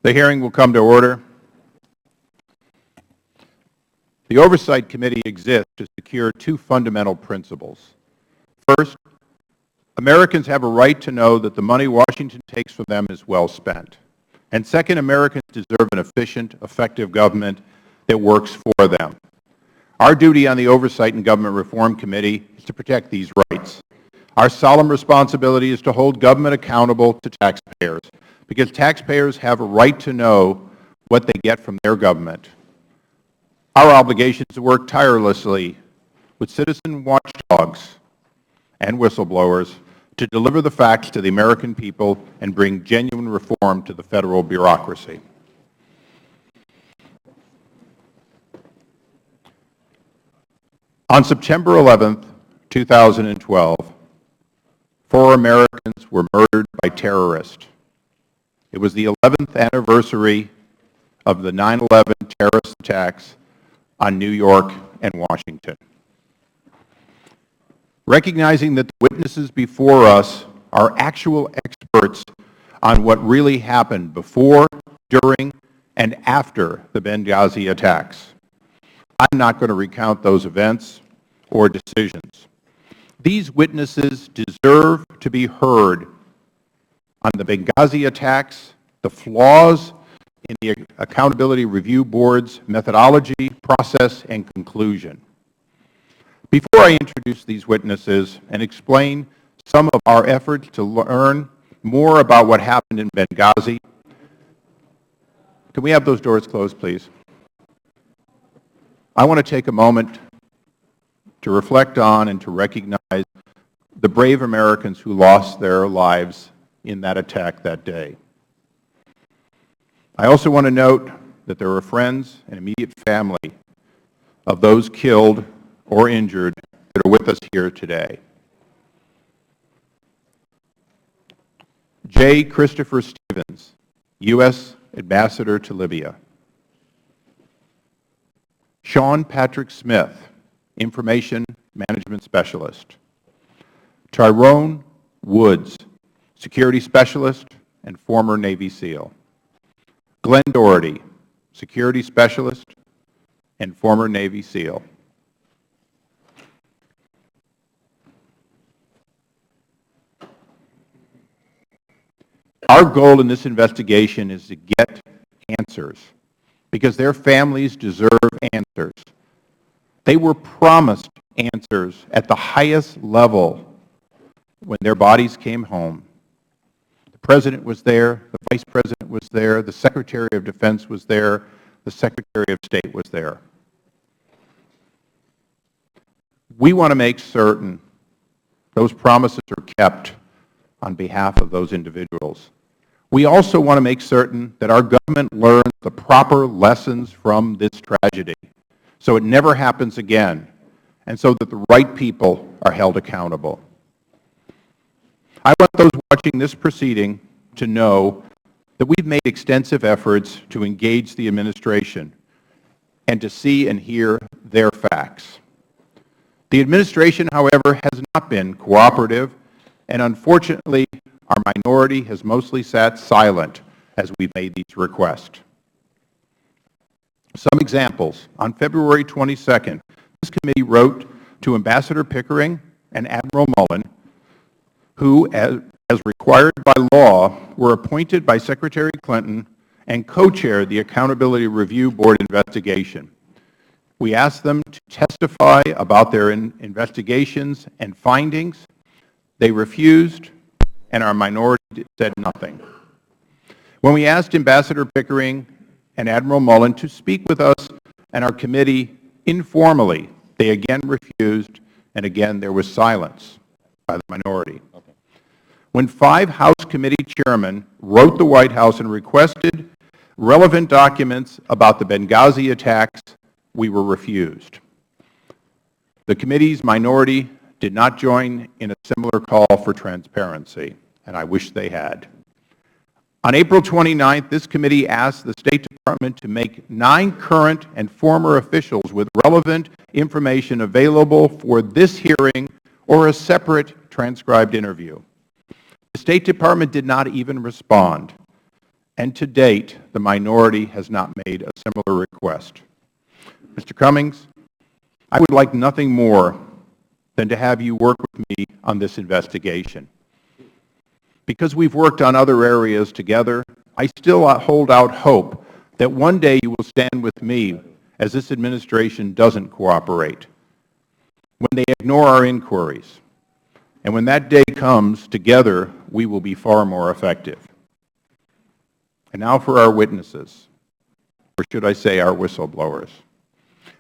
The hearing will come to order. The Oversight Committee exists to secure two fundamental principles. First, Americans have a right to know that the money Washington takes from them is well spent. And second, Americans deserve an efficient, effective government that works for them. Our duty on the Oversight and Government Reform Committee is to protect these rights. Our solemn responsibility is to hold government accountable to taxpayers, because taxpayers have a right to know what they get from their government. Our obligation is to work tirelessly with citizen watchdogs and whistleblowers to deliver the facts to the American people and bring genuine reform to the federal bureaucracy. On September 11, 2012, 4 Americans were murdered by terrorists. It was the 11th anniversary of the 9/11 terrorist attacks on New York and Washington. Recognizing that the witnesses before us are actual experts on what really happened before, during, and after the Benghazi attacks, I'm not going to recount those events or decisions. These witnesses deserve to be heard on the Benghazi attacks, the flaws in the Accountability Review Board's methodology, process, and conclusion. Before I introduce these witnesses and explain some of our efforts to learn more about what happened in Benghazi, can we have those doors closed, please? I want to take a moment to reflect on and to recognize the brave Americans who lost their lives in that attack that day. I also want to note that there are friends and immediate family of those killed or injured that are with us here today. J. Christopher Stevens, U.S. Ambassador to Libya. Sean Patrick Smith, Information Management Specialist. Tyrone Woods, Security Specialist and former Navy SEAL. Glenn Doherty, Security Specialist and former Navy SEAL. Our goal in this investigation is to get answers, because their families deserve answers. They were promised answers at the highest level when their bodies came home. The President was there, the Vice President was there, the Secretary of Defense was there, the Secretary of State was there. We want to make certain those promises are kept on behalf of those individuals. We also want to make certain that our government learns the proper lessons from this tragedy, so it never happens again, and so that the right people are held accountable. I want those watching this proceeding to know that we've made extensive efforts to engage the administration and to see and hear their facts. The administration, however, has not been cooperative, and unfortunately, our minority has mostly sat silent as we've made these requests. Some examples. On February 22nd, this committee wrote to Ambassador Pickering and Admiral Mullen, who, as required by law, were appointed by Secretary Clinton and co-chaired the Accountability Review Board investigation. We asked them to testify about their investigations and findings. They refused, and our minority said nothing. When we asked Ambassador Pickering and Admiral Mullen to speak with us and our committee informally, they again refused, and again there was silence by the minority. When 5 House committee chairmen wrote the White House and requested relevant documents about the Benghazi attacks, we were refused. The committee's minority did not join in a similar call for transparency, and I wish they had. On April 29th, this committee asked the State Department to make 9 current and former officials with relevant information available for this hearing or a separate transcribed interview. The State Department did not even respond, and to date, the minority has not made a similar request. Mr. Cummings, I would like nothing more than to have you work with me on this investigation. Because we've worked on other areas together, I still hold out hope that one day you will stand with me as this administration doesn't cooperate, when they ignore our inquiries. And when that day comes, together we will be far more effective. And now for our witnesses, or should I say our whistleblowers.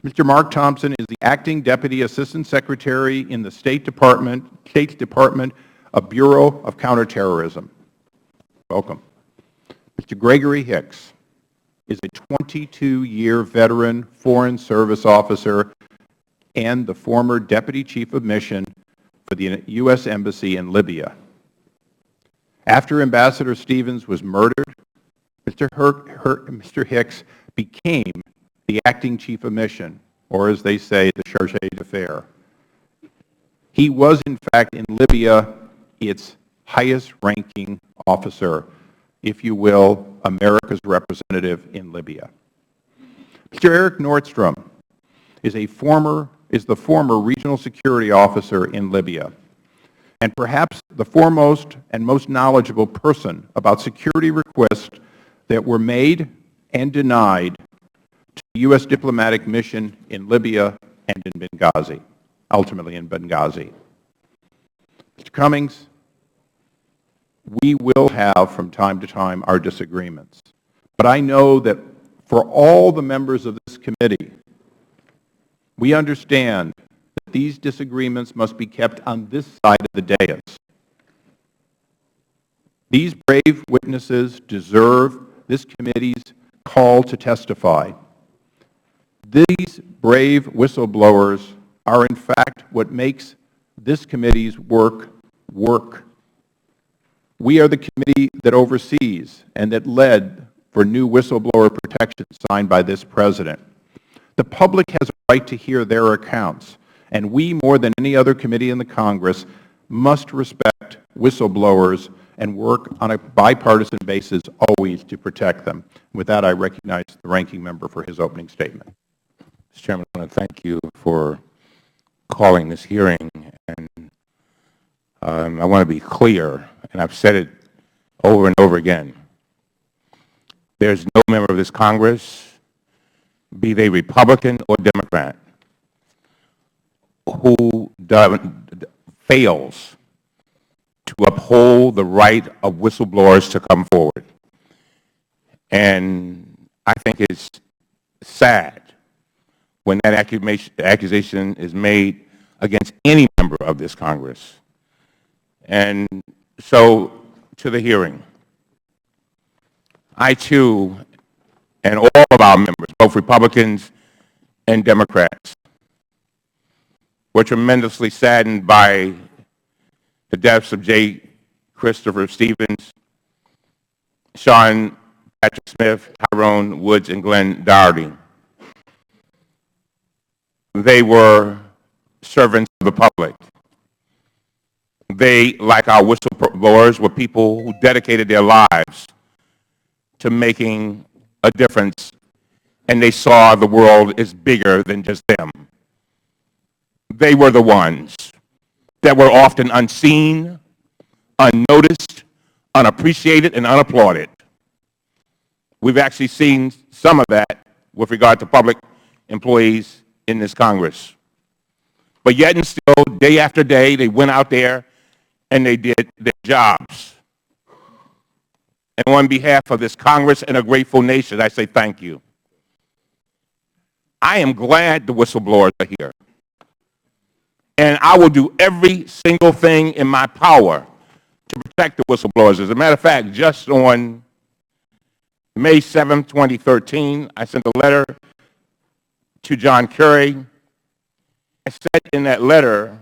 Mr. Mark Thompson is the Acting Deputy Assistant Secretary in the State's Department of Bureau of Counterterrorism. Welcome. Mr. Gregory Hicks is a 22-year veteran Foreign Service officer and the former Deputy Chief of Mission for the U.S. Embassy in Libya. After Ambassador Stevens was murdered, Mr. Hicks became the Acting Chief of Mission, or as they say, the Chargé d'Affaires. He was, in fact, in Libya, its highest-ranking officer, if you will, America's representative in Libya. Mr. Eric Nordstrom is the former regional security officer in Libya, and perhaps the foremost and most knowledgeable person about security requests that were made and denied to the U.S. diplomatic mission in Libya and in Benghazi, ultimately in Benghazi. Mr. Cummings, we will have from time to time our disagreements, but I know that for all the members of this committee, we understand that these disagreements must be kept on this side of the dais. These brave witnesses deserve this committee's call to testify. These brave whistleblowers are, in fact, what makes this committee's work work. We are the committee that oversees and that led for new whistleblower protections signed by this President. The public has a right to hear their accounts, and we, more than any other committee in the Congress, must respect whistleblowers and work on a bipartisan basis always to protect them. With that, I recognize the ranking member for his opening statement. Mr. Chairman, I want to thank you for calling this hearing, and I want to be clear, and I've said it over and over again. There's no member of this Congress, be they Republican or Democrat, who fails to uphold the right of whistleblowers to come forward. And I think it's sad when that accusation is made against any member of this Congress. And so, to the hearing. I, too, and all of our members, both Republicans and Democrats, were tremendously saddened by the deaths of J. Christopher Stevens, Sean Patrick Smith, Tyrone Woods, and Glenn Doherty. They were servants of the public. They, like our whistleblowers, were people who dedicated their lives to making a difference, and they saw the world as bigger than just them. They were the ones that were often unseen, unnoticed, unappreciated, and unapplauded. We've actually seen some of that with regard to public employees in this Congress. But yet and still, day after day, they went out there and they did their jobs. And on behalf of this Congress and a grateful nation, I say thank you. I am glad the whistleblowers are here. And I will do every single thing in my power to protect the whistleblowers. As a matter of fact, just on May 7, 2013, I sent a letter to John Kerry. I said in that letter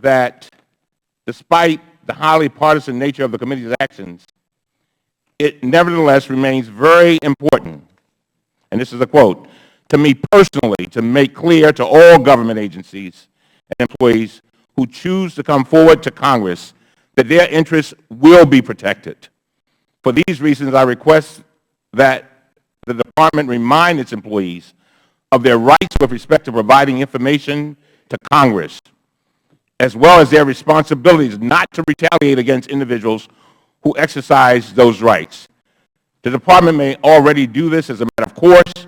that despite the highly partisan nature of the committee's actions, it nevertheless remains very important, and this is a quote, to me personally to make clear to all government agencies and employees who choose to come forward to Congress that their interests will be protected. For these reasons, I request that the department remind its employees of their rights with respect to providing information to Congress, as well as their responsibilities not to retaliate against individuals who exercise those rights. The department may already do this as a matter of course,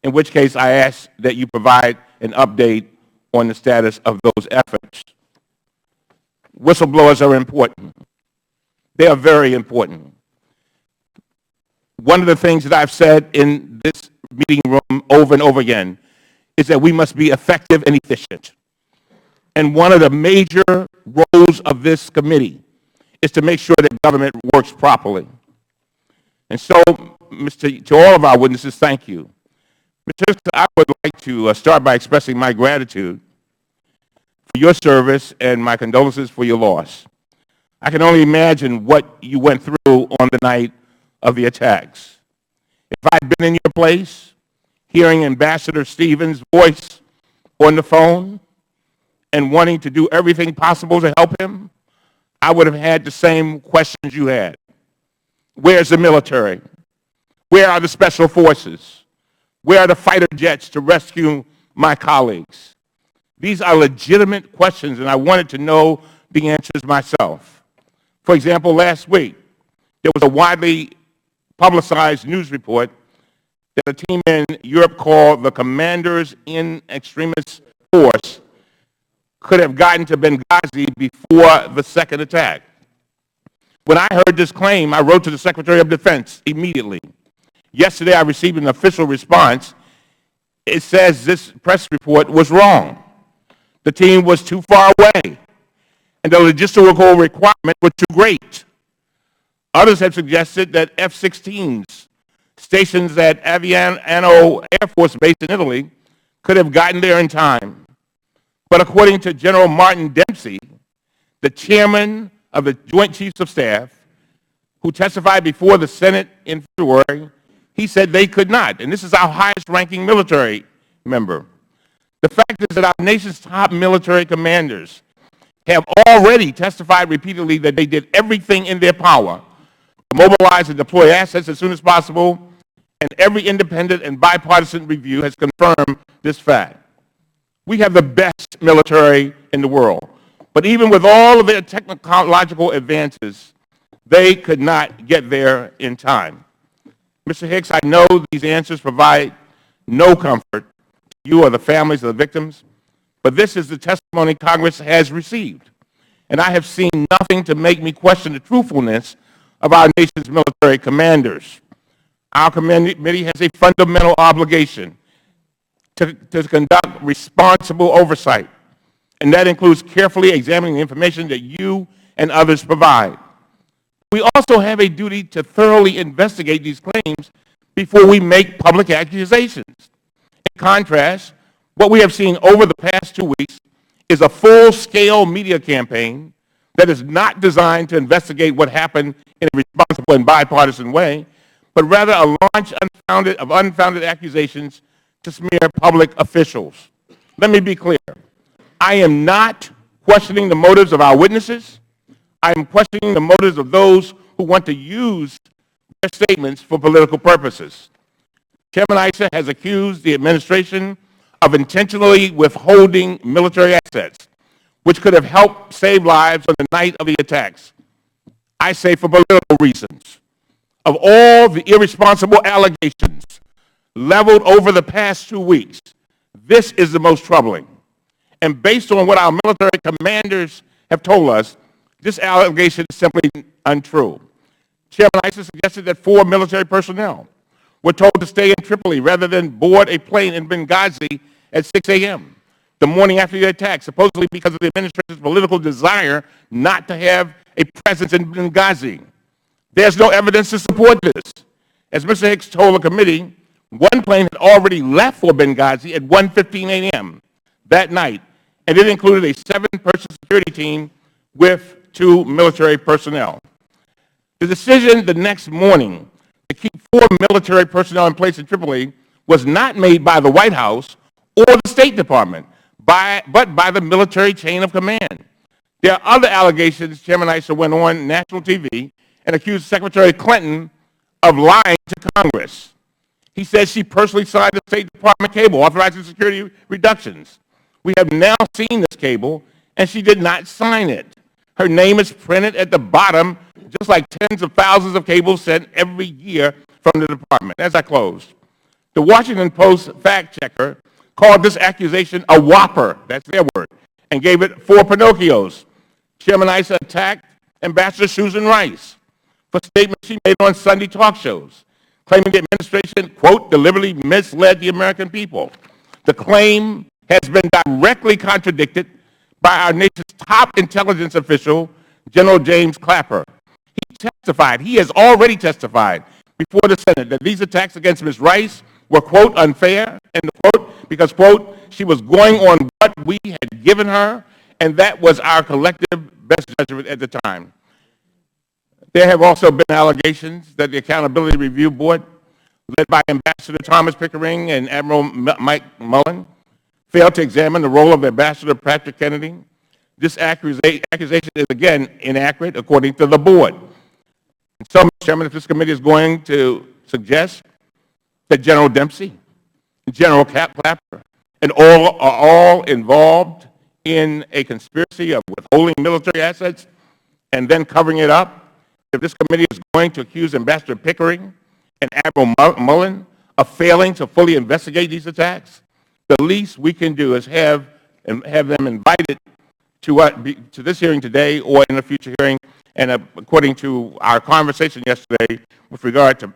in which case I ask that you provide an update on the status of those efforts. Whistleblowers are important. They are very important. One of the things that I've said in this meeting room over and over again is that we must be effective and efficient. And one of the major roles of this committee is to make sure that government works properly. And so, to all of our witnesses, thank you. Mr. Hicks, I would like to start by expressing my gratitude for your service and my condolences for your loss. I can only imagine what you went through on the night of the attacks. If I'd been in your place, hearing Ambassador Stevens' voice on the phone and wanting to do everything possible to help him, I would have had the same questions you had. Where's the military? Where are the special forces? Where are the fighter jets to rescue my colleagues? These are legitimate questions, and I wanted to know the answers myself. For example, last week, there was a widely publicized news report that a team in Europe called the Commanders in Extremis Force could have gotten to Benghazi before the second attack. When I heard this claim, I wrote to the Secretary of Defense immediately. Yesterday, I received an official response. It says this press report was wrong. The team was too far away, and the logistical requirements were too great. Others have suggested that F-16s stationed at Aviano Air Force Base in Italy could have gotten there in time. But according to General Martin Dempsey, the chairman of the Joint Chiefs of Staff, who testified before the Senate in February, he said they could not. And this is our highest-ranking military member. The fact is that our nation's top military commanders have already testified repeatedly that they did everything in their power to mobilize and deploy assets as soon as possible, and every independent and bipartisan review has confirmed this fact. We have the best military in the world, but even with all of their technological advances, they could not get there in time. Mr. Hicks, I know these answers provide no comfort to you or the families of the victims, but this is the testimony Congress has received, and I have seen nothing to make me question the truthfulness of our nation's military commanders. Our committee has a fundamental obligation to conduct responsible oversight, and that includes carefully examining the information that you and others provide. We also have a duty to thoroughly investigate these claims before we make public accusations. In contrast, what we have seen over the past 2 weeks is a full-scale media campaign that is not designed to investigate what happened in a responsible and bipartisan way, but rather a launch of unfounded accusations to smear public officials. Let me be clear. I am not questioning the motives of our witnesses. I am questioning the motives of those who want to use their statements for political purposes. Chairman Issa has accused the administration of intentionally withholding military assets, which could have helped save lives on the night of the attacks. I say for political reasons. Of all the irresponsible allegations leveled over the past 2 weeks, this is the most troubling. And based on what our military commanders have told us, this allegation is simply untrue. Chairman Issa suggested that 4 military personnel were told to stay in Tripoli rather than board a plane in Benghazi at 6 a.m. the morning after the attack, supposedly because of the administration's political desire not to have a presence in Benghazi. There's no evidence to support this. As Mr. Hicks told the committee, one plane had already left for Benghazi at 1:15 a.m. that night, and it included a 7-person security team with 2 military personnel. The decision the next morning to keep 4 military personnel in place in Tripoli was not made by the White House or the State Department, but by the military chain of command. There are other allegations Chairman Issa went on national TV and accused Secretary Clinton of lying to Congress. He says she personally signed the State Department cable authorizing security reductions. We have now seen this cable, and she did not sign it. Her name is printed at the bottom, just like tens of thousands of cables sent every year from the department. As I close, the Washington Post fact checker called this accusation a whopper, that's their word, and gave it 4 Pinocchios. Chairman Issa attacked Ambassador Susan Rice for statements she made on Sunday talk shows, claiming the administration, quote, deliberately misled the American people. The claim has been directly contradicted by our nation's top intelligence official, General James Clapper. He has already testified before the Senate that these attacks against Ms. Rice were, quote, unfair, end quote, because, quote, she was going on what we had given her, and that was our collective best judgment at the time. There have also been allegations that the Accountability Review Board, led by Ambassador Thomas Pickering and Admiral Mike Mullen, failed to examine the role of Ambassador Patrick Kennedy. This accusation is, again, inaccurate, according to the board. And so, Mr. Chairman, if this committee is going to suggest that General Dempsey, General Clapper, and all are all involved in a conspiracy of withholding military assets and then covering it up, if this committee is going to accuse Ambassador Pickering and Admiral Mullen of failing to fully investigate these attacks, the least we can do is have them invited to this hearing today or in a future hearing. And according to our conversation yesterday with regard to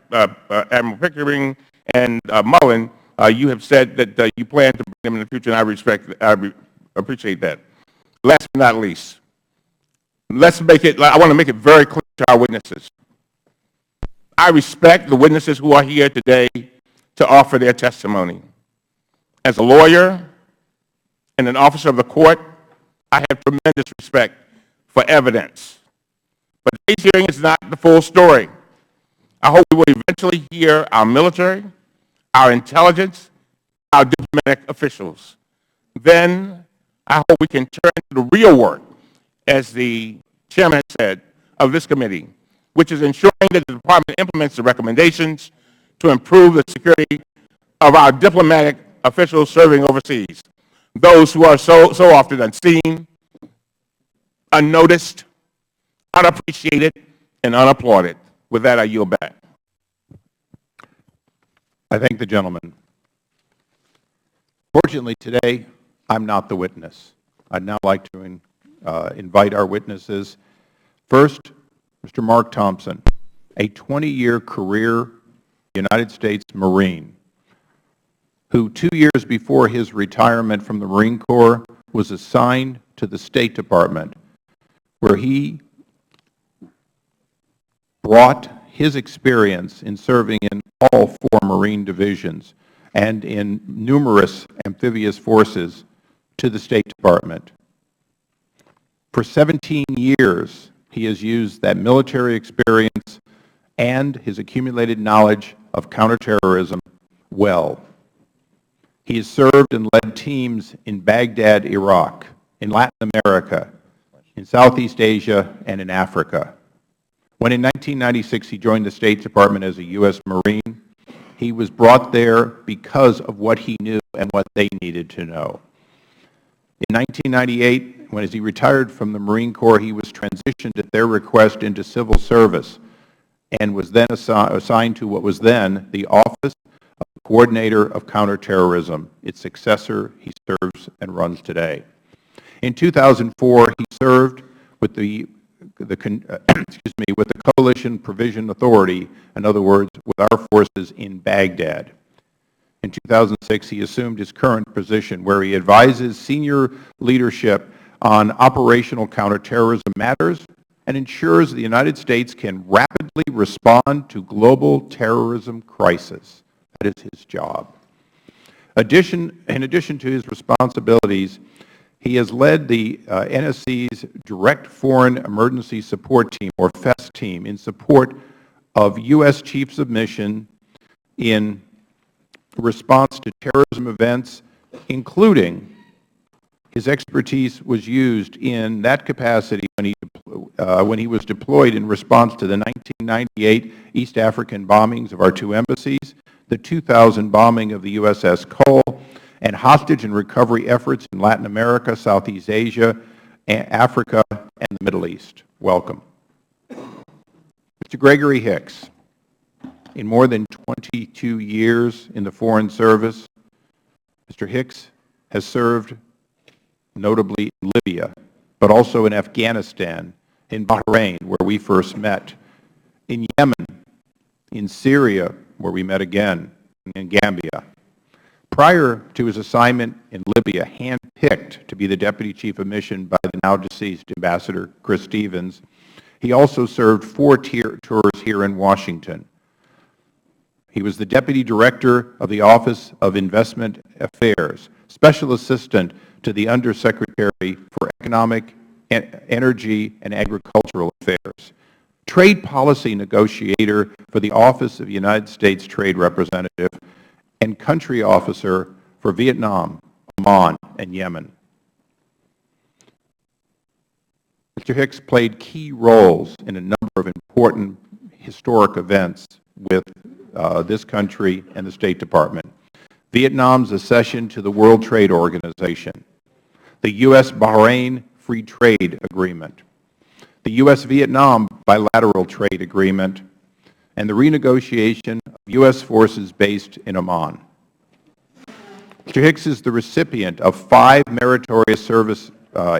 Admiral Pickering and Mullen, you have said that you plan to bring them in the future, and I appreciate that. Last but not least, I want to make it very clear to our witnesses. I respect the witnesses who are here today to offer their testimony. As a lawyer and an officer of the court, I have tremendous respect for evidence. But today's hearing is not the full story. I hope we will eventually hear our military, our intelligence, our diplomatic officials. Then I hope we can turn to the real work, as the chairman has said, of this committee, which is ensuring that the department implements the recommendations to improve the security of our diplomatic officials serving overseas, those who are so often unseen, unnoticed, unappreciated, and unapplauded. With that, I yield back. I thank the gentleman. Fortunately, today, I'm not the witness. I'd now like to invite our witnesses. First, Mr. Mark Thompson, a 20-year career United States Marine, who 2 years before his retirement from the Marine Corps was assigned to the State Department, where he brought his experience in serving in all 4 Marine divisions and in numerous amphibious forces to the State Department. For 17 years, he has used that military experience and his accumulated knowledge of counterterrorism well. He has served and led teams in Baghdad, Iraq, in Latin America, in Southeast Asia, and in Africa. When in 1996 he joined the State Department as a U.S. Marine, he was brought there because of what he knew and what they needed to know. In 1998, as he retired from the Marine Corps, he was transitioned at their request into civil service and was then assigned to what was then the Office of Coordinator of Counterterrorism, its successor he serves and runs today. In 2004, he served with the Coalition Provision Authority, in other words, with our forces in Baghdad. In 2006, he assumed his current position, where he advises senior leadership on operational counterterrorism matters and ensures the United States can rapidly respond to global terrorism crisis. That is his job. In addition to his responsibilities, he has led the NSC's Direct Foreign Emergency Support Team, or FES team, in support of U.S. Chiefs of Mission in response to terrorism events, including His expertise was used in that capacity when he was deployed in response to the 1998 East African bombings of our two embassies, the 2000 bombing of the USS Cole, and hostage and recovery efforts in Latin America, Southeast Asia, Africa, and the Middle East. Welcome. Mr. Gregory Hicks, in more than 22 years in the Foreign Service, Mr. Hicks has served notably in Libya, but also in Afghanistan, in Bahrain, where we first met, in Yemen, in Syria, where we met again, and in Gambia. Prior to his assignment in Libya, handpicked to be the Deputy Chief of Mission by the now-deceased Ambassador Chris Stevens, he also served 4 tours here in Washington. He was the Deputy Director of the Office of Investment Affairs, Special Assistant to the Undersecretary for Economic, Energy, and Agricultural Affairs, Trade Policy Negotiator for the Office of United States Trade Representative, and Country Officer for Vietnam, Oman, and Yemen. Mr. Hicks played key roles in a number of important historic events with this country and the State Department. Vietnam's accession to the World Trade Organization, the U.S.-Bahrain Free Trade Agreement, the U.S.-Vietnam Bilateral Trade Agreement, and the renegotiation of U.S. forces based in Oman. Mr. Hicks is the recipient of 5 meritorious service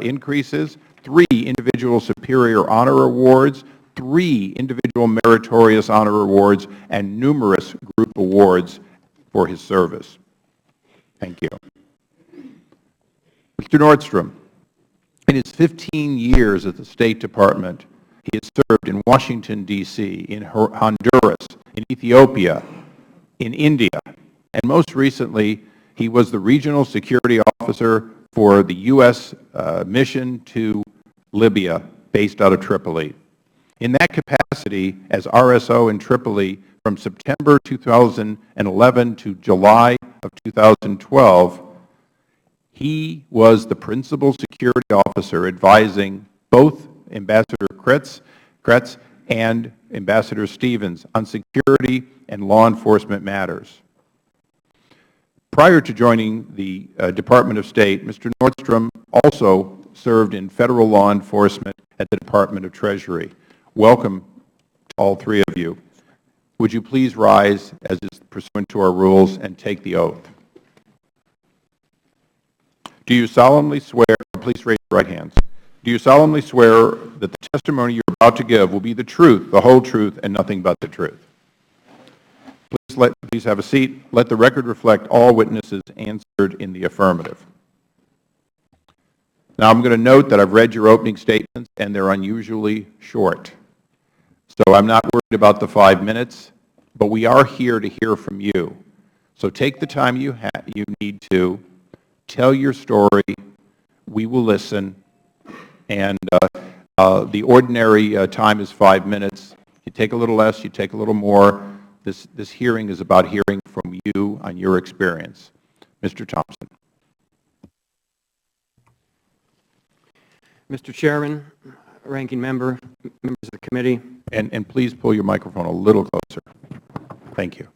increases, 3 individual superior honor awards, 3 individual meritorious honor awards, and numerous group awards for his service. Thank you. Mr. Nordstrom, in his 15 years at the State Department, he has served in Washington, D.C., in Honduras, in Ethiopia, in India, and most recently, he was the Regional Security Officer for the U.S. mission to Libya, based out of Tripoli. In that capacity, as RSO in Tripoli from September 2011 to July of 2012, he was the Principal Security Officer advising both Ambassador Kretz and Ambassador Stevens on security and law enforcement matters. Prior to joining the Department of State, Mr. Nordstrom also served in federal law enforcement at the Department of Treasury. Welcome to all 3 of you. Would you please rise, as is pursuant to our rules, and take the oath? Do you solemnly swear, please raise your right hands, do you solemnly swear that the testimony you are about to give will be the truth, the whole truth, and nothing but the truth? Please have a seat. Let the record reflect all witnesses answered in the affirmative. Now, I'm going to note that I've read your opening statements, and they're unusually short. So I'm not worried about the 5 minutes, but we are here to hear from you. So take the time you need to tell your story. We will listen, and the ordinary time is 5 minutes. You take a little less, you take a little more. This hearing is about hearing from you on your experience. Mr. Thompson. Mr. Chairman, Ranking Member, members of the committee. And please pull your microphone a little closer. Thank you.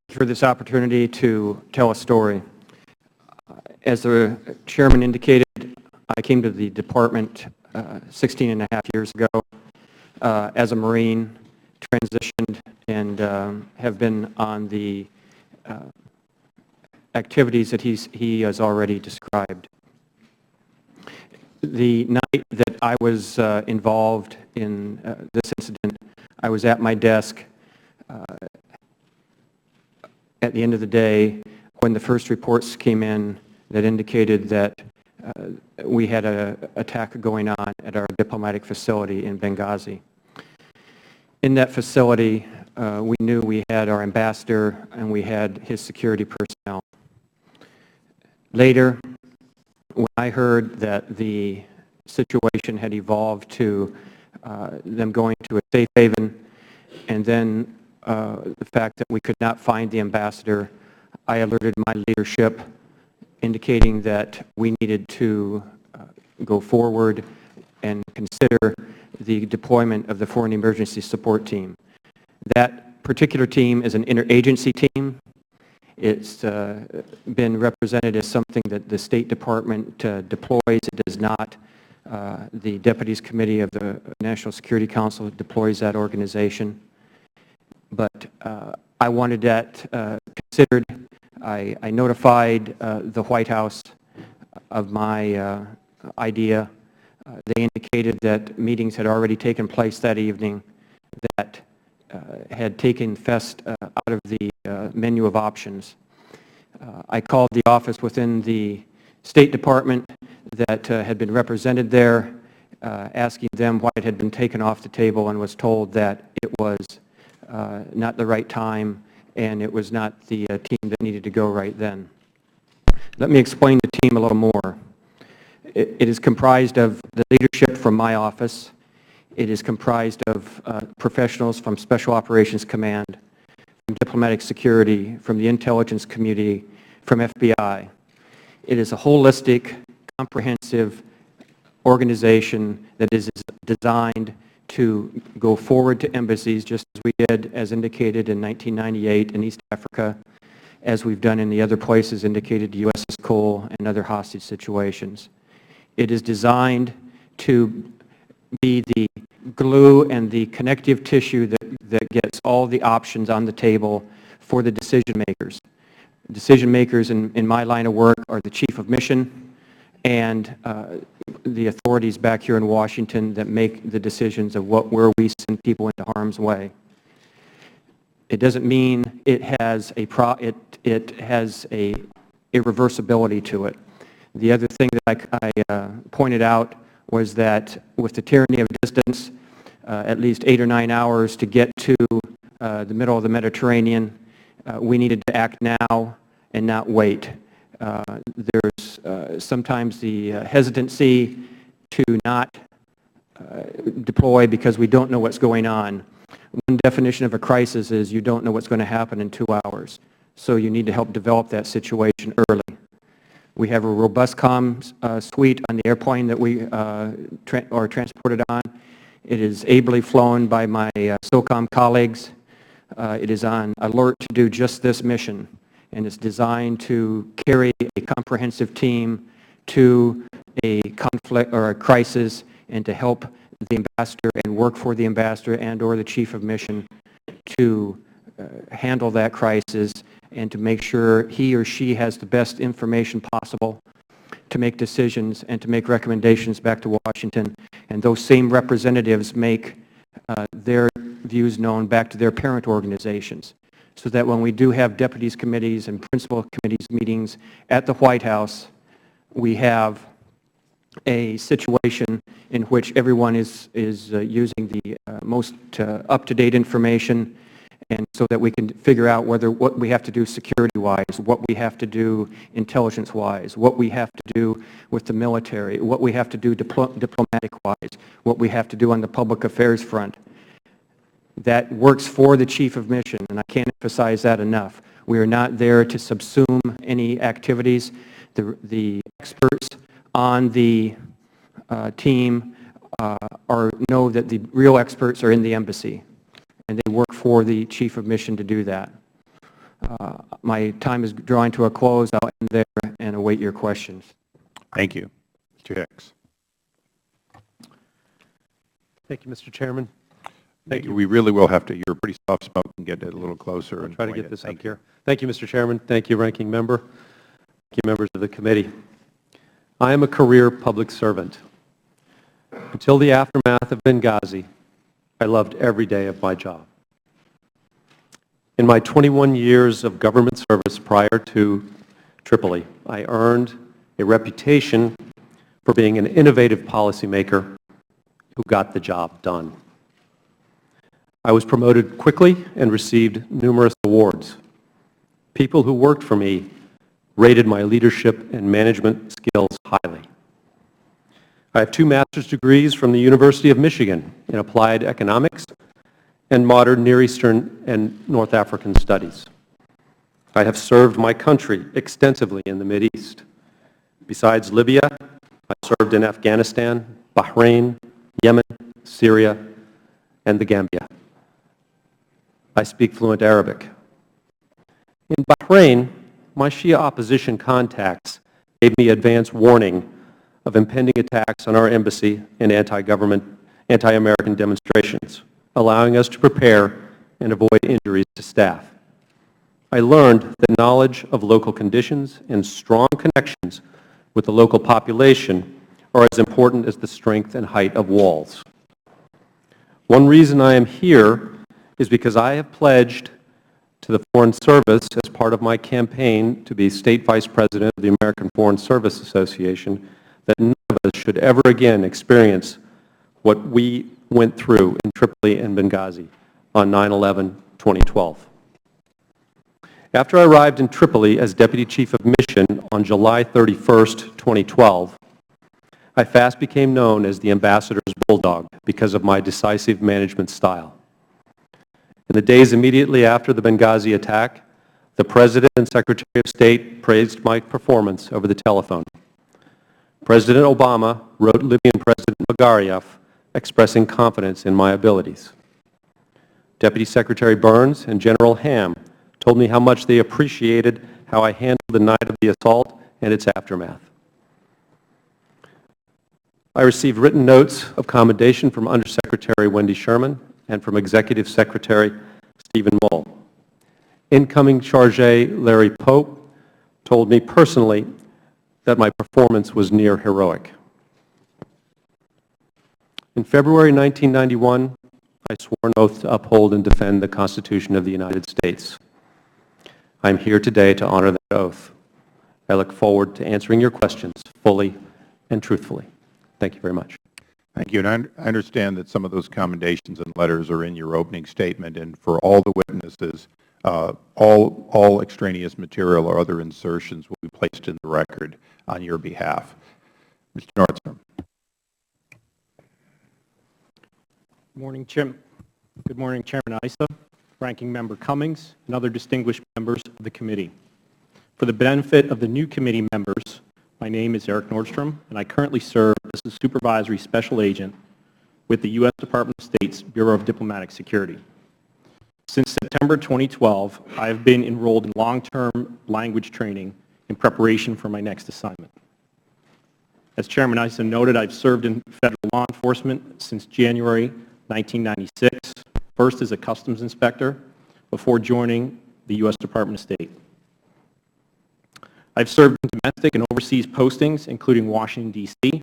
For this opportunity to tell a story. As the Chairman indicated, I came to the Department 16 and a half years ago as a Marine, transitioned, and have been on the activities that he has already described. The night that I was involved in this incident, I was at my desk at the end of the day when the first reports came in that indicated that we had an attack going on at our diplomatic facility in Benghazi. In that facility, we knew we had our ambassador and we had his security personnel. Later, when I heard that the situation had evolved to them going to a safe haven, and then the fact that we could not find the ambassador, I alerted my leadership, indicating that we needed to go forward and consider the deployment of the Foreign Emergency Support Team. That particular team is an interagency team. It's been represented as something that the State Department deploys. It does not. The Deputies Committee of the National Security Council deploys that organization. But I wanted that considered. I notified the White House of my idea. They indicated that meetings had already taken place that evening that had taken FEST out of the menu of options. I called the office within the State Department that had been represented there, asking them why it had been taken off the table, and was told that it was not the right time and it was not the team that needed to go right then. Let me explain the team a little more. It is comprised of the leadership from my office. It is comprised of professionals from Special Operations Command, from Diplomatic Security, from the Intelligence Community, from FBI. It is a holistic, comprehensive organization that is designed to go forward to embassies, just as we did, as indicated in 1998 in East Africa, as we've done in the other places indicated, USS Cole and other hostage situations. It is designed to be the glue and the connective tissue that gets all the options on the table for the decision makers. Decision makers in my line of work are the Chief of Mission and the authorities back here in Washington that make the decisions of where we send people into harm's way. It doesn't mean it has a irreversibility to it. The other thing that I pointed out was that with the tyranny of distance, at least 8 or 9 hours to get to the middle of the Mediterranean, we needed to act now and not wait. There's sometimes the hesitancy to not deploy because we don't know what's going on. One definition of a crisis is you don't know what's going to happen in 2 hours, so you need to help develop that situation early. We have a robust comms suite on the airplane that we are transported on. It is ably flown by my SOCOM colleagues. It is on alert to do just this mission, and it's designed to carry a comprehensive team to a conflict or a crisis and to help the ambassador and work for the ambassador and or the Chief of Mission to handle that crisis and to make sure he or she has the best information possible to make decisions and to make recommendations back to Washington. And those same representatives make their views known back to their parent organizations, so that when we do have deputies committees and principal committees meetings at the White House, we have a situation in which everyone is using the most up-to-date information, and so that we can figure out what we have to do security-wise, what we have to do intelligence-wise, what we have to do with the military, what we have to do diplomatic-wise, what we have to do on the public affairs front. That works for the Chief of Mission, and I can't emphasize that enough. We are not there to subsume any activities. The experts on the team know that the real experts are in the embassy, and they work for the Chief of Mission to do that. My time is drawing to a close. I'll end there and await your questions. Thank you. Mr. Hicks. Thank you, Mr. Chairman. Thank you. We really will have to, you're pretty soft spoken, get it a little closer. I'll try to get this up here. Thank you, Mr. Chairman. Thank you, Ranking Member. Thank you, members of the committee. I am a career public servant. Until the aftermath of Benghazi, I loved every day of my job. In my 21 years of government service prior to Tripoli, I earned a reputation for being an innovative policymaker who got the job done. I was promoted quickly and received numerous awards. People who worked for me rated my leadership and management skills highly. I have 2 master's degrees from the University of Michigan in applied economics and modern Near Eastern and North African studies. I have served my country extensively in the Mideast, Besides Libya, I served in Afghanistan, Bahrain, Yemen, Syria, and the Gambia. I speak fluent Arabic. In Bahrain, my Shia opposition contacts gave me advance warning of impending attacks on our embassy and anti-American demonstrations, allowing us to prepare and avoid injuries to staff. I learned that knowledge of local conditions and strong connections with the local population are as important as the strength and height of walls. One reason I am here is because I have pledged to the Foreign Service as part of my campaign to be State Vice President of the American Foreign Service Association that none of us should ever again experience what we went through in Tripoli and Benghazi on 9/11/2012. After I arrived in Tripoli as Deputy Chief of Mission on July 31st, 2012, I fast became known as the Ambassador's Bulldog because of my decisive management style. In the days immediately after the Benghazi attack, the President and Secretary of State praised my performance over the telephone. President Obama wrote Libyan President Magariaf expressing confidence in my abilities. Deputy Secretary Burns and General Ham told me how much they appreciated how I handled the night of the assault and its aftermath. I received written notes of commendation from Undersecretary Wendy Sherman and from Executive Secretary Stephen Mull. Incoming Chargé Larry Pope told me personally that my performance was near heroic. In February 1991, I swore an oath to uphold and defend the Constitution of the United States. I am here today to honor that oath. I look forward to answering your questions fully and truthfully. Thank you very much. Thank you. And I understand that some of those commendations and letters are in your opening statement, and for all the witnesses, all extraneous material or other insertions will be placed in the record on your behalf. Mr. Nordstrom. Good morning, Chairman Issa, Ranking Member Cummings, and other distinguished members of the committee. For the benefit of the new committee members, my name is Eric Nordstrom, and I currently serve as a Supervisory Special Agent with the U.S. Department of State's Bureau of Diplomatic Security. Since September 2012, I have been enrolled in long-term language training in preparation for my next assignment. As Chairman Issa noted, I've served in federal law enforcement since January 1996, first as a customs inspector before joining the U.S. Department of State. I've served in domestic and overseas postings, including Washington, D.C.,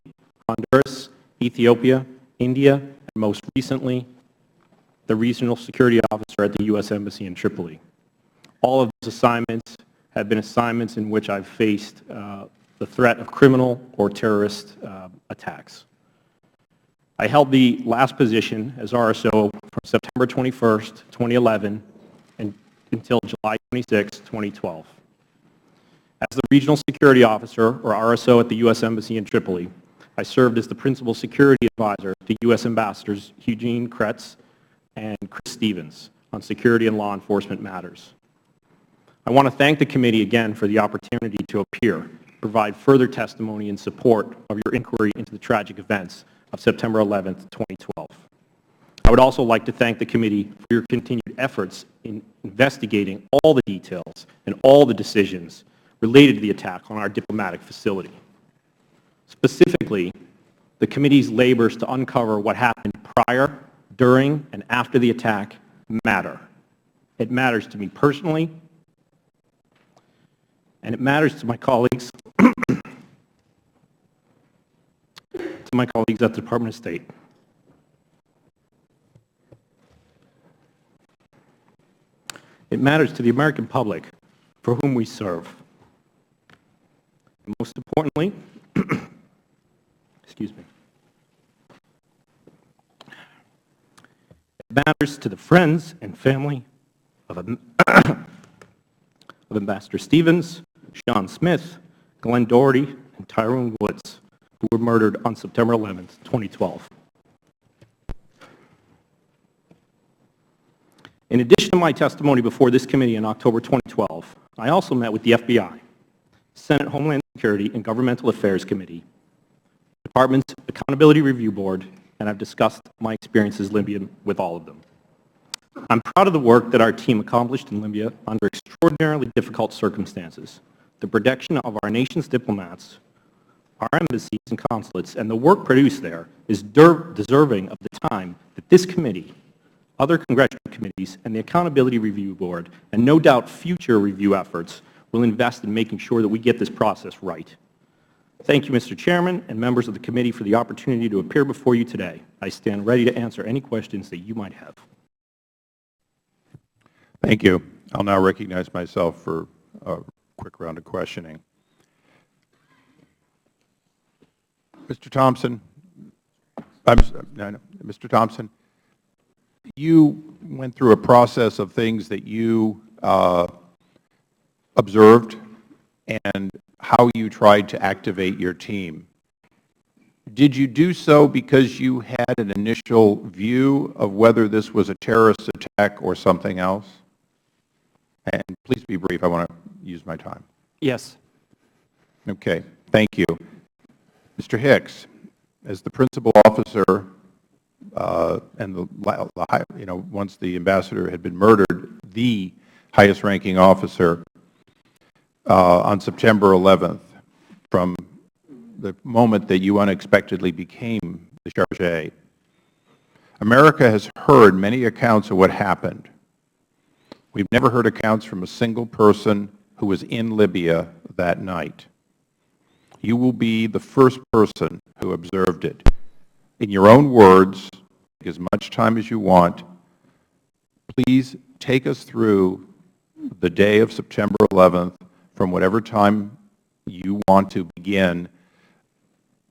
Honduras, Ethiopia, India, and most recently, the Regional Security Officer at the U.S. Embassy in Tripoli. All of those assignments have been assignments in which I've faced the threat of criminal or terrorist attacks. I held the last position as RSO from September 21st, 2011 until July 26, 2012. As the Regional Security Officer, or RSO, at the U.S. Embassy in Tripoli, I served as the Principal Security Advisor to U.S. Ambassadors Eugene Kretz and Chris Stevens on security and law enforcement matters. I want to thank the committee again for the opportunity to appear, provide further testimony in support of your inquiry into the tragic events of September 11, 2012. I would also like to thank the committee for your continued efforts in investigating all the details and all the decisions related to the attack on our diplomatic facility. Specifically, the committee's labors to uncover what happened prior, during, and after the attack matter. It matters to me personally, and it matters to my colleagues at the Department of State. It matters to the American public for whom we serve. And most importantly, excuse me, it matters to the friends and family of Ambassador Stevens, Sean Smith, Glenn Doherty, and Tyrone Woods, who were murdered on September 11, 2012. In addition to my testimony before this committee in October 2012, I also met with the FBI, Senate Homeland Security and Governmental Affairs Committee, Department's Accountability Review Board, and I've discussed my experiences in Libya with all of them. I'm proud of the work that our team accomplished in Libya under extraordinarily difficult circumstances. The protection of our nation's diplomats, our embassies and consulates, and the work produced there is deserving of the time that this committee, other congressional committees, and the Accountability Review Board, and no doubt future review efforts, will invest in making sure that we get this process right. Thank you, Mr. Chairman, and members of the committee for the opportunity to appear before you today. I stand ready to answer any questions that you might have. Thank you. I'll now recognize myself for a quick round of questioning. Mr. Thompson, Mr. Thompson, you went through a process of things that you observed and how you tried to activate your team. Did you do so because you had an initial view of whether this was a terrorist attack or something else? And please be brief. I want to use my time. Yes. Okay. Thank you. Mr. Hicks, as the principal officer and once the ambassador had been murdered, the highest-ranking officer on September 11th, from the moment that you unexpectedly became the chargé, America has heard many accounts of what happened. We've never heard accounts from a single person who was in Libya that night. You will be the first person who observed it. In your own words, take as much time as you want, please take us through the day of September 11th, from whatever time you want to begin,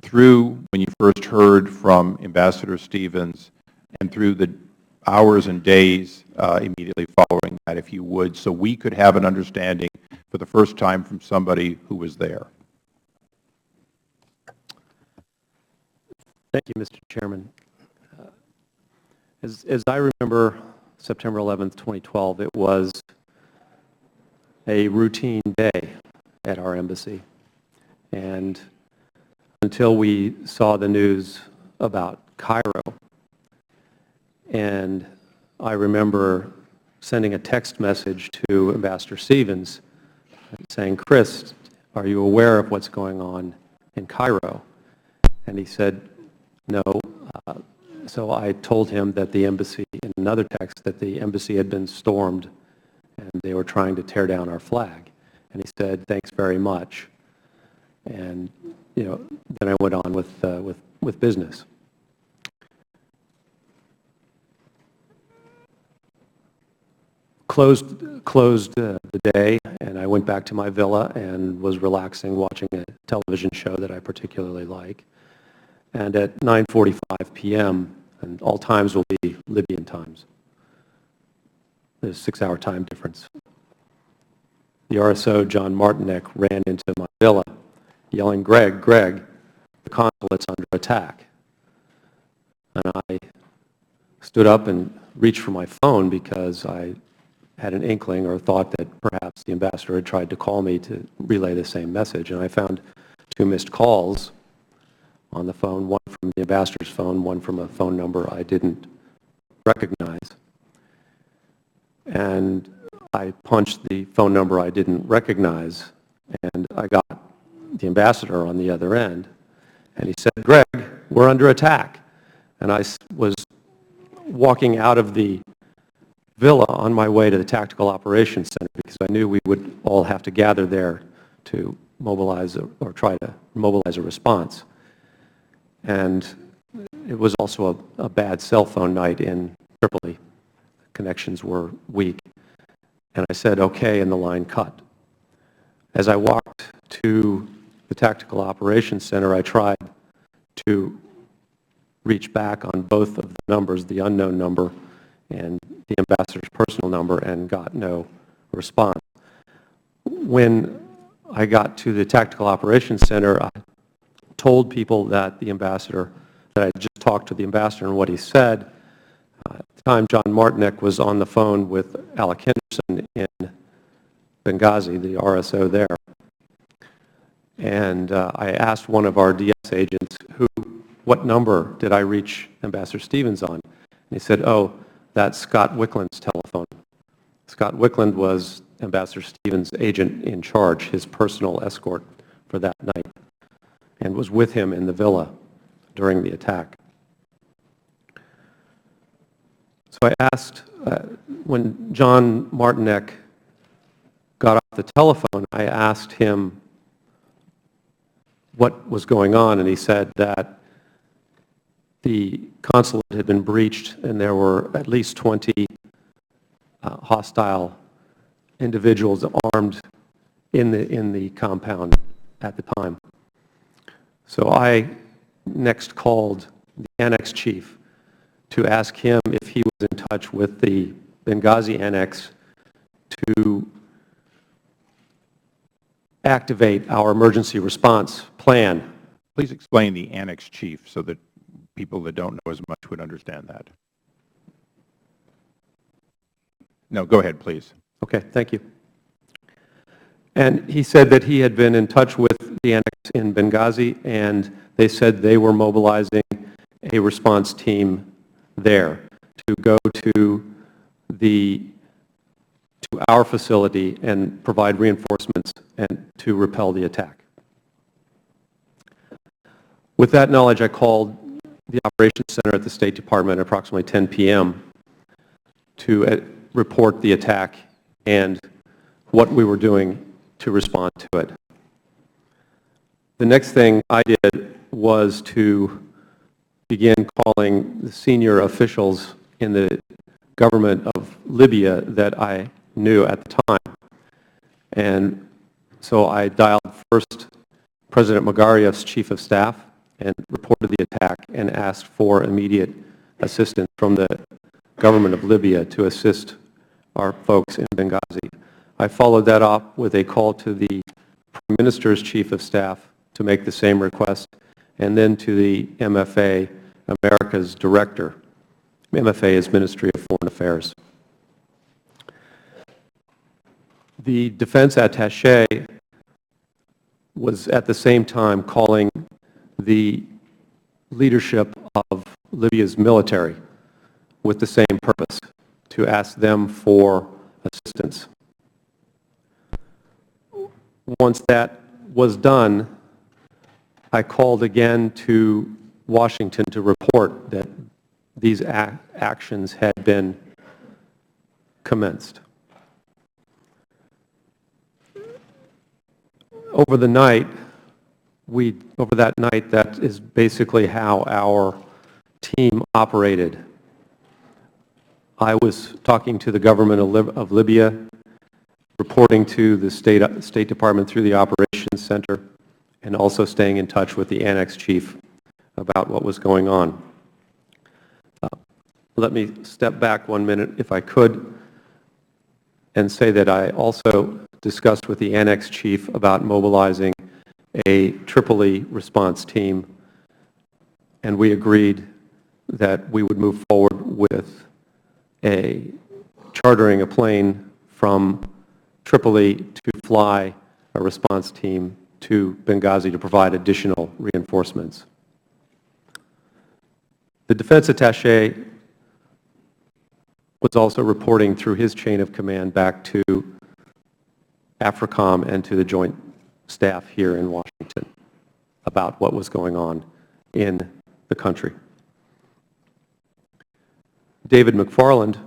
through when you first heard from Ambassador Stevens, and through the hours and days immediately following that, if you would, so we could have an understanding for the first time from somebody who was there. Thank you, Mr. Chairman. As I remember September 11th, 2012, it was a routine day at our embassy. And until we saw the news about Cairo, and I remember sending a text message to Ambassador Stevens saying, "Chris, are you aware of what's going on in Cairo?" And he said, "No." So I told him that the embassy, in another text, that the embassy had been stormed and they were trying to tear down our flag. And he said, "Thanks very much." And then I went on with business. Closed the day, and I went back to my villa and was relaxing, watching a television show that I particularly like. And at 9:45 p.m., and all times will be Libyan times, there's a 6-hour time difference, the RSO, John Martinek, ran into my villa yelling, Greg, the consulate's under attack." And I stood up and reached for my phone because I had an inkling or thought that perhaps the ambassador had tried to call me to relay the same message. And I found 2 missed calls on the phone, one from the ambassador's phone, one from a phone number I didn't recognize. And I punched the phone number I didn't recognize, and I got the ambassador on the other end. And he said, "Greg, we're under attack." And I was walking out of the villa on my way to the Tactical Operations Center because I knew we would all have to gather there to mobilize or try to mobilize a response. And it was also a bad cell phone night in Tripoli. Connections were weak. And I said, "Okay," and the line cut. As I walked to the Tactical Operations Center, I tried to reach back on both of the numbers, the unknown number and the ambassador's personal number, and got no response. When I got to the Tactical Operations Center, I told people that the ambassador, that I just talked to the ambassador and what he said. At the time, John Martinek was on the phone with Alec Henderson in Benghazi, the RSO there. And I asked one of our DS agents, what number did I reach Ambassador Stevens on? And he said, oh, that's Scott Wickland's telephone. Scott Wickland was Ambassador Stevens' agent in charge, his personal escort for that night, and was with him in the villa during the attack. So I asked, when John Martinek got off the telephone, I asked him what was going on, and he said that the consulate had been breached and there were at least 20 hostile individuals armed in the compound at the time. So I next called the annex chief to ask him if he was in touch with the Benghazi annex to activate our emergency response plan. Please explain the annex chief so that people that don't know as much would understand that. No, go ahead, please. Okay, thank you. And he said that he had been in touch with the annex in Benghazi, and they said they were mobilizing a response team there to go to our facility and provide reinforcements and to repel the attack. With that knowledge, I called the Operations Center at the State Department at approximately 10 p.m. to report the attack and what we were doing to respond to it. The next thing I did was to begin calling the senior officials in the government of Libya that I knew at the time. And so I dialed first President Magariev's chief of staff and reported the attack and asked for immediate assistance from the government of Libya to assist our folks in Benghazi. I followed that up with a call to the Prime Minister's chief of staff to make the same request, and then to the MFA, America's director. MFA is Ministry of Foreign Affairs. The defense attaché was at the same time calling the leadership of Libya's military with the same purpose, to ask them for assistance. Once that was done, I called again to Washington to report that these actions had been commenced. Over that night, that is basically how our team operated. I was talking to the government of Libya, reporting to the State Department through the Operations Center, and also staying in touch with the annex chief about what was going on. Let me step back 1 minute, if I could, and say that I also discussed with the annex chief about mobilizing a Tripoli response team, and we agreed that we would move forward with chartering a plane from Tripoli to fly a response team to Benghazi to provide additional reinforcements. The defense attaché was also reporting through his chain of command back to AFRICOM and to the joint staff here in Washington about what was going on in the country. David McFarland,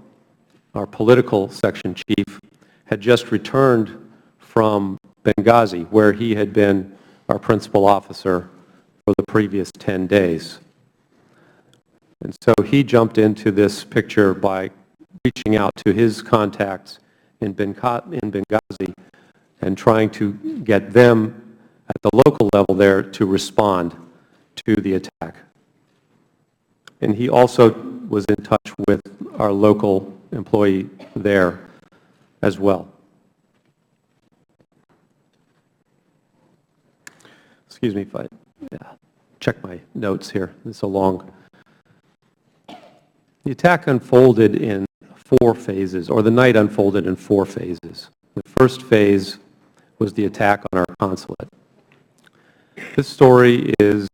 our political section chief, had just returned from Benghazi, where he had been our principal officer for the previous 10 days. And so he jumped into this picture by reaching out to his contacts in Benghazi and trying to get them at the local level there to respond to the attack. And he also was in touch with our local employee there as well. Excuse me if I check my notes here. It's a long. The attack unfolded in 4 phases, or the night unfolded in 4 phases. The first phase was the attack on our consulate. This story is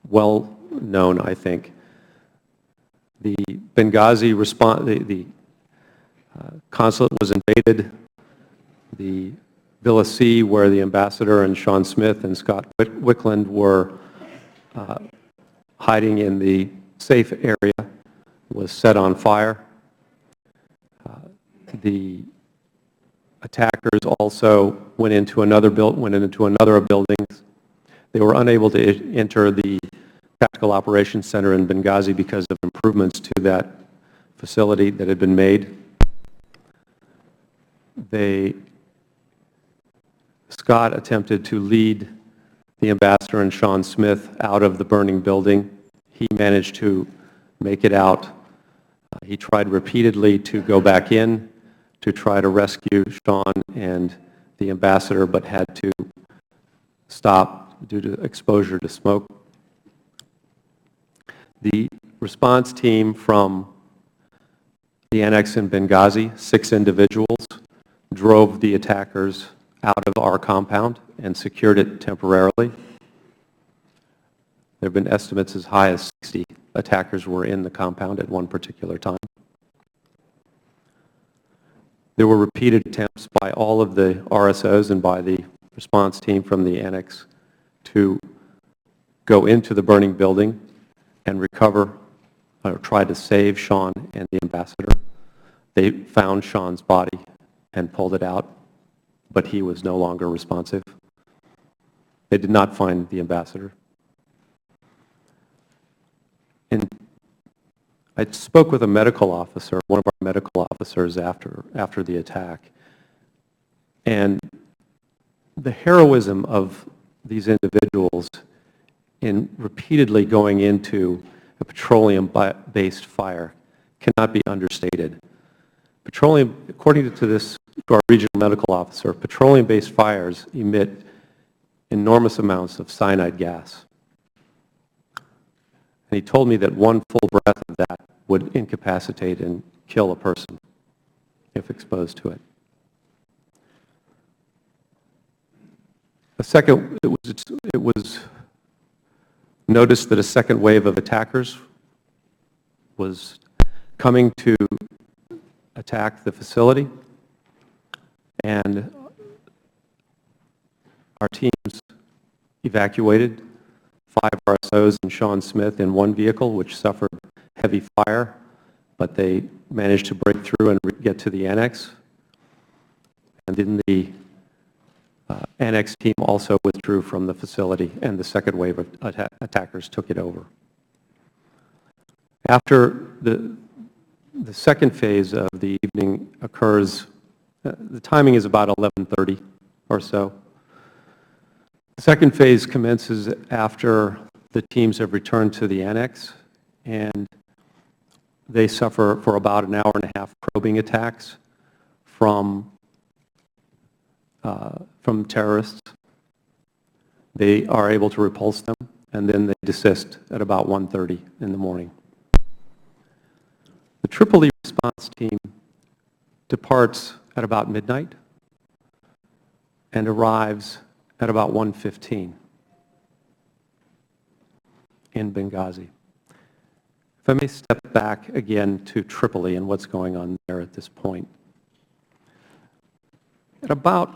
well known, I think. The Benghazi response, the consulate was invaded. The Villa C, where the ambassador and Sean Smith and Scott Wickland were hiding in the safe area, was set on fire. The attackers also went into another of buildings. They were unable to enter the Tactical Operations Center in Benghazi because of improvements to that facility that had been made. Scott attempted to lead the ambassador and Sean Smith out of the burning building. He managed to make it out. He tried repeatedly to go back in to try to rescue Sean and the ambassador, but had to stop due to exposure to smoke. The response team from the annex in Benghazi, 6 individuals, drove the attackers out of our compound and secured it temporarily. There have been estimates as high as 60 attackers were in the compound at one particular time. There were repeated attempts by all of the RSOs and by the response team from the annex to go into the burning building and recover or try to save Sean and the ambassador. They found Sean's body and pulled it out, but he was no longer responsive. They did not find the ambassador. And I spoke with a medical officer, one of our medical officers after the attack, and the heroism of these individuals in repeatedly going into a petroleum-based fire cannot be understated. Petroleum, according to our regional medical officer, petroleum-based fires emit enormous amounts of cyanide gas. And he told me that one full breath of that would incapacitate and kill a person if exposed to it. It was noticed that a second wave of attackers was coming to attack the facility, and our teams evacuated 5 RSOs and Sean Smith in one vehicle, which suffered heavy fire, but they managed to break through and get to the annex. And then the annex team also withdrew from the facility, and the second wave of attackers took it over. After the second phase of the evening occurs, the timing is about 11:30 or so. The second phase commences after the teams have returned to the annex, and they suffer for about an hour and a half probing attacks from terrorists. They are able to repulse them, and then they desist at about 1:30 in the morning. The Tripoli response team departs at about midnight and arrives at about 1:15 in Benghazi. If I may step back again to Tripoli and what's going on there at this point. At about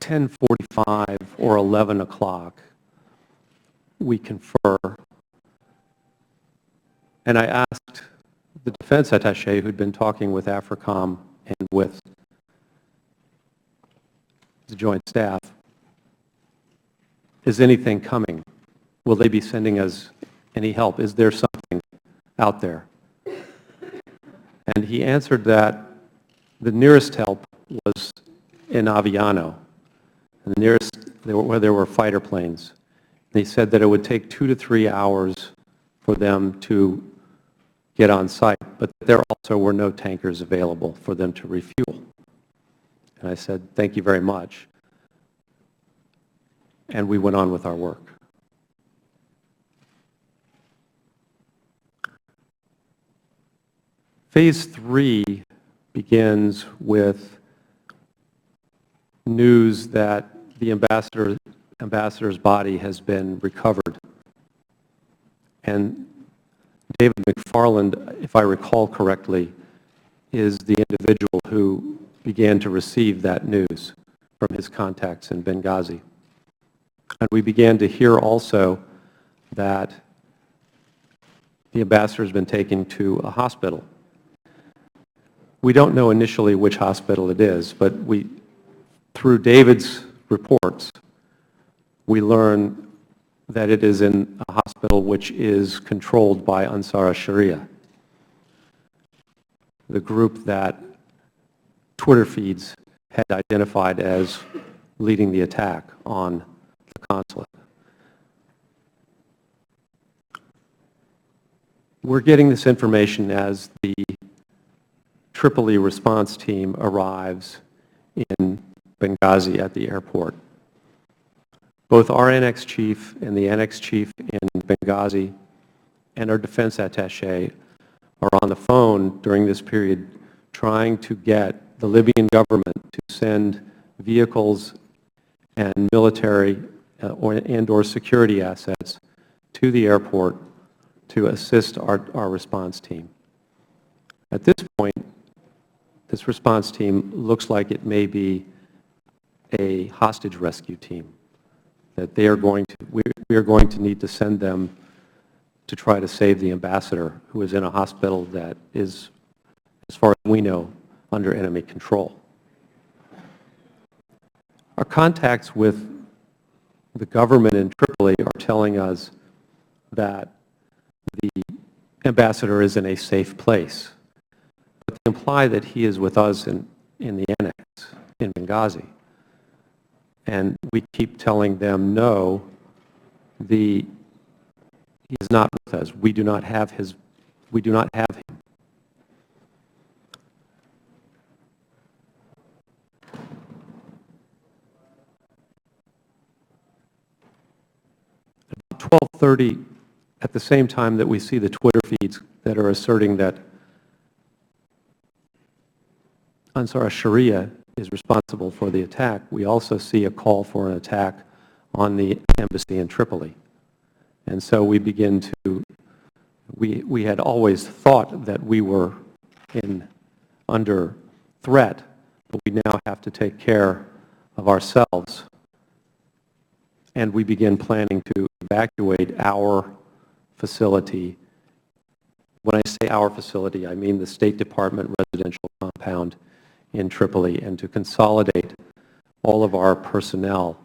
10:45 or 11 o'clock, we confer, and I asked the defense attaché who'd been talking with AFRICOM and with the Joint Staff, is anything coming? Will they be sending us any help? Is there something out there? And he answered that the nearest help was in Aviano, and the nearest where there were fighter planes. And he said that it would take 2 to 3 hours for them to get on site, but there also were no tankers available for them to refuel. And I said, thank you very much. And we went on with our work. Phase 3 begins with news that the ambassador ambassador's body has been recovered. And David McFarland, if I recall correctly, is the individual who began to receive that news from his contacts in Benghazi. And we began to hear also that the ambassador has been taken to a hospital. We don't know initially which hospital it is, but through David's reports, we learn that it is in a hospital which is controlled by Ansar Sharia, the group that Twitter feeds had identified as leading the attack on the consulate. We're getting this information as the Tripoli response team arrives in Benghazi at the airport. Both our annex chief and the annex chief in Benghazi and our defense attaché are on the phone during this period trying to get the Libyan government to send vehicles and military and/or security assets to the airport to assist our response team. At this point, this response team looks like it may be a hostage rescue team, that we are going to need to send them to try to save the ambassador, who is in a hospital that is, as far as we know, under enemy control. Our contacts with the government in Tripoli are telling us that the ambassador is in a safe place, but they imply that he is with us in the annex in Benghazi. And we keep telling them, no, he is not with us. We do not have him. About 12:30, at the same time that we see the Twitter feeds that are asserting that Ansar Sharia is responsible for the attack, we also see a call for an attack on the embassy in Tripoli. And so we begin to, we had always thought that we were under threat, but we now have to take care of ourselves. And we begin planning to evacuate our facility. When I say our facility, I mean the State Department residential compound in Tripoli, and to consolidate all of our personnel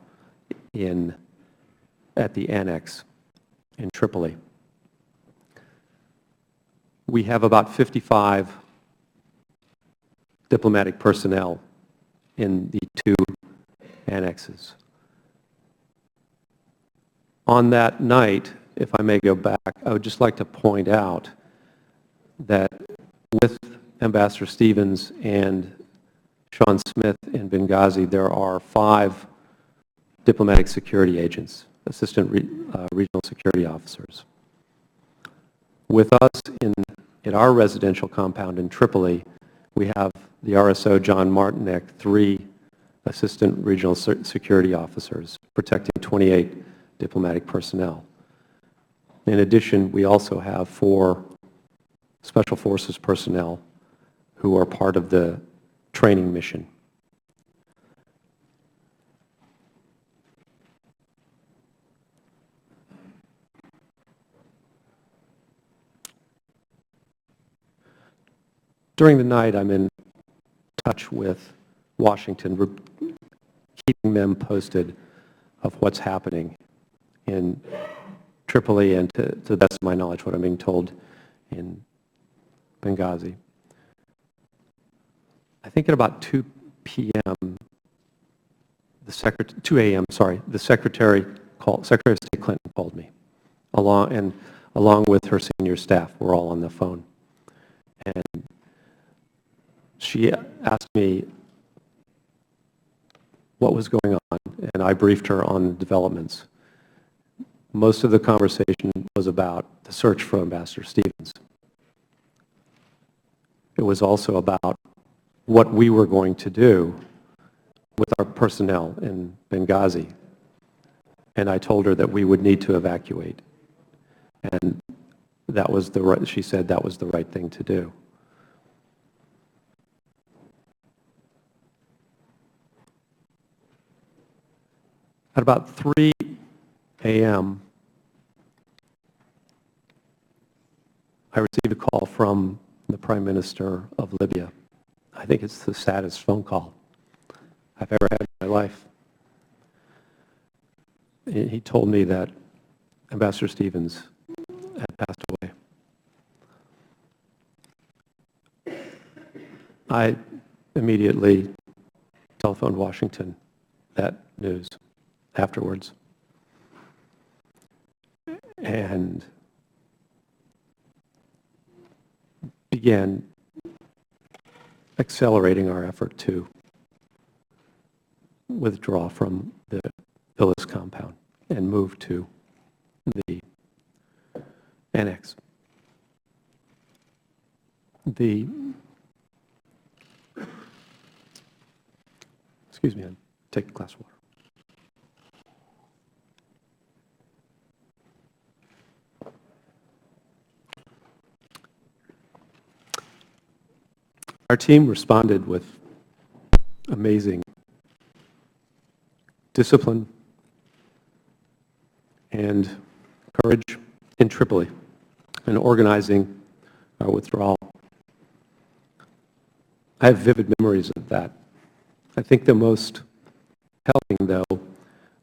at the annex in Tripoli. We have about 55 diplomatic personnel in the two annexes. On that night, if I may go back, I would just like to point out that with Ambassador Stevens and Sean Smith in Benghazi, there are 5 diplomatic security agents, assistant regional security officers. With us in our residential compound in Tripoli, we have the RSO John Martinek, 3 assistant regional security officers protecting 28 diplomatic personnel. In addition, we also have 4 Special Forces personnel who are part of the training mission. During the night, I'm in touch with Washington, keeping them posted of what's happening in Tripoli and, to the best of my knowledge, what I'm being told in Benghazi. I think at about 2 p.m., 2 a.m., sorry, the Secretary of State Clinton called me, along with her senior staff. We're all on the phone. And she asked me what was going on, and I briefed her on developments. Most of the conversation was about the search for Ambassador Stevens. It was also about what we were going to do with our personnel in Benghazi. and I told her that we would need to evacuate. And that was the right, she said that was the right thing to do. At about 3 a.m., I received a call from the Prime Minister of Libya. I think it's the saddest phone call I've ever had in my life. He told me that Ambassador Stevens had passed away. I immediately telephoned Washington that news afterwards. And began accelerating our effort to withdraw from the Illis compound and move to the annex. Excuse me, I'll take a glass of water. Our team responded with amazing discipline and courage in Tripoli in organizing our withdrawal. I have vivid memories of that. I think the most telling, though,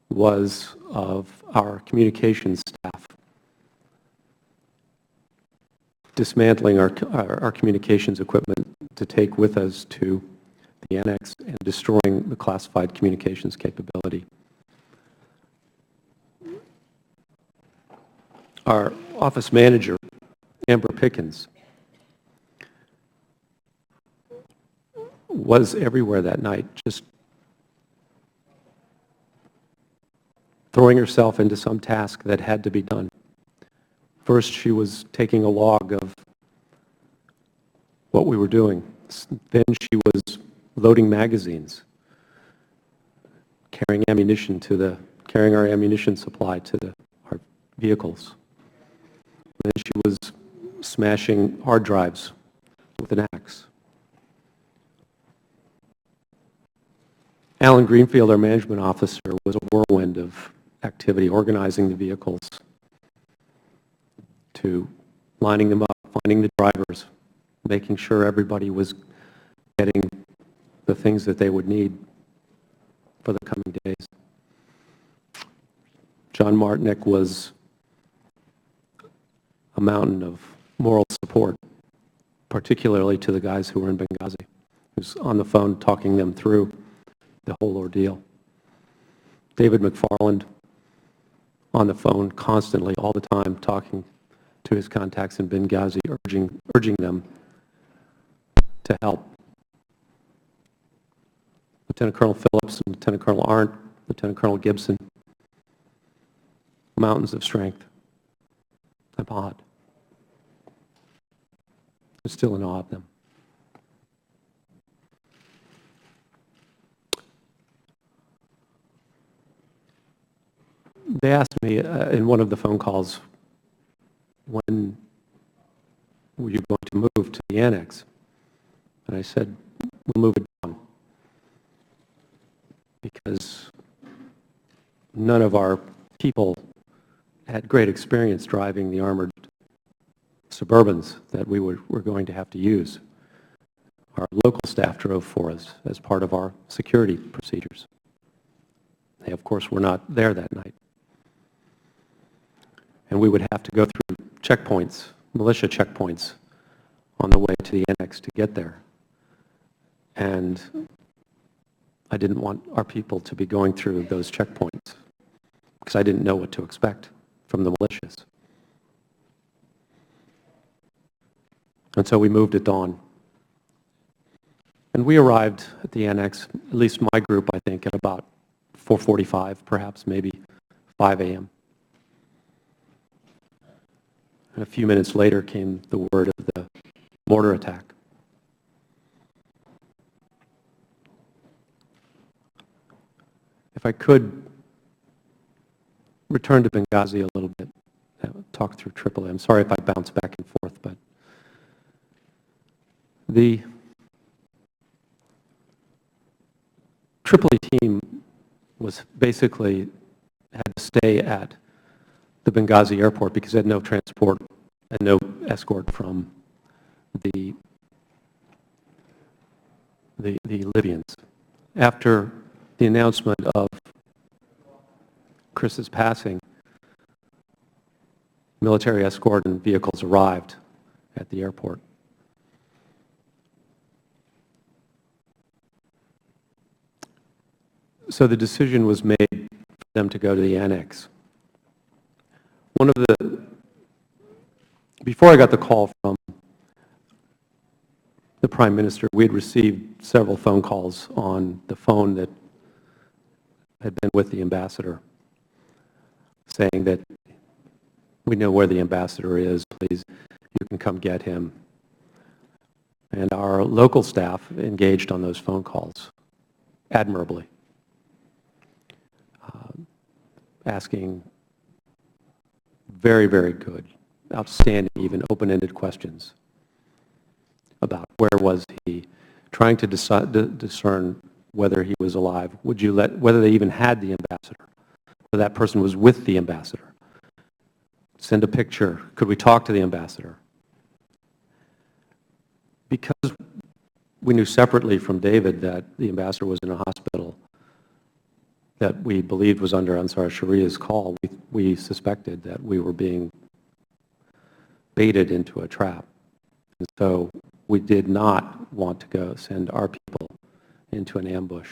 was of our communications staff dismantling our communications equipment to take with us to the annex and destroying the classified communications capability. Our office manager, Amber Pickens, was everywhere that night, just throwing herself into some task that had to be done. First, she was taking a log of what we were doing. Then she was loading magazines, carrying our ammunition supply to our vehicles. Then she was smashing hard drives with an axe. Alan Greenfield, our management officer, was a whirlwind of activity, organizing the vehicles, to lining them up, finding the drivers, making sure everybody was getting the things that they would need for the coming days. John Martinick was a mountain of moral support, particularly to the guys who were in Benghazi. He was on the phone talking them through the whole ordeal. David McFarland on the phone constantly, all the time, talking to his contacts in Benghazi, urging them to help. Lieutenant Colonel Phillips and Lieutenant Colonel Arndt, Lieutenant Colonel Gibson, mountains of strength. I'm awed. I'm still in awe of them. They asked me in one of the phone calls, when were you going to move to the annex? And I said, we'll move it on. Because none of our people had great experience driving the armored Suburbans that we were going to have to use. Our local staff drove for us as part of our security procedures. They, of course, were not there that night. And we would have to go through checkpoints, militia checkpoints, on the way to the annex to get there. And I didn't want our people to be going through those checkpoints because I didn't know what to expect from the militias. And so we moved at dawn. And we arrived at the annex, at least my group, I think, at about 4:45, perhaps, maybe 5 a.m. And a few minutes later came the word of the mortar attack. If I could return to Benghazi a little bit, talk through Tripoli. I'm sorry if I bounce back and forth, but the Tripoli team was basically had to stay at the Benghazi airport because it had no transport and no escort from the Libyans. After the announcement of Chris's passing, military escort and vehicles arrived at the airport. So the decision was made for them to go to the annex. Before I got the call from the Prime Minister, we had received several phone calls on the phone that had been with the ambassador, saying that we know where the ambassador is, please, you can come get him. And our local staff engaged on those phone calls admirably, asking very, very good, outstanding, even open-ended questions about where was he, trying to discern whether he was alive, whether they even had the ambassador, whether that person was with the ambassador. Send a picture. Could we talk to the ambassador? Because we knew separately from David that the ambassador was in a hospital that we believed was under Ansar Sharia's call, we suspected that we were being baited into a trap. And so we did not want to go send our people into an ambush.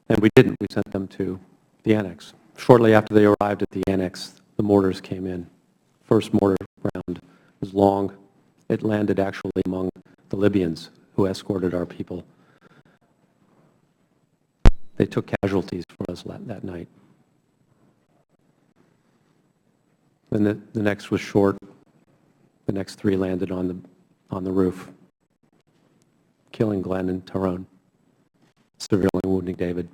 And we didn't. We sent them to the annex. Shortly after they arrived at the annex, the mortars came in. First mortar round was long. It landed actually among the Libyans who escorted our people. They took casualties for us that night. And the next was short. The next three landed on the roof, killing Glenn and Tyrone, severely wounding David.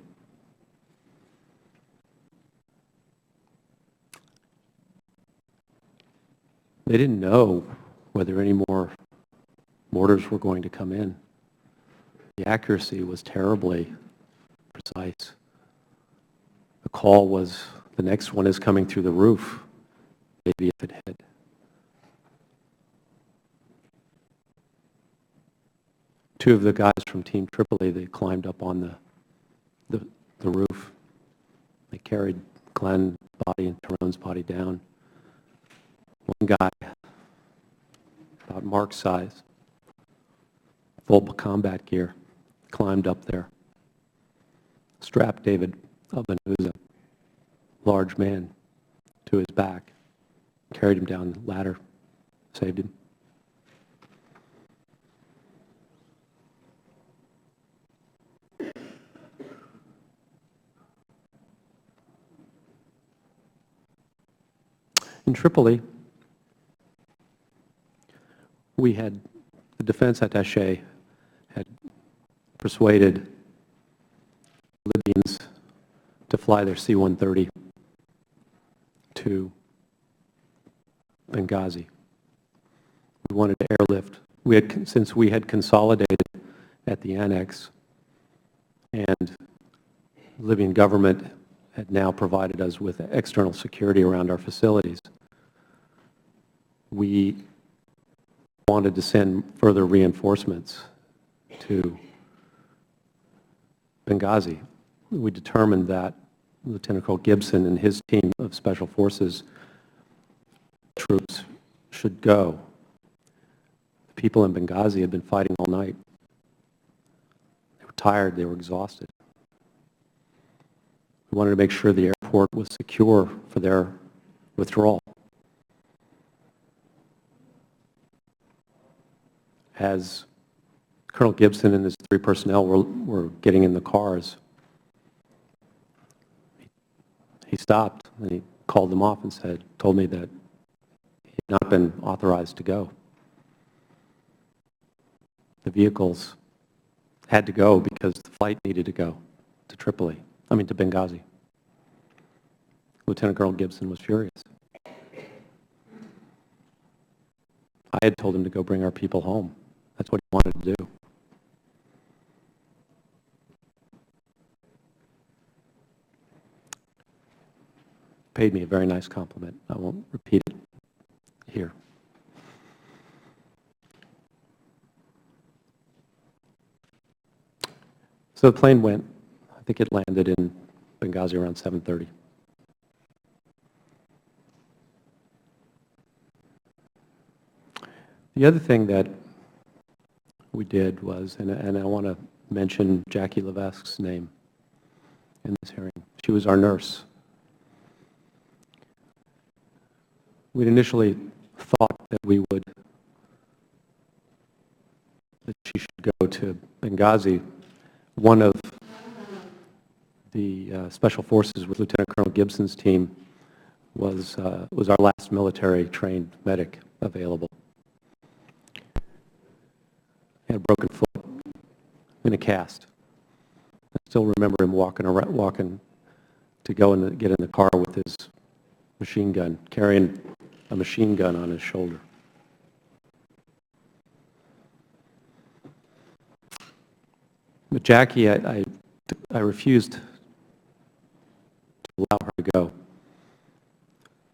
They didn't know whether any more mortars were going to come in. The accuracy was terribly precise. The call was, the next one is coming through the roof, maybe if it hit. Two of the guys from Team Tripoli, they climbed up on the roof. They carried Glenn's body and Tyrone's body down. One guy, about Mark's size, full combat gear, climbed up there, strapped David Ubben, who's a large man, to his back, carried him down the ladder, saved him. In Tripoli, we had, the defense attaché had persuaded Libyans to fly their C-130 to Benghazi. We wanted to airlift. Since we had consolidated at the annex, and the Libyan government had now provided us with external security around our facilities, we wanted to send further reinforcements to Benghazi. We determined that Lieutenant Colonel Gibson and his team of Special Forces troops should go. The people in Benghazi had been fighting all night. They were tired, they were exhausted. We wanted to make sure the airport was secure for their withdrawal. As Colonel Gibson and his three personnel were getting in the cars, he stopped and he called them off and told me that he had not been authorized to go. The vehicles had to go because the flight needed to go to to Benghazi. Lieutenant Colonel Gibson was furious. I had told him to go bring our people home. That's what he wanted to do. Paid me a very nice compliment. I won't repeat it here. So the plane went. I think it landed in Benghazi around 7:30. The other thing that we did was, and I want to mention Jackie Levesque's name in this hearing. She was our nurse. We'd initially thought that she should go to Benghazi. One of the Special Forces with Lieutenant Colonel Gibson's team was our last military trained medic available. He had a broken foot in a cast. I still remember him walking to go and get in the car with his machine gun, carrying a machine gun on his shoulder. But Jackie, I refused to allow her to go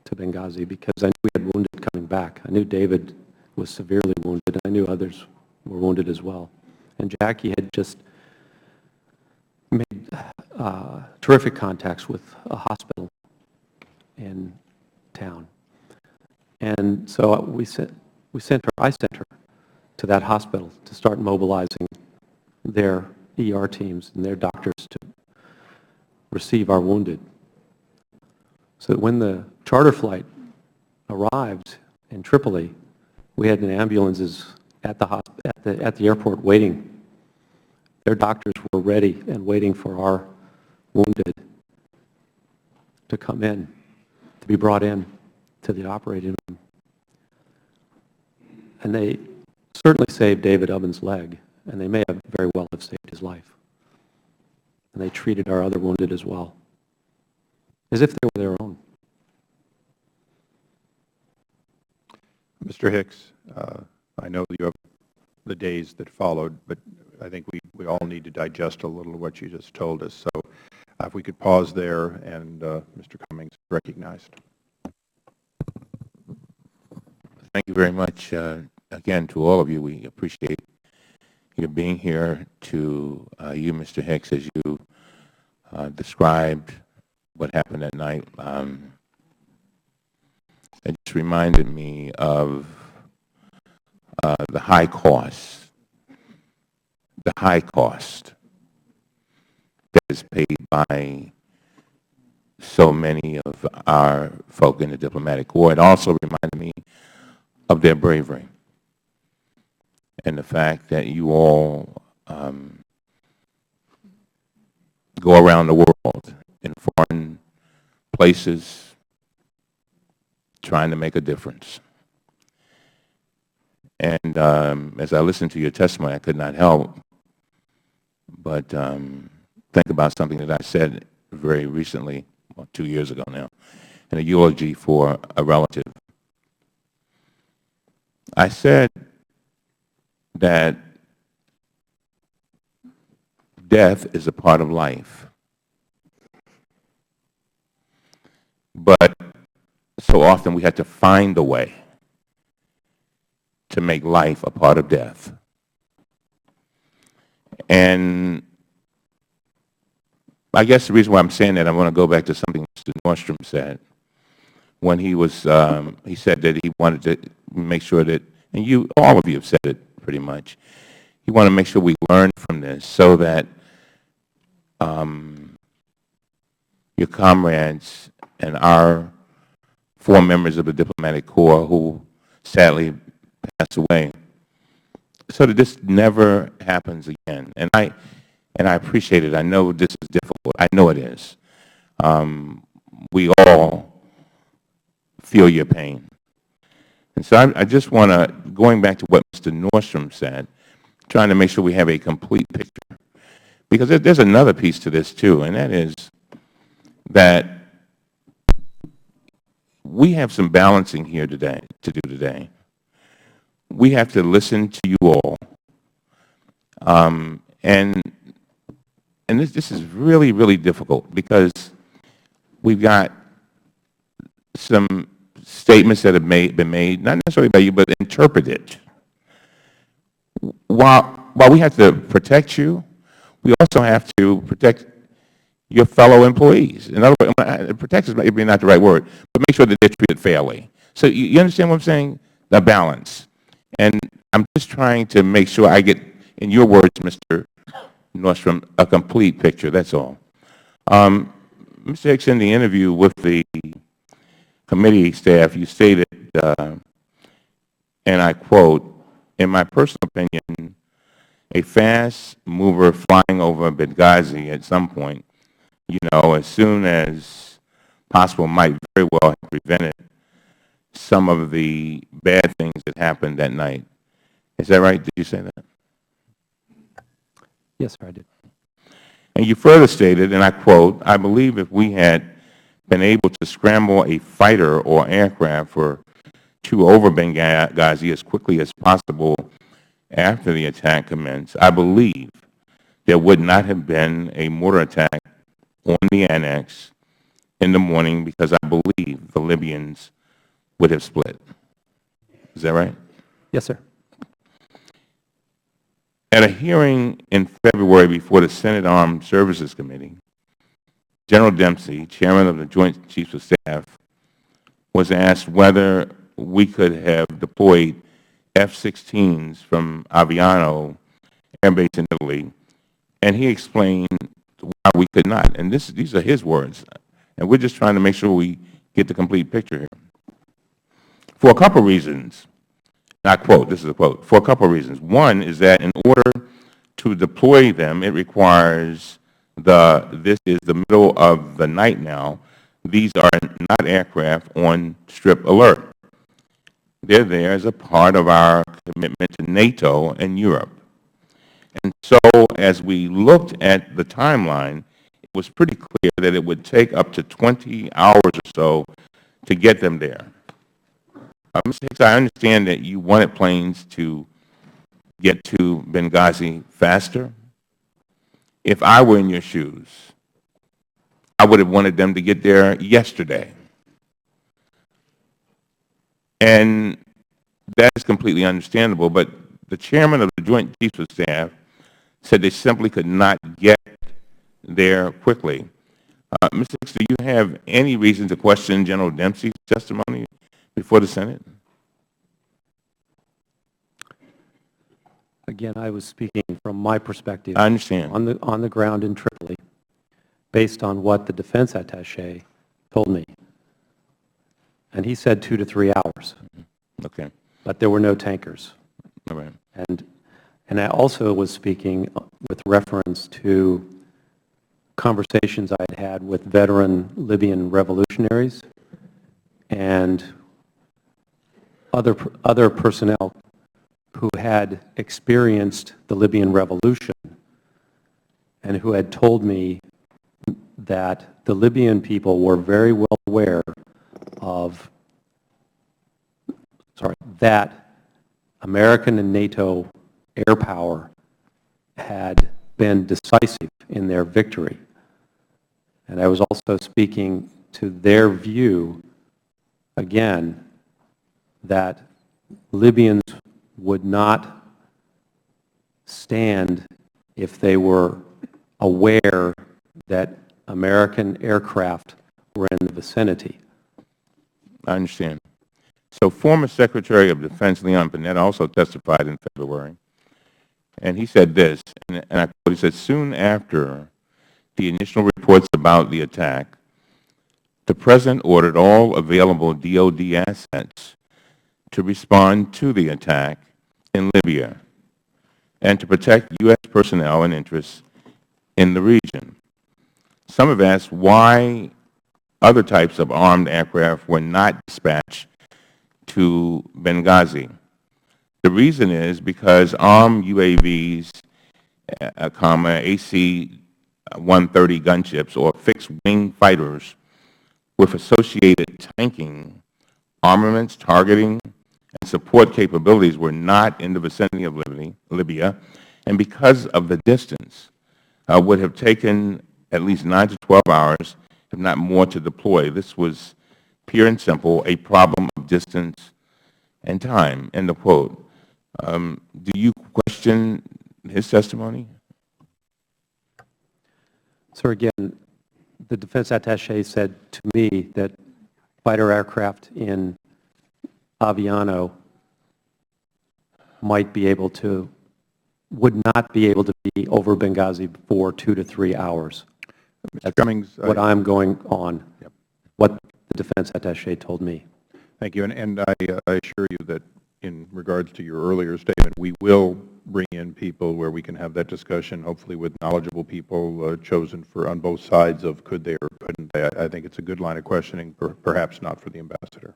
to Benghazi because I knew we had wounded coming back. I knew David was severely wounded. I knew others were wounded as well. And Jackie had just made terrific contacts with a hospital in town. And so I sent her to that hospital to start mobilizing their ER teams and their doctors to receive our wounded. So that when the charter flight arrived in Tripoli, we had ambulances at the airport waiting. Their doctors were ready and waiting for our wounded to come in, to be brought in to the operating room. And they certainly saved David Ubben's leg, and they may have very well have saved his life. And they treated our other wounded as well, as if they were their own. Mr. Hicks, I know you have the days that followed, but I think we all need to digest a little of what you just told us. So if we could pause there, and Mr. Cummings is recognized. Thank you very much. Again, to all of you, we appreciate you being here. To you, Mr. Hicks, as you described what happened that night, it just reminded me of the high cost that is paid by so many of our folk in the diplomatic corps. It also reminded me of their bravery and the fact that you all go around the world in foreign places trying to make a difference. And as I listened to your testimony, I could not help but think about something that I said very recently, well, 2 years ago now, in a eulogy for a relative. I said that death is a part of life, but so often we have to find a way to make life a part of death. And I guess the reason why I'm saying that, I want to go back to something Mr. Nordstrom said when he said that he wanted to make sure that, and all of you have said it pretty much, he wanted to make sure we learn from this so that your comrades and our 4 members of the diplomatic corps who sadly passed away, so that this never happens again. And I appreciate it. I know this is difficult. I know it is. We all feel your pain. And so I just want to, going back to what Mr. Nordstrom said, trying to make sure we have a complete picture. Because there's another piece to this too, and that is that we have some balancing here today to do today. We have to listen to you all, and this is really, really difficult because we've got some statements that have been made, not necessarily by you, but interpreted. While we have to protect you, we also have to protect your fellow employees. In other words, protect is maybe not the right word, but make sure that they're treated fairly. So you understand what I'm saying? The balance. And I'm just trying to make sure I get, in your words, Mr. Nordstrom, a complete picture, that's all. Mr. Hicks, in the interview with the committee staff, you stated, and I quote, "In my personal opinion, a fast mover flying over Benghazi at some point, as soon as possible, might very well have prevented some of the bad things that happened that night." Is that right? Did you say that? Yes, sir, I did. And you further stated, and I quote, "I believe if we had been able to scramble a fighter or aircraft to over Benghazi as quickly as possible after the attack commenced, I believe there would not have been a mortar attack on the annex in the morning because I believe the Libyans would have split." Is that right? Yes, sir. At a hearing in February before the Senate Armed Services Committee, General Dempsey, chairman of the Joint Chiefs of Staff, was asked whether we could have deployed F-16s from Aviano Air Base in Italy, and he explained why we could not. And these are his words, and we're just trying to make sure we get the complete picture here. For a couple of reasons, and I quote, this is a quote, "For a couple of reasons. One is that in order to deploy them, it requires this is the middle of the night now. These are not aircraft on strip alert. They're there as a part of our commitment to NATO and Europe." And so as we looked at the timeline, it was pretty clear that it would take up to 20 hours or so to get them there. Mr. Hicks, I understand that you wanted planes to get to Benghazi faster. If I were in your shoes, I would have wanted them to get there yesterday. And that is completely understandable, but the chairman of the Joint Chiefs of Staff said they simply could not get there quickly. Mr. Hicks, do you have any reason to question General Dempsey's testimony before the Senate? Again, I was speaking from my perspective. I understand. On the ground in Tripoli, based on what the defense attaché told me. And he said 2 to 3 hours. Okay. But there were no tankers. All right. And I also was speaking with reference to conversations I had had with veteran Libyan revolutionaries and other personnel who had experienced the Libyan revolution and who had told me that the Libyan people were very well aware of, that American and NATO air power had been decisive in their victory. And I was also speaking to their view, again, that Libyans would not stand if they were aware that American aircraft were in the vicinity. I understand. So former Secretary of Defense Leon Panetta also testified in February, and he said this, and I quote, he said, "Soon after the initial reports about the attack, the President ordered all available DoD assets to respond to the attack in Libya and to protect U.S. personnel and interests in the region. Some have asked why other types of armed aircraft were not dispatched to Benghazi. The reason is because armed UAVs, AC-130 gunships or fixed-wing fighters with associated tanking, armaments, targeting, and support capabilities were not in the vicinity of Libya, and because of the distance, would have taken at least 9 to 12 hours, if not more, to deploy. This was pure and simple, a problem of distance and time, end of quote. Do you question his testimony? Sir, again, the defense attaché said to me that fighter aircraft in Aviano would not be able to be over Benghazi for 2 to 3 hours. Mr. Cummings, what I'm going on, what the defense attaché told me. thank you. And I assure you that in regards to your earlier statement, we will bring in people where we can have that discussion, hopefully with knowledgeable people chosen on both sides of could they or couldn't they. I think it's a good line of questioning, perhaps not for the ambassador.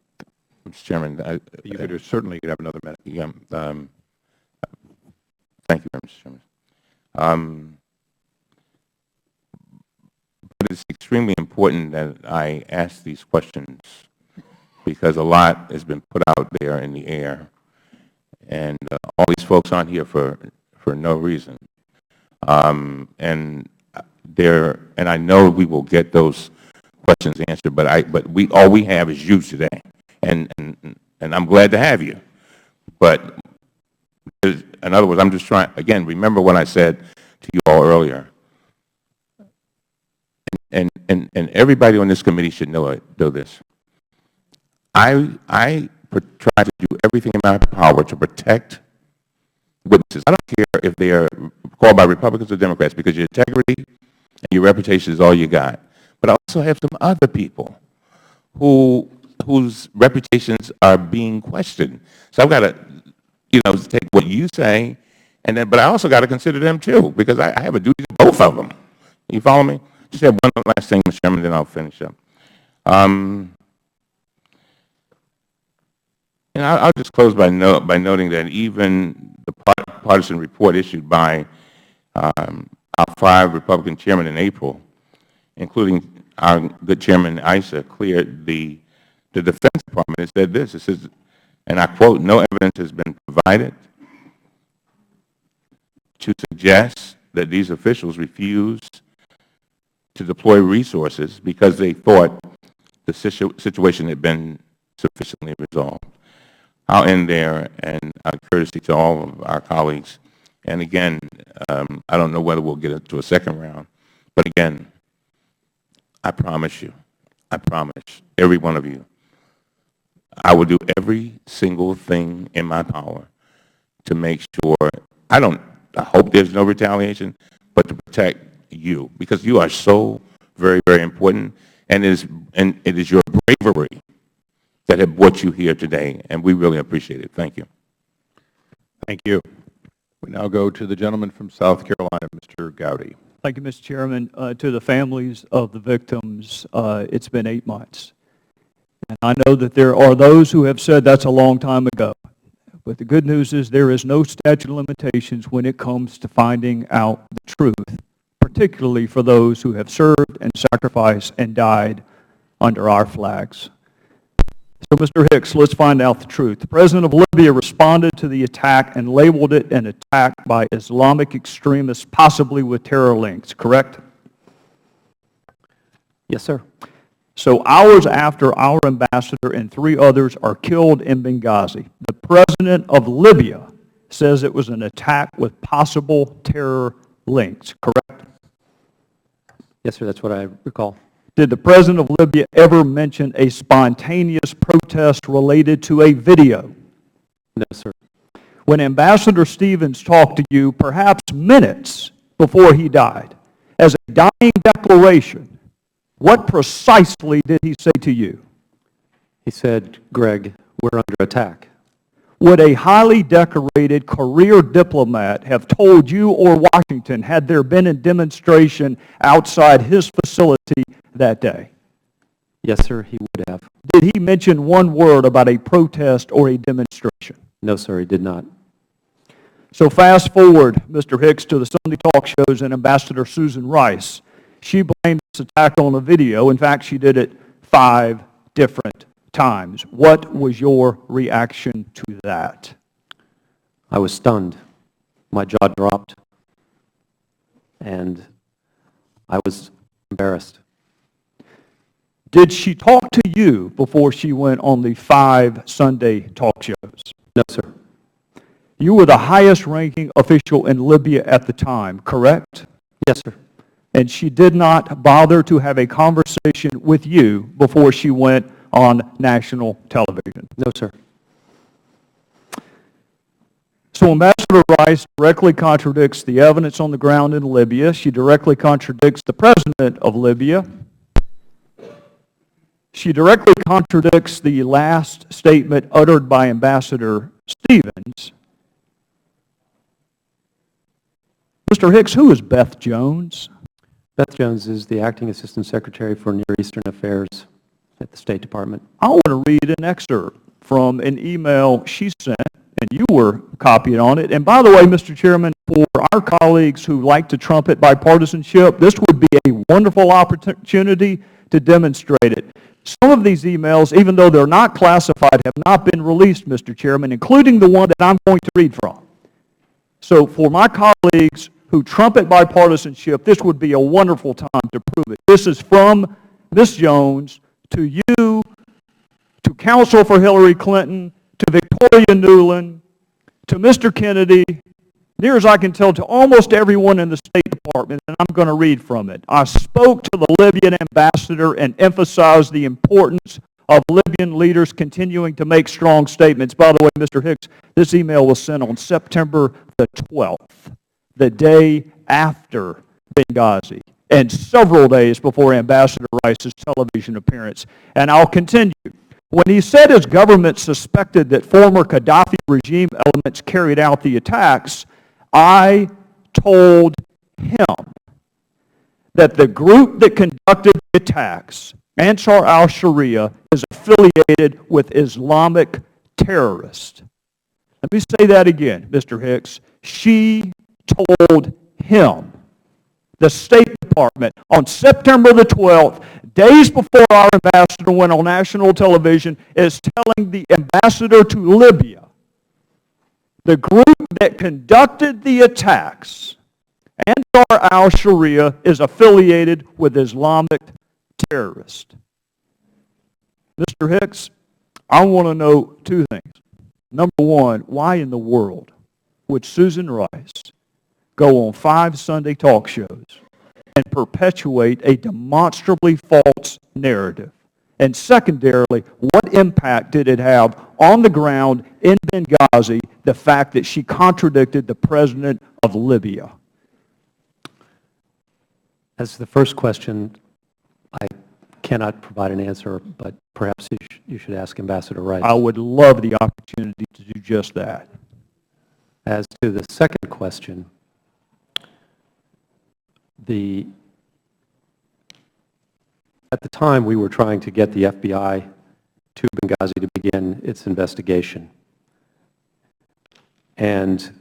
Mr. Chairman, You could certainly have another minute. yeah, thank you, Mr. Chairman. But it's extremely important that I ask these questions because a lot has been put out there in the air, and all these folks aren't here for no reason. And I know we will get those questions answered, but all we have is you today, and I'm glad to have you. But in other words, I'm just trying, again, remember what I said to you all earlier. And everybody on this committee should know this. I try to do everything in my power to protect witnesses. I don't care if they are called by Republicans or Democrats, because your integrity and your reputation is all you got. But I also have some other people whose reputations are being questioned. So I've got to, take what you say, but I also got to consider them too, because I have a duty to both of them. You follow me? Just have one last thing, Mr. Chairman, then I'll finish up. And I'll just close by noting that even the partisan report issued by our 5 Republican chairmen in April, including our good chairman Issa, cleared the Defense Department. It said this, it says, and I quote, "No evidence has been provided to suggest that these officials refused to deploy resources because they thought the situation had been sufficiently resolved." I'll end there, and courtesy to all of our colleagues. And again, I don't know whether we'll get into a second round, but again, I promise you, I promise every one of you, I will do every single thing in my power to make sure, I hope there's no retaliation, but to protect you, because you are so very, very important, and it is your bravery that have brought you here today, and we really appreciate it. Thank you. Thank you. We now go to the gentleman from South Carolina, Mr. Gowdy. Thank you, Mr. Chairman. To the families of the victims, it's been 8 months. And I know that there are those who have said that's a long time ago. But the good news is there is no statute of limitations when it comes to finding out the truth, particularly for those who have served and sacrificed and died under our flags. So, Mr. Hicks, let's find out the truth. The President of Libya responded to the attack and labeled it an attack by Islamic extremists, possibly with terror links, correct? Yes, sir. So hours after our ambassador and 3 others are killed in Benghazi, the President of Libya says it was an attack with possible terror links, correct? Yes, sir, that's what I recall. Did the President of Libya ever mention a spontaneous protest related to a video? No, sir. When Ambassador Stevens talked to you, perhaps minutes before he died, as a dying declaration, what precisely did he say to you? He said, "Greg, we're under attack." Would a highly decorated career diplomat have told you or Washington had there been a demonstration outside his facility that day? Yes, sir, he would have. Did he mention one word about a protest or a demonstration? No, sir, he did not. So fast forward, Mr. Hicks, to the Sunday talk shows and Ambassador Susan Rice. She blamed this attack on a video. In fact, she did it 5 different times. What was your reaction to that? I was stunned. My jaw dropped, and I was embarrassed. Did she talk to you before she went on the 5 Sunday talk shows? No, sir. You were the highest-ranking official in Libya at the time, correct? Yes, sir. And she did not bother to have a conversation with you before she went on national television. No, sir. So Ambassador Rice directly contradicts the evidence on the ground in Libya. She directly contradicts the president of Libya. She directly contradicts the last statement uttered by Ambassador Stevens. Mr. Hicks, who is Beth Jones? Beth Jones is the Acting Assistant Secretary for Near Eastern Affairs at the State Department. I want to read an excerpt from an email she sent, and you were copied on it. And by the way, Mr. Chairman, for our colleagues who like to trumpet bipartisanship, this would be a wonderful opportunity to demonstrate it. Some of these emails, even though they're not classified, have not been released, Mr. Chairman, including the one that I'm going to read from. So for my colleagues who trumpet bipartisanship, this would be a wonderful time to prove it. This is from Ms. Jones to you, to counsel for Hillary Clinton, to Victoria Nuland, to Mr. Kennedy, near as I can tell, to almost everyone in the State Department, and I'm going to read from it. I spoke to the Libyan ambassador and emphasized the importance of Libyan leaders continuing to make strong statements. By the way, Mr. Hicks, this email was sent on September the 12th, the day after Benghazi, and several days before Ambassador Rice's television appearance. And I'll continue. When he said his government suspected that former Gaddafi regime elements carried out the attacks, I told him that the group that conducted the attacks, Ansar al-Sharia, is affiliated with Islamic terrorists. Let me say that again, Mr. Hicks. She told him, the State Department, on September the 12th, days before our ambassador went on national television, is telling the ambassador to Libya, the group that conducted the attacks, Ansar al-Sharia, is affiliated with Islamic terrorists. Mr. Hicks, I want to know 2 things. Number one, why in the world would Susan Rice go on 5 Sunday talk shows and perpetuate a demonstrably false narrative? And secondarily, what impact did it have on the ground in Benghazi, the fact that she contradicted the president of Libya? As to the first question, I cannot provide an answer, but perhaps you should ask Ambassador Rice. I would love the opportunity to do just that. As to the second question, at the time we were trying to get the FBI to Benghazi to begin its investigation. And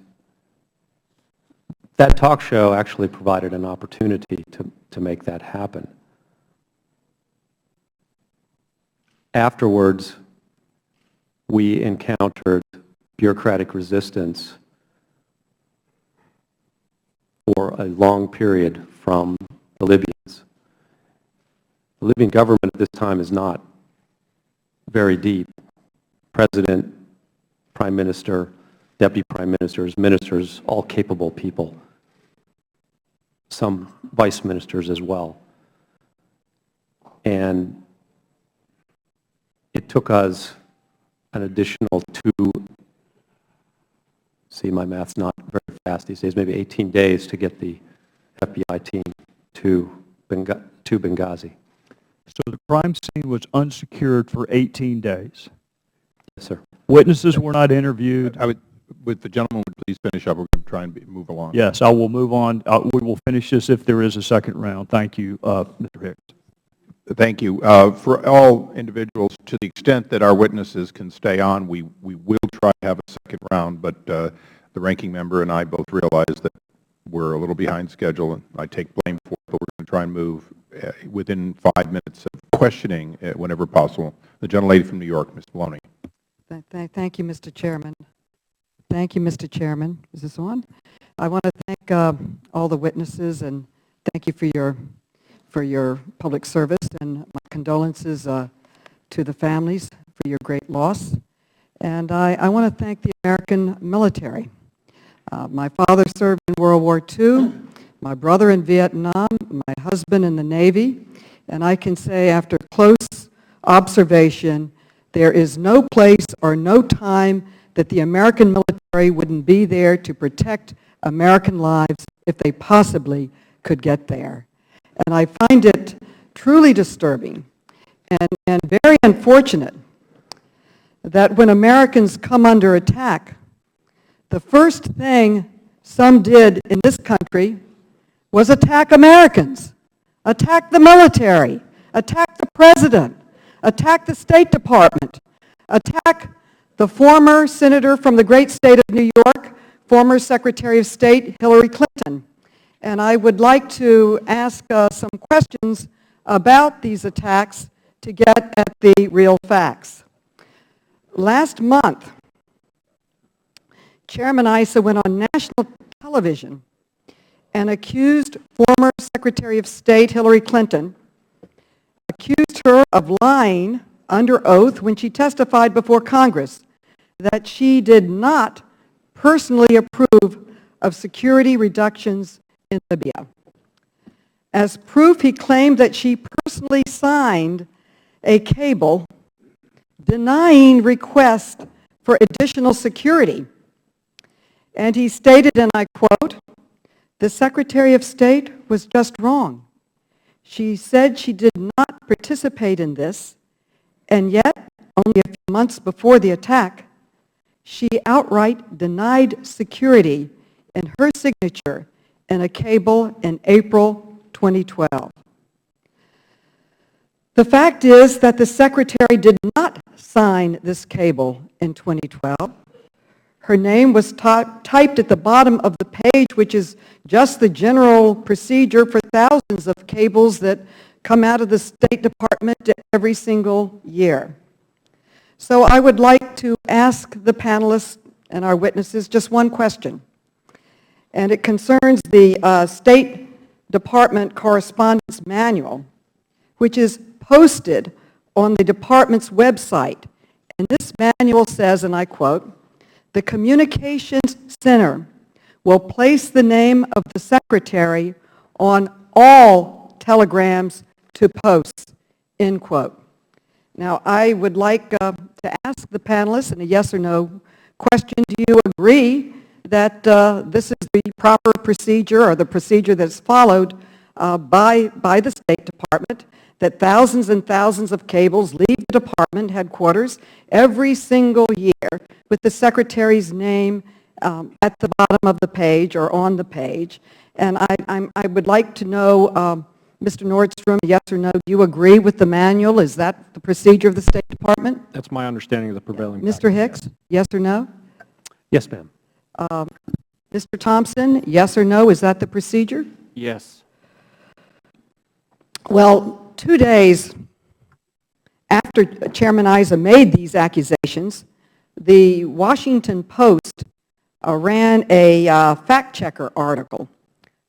that talk show actually provided an opportunity to make that happen. Afterwards, we encountered bureaucratic resistance for a long period from the Libyans. The Libyan government at this time is not very deep. President, Prime Minister, Deputy Prime Ministers, ministers, all capable people. Some vice ministers as well. And it took us an additional 2, see my math's not very fast these days, maybe 18 days to get the FBI team to Benghazi. So the crime scene was unsecured for 18 days. Yes, sir. Witnesses were not interviewed. Would the gentleman would please finish up? We're going to try and move along. Yes, I will move on. We will finish this if there is a second round. Thank you, Mr. Hicks. Thank you. For all individuals, to the extent that our witnesses can stay on, we will try to have a second round, but the ranking member and I both realize that we're a little behind schedule, and I take blame for it, but we're going to try and move within 5 minutes of questioning whenever possible. The gentlelady from New York, Ms. Maloney. Thank you, Mr. Chairman. Thank you, Mr. Chairman. Is this on? I want to thank all the witnesses, and thank you for your public service, and my condolences to the families for your great loss. And I want to thank the American military. My father served in World War II, my brother in Vietnam, my husband in the Navy, and I can say after close observation, there is no place or no time that the American military wouldn't be there to protect American lives if they possibly could get there. And I find it truly disturbing and very unfortunate that when Americans come under attack, the first thing some did in this country was attack Americans, attack the military, attack the president, attack the State Department, attack the former senator from the great state of New York, former Secretary of State Hillary Clinton. And I would like to ask some questions about these attacks to get at the real facts. Last month, Chairman Issa went on national television and accused former Secretary of State Hillary Clinton, accused her of lying under oath when she testified before Congress that she did not personally approve of security reductions in Libya. As proof, he claimed that she personally signed a cable denying requests for additional security. And he stated, and I quote, "The Secretary of State was just wrong. She said she did not participate in this, and yet, only a few months before the attack, she outright denied security in her signature in a cable in April 2012. The fact is that the Secretary did not sign this cable in 2012. Her name was typed at the bottom of the page, which is just the general procedure for thousands of cables that come out of the State Department every single year. So I would like to ask the panelists and our witnesses just one question, and it concerns the State Department Correspondence Manual, which is posted on the Department's website. And this manual says, and I quote, "The Communications Center will place the name of the Secretary on all telegrams to post," end quote. Now, I would like to ask the panelists in a yes or no question, do you agree that this is the proper procedure or the procedure that's followed by the State Department, that thousands and thousands of cables leave the department headquarters every single year with the Secretary's name at the bottom of the page or on the page? And I would like to know, Mr. Nordstrom, yes or no, do you agree with the manual? Is that the procedure of the State Department? That's my understanding of the prevailing Mr. Hicks, yes or no? Yes, ma'am. Mr. Thompson, yes or no, is that the procedure? Yes. Well, 2 days after Chairman Issa made these accusations, the Washington Post ran a fact-checker article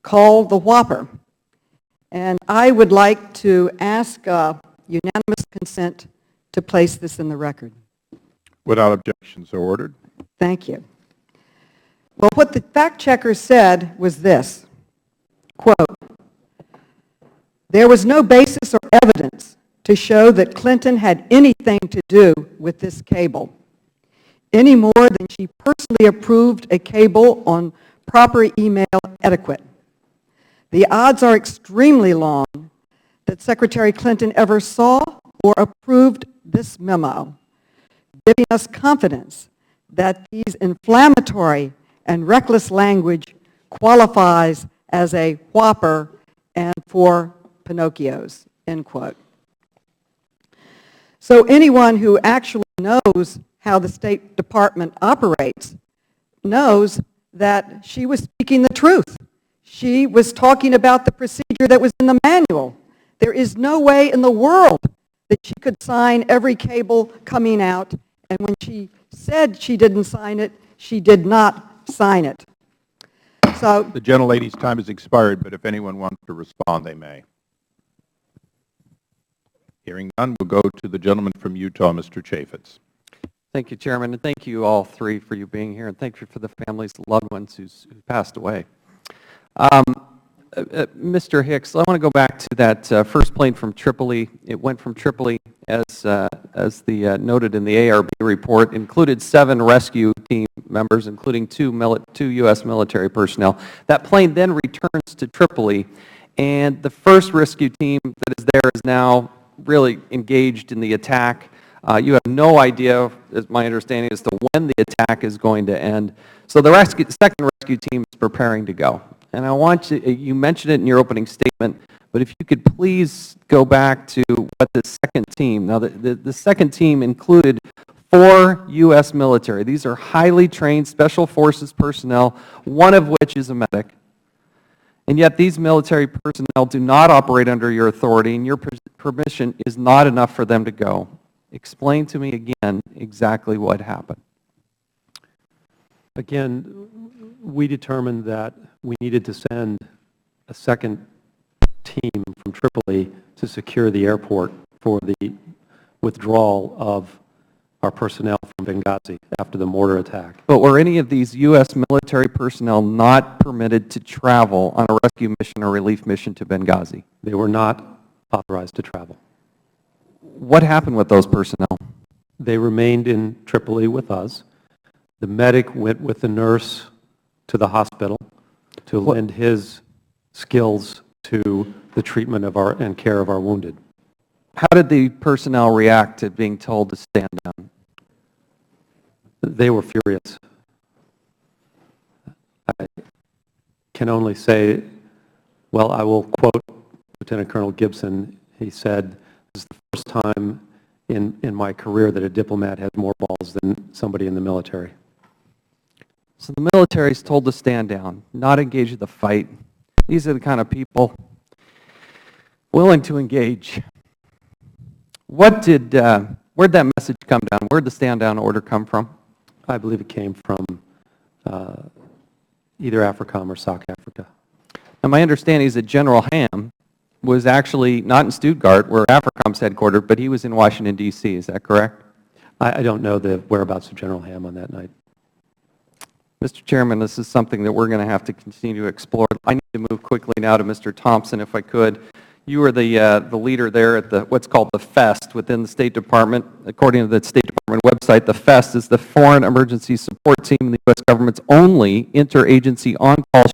called The Whopper. And I would like to ask unanimous consent to place this in the record. Without objection, so ordered. Thank you. Well, what the fact-checker said was this, quote, "There was no basis or evidence to show that Clinton had anything to do with this cable, any more than she personally approved a cable on proper email etiquette. The odds are extremely long that Secretary Clinton ever saw or approved this memo, giving us confidence that these inflammatory and reckless language qualifies as a whopper and for Pinocchios," end quote. So anyone who actually knows how the State Department operates knows that she was speaking the truth. She was talking about the procedure that was in the manual. There is no way in the world that she could sign every cable coming out, and when she said she didn't sign it, she did not sign it. So, The gentlelady's time has expired, but if anyone wants to respond, they may. Hearing none, we'll go to the gentleman from Utah, Mr. Chaffetz. Thank you, Chairman, and thank you all three for you being here, and thank you for the families, loved ones who passed away. Mr. Hicks, I want to go back to that first plane from Tripoli. It went from Tripoli, as noted in the ARB report, included 7 rescue team members, including two U.S. military personnel. That plane then returns to Tripoli, and the first rescue team that is there is now really engaged in the attack. You have no idea, as my understanding, as to when the attack is going to end. So the second rescue team is preparing to go. And I want you mentioned it in your opening statement, but if you could please go back to what the second team, now the second team included 4 U.S. military. These are highly trained Special Forces personnel, one of which is a medic. And yet these military personnel do not operate under your authority, and your permission is not enough for them to go. Explain to me again exactly what happened. Again, we determined that we needed to send a second team from Tripoli to secure the airport for the withdrawal of our personnel from Benghazi after the mortar attack. But were any of these U.S. military personnel not permitted to travel on a rescue mission or relief mission to Benghazi? They were not authorized to travel. What happened with those personnel? They remained in Tripoli with us. The medic went with the nurse to the hospital to lend his skills to the treatment of and care of our wounded. How did the personnel react to being told to stand down? They were furious. I can only say, well, I will quote Lieutenant Colonel Gibson. He said, "This is the first time in my career that a diplomat has more balls than somebody in the military." So the military is told to stand down, not engage in the fight. These are the kind of people willing to engage. Where'd that message come down? Where'd the stand down order come from? I believe it came from either AFRICOM or SOC Africa. And my understanding is that General Ham was actually not in Stuttgart, where AFRICOM's headquartered, but he was in Washington, D.C. Is that correct? I don't know the whereabouts of General Ham on that night. Mr. Chairman, this is something that we're going to have to continue to explore. I need to move quickly now to Mr. Thompson, if I could. You were the leader there at what's called the FEST within the State Department. According to the State Department website, the FEST is the Foreign Emergency Support Team, the U.S. government's only interagency on-call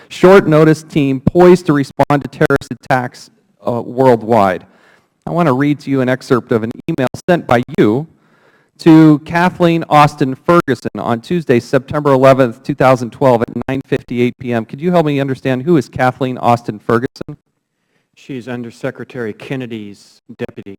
short-notice team poised to respond to terrorist attacks worldwide. I want to read to you an excerpt of an email sent by you to Kathleen Austin Ferguson on Tuesday, September 11th, 2012 at 9:58 p.m. Could you help me understand who is Kathleen Austin Ferguson? She's Undersecretary Kennedy's deputy.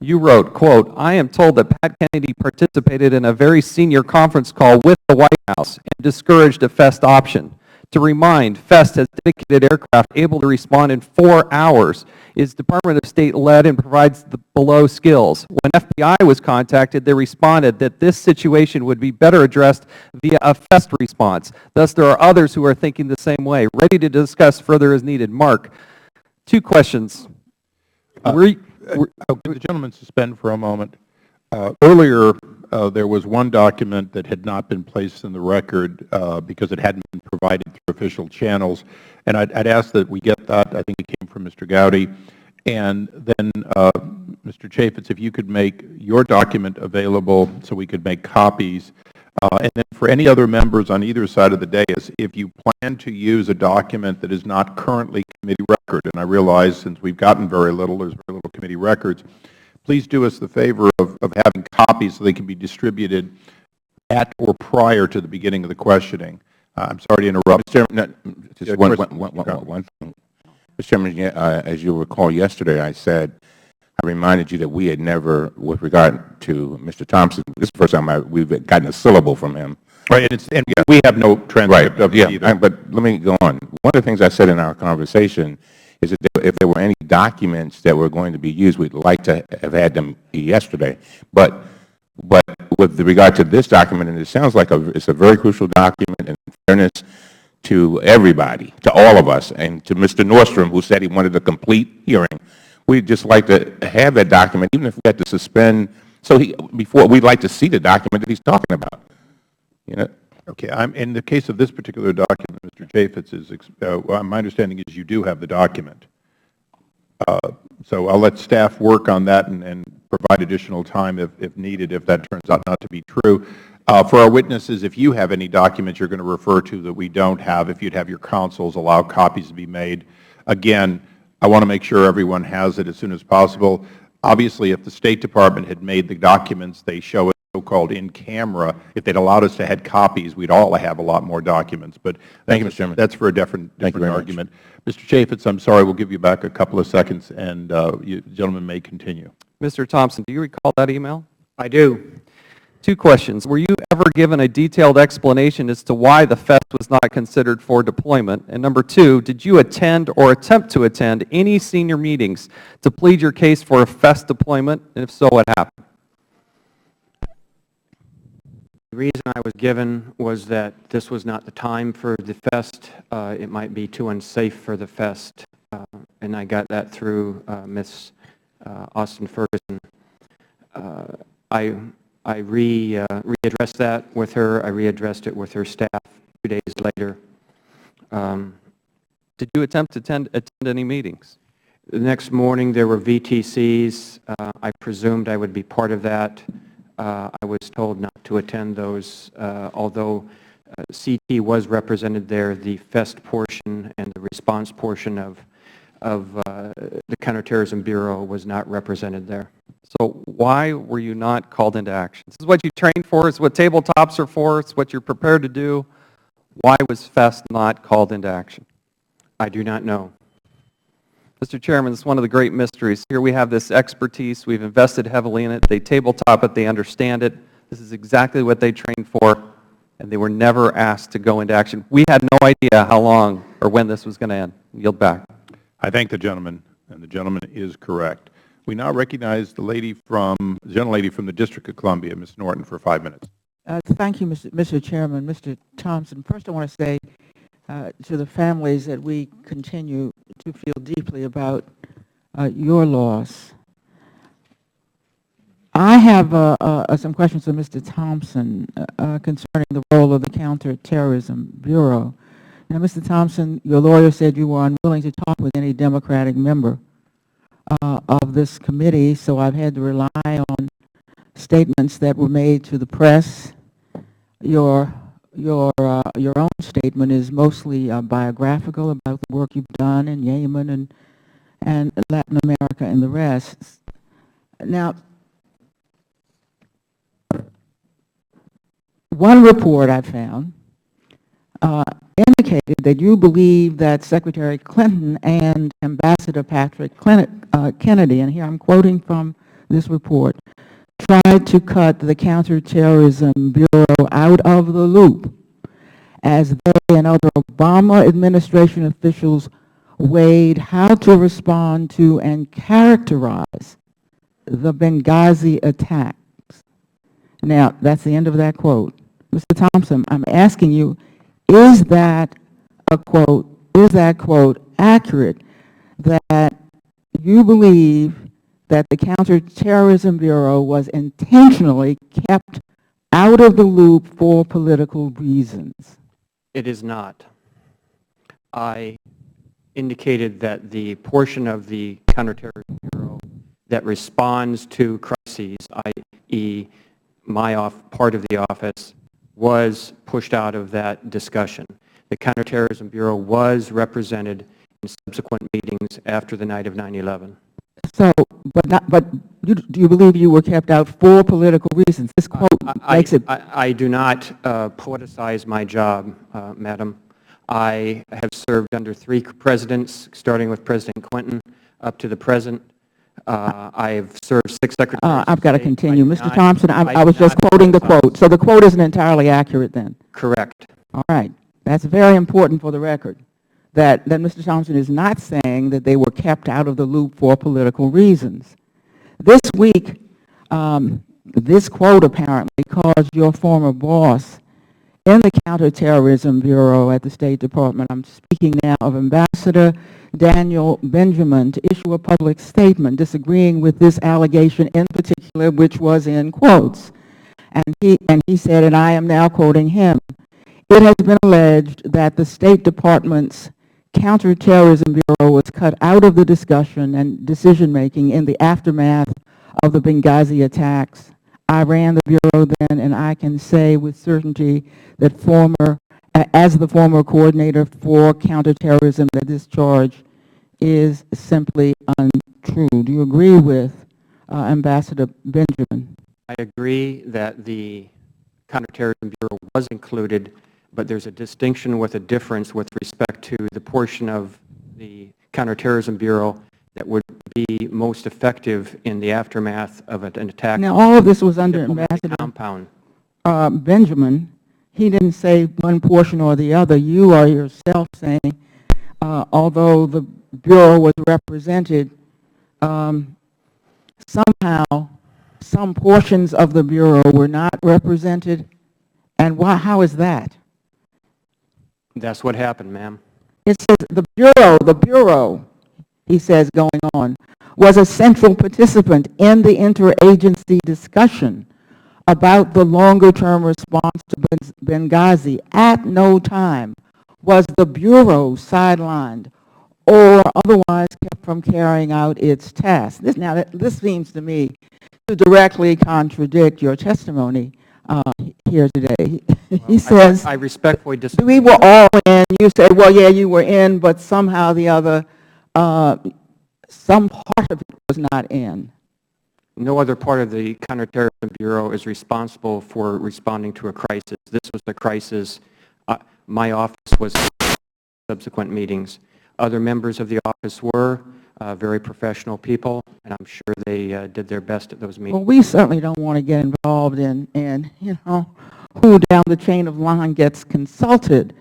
You wrote, quote, "I am told that Pat Kennedy participated in a very senior conference call with the White House and discouraged a FEST option. To remind, FEST has dedicated aircraft able to respond in 4 hours, is Department of State led and provides the below skills. When FBI was contacted, they responded that this situation would be better addressed via a FEST response. Thus, there are others who are thinking the same way. Ready to discuss further as needed." Mark, 2 questions. Could the gentleman suspend for a moment? Earlier, there was one document that had not been placed in the record because it hadn't been provided through official channels, and I'd ask that we get that. I think it came from Mr. Gowdy. And then, Mr. Chaffetz, if you could make your document available so we could make copies. And then for any other members on either side of the dais, if you plan to use a document that is not currently committee record, and I realize since we've gotten very little, there's very little committee records, please do us the favor of having copies so they can be distributed at or prior to the beginning of the questioning. I'm sorry to interrupt. Mr. Chairman, just one thing. Mr. Chairman, as you'll recall yesterday, I reminded you that we had never, with regard to Mr. Thompson, this is the first time we've gotten a syllable from him. Right, and we have no transcript of it Yeah, either. but let me go on. One of the things I said in our conversation is that if there were any documents that were going to be used, we'd like to have had them yesterday. But with regard to this document, and it sounds like it's a very crucial document, and in fairness to everybody, to all of us, and to Mr. Nordstrom, who said he wanted a complete hearing, we'd just like to have that document, even if we had to suspend. So we'd like to see the document that he's talking about. You know. Okay, in the case of this particular document, Mr. Chaffetz, my understanding is you do have the document. So I'll let staff work on that and provide additional time if needed, if that turns out not to be true. For our witnesses, if you have any documents you're going to refer to that we don't have, if you'd have your counsels allow copies to be made. Again, I want to make sure everyone has it as soon as possible. Obviously, if the State Department had made the documents they show it so-called in camera, if they'd allowed us to have copies, we'd all have a lot more documents. But Thank you, Mr. Chairman. that's for a different very argument. Mr. Chaffetz, I'm sorry, we'll give you back a couple of seconds, and you gentlemen may continue. Mr. Thompson, do you recall that email? I do. 2 questions. Were you ever given a detailed explanation as to why the FEST was not considered for deployment? And number 2, did you attend or attempt to attend any senior meetings to plead your case for a FEST deployment? And if so, what happened? The reason I was given was that this was not the time for the FEST. It might be too unsafe for the FEST. And I got that through Ms. Austin Ferguson. I readdressed that with her. I readdressed it with her staff 2 days later. Did you attempt to attend any meetings? The next morning there were VTCs. I presumed I would be part of that. I was told not to attend those, although CT was represented there. The FEST portion and the response portion of the Counterterrorism Bureau was not represented there. So why were you not called into action? This is what you trained for. It's what tabletops are for. It's what you're prepared to do. Why was FEST not called into action? I do not know. Mr. Chairman, it's one of the great mysteries. Here we have this expertise. We've invested heavily in it. They tabletop it. They understand it. This is exactly what they trained for, and they were never asked to go into action. We had no idea how long or when this was going to end. Yield back. I thank the gentleman, and the gentleman is correct. We now recognize the gentlelady from the District of Columbia, Ms. Norton, for 5 minutes. Thank you, Mr. Chairman. Mr. Thompson, first I want to say to the families that we continue to feel deeply about your loss. I have some questions for Mr. Thompson concerning the role of the Counterterrorism Bureau. Now, Mr. Thompson, your lawyer said you were unwilling to talk with any Democratic member of this committee, so I've had to rely on statements that were made to the press. Your own statement is mostly biographical about the work you've done in Yemen and Latin America and the rest. Now, one report I found indicated that you believe that Secretary Clinton and Ambassador Patrick Kennedy, and here I'm quoting from this report, tried to cut the Counterterrorism Bureau out of the loop as they and other Obama administration officials weighed how to respond to and characterize the Benghazi attacks. Now, that's the end of that quote. Mr. Thompson, I'm asking you, is that quote accurate, that you believe that the Counterterrorism Bureau was intentionally kept out of the loop for political reasons? It is not. I indicated that the portion of the Counterterrorism Bureau that responds to crises, i.e. my part of the office, was pushed out of that discussion. The Counterterrorism Bureau was represented in subsequent meetings after the night of 9/11. So, do you believe you were kept out for political reasons? This quote makes it... I do not politicize my job, Madam. I have served under 3 presidents, starting with President Clinton up to the present. I've served 6 secretaries. I've got to continue. Mr. Thompson, I I was did just not quoting the criticize. quote. So the quote isn't entirely accurate then? Correct. All right. That's very important for the record, that Mr. Thompson is not saying that they were kept out of the loop for political reasons. This week, this quote apparently caused your former boss in the Counterterrorism Bureau at the State Department, I'm speaking now of Ambassador Daniel Benjamin, to issue a public statement disagreeing with this allegation in particular, which was in quotes. And he said, and I am now quoting him, "It has been alleged that the State Department's Counterterrorism Bureau was cut out of the discussion and decision-making in the aftermath of the Benghazi attacks. I ran the Bureau then, and I can say with certainty that as the former coordinator for counterterrorism, that this charge is simply untrue." Do you agree with Ambassador Benjamin? I agree that the Counterterrorism Bureau was included, but there's a distinction with a difference with respect to the portion of the Counterterrorism Bureau that would be most effective in the aftermath of an attack. Now, all of this was under diplomatic Ambassador compound. Benjamin. He didn't say one portion or the other. You are yourself saying, although the Bureau was represented, somehow some portions of the Bureau were not represented. And how is that? That's what happened, ma'am. It says the Bureau, he says going on, was a central participant in the interagency discussion about the longer-term response to Benghazi. At no time was the Bureau sidelined or otherwise kept from carrying out its tasks. This seems to me to directly contradict your testimony here today. He says, I respectfully disagree. we were all in. You said, well, yeah, you were in, but somehow the other, some part of it was not in. No other part of the Counterterrorism Bureau is responsible for responding to a crisis. This was the crisis. My office was subsequent meetings. Other members of the office were very professional people, and I'm sure they did their best at those meetings. Well, we certainly don't want to get involved in who down the chain of line gets consulted.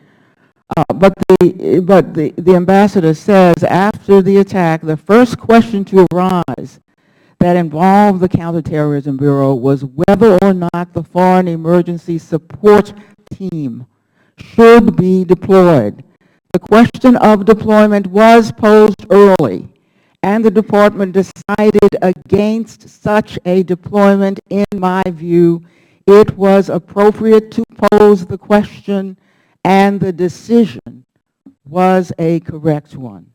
But the ambassador says after the attack, the first question to arise that involved the Counterterrorism Bureau was whether or not the Foreign Emergency Support Team should be deployed. The question of deployment was posed early, and the department decided against such a deployment. In my view, it was appropriate to pose the question, and the decision was a correct one.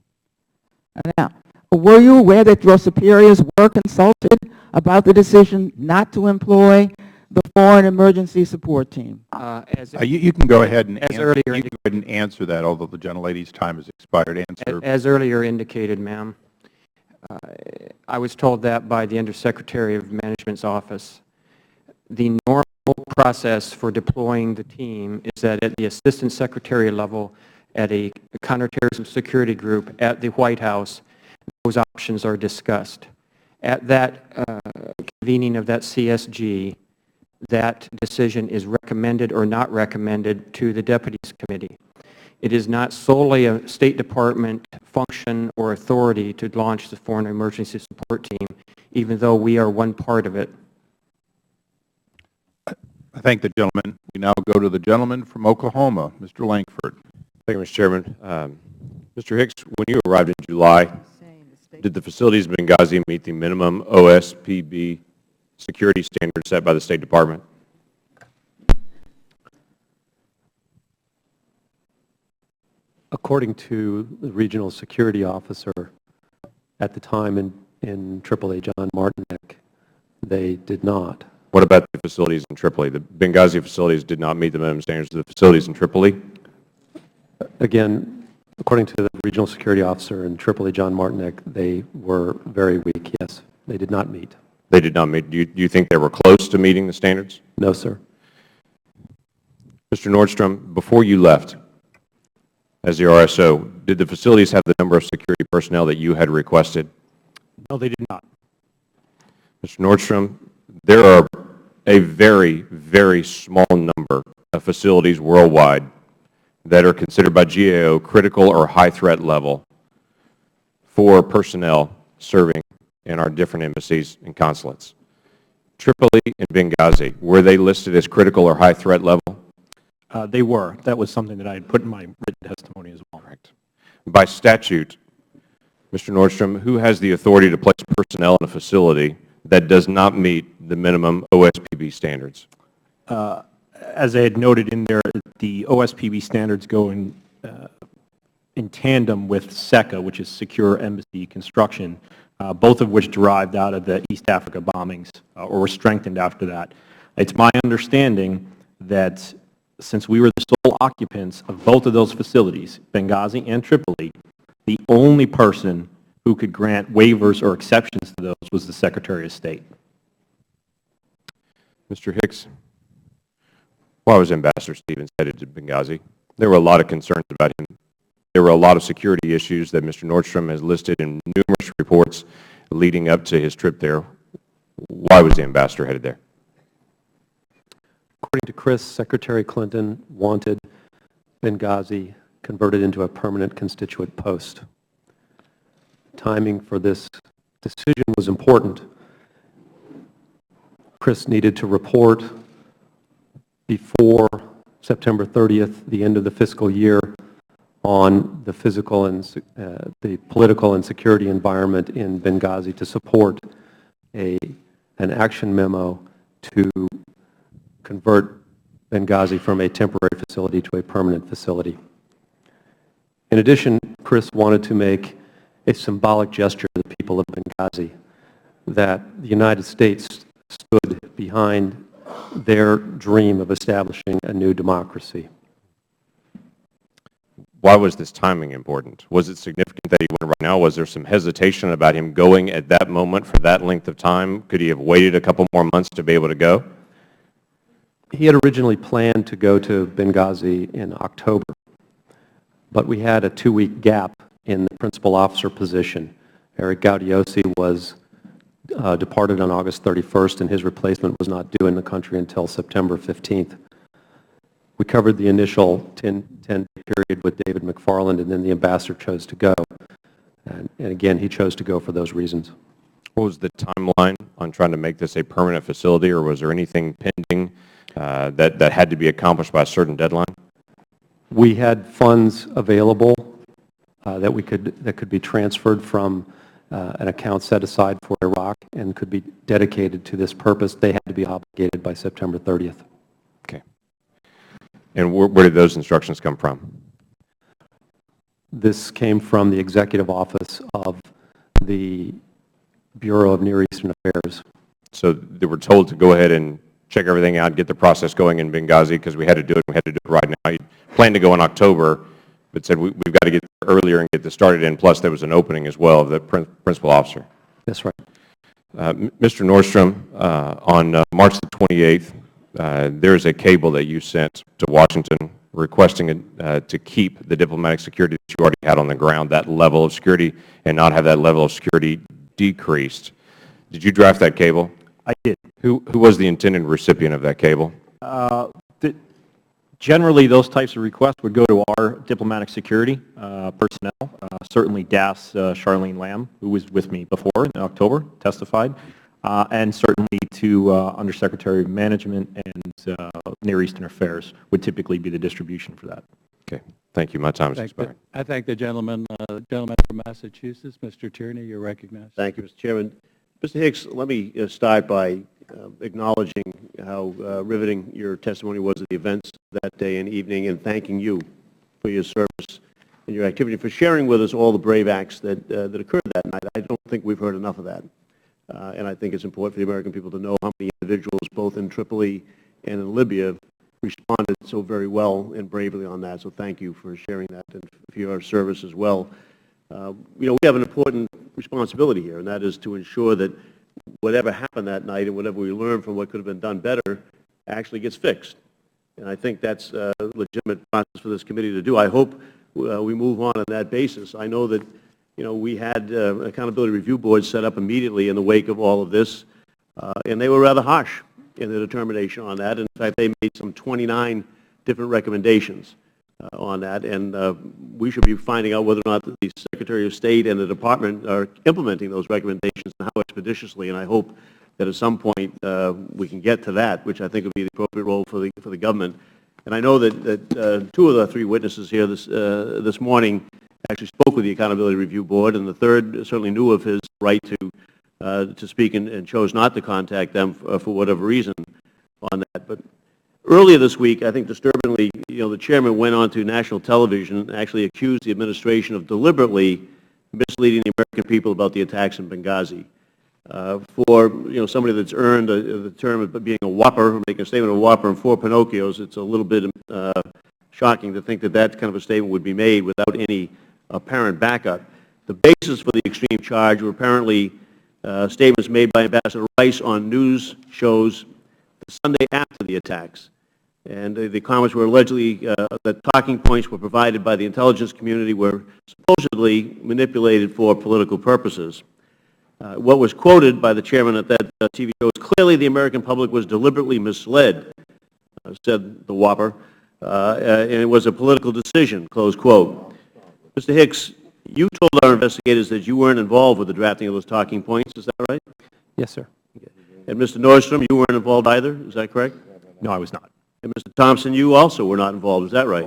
Now, were you aware that your superiors were consulted about the decision not to employ the Foreign Emergency Support Team? You can go ahead and answer that, although the gentlelady's time has expired. As earlier indicated, ma'am, I was told that by the Undersecretary of Management's office. The normal process for deploying the team is that at the Assistant Secretary level, at a counterterrorism security group at the White House, those options are discussed. At that convening of that CSG, that decision is recommended or not recommended to the Deputies Committee. It is not solely a State Department function or authority to launch the Foreign Emergency Support Team, even though we are one part of it. I thank the gentleman. We now go to the gentleman from Oklahoma, Mr. Lankford. Thank you, Mr. Chairman. Mr. Hicks, when you arrived in July, did the facilities in Benghazi meet the minimum OSPB security standards set by the State Department? According to the regional security officer at the time in Tripoli, John Martinek, they did not. What about the facilities in Tripoli? The Benghazi facilities did not meet the minimum standards of the facilities in Tripoli? Again, according to the regional security officer in Tripoli, John Martinek, they were very weak, yes. They did not meet. They did not meet. Do you think they were close to meeting the standards? No, sir. Mr. Nordstrom, before you left as the RSO, did the facilities have the number of security personnel that you had requested? No, they did not. Mr. Nordstrom, there are a very, very small number of facilities worldwide that are considered by GAO critical or high threat level for personnel serving in our different embassies and consulates. Tripoli and Benghazi, were they listed as critical or high threat level? They were. That was something that I had put in my written testimony as well. Correct. By statute, Mr. Nordstrom, who has the authority to place personnel in a facility that does not meet the minimum OSPB standards? As I had noted in there, the OSPB standards go in tandem with SECA, which is Secure Embassy Construction, both of which derived out of the East Africa bombings or were strengthened after that. It's my understanding that since we were the sole occupants of both of those facilities, Benghazi and Tripoli, the only person who could grant waivers or exceptions to those was the Secretary of State. Mr. Hicks, why was Ambassador Stevens headed to Benghazi? There were a lot of concerns about him. There were a lot of security issues that Mr. Nordstrom has listed in numerous reports leading up to his trip there. Why was the ambassador headed there? According to Chris, Secretary Clinton wanted Benghazi converted into a permanent constituent post. Timing for this decision was important. Chris needed to report before September 30th, the end of the fiscal year, on the physical and the political and security environment in Benghazi to support an action memo to convert Benghazi from a temporary facility to a permanent facility. In addition, Chris wanted to make a symbolic gesture to the people of Benghazi that the United States stood behind their dream of establishing a new democracy. Why was this timing important? Was it significant that he went right now? Was there some hesitation about him going at that moment for that length of time? Could he have waited a couple more months to be able to go? He had originally planned to go to Benghazi in October, but we had a 2-week gap in the principal officer position. Eric Gaudiosi was departed on August 31st, and his replacement was not due in the country until September 15th. We covered the initial 10-day period with David McFarland, and then the ambassador chose to go. And again, he chose to go for those reasons. What was the timeline on trying to make this a permanent facility, or was there anything pending that had to be accomplished by a certain deadline? We had funds available that could be transferred from an account set aside for Iraq and could be dedicated to this purpose. They had to be obligated by September 30th. Okay. And where did those instructions come from? This came from the Executive Office of the Bureau of Near Eastern Affairs. So they were told to go ahead and check everything out, get the process going in Benghazi because we had to do it. We had to do it right now. You planned to go in October, but said we've got to get there earlier and get this started in. Plus, there was an opening as well of the principal officer. That's right. Mr. Nordstrom, on March the 28th, there's a cable that you sent to Washington requesting to keep the diplomatic security that you already had on the ground, that level of security, and not have that level of security decreased. Did you draft that cable? I did. Who was the intended recipient of that cable? Generally, those types of requests would go to our diplomatic security personnel. Certainly DAS Charlene Lamb, who was with me before in October, testified, and certainly to Undersecretary of Management and Near Eastern Affairs would typically be the distribution for that. Okay. Thank you. My time is expired. I thank the gentleman from Massachusetts. Mr. Tierney, you're recognized. Thank you, Mr. Chairman. Mr. Hicks, let me start by acknowledging how riveting your testimony was at the events that day and evening, and thanking you for your service and your activity, for sharing with us all the brave acts that occurred that night. I don't think we've heard enough of that. And I think it's important for the American people to know how many individuals, both in Tripoli and in Libya, responded so very well and bravely on that. So thank you for sharing that and for your service as well. We have an important responsibility here, and that is to ensure that whatever happened that night and whatever we learned from what could have been done better actually gets fixed. And I think that's a legitimate process for this committee to do. I hope we move on that basis. I know that we had an accountability review board set up immediately in the wake of all of this, and they were rather harsh in their determination on that. In fact, they made some 29 different recommendations on that, and we should be finding out whether or not the Secretary of State and the Department are implementing those recommendations and how expeditiously, and I hope that at some point we can get to that, which I think would be the appropriate role for the government. And I know that two of the three witnesses here this morning actually spoke with the Accountability Review Board, and the third certainly knew of his right to speak and chose not to contact them for whatever reason on that. But earlier this week, I think disturbingly, the chairman went on to national television and actually accused the administration of deliberately misleading the American people about the attacks in Benghazi. For somebody that's earned the term of being a whopper, making a statement of a whopper and four Pinocchios, it's a little bit shocking to think that that kind of a statement would be made without any apparent backup. The basis for the extreme charge were apparently statements made by Ambassador Rice on news shows the Sunday after the attacks. And the comments were allegedly that talking points were provided by the intelligence community were supposedly manipulated for political purposes. What was quoted by the chairman at that TV show is clearly the American public was deliberately misled, said the whopper, and it was a political decision, close quote. Mr. Hicks, you told our investigators that you weren't involved with the drafting of those talking points, is that right? Yes, sir. And Mr. Nordstrom, you weren't involved either, is that correct? No, I was not. And Mr. Thompson, you also were not involved, is that right?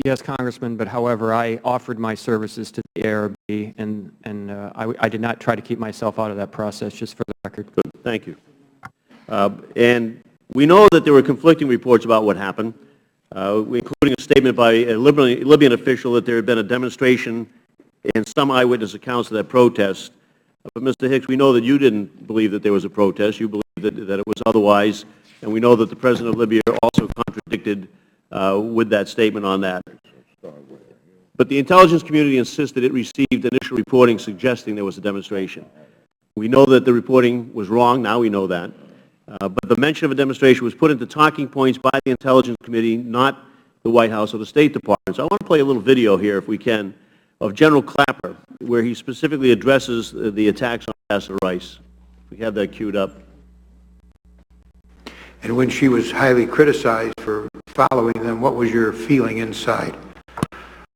Yes, Congressman, but however, I offered my services to the ARB, and I did not try to keep myself out of that process, just for the record. Good, thank you. And we know that there were conflicting reports about what happened, including a statement by a Libyan official that there had been a demonstration and some eyewitness accounts of that protest. But Mr. Hicks, we know that you didn't believe that there was a protest. You believed that it was otherwise, and we know that the President of Libya also contradicted with that statement on that. But the intelligence community insisted it received initial reporting suggesting there was a demonstration. We know that the reporting was wrong. Now we know that. But the mention of a demonstration was put into talking points by the intelligence committee, not the White House or the State Department. So I want to play a little video here, if we can, of General Clapper, where he specifically addresses the attacks on Ambassador Rice. We have that queued up. And when she was highly criticized for following them, what was your feeling inside?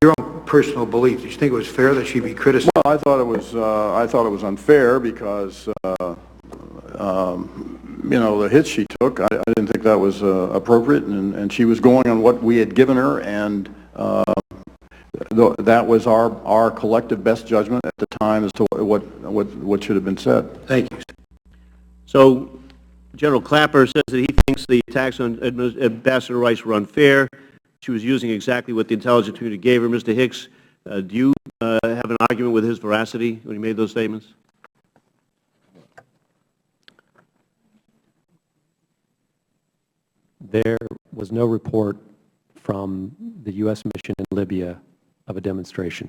Your own personal belief, did you think it was fair that she be criticized? Well, I thought it was unfair because, the hits she took, I didn't think that was appropriate, and she was going on what we had given her, and that was our collective best judgment at the time as to what should have been said. Thank you. So General Clapper says that he thinks the attacks on Ambassador Rice were unfair. She was using exactly what the intelligence community gave her. Mr. Hicks, do you have an argument with his veracity when he made those statements? There was no report from the U.S. mission in Libya of a demonstration.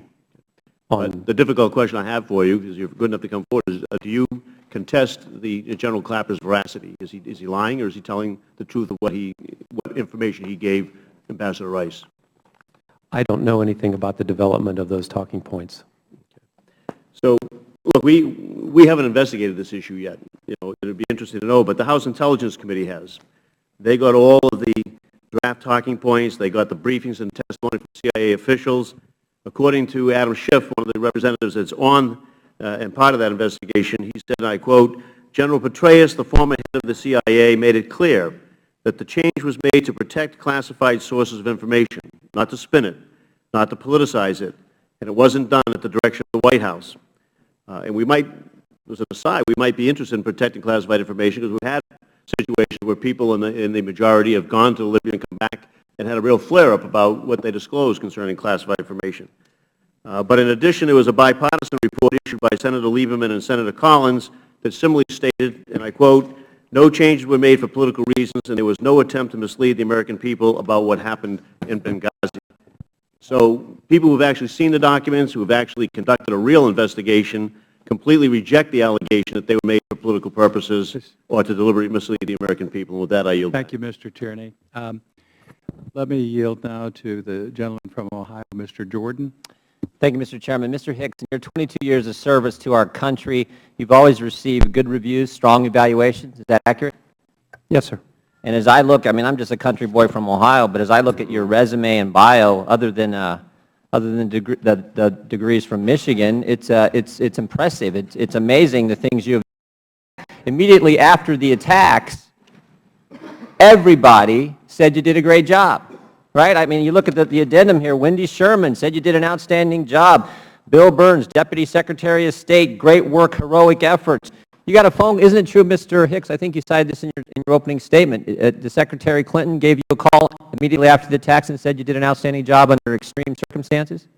The difficult question I have for you, because you're good enough to come forward, is do you contest the General Clapper's veracity? Is he lying, or is he telling the truth of what information he gave Ambassador Rice? I don't know anything about the development of those talking points. So, look, we haven't investigated this issue yet. It would be interesting to know, but the House Intelligence Committee has. They got all of the draft talking points. They got the briefings and testimony from CIA officials. According to Adam Schiff, one of the representatives that's on and part of that investigation, he said, and I quote, General Petraeus, the former head of the CIA, made it clear that the change was made to protect classified sources of information, not to spin it, not to politicize it, and it wasn't done at the direction of the White House. And we might, as an aside, we might be interested in protecting classified information because we've had situations where people in the majority have gone to Libya and come back and had a real flare-up about what they disclosed concerning classified information. But in addition, there was a bipartisan report issued by Senator Lieberman and Senator Collins that similarly stated, and I quote, no changes were made for political reasons, and there was no attempt to mislead the American people about what happened in Benghazi. So people who have actually seen the documents, who have actually conducted a real investigation, completely reject the allegation that they were made for political purposes or to deliberately mislead the American people. And with that, I yield. Thank you, Mr. Tierney. Let me yield now to the gentleman from Ohio, Mr. Jordan. Thank you, Mr. Chairman. Mr. Hicks, in your 22 years of service to our country, you've always received good reviews, strong evaluations. Is that accurate? Yes, sir. And as I look, I mean, I'm just a country boy from Ohio, but as I look at your resume and bio, other than the degrees from Michigan, it's impressive. It's amazing the things you have. Immediately after the attacks, everybody said you did a great job. Right? I mean, you look at the addendum here. Wendy Sherman said you did an outstanding job. Bill Burns, Deputy Secretary of State, great work, heroic efforts. You got a phone, isn't it true, Mr. Hicks? I think you cited this in your opening statement. The Secretary Clinton gave you a call immediately after the attacks and said you did an outstanding job under extreme circumstances?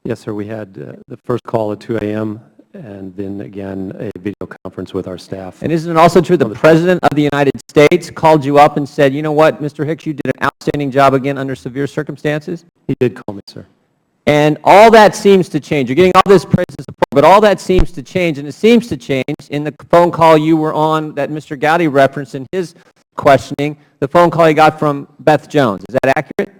Yes, sir. We had the first call at 2 a.m. and then again a video conference with our staff. And isn't it also true the President of the United States called you up and said, you know what, Mr. Hicks, you did an outstanding job again under severe circumstances? He did call me, sir. And all that seems to change. You're getting all this praise and support, but all that seems to change, and it seems to change in the phone call you were on that Mr. Gowdy referenced in his questioning, the phone call he got from Beth Jones. Is that accurate?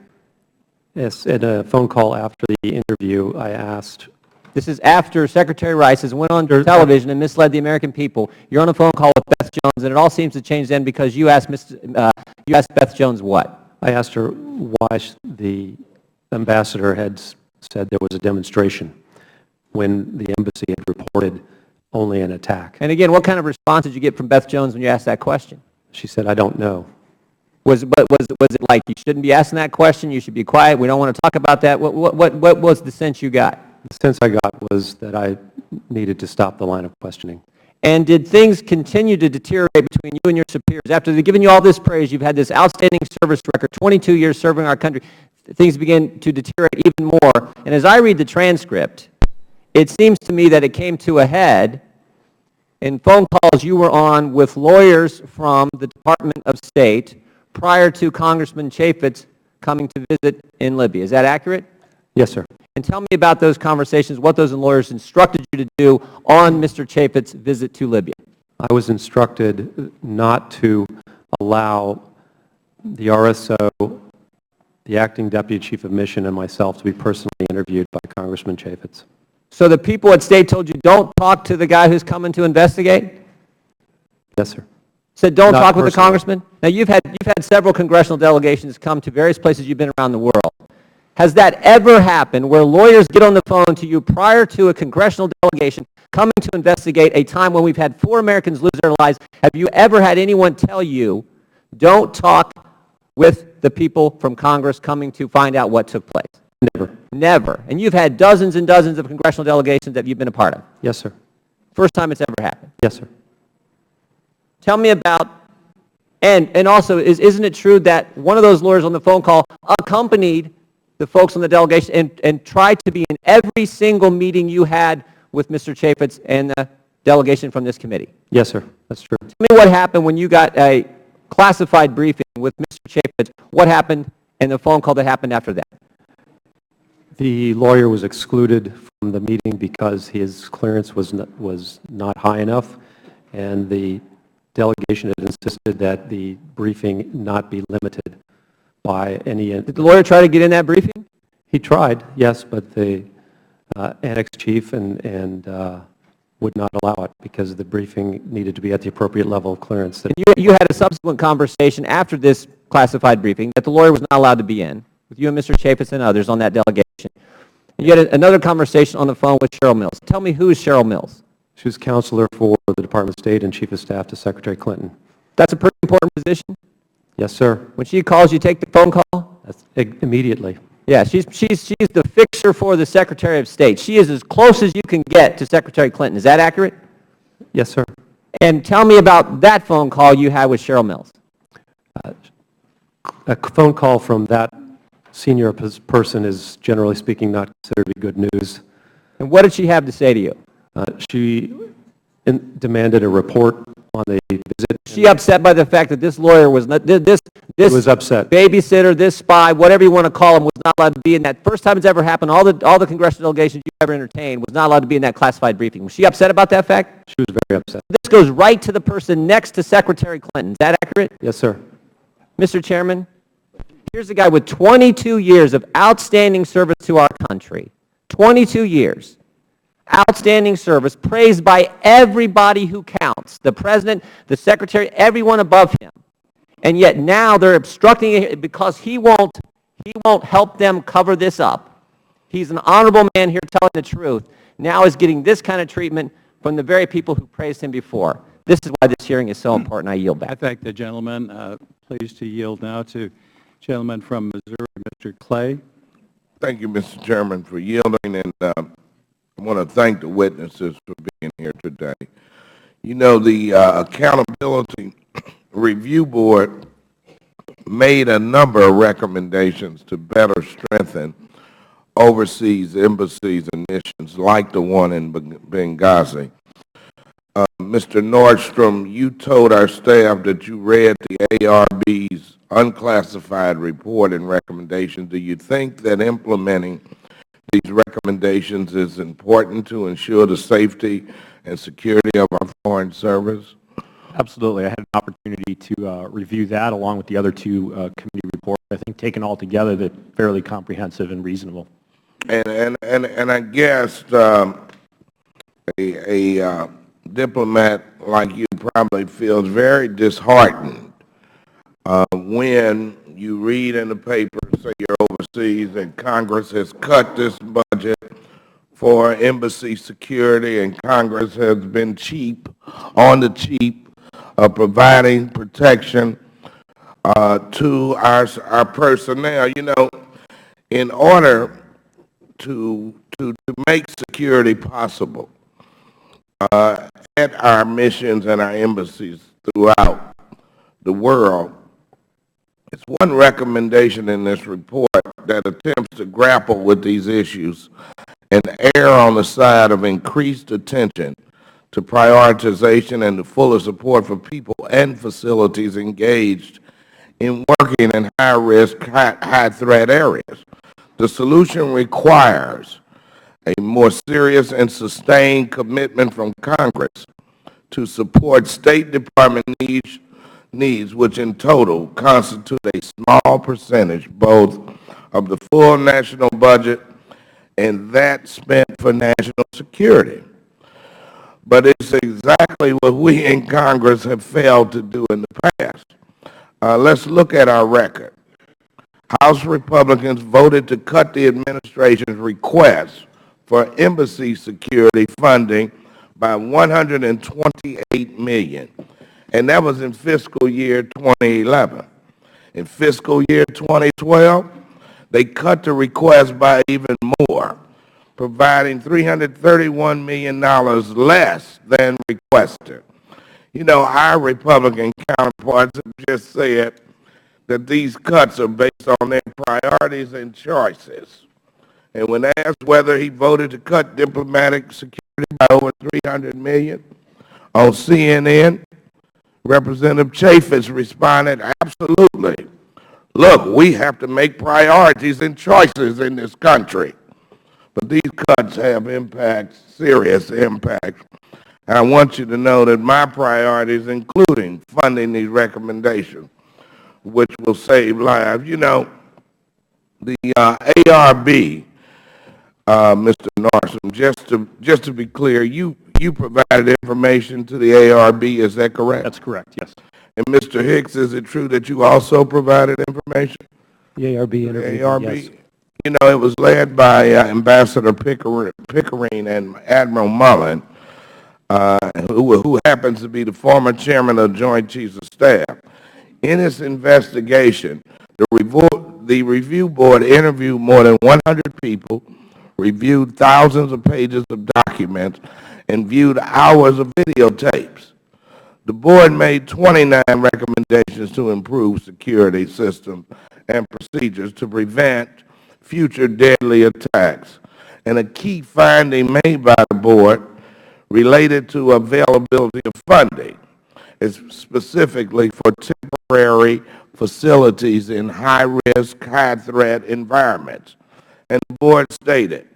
Yes, in a phone call after the interview, I asked. This is after Secretary Rice has went on television and misled the American people. You're on a phone call with Beth Jones, and it all seems to change then because you asked Beth Jones what? I asked her why the ambassador had said there was a demonstration when the embassy had reported only an attack. And again, what kind of response did you get from Beth Jones when you asked that question? She said, I don't know. Was it like you shouldn't be asking that question, you should be quiet, we don't want to talk about that? What was the sense you got? The sense I got was that I needed to stop the line of questioning. And did things continue to deteriorate between you and your superiors? After they've given you all this praise, you've had this outstanding service record, 22 years serving our country, things begin to deteriorate even more. And as I read the transcript, it seems to me that it came to a head in phone calls you were on with lawyers from the Department of State prior to Congressman Chaffetz coming to visit in Libya. Is that accurate? Yes, sir. And tell me about those conversations, what those lawyers instructed you to do on Mr. Chaffetz's visit to Libya. I was instructed not to allow the RSO, the acting deputy chief of mission, and myself to be personally interviewed by Congressman Chaffetz. So the people at State told you, don't talk to the guy who's coming to investigate? Yes, sir. Said don't talk with the congressman? Now, you've had several congressional delegations come to various places you've been around the world. Has that ever happened where lawyers get on the phone to you prior to a congressional delegation coming to investigate a time when we've had 4 Americans lose their lives? Have you ever had anyone tell you, don't talk with the people from Congress coming to find out what took place? Never. Never. And you've had dozens and dozens of congressional delegations that you've been a part of? Yes, sir. First time it's ever happened? Yes, sir. Tell me about, and also, isn't it true that one of those lawyers on the phone call accompanied the folks on the delegation and tried to be in every single meeting you had with Mr. Chaffetz and the delegation from this committee? Yes, sir. That's true. Tell me what happened when you got a classified briefing with Mr. Chaffetz. What happened and the phone call that happened after that? The lawyer was excluded from the meeting because his clearance was not high enough, and the delegation had insisted that the briefing not be limited by any... Did the lawyer try to get in that briefing? He tried, yes, but the annex chief and would not allow it because the briefing needed to be at the appropriate level of clearance. And you had a subsequent conversation after this classified briefing that the lawyer was not allowed to be in, with you and Mr. Chaffetz and others on that delegation. And you had another conversation on the phone with Cheryl Mills. Tell me, who is Cheryl Mills? She was counselor for the Department of State and Chief of Staff to Secretary Clinton. That's a pretty important position? Yes, sir. When she calls, you take the phone call? That's immediately. Yeah, she's the fixer for the Secretary of State. She is as close as you can get to Secretary Clinton. Is that accurate? Yes, sir. And tell me about that phone call you had with Cheryl Mills. A phone call from that senior person is, generally speaking, not considered to be good news. And what did she have to say to you? She demanded a report on the visit. She upset by the fact that this lawyer was not, this was upset. Babysitter, this spy, whatever you want to call him, was not allowed to be in that. First time it's ever happened, all the congressional delegations you ever entertained was not allowed to be in that classified briefing. Was she upset about that fact? She was very upset. This goes right to the person next to Secretary Clinton. Is that accurate? Yes, sir. Mr. Chairman, here's a guy with 22 years of outstanding service to our country 22 years. Outstanding service, praised by everybody who counts, the President, the Secretary, everyone above him. And yet now they're obstructing it because he won't help them cover this up. He's an honorable man here telling the truth. Now is getting this kind of treatment from the very people who praised him before. This is why this hearing is so important. I yield back. I thank the gentleman. Pleased to yield now to gentleman from Missouri, Mr. Clay. Thank you, Mr. Chairman, for yielding, and I want to thank the witnesses for being here today. You know, the Accountability Review Board made a number of recommendations to better strengthen overseas embassies and missions like the one in Benghazi. Mr. Nordstrom, you told our staff that you read the ARB's unclassified report and recommendations. Do you think that implementing these recommendations is important to ensure the safety and security of our foreign service? Absolutely. I had an opportunity to review that along with the other two committee reports. I think taken all together, they're fairly comprehensive and reasonable. And I guess a diplomat like you probably feels very disheartened when you read in the paper, say you're overseas, and Congress has cut this budget for embassy security, and Congress has been cheap, on the cheap, providing protection to our personnel. You know, in order to make security possible at our missions and our embassies throughout the world, it's one recommendation in this report that attempts to grapple with these issues and err on the side of increased attention to prioritization and the fuller support for people and facilities engaged in working in high-risk, high-threat areas. The solution requires a more serious and sustained commitment from Congress to support State Department needs, which in total constitute a small percentage both of the full national budget and that spent for national security. But it's exactly what we in Congress have failed to do in the past. Let's look at our record. House Republicans voted to cut the administration's request for embassy security funding by $128 million, and that was in fiscal year 2011. In fiscal year 2012, they cut the request by even more, providing $331 million less than requested. You know, our Republican counterparts have just said that these cuts are based on their priorities and choices. And when asked whether he voted to cut diplomatic security by over $300 million on CNN, Representative Chaffetz responded, absolutely. Look, we have to make priorities and choices in this country. But these cuts have impact, serious impact. And I want you to know that my priorities, including funding these recommendations, which will save lives. You know, the ARB, Mr. Nordstrom, just to be clear, you provided information to the ARB, is that correct? That's correct, yes. And Mr. Hicks, is it true that you also provided information? The ARB interviewed, ARB, yes. you know, it was led by Ambassador Pickering and Admiral Mullen, who happens to be the former chairman of the Joint Chiefs of Staff. In its investigation, the review board interviewed more than 100 people, reviewed thousands of pages of documents, and viewed hours of videotapes. The board made 29 recommendations to improve security systems and procedures to prevent future deadly attacks. And a key finding made by the board related to availability of funding, is specifically for temporary facilities in high-risk, high-threat environments. And the board stated,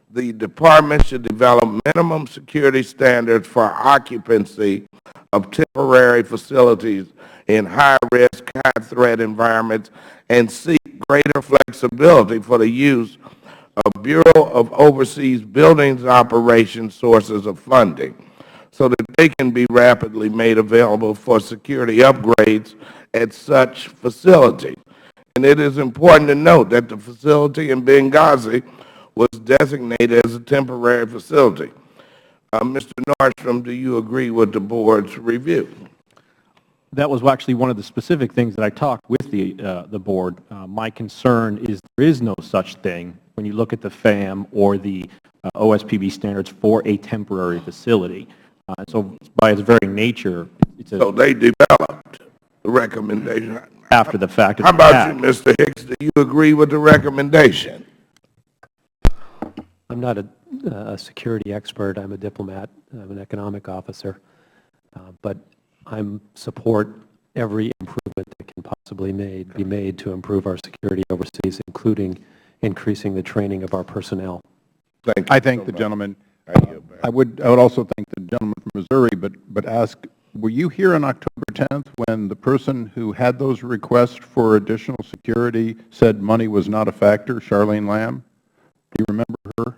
the department should develop minimum security standards for occupancy of temporary facilities in high-risk, high-threat environments and seek greater flexibility for the use of Bureau of Overseas Buildings Operations sources of funding so that they can be rapidly made available for security upgrades at such facilities. And it is important to note that the facility in Benghazi was designated as a temporary facility. Mr. Nordstrom, do you agree with the board's review? That was actually one of the specific things that I talked with the board. My concern is there is no such thing when you look at the FAM or the OSPB standards for a temporary facility. So by its very nature, it's a... So they developed the recommendation. After the fact. How about you, Mr. Hicks? Do you agree with the recommendation? I'm not a security expert. I'm a diplomat. I'm an economic officer. But I support every improvement that can possibly be made to improve our security overseas, including increasing the training of our personnel. Thank you. I thank the gentleman. I would also thank the gentleman from Missouri, but ask, were you here on October 10th when the person who had those requests for additional security said money was not a factor, Charlene Lamb? Do you remember her?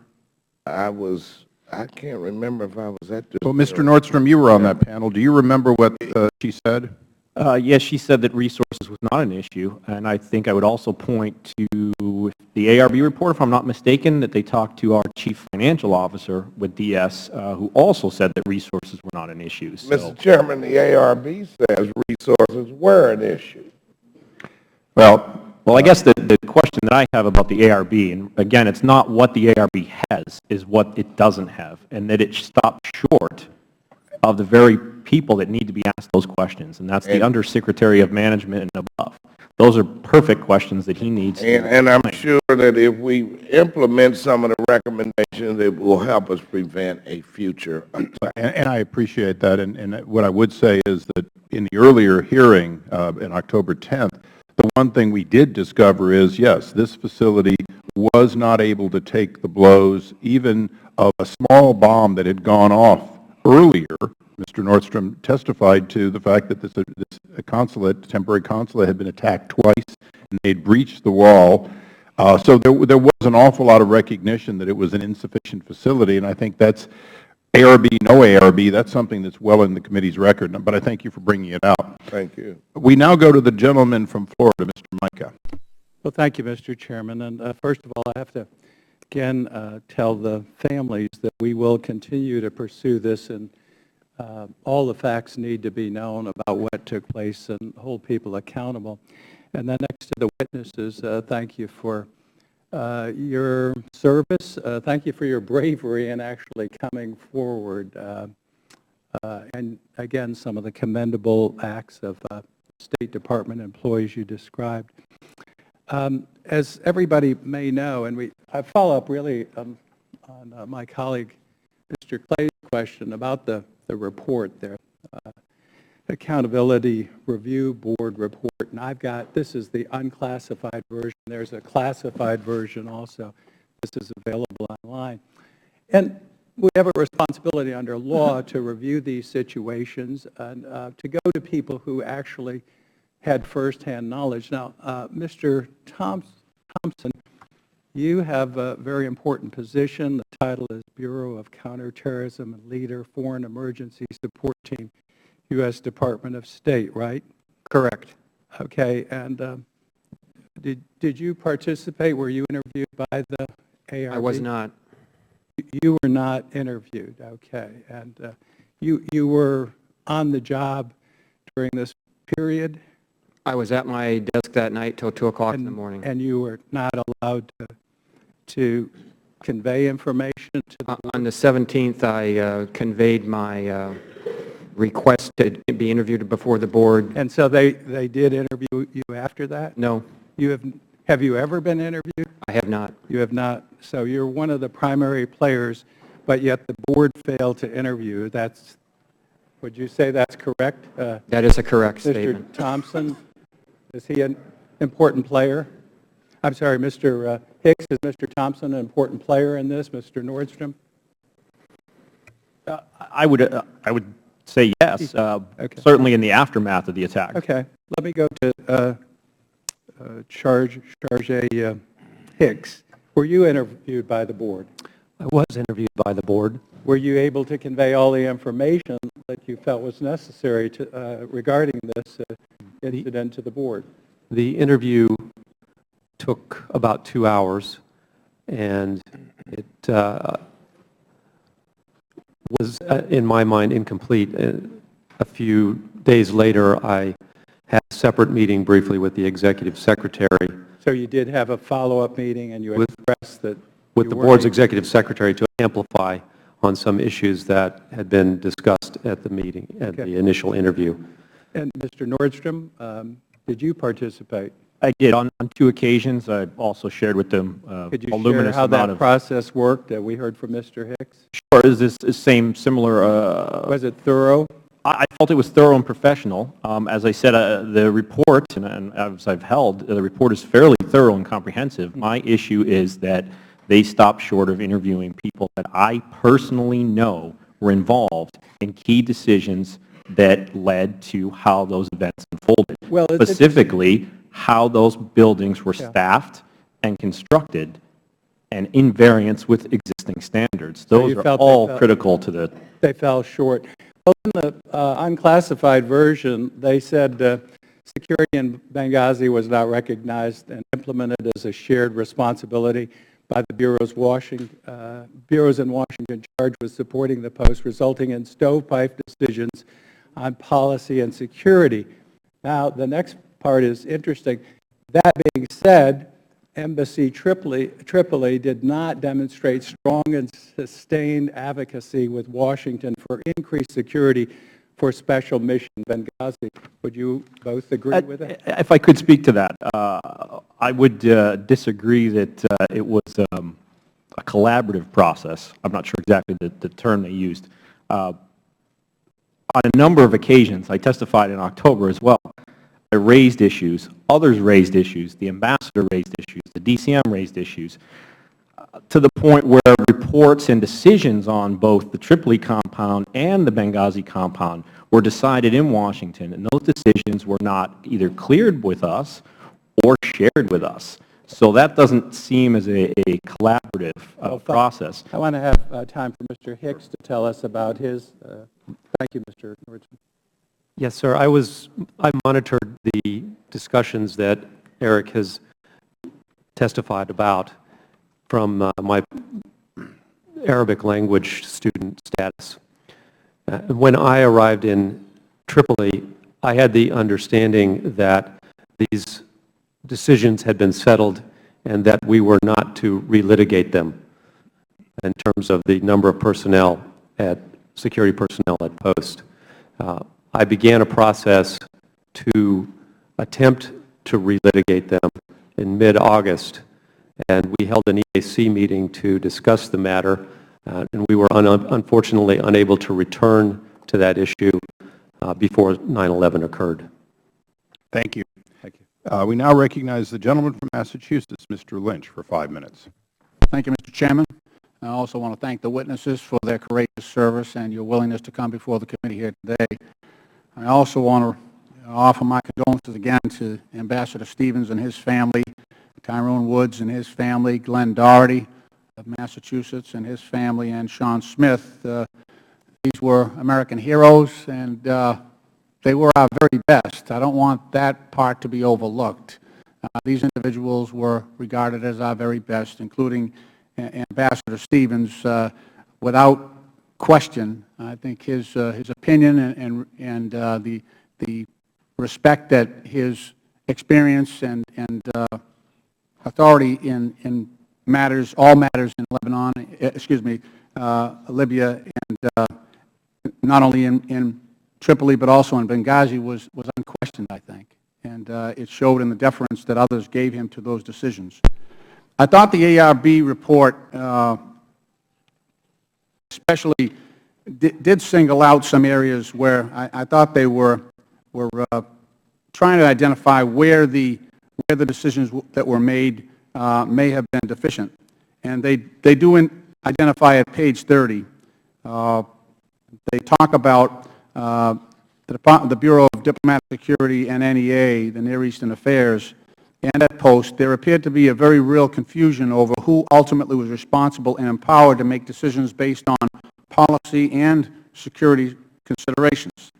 I can't remember if I was at this. Well, Mr. Nordstrom, you were on that panel. Do you remember what she said? Yes, she said that resources was not an issue, and I think I would also point to the ARB report, if I'm not mistaken, that they talked to our chief financial officer with DS, who also said that resources were not an issue. So. Mr. Chairman, the ARB says resources were an issue. Well, I guess the question that I have about the ARB, and again, it's not what the ARB has, is what it doesn't have, and that it stopped short of the very people that need to be asked those questions, and that's the Undersecretary of Management and above. Those are perfect questions that he needs. And I'm sure that if we implement some of the recommendations, it will help us prevent a future attack. And I appreciate that. And what I would say is that in the earlier hearing in October 10th, the one thing we did discover is, yes, this facility was not able to take the blows even of a small bomb that had gone off earlier. Mr. Nordstrom testified to the fact that this consulate, temporary consulate, had been attacked twice, and they'd breached the wall. So there was an awful lot of recognition that it was an insufficient facility, and I think that's ARB, no ARB, that's something that's well in the committee's record, but I thank you for bringing it out. Thank you. We now go to the gentleman from Florida, Mr. Micah. Well, thank you, Mr. Chairman. And first of all, I have to again tell the families that we will continue to pursue this, and all the facts need to be known about what took place and hold people accountable. And then next to the witnesses, thank you for your service. Thank you for your bravery in actually coming forward. And again, some of the commendable acts of State Department employees you described. As everybody may know, and I follow up really on my colleague Mr. Clay's question about the report there, Accountability Review Board report, and I've got, this is the unclassified version. There's a classified version also. This is available online. And we have a responsibility under law to review these situations and to go to people who actually had firsthand knowledge. Now, Mr. Thompson, you have a very important position. The title is Bureau of Counterterrorism and Leader, Foreign Emergency Support Team, U.S. Department of State, right? Correct. Okay, and did you participate? Were you interviewed by the ARB? I was not. You were not interviewed, okay. And you were on the job during this period? I was at my desk that night till 2 o'clock in the morning. And you were not allowed to convey information to the board? On the 17th, I conveyed my request to be interviewed before the board. And so they did interview you after that? No. Have you ever been interviewed? I have not. You have not. So you're one of the primary players, but yet the board failed to interview. Would you say that's correct? That is a correct statement. Mr. Thompson, is he an important player? I'm sorry, Mr. Hicks, is Mr. Thompson an important player in this, Mr. Nordstrom? I would say yes, okay. Certainly in the aftermath of the attack. Okay. Let me go to Charge Hicks. Were you interviewed by the board? I was interviewed by the board. Were you able to convey all the information that you felt was necessary to, regarding this incident to the board? The interview took about 2 hours, and it was, in my mind, incomplete. A few days later, I had a separate meeting briefly with the executive secretary. So you did have a follow-up meeting, and you expressed that with the board's executive secretary to amplify on some issues that had been discussed at the meeting, at the initial interview. And Mr. Nordstrom, did you participate? I did on 2 occasions. I also shared with them Could you voluminous share how amount that of. process worked that we heard from Mr. Hicks? Sure. Is this the same similar? Was it thorough? I felt it was thorough and professional. As I said, the report, and as I've held, the report is fairly thorough and comprehensive. My issue is that they stopped short of interviewing people that I personally know were involved in key decisions that led to how those events unfolded. Well, specifically, how those buildings were staffed and constructed and in variance with existing standards. Those are all critical to the. They fell short. Well, in the unclassified version, they said security in Benghazi was not recognized and implemented as a shared responsibility by the bureaus in Washington charged with supporting the post, resulting in stovepipe decisions on policy and security. Now, the next part is interesting. That being said, Embassy Tripoli did not demonstrate strong and sustained advocacy with Washington for increased security for Special Mission Benghazi. Would you both agree with that? If I could speak to that, I would disagree that it was a collaborative process. I'm not sure exactly the term they used. On a number of occasions, I testified in October as well. I raised issues, others raised issues, the ambassador raised issues, the DCM raised issues, to the point where reports and decisions on both the Tripoli compound and the Benghazi compound were decided in Washington, and those decisions were not either cleared with us or shared with us. So that doesn't seem as a collaborative process. I want to have time for Mr. Hicks to tell us about his. Thank you, Mr. Nordstrom. Yes, sir. I monitored the discussions that Eric has testified about from my Arabic language student status. When I arrived in Tripoli, I had the understanding that these decisions had been settled and that we were not to relitigate them in terms of the number of personnel security personnel at post. I began a process to attempt to relitigate them in mid-August, and we held an EAC meeting to discuss the matter, and we were unfortunately unable to return to that issue before 9/11 occurred. Thank you. Thank you. We now recognize the gentleman from Massachusetts, Mr. Lynch, for 5 minutes. Thank you, Mr. Chairman. I also want to thank the witnesses for their courageous service and your willingness to come before the committee here today. I also want to offer my condolences again to Ambassador Stevens and his family, Tyrone Woods and his family, Glenn Doherty of Massachusetts and his family, and Sean Smith. These were American heroes, and they were our very best. I don't want that part to be overlooked. These individuals were regarded as our very best, including Ambassador Stevens. Without question, I think his opinion and the respect that his experience and authority in matters, all matters in Lebanon, Libya, and not only in Tripoli but also in Benghazi was unquestioned, I think, and it showed in the deference that others gave him to those decisions. I thought the ARB report especially did single out some areas where I thought they were trying to identify where the decisions that were made may have been deficient. And they do identify at page 30. They talk about the Bureau of Diplomatic Security and NEA, the Near Eastern Affairs, and at post, there appeared to be a very real confusion over who ultimately was responsible and empowered to make decisions based on policy and security considerations.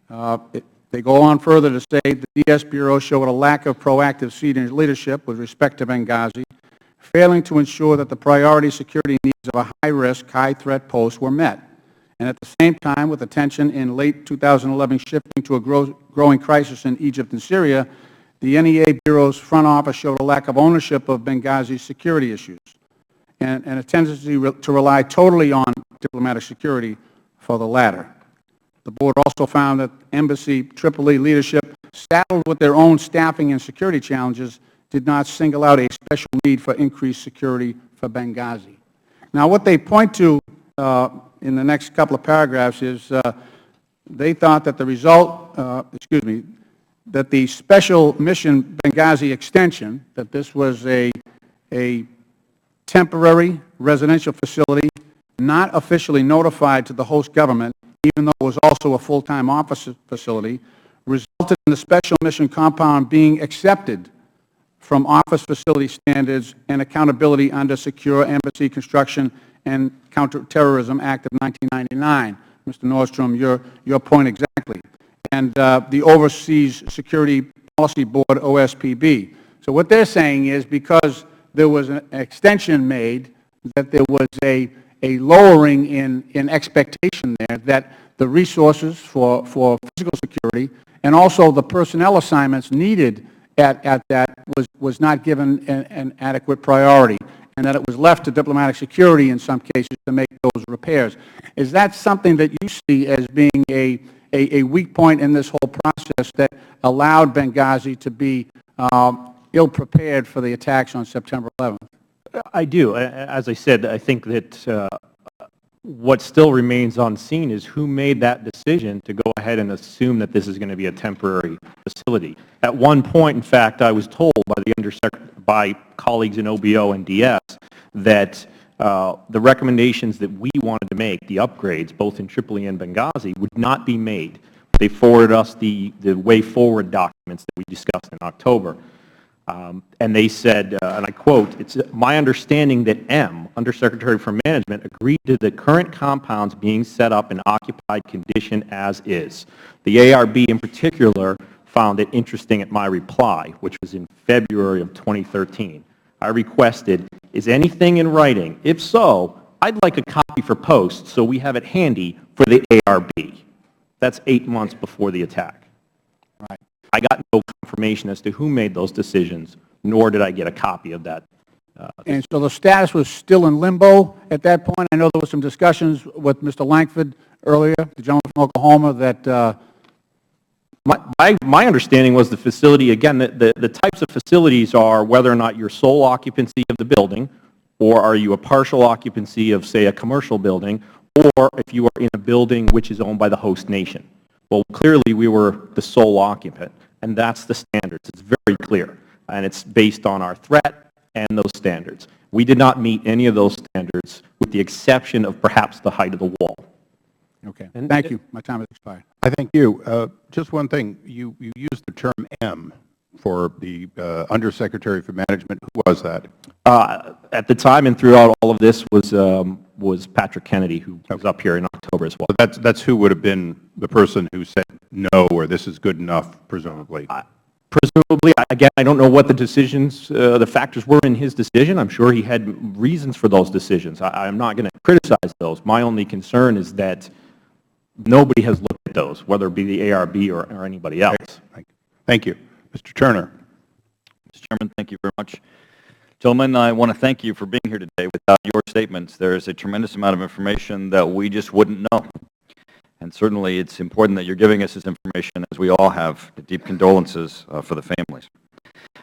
They go on further to say the DS Bureau showed a lack of proactive senior leadership with respect to Benghazi, failing to ensure that the priority security needs of a high-risk, high-threat post were met. And at the same time, with attention in late 2011 shifting to a growing crisis in Egypt and Syria, the NEA Bureau's front office showed a lack of ownership of Benghazi's security issues and a tendency to rely totally on diplomatic security for the latter. The Board also found that Embassy Tripoli leadership, saddled with their own staffing and security challenges, did not single out a special need for increased security for Benghazi. Now, what they point to in the next couple of paragraphs is they thought that the result, that the special mission Benghazi extension, that this was a temporary residential facility not officially notified to the host government, even though it was also a full-time office facility, resulted in the special mission compound being accepted from office facility standards and accountability under Secure Embassy Construction and Counterterrorism Act of 1999. Mr. Nordstrom, your point exactly. And the Overseas Security Policy Board, OSPB. So what they're saying is because there was an extension made, that there was a lowering in expectation there, that the resources for physical security and also the personnel assignments needed at that was not given an adequate priority, and that it was left to diplomatic security in some cases to make those repairs. Is that something that you see as being a weak point in this whole process that allowed Benghazi to be ill-prepared for the attacks on September 11th? I do. As I said, I think that what still remains unseen is who made that decision to go ahead and assume that this is going to be a temporary facility. At one point, in fact, I was told by colleagues in OBO and DS that the recommendations that we wanted to make, the upgrades, both in Tripoli and Benghazi, would not be made. They forwarded us the way forward documents that we discussed in October. And they said, and I quote, "It's my understanding that M, Undersecretary for Management, agreed to the current compounds being set up in occupied condition as is." The ARB in particular found it interesting at my reply, which was in February of 2013. I requested, is anything in writing? If so, I'd like a copy for post so we have it handy for the ARB. That's 8 months before the attack. Right. I got no confirmation as to who made those decisions, nor did I get a copy of that. And so the status was still in limbo at that point. I know there were some discussions with Mr. Langford earlier, the gentleman from Oklahoma, that my understanding was the facility, again, the types of facilities are whether or not you're sole occupancy of the building, or are you a partial occupancy of, say, a commercial building, or if you are in a building which is owned by the host nation. Well, clearly we were the sole occupant, and that's the standards. It's very clear, and it's based on our threat and those standards. We did not meet any of those standards with the exception of perhaps the height of the wall. Okay. Thank you. My time has expired. I thank you. Just one thing. You used the term M for the Undersecretary for Management. Who was that? At the time and throughout all of this was Patrick Kennedy, who was up here in October as well. But that's who would have been the person who said no, or this is good enough, presumably. Presumably, again, I don't know what the decisions, the factors were in his decision. I'm sure he had reasons for those decisions. I'm not going to criticize those. My only concern is that nobody has looked at those, whether it be the ARB or anybody else. Thank you. Mr. Turner. Mr. Chairman, thank you very much. Gentlemen, I want to thank you for being here today. Without your statements, there is a tremendous amount of information that we just wouldn't know. And certainly it's important that you're giving us this information, as we all have, the deep condolences for the families.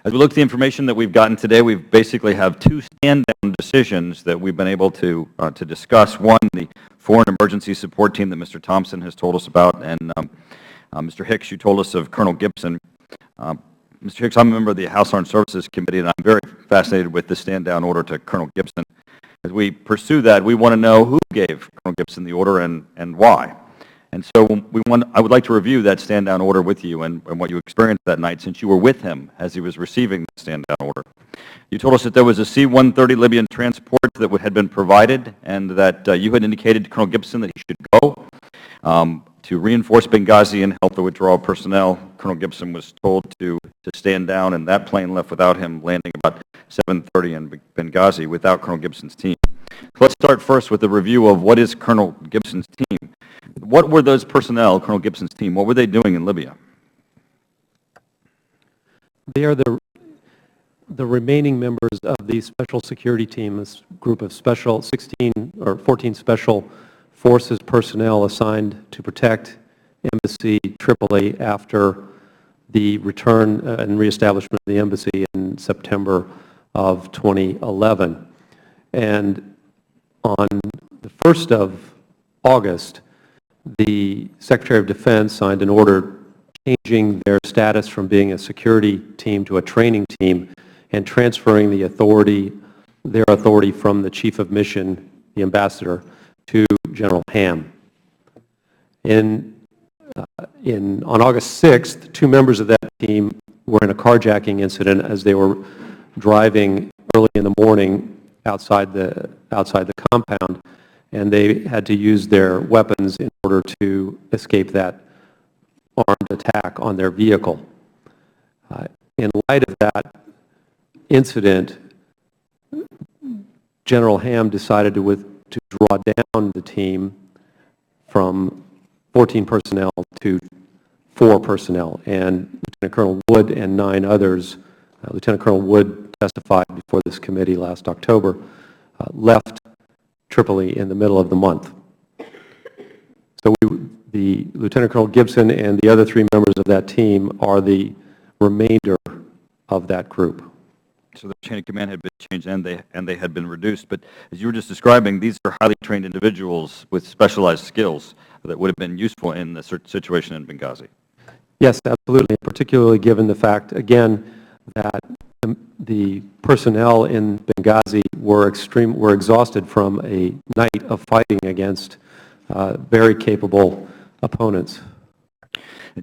As we look at the information that we've gotten today, we basically have two stand-down decisions that we've been able to discuss. One, the Foreign Emergency Support Team that Mr. Thompson has told us about, and Mr. Hicks, you told us of Colonel Gibson. Mr. Hicks, I'm a member of the House Armed Services Committee, and I'm very fascinated with the stand-down order to Colonel Gibson. As we pursue that, we want to know who gave Colonel Gibson the order and why. And so I would like to review that stand-down order with you and what you experienced that night, since you were with him as he was receiving the stand-down order. You told us that there was a C-130 Libyan transport that had been provided, and that you had indicated to Colonel Gibson that he should go to reinforce Benghazi and help the withdrawal personnel. Colonel Gibson was told to stand down, and that plane left without him, landing about 7:30 in Benghazi without Colonel Gibson's team. So let's start first with a review of what is Colonel Gibson's team. What were those personnel, Colonel Gibson's team? What were they doing in Libya? They are the remaining members of the Special Security Team, this group of 14 Special Forces personnel assigned to protect Embassy Tripoli after the return and reestablishment of the embassy in September of 2011. And on the 1st of August, the Secretary of Defense signed an order changing their status from being a security team to a training team and transferring their authority from the Chief of Mission, the Ambassador, to General Ham. On August 6th, 2 members of that team were in a carjacking incident as they were driving early in the morning outside the compound, and they had to use their weapons in order to escape that armed attack on their vehicle. In light of that incident, General Ham decided to draw down the team from 14 personnel to 4 personnel, and Lieutenant Colonel Wood and 9 others, Lieutenant Colonel Wood testified before this committee last October, left Tripoli in the middle of the month. So the Lieutenant Colonel Gibson and the other 3 members of that team are the remainder of that group. So the chain of command had been changed and they had been reduced. But as you were just describing, these are highly trained individuals with specialized skills that would have been useful in the situation in Benghazi. Yes, absolutely, particularly given the fact, again, that the personnel in Benghazi were exhausted from a night of fighting against very capable opponents.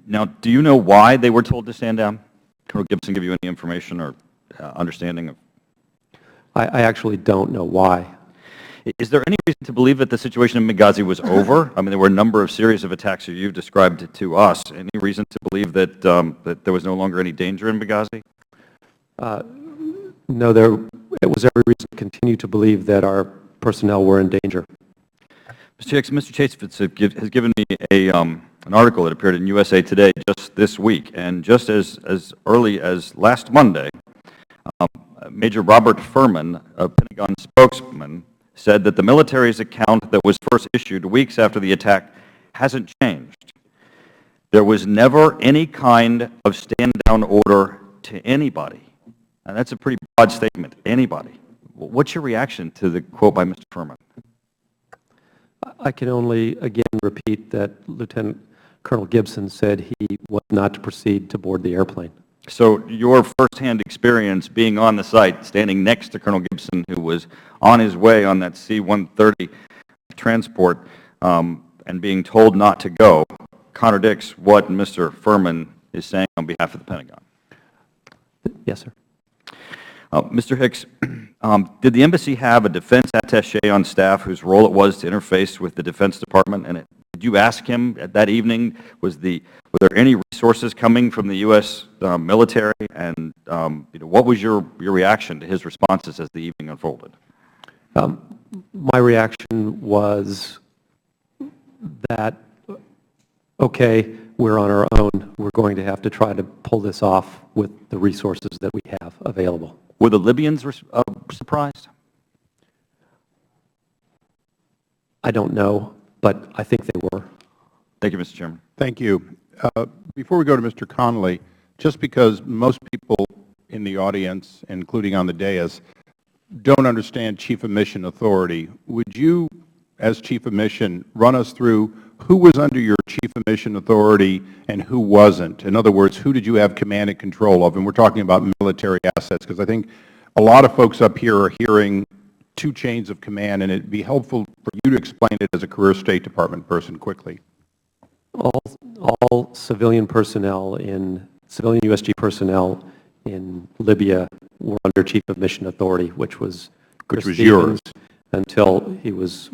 Now, do you know why they were told to stand down? Colonel Gibson give you any information or understanding of? I actually don't know why. Is there any reason to believe that the situation in Benghazi was over? I mean, there were a number of series of attacks that you've described to us. Any reason to believe that that there was no longer any danger in Benghazi? No, it was every reason to continue to believe that our personnel were in danger. Mr. Chase has given me an article that appeared in USA Today just this week, and just as early as last Monday, Major Robert Furman, a Pentagon spokesman, said that the military's account that was first issued weeks after the attack hasn't changed. There was never any kind of stand-down order to anybody. And that's a pretty broad statement, anybody. What's your reaction to the quote by Mr. Furman? I can only, again, repeat that Lieutenant Colonel Gibson said he was not to proceed to board the airplane. So your firsthand experience being on the site, standing next to Colonel Gibson, who was on his way on that C-130 transport and being told not to go, contradicts what Mr. Furman is saying on behalf of the Pentagon. Yes, sir. Mr. Hicks, did the embassy have a defense attaché on staff whose role it was to interface with the Defense Department? And did you ask him that evening, were there any resources coming from the U.S. military? And what was your reaction to his responses as the evening unfolded? My reaction was that, okay, we're on our own. We're going to have to try to pull this off with the resources that we have available. Were the Libyans surprised? I don't know, but I think they were. Thank you, Mr. Chairman. Thank you. Before we go to Mr. Connolly, just because most people in the audience, including on the dais, don't understand Chief of Mission authority, would you, as Chief of Mission, run us through who was under your Chief of Mission authority and who wasn't? In other words, who did you have command and control of? And we're talking about military assets, because I think a lot of folks up here are hearing 2 chains of command, and it would be helpful for you to explain it as a career State Department person quickly. all civilian personnel civilian USG personnel in Libya were under Chief of Mission Authority, which was Chris yours, until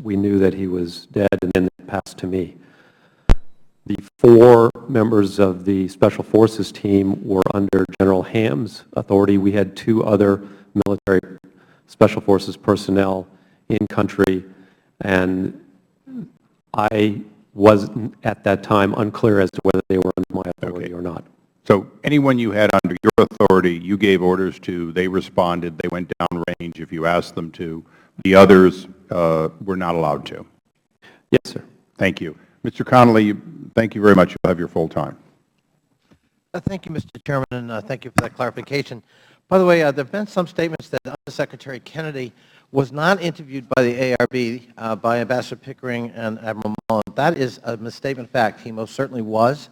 we knew that he was dead, and then it passed to me. The 4 members of the Special Forces team were under General Ham's authority. We had 2 other military Special Forces personnel in country, and I was at that time unclear as to whether they were under my authority or not. So anyone you had under your authority, you gave orders to, they responded, they went downrange if you asked them to. The others were not allowed to. Yes, sir. Thank you. Mr. Connolly, thank you very much. You'll have your full time. Thank you, Mr. Chairman, and thank you for that clarification. By the way, there have been some statements that Undersecretary Kennedy was not interviewed by the ARB by Ambassador Pickering and Admiral Mullen. That is a misstatement fact. He most certainly was.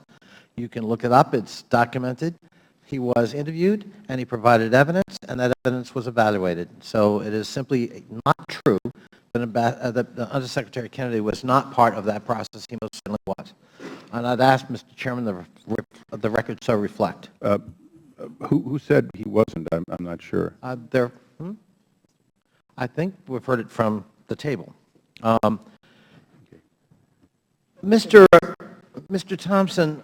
You can look it up. It's documented. He was interviewed, and he provided evidence, and that evidence was evaluated. So it is simply not true that Undersecretary Kennedy was not part of that process. He most certainly was. And I'd ask, Mr. Chairman, the record so reflect. Who said he wasn't? I'm not sure. I think we've heard it from the table. Mr. Thompson,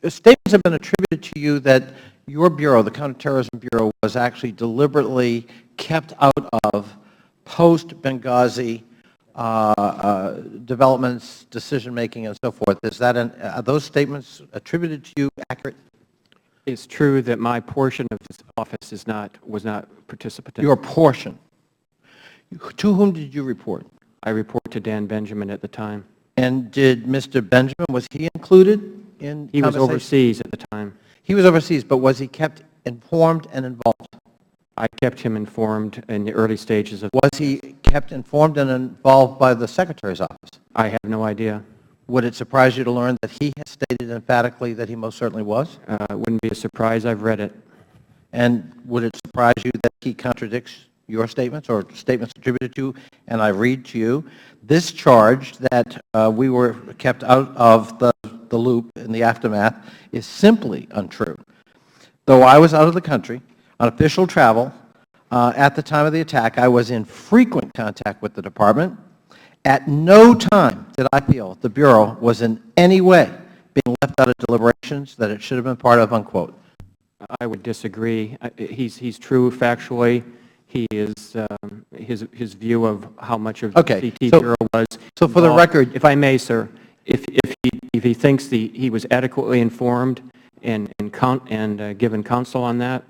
statements have been attributed to you that your Bureau, the Counterterrorism Bureau, was actually deliberately kept out of post-Benghazi developments, decision-making, and so forth. Are those statements attributed to you accurate? It's true that my portion of this office was not participating. Your portion. To whom did you report? I report to Dan Benjamin at the time. And did Mr. Benjamin, was he included in He was overseas at the time. He was overseas, but was he kept informed and involved? I kept him informed in the early stages of... Was he kept informed and involved by the Secretary's office? I have no idea. Would it surprise you to learn that he has stated emphatically that he most certainly was? It wouldn't be a surprise. I've read it. And would it surprise you that he contradicts your statements or statements attributed to you? And I read to you, this charge that we were kept out of the loop in the aftermath is simply untrue. Though I was out of the country on official travel at the time of the attack, I was in frequent contact with the Department. At no time did I feel the Bureau was in any way being left out of deliberations that it should have been part of, unquote. I would disagree. He's true factually. He is, his view of how much of the CT Bureau was. So for the record, if I may, sir, if he thinks he was adequately informed and given counsel on that,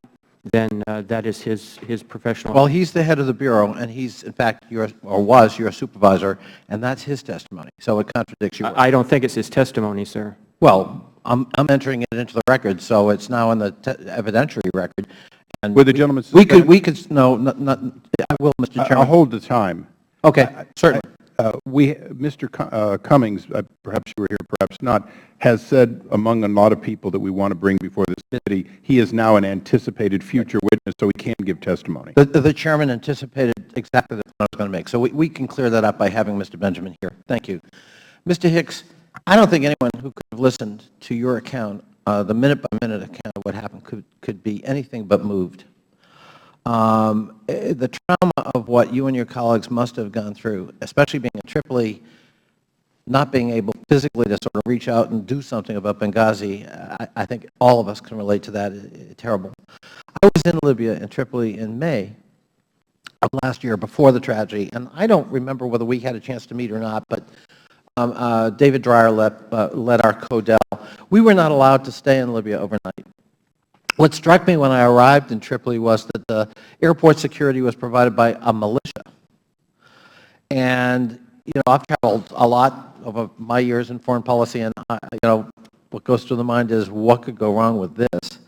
then that is his professional. Well, he's the head of the Bureau, and he's, in fact, was your supervisor, and that's his testimony. So it contradicts yours. I don't think it's his testimony, sir. Well, I'm entering it into the record, so it's now in the evidentiary record. And Would the gentleman we could, no, I will, Mr. Chairman. I'll hold the time. Okay, certainly. Mr. Cummings, perhaps you were here, perhaps not, has said among a lot of people that we want to bring before this committee, he is now an anticipated future witness, so he can give testimony. The Chairman anticipated exactly the point I was going to make, so we can clear that up by having Mr. Benjamin here. Thank you. Mr. Hicks, I don't think anyone who could have listened to your account, the minute-by-minute account of what happened, could be anything but moved. The trauma of what you and your colleagues must have gone through, especially being in Tripoli, not being able physically to sort of reach out and do something about Benghazi, I think all of us can relate to that. It's terrible. I was in Libya and Tripoli in May of last year before the tragedy, and I don't remember whether we had a chance to meet or not, but David Dreyer led our CODEL. We were not allowed to stay in Libya overnight. What struck me when I arrived in Tripoli was that the airport security was provided by a militia. And, you know, I've traveled a lot over my years in foreign policy, and, you know, what goes through the mind is what could go wrong with this.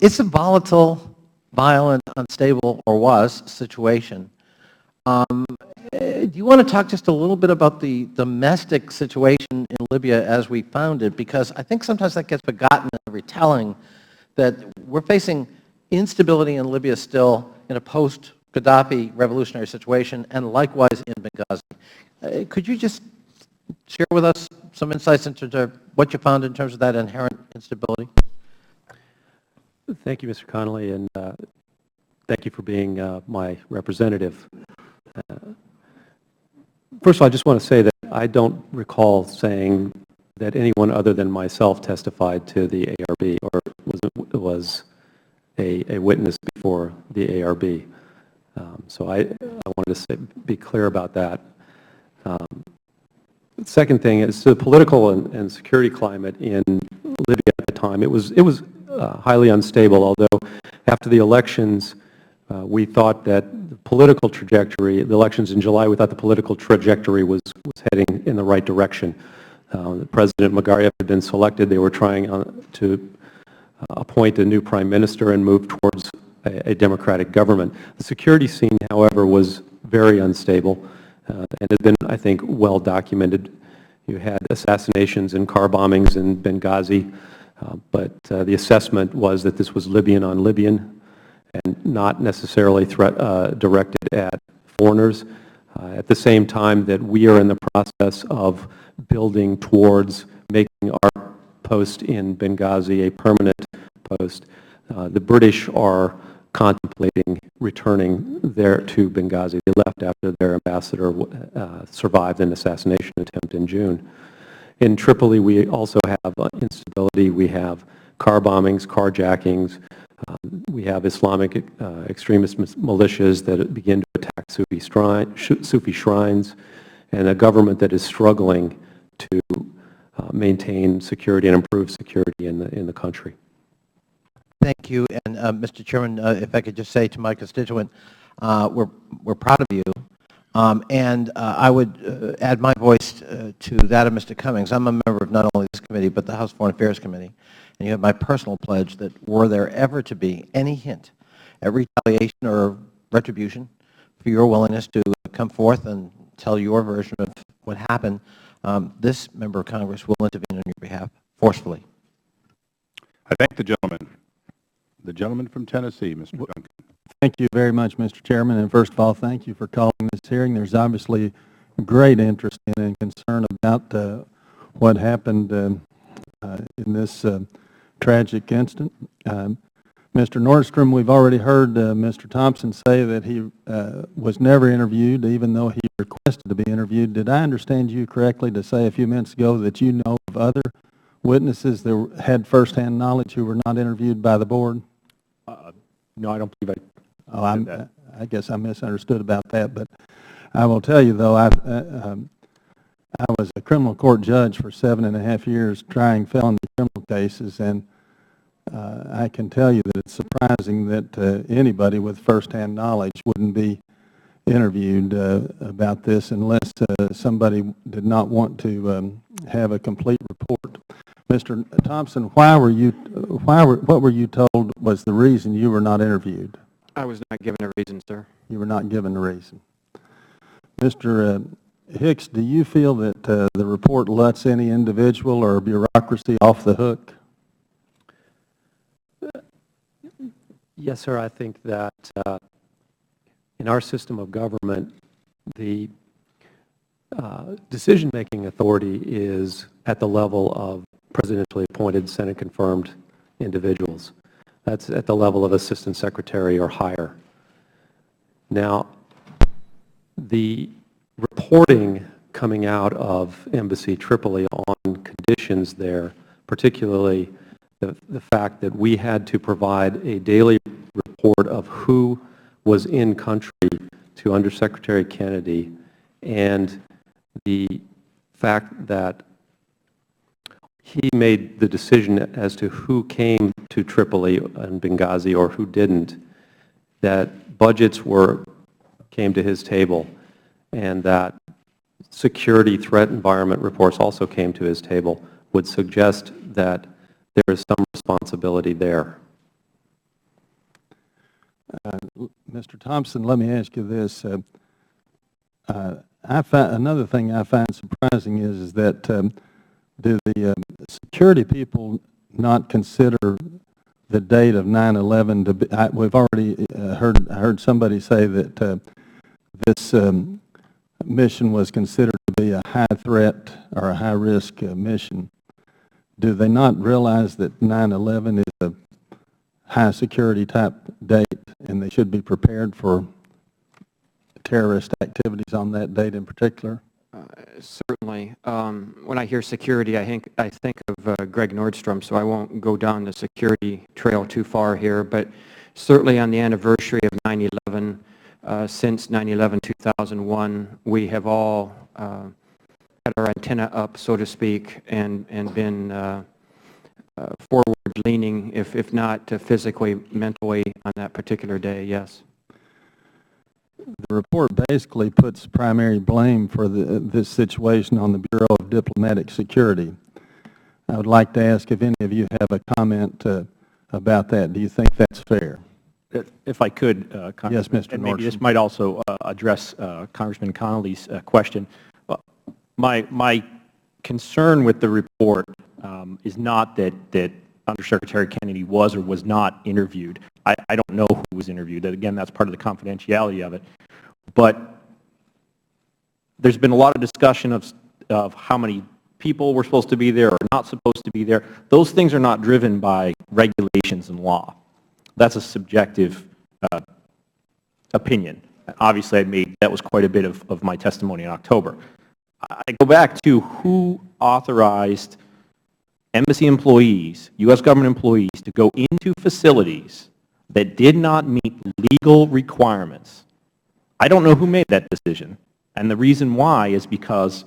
It's a volatile, violent, unstable, or was, situation. Do you want to talk just a little bit about the domestic situation in Libya as we found it? Because I think sometimes that gets forgotten in the retelling that we're facing instability in Libya still in a post-Gaddafi revolutionary situation, and likewise in Benghazi. Could you just share with us some insights into what you found in terms of that inherent instability? Thank you, Mr. Connolly, and thank you for being my representative. First of all, I just want to say that I don't recall saying that anyone other than myself testified to the ARB or was a witness before the ARB. So I wanted to be clear about that. The second thing is the political and security climate in Libya at the time. It was highly unstable, although after the elections, we thought that the political trajectory, the elections in July, we thought the political trajectory was heading in the right direction. President Magariaf had been selected. They were trying to appoint a new prime minister and move towards a democratic government. The security scene, however, was very unstable and had been, I think, well documented. You had assassinations and car bombings in Benghazi, but the assessment was that this was Libyan on Libyan and not necessarily directed at foreigners. At the same time that we are in the process of building towards making our post in Benghazi a permanent post, the British are contemplating returning there to Benghazi. They left after their ambassador survived an assassination attempt in June. In Tripoli, we also have instability. We have car bombings, carjackings. We have Islamic extremist militias that begin to attack Sufi shrines, and a government that is struggling to maintain security and improve security in the country. Thank you. And Mr. Chairman, if I could just say to my constituent, we're proud of you. And I would add my voice to that of Mr. Cummings. I'm a member of not only this committee, but the House Foreign Affairs Committee. And you have my personal pledge that were there ever to be any hint at retaliation or retribution for your willingness to come forth and tell your version of what happened, this member of Congress will intervene on your behalf forcefully. I thank the gentleman. The gentleman from Tennessee, Mr. Duncan. Thank you very much, Mr. Chairman. And first of all, thank you for calling this hearing. There's obviously great interest in and concern about what happened in this tragic incident. Mr. Nordstrom, we've already heard Mr. Thompson say that he was never interviewed, even though he requested to be interviewed. Did I understand you correctly to say a few minutes ago that you know of other witnesses that had firsthand knowledge who were not interviewed by the board? No, I don't believe I guess I misunderstood about that, but I will tell you, though, I was a criminal court judge for 7.5 years trying felony criminal cases, and I can tell you that it's surprising that anybody with firsthand knowledge wouldn't be interviewed about this unless somebody did not want to have a complete report. Mr. Thompson, what were you told was the reason you were not interviewed? I was not given a reason, sir. You were not given a reason. Mr. Hicks, do you feel that the report lets any individual or bureaucracy off the hook? Yes, sir. I think that in our system of government, the decision-making authority is at the level of presidentially appointed, Senate-confirmed individuals. That's at the level of assistant secretary or higher. Now, the reporting coming out of Embassy Tripoli on conditions there, particularly the fact that we had to provide a daily report of who was in country to Undersecretary Kennedy, and the fact that he made the decision as to who came to Tripoli and Benghazi or who didn't, that budgets came to his table, and that security threat environment reports also came to his table, would suggest that there is some responsibility there. Mr. Thompson, let me ask you this. Another thing I find surprising is that do the security people not consider the date of 9/11 to be? We've already heard somebody say that this mission was considered to be a high threat or a high risk mission, do they not realize that 9/11 is a high security type date and they should be prepared for terrorist activities on that date in particular? Certainly. When I hear security, I think of Greg Nordstrom, so I won't go down the security trail too far here, but certainly on the anniversary of 9/11, since 9/11-2001, we have all had our antenna up, so to speak, and been forward-leaning, if not physically, mentally, on that particular day, yes. The report basically puts primary blame for this situation on the Bureau of Diplomatic Security. I would like to ask if any of you have a comment about that. Do you think that's fair? If I could, Congressman. Yes, Mr. And maybe Nordstrom. this might also address Congressman Connolly's question. My concern with the report is not that Undersecretary Kennedy was or was not interviewed. I don't know who was interviewed. Again, that's part of the confidentiality of it. But there's been a lot of discussion of how many people were supposed to be there or not supposed to be there. Those things are not driven by regulations and law. That's a subjective opinion. Obviously, that was quite a bit of my testimony in October. I go back to who authorized embassy employees, U.S. government employees, to go into facilities that did not meet legal requirements. I don't know who made that decision. And the reason why is because,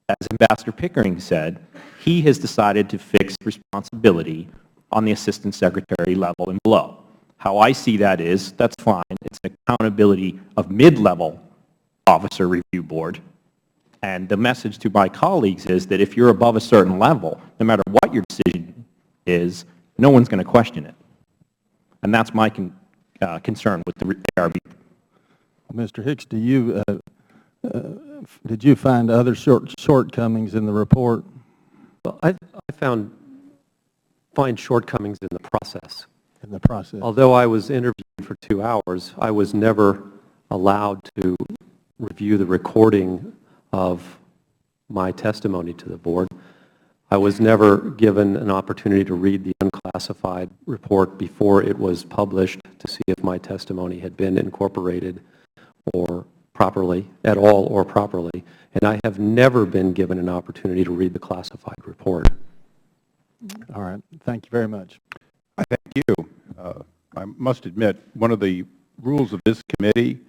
as Ambassador Pickering said, he has decided to fix responsibility on the Assistant Secretary level and below. How I see that is, that's fine. It's an accountability of mid-level officer review board. And the message to my colleagues is that if you're above a certain level, no matter what your decision is, no one's going to question it. And that's my concern with the ARB. Mr. Hicks, did you find other shortcomings in the report? Well, I find shortcomings in the process. In the process. Although I was interviewed for 2 hours, I was never allowed to review the recording of my testimony to the board. I was never given an opportunity to read the unclassified report before it was published to see if my testimony had been incorporated or properly, at all or properly. And I have never been given an opportunity to read the classified report. All right. Thank you very much. I thank you. I must admit, one of the rules of this committee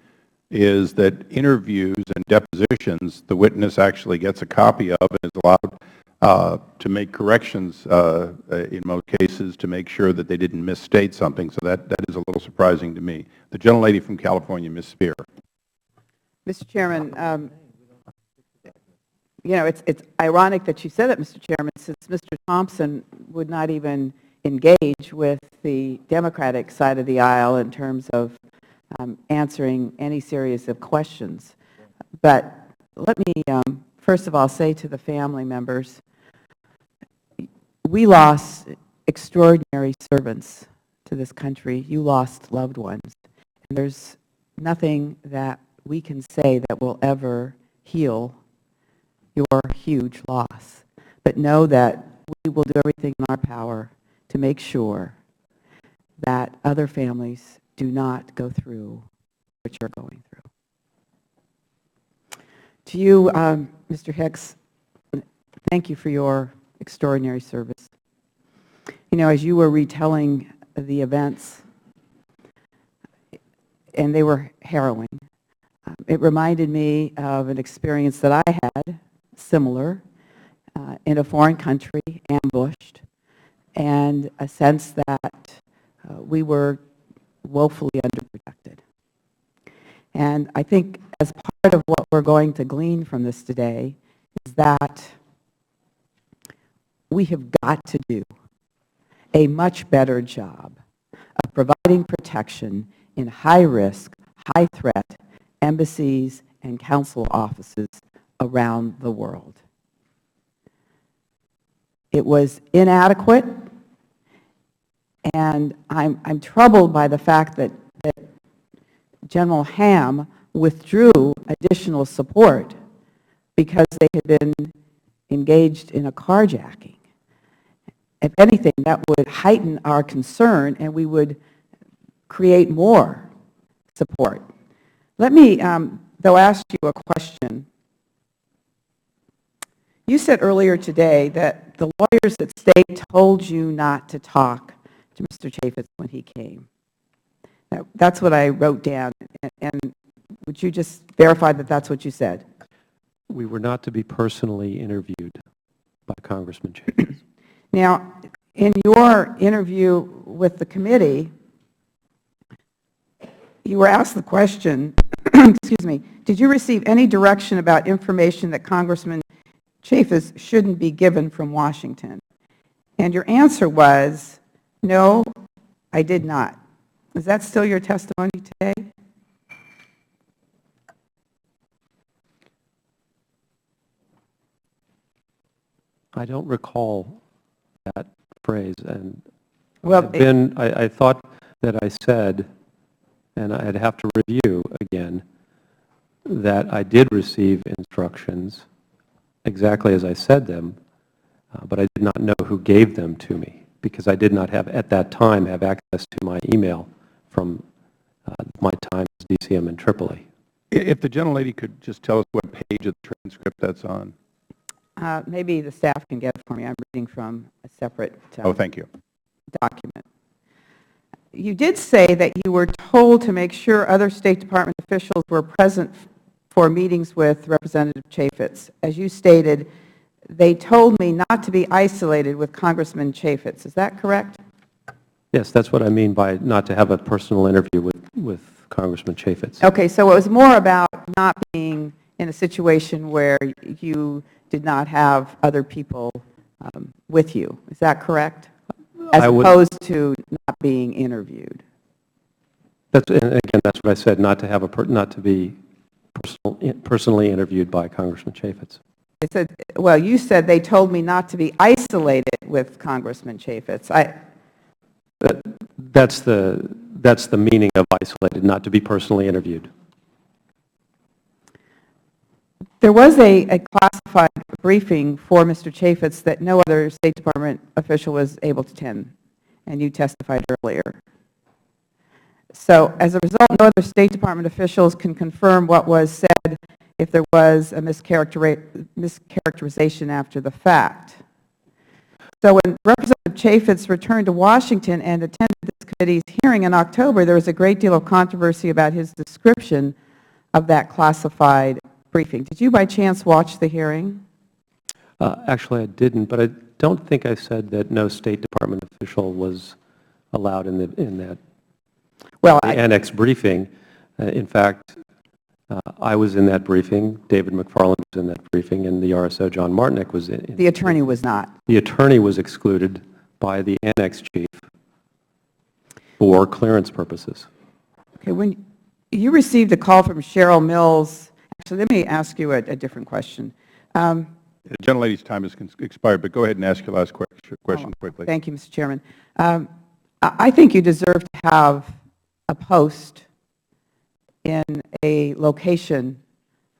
is that interviews and depositions, the witness actually gets a copy of and is allowed to make corrections in most cases to make sure that they didn't misstate something. So that is a little surprising to me. The gentlelady from California, Ms. Spear. Mr. Chairman, you know, it's ironic that you said it, Mr. Chairman, since Mr. Thompson would not even engage with the Democratic side of the aisle in terms of answering any series of questions. But let me first of all say to the family members, we lost extraordinary servants to this country. You lost loved ones. And there's nothing that we can say that will ever heal your huge loss. But know that we will do everything in our power to make sure that other families do not go through what you're going through. To you, Mr. Hicks, thank you for your extraordinary service. You know, as you were retelling the events, and they were harrowing, it reminded me of an experience that I had, similar, in a foreign country, ambushed, and a sense that we were woefully underprotected. And I think as part of what we're going to glean from this today is that we have got to do a much better job of providing protection in high-risk, high-threat embassies and consul offices around the world. It was inadequate, and I'm troubled by the fact that General Ham withdrew additional support because they had been engaged in a carjacking. If anything, that would heighten our concern and we would create more support. Let me, though, ask you a question. You said earlier today that the lawyers at State told you not to talk to Mr. Chaffetz when he came. That's what I wrote down, and would you just verify that that's what you said? We were not to be personally interviewed by Congressman Chaffetz. Now, in your interview with the committee, you were asked the question, excuse me, did you receive any direction about information that Congressman Chaffetz shouldn't be given from Washington? And your answer was, no, I did not. Is that still your testimony today? I don't recall that phrase, and well, I thought that I said, and I'd have to review again, that I did receive instructions exactly as I said them, but I did not know who gave them to me because I did not have, at that time, have access to my email from my time as DCM in Tripoli. If the gentlelady could just tell us what page of the transcript that's on. Maybe the staff can get it for me. I'm reading from a separate Thank you. document. You did say that you were told to make sure other State Department officials were present for meetings with Representative Chaffetz. As you stated, they told me not to be isolated with Congressman Chaffetz. Is that correct? Yes, that's what I mean by not to have a personal interview with Congressman Chaffetz. Okay, so it was more about not being in a situation where you did not have other people with you. Is that correct? As opposed to not being interviewed. And again, that's what I said, not to have not to be personally interviewed by Congressman Chaffetz. It said, well, you said they told me not to be isolated with Congressman Chaffetz. That's the meaning of isolated, not to be personally interviewed. There was a classified briefing for Mr. Chaffetz that no other State Department official was able to attend, and you testified earlier. So as a result, no other State Department officials can confirm what was said if there was a mischaracterization after the fact. So when Representative Chaffetz returned to Washington and attended this committee's hearing in October, there was a great deal of controversy about his description of that classified briefing. Did you by chance watch the hearing? Actually, I didn't, but I don't think I said that no State Department official was allowed in that annex briefing. In fact, I was in that briefing, David McFarland was in that briefing, and the RSO, John Martinick, was in. The attorney was not. The attorney was excluded by the annex chief for clearance purposes. Okay, when you received a call from Cheryl Mills, actually, let me ask you a different question. The gentlelady's time has expired, but go ahead and ask your last question quickly. Thank you, Mr. Chairman. I think you deserve to have a post in a location